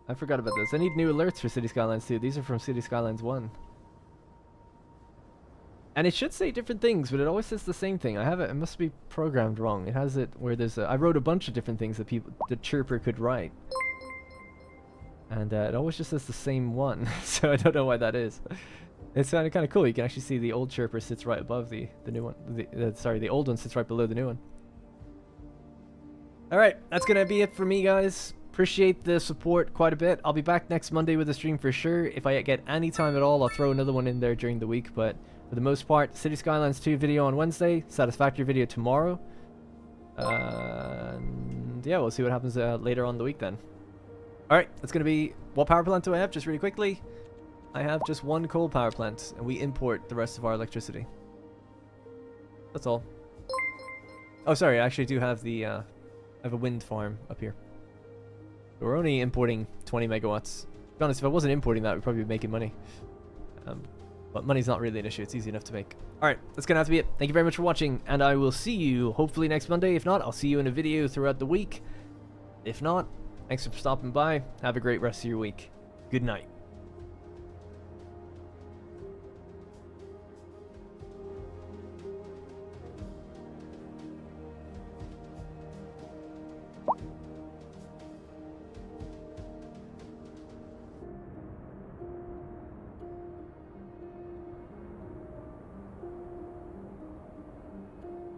I forgot about this. I need new alerts for City Skylines 2. These are from City Skylines 1. And it should say different things, but it always says the same thing. I have it. It must be programmed wrong. It has it where there's I wrote a bunch of different things that the chirper could write. And it always just says the same one. So I don't know why that is. It's kind of cool. You can actually see the old chirper sits right above the new one. Sorry, the old one sits right below the new one. Alright, that's going to be it for me, guys. Appreciate the support quite a bit. I'll be back next Monday with a stream for sure. If I get any time at all, I'll throw another one in there during the week. But for the most part, City Skylines 2 video on Wednesday, Satisfactory video tomorrow. And yeah, we'll see what happens later on the week then. Alright, that's going to be... What power plant do I have? Just really quickly. I have just one coal power plant, and we import the rest of our electricity. That's all. Oh, sorry, I actually do have the... I have a wind farm up here. We're only importing 20 megawatts. To be honest, if I wasn't importing that, we'd probably be making money. But money's not really an issue. It's easy enough to make. Alright, that's going to have to be it. Thank you very much for watching, and I will see you hopefully next Monday. If not, I'll see you in a video throughout the week. If not, thanks for stopping by. Have a great rest of your week. Good night.